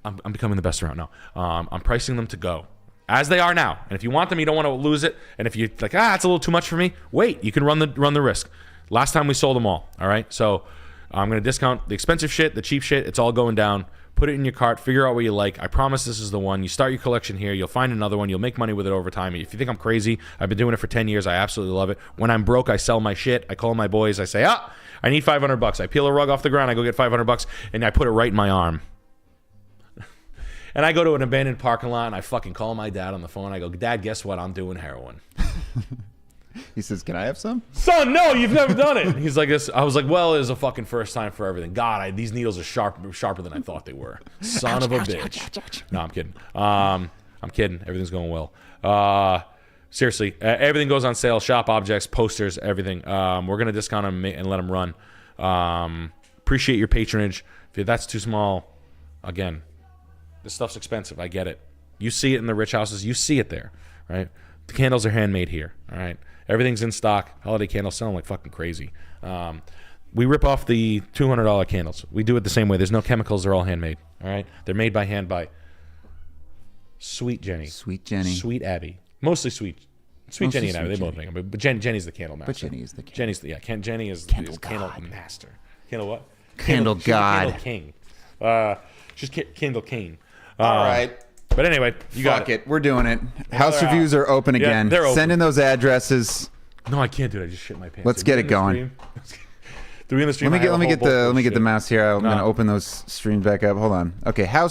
I'm becoming the best around now. I'm pricing them to go. As they are now. And if you want them, you don't want to lose it. And if you're like, it's a little too much for me, wait. You can run the risk. Last time we sold them all. All right? So I'm going to discount the expensive shit, the cheap shit. It's all going down. Put it in your cart. Figure out what you like. I promise this is the one. You start your collection here. You'll find another one. You'll make money with it over time. If you think I'm crazy, I've been doing it for 10 years. I absolutely love it. When I'm broke, I sell my shit. I call my boys. I say, I need $500. I peel a rug off the ground. I go get $500, and I put it right in my arm. And I go to an abandoned parking lot, and I fucking call my dad on the phone. I go, Dad, guess what? I'm doing heroin. He says, "Can I have some?" Son, no, you've never done it. He's like this. I was like, well, it was a fucking first time for everything. God, these needles are sharper than I thought they were. Son of a bitch. No, I'm kidding. I'm kidding. Everything's going well. Seriously, everything goes on sale. Shop objects, posters, everything. We're gonna discount them and let them run. Appreciate your patronage. If that's too small, again, this stuff's expensive. I get it. You see it in the rich houses. You see it there, right? The candles are handmade here. All right. Everything's in stock. Holiday candles selling like fucking crazy. We rip off the $200 candles. We do it the same way. There's no chemicals. They're all handmade. All right. They're made by hand by Sweet Jenny. Sweet Jenny. Sweet Abby. Mostly Sweet Jenny and Abby. They both make them. But Jenny's the candle master. But Jenny is the candle. Jenny is Candle candle god. master. Candle what? Candle she's god. Candle king. She's Candle king. All right. But anyway, you got Fuck it. We're doing it. House reviews are open again. they're open. Send in those addresses. No, I can't do it. I just shit my pants. Let's Are get we it in the going. stream? Do we in the stream? Let me get the mouse here. I'm No. gonna open those streams back up. Hold on. Okay, house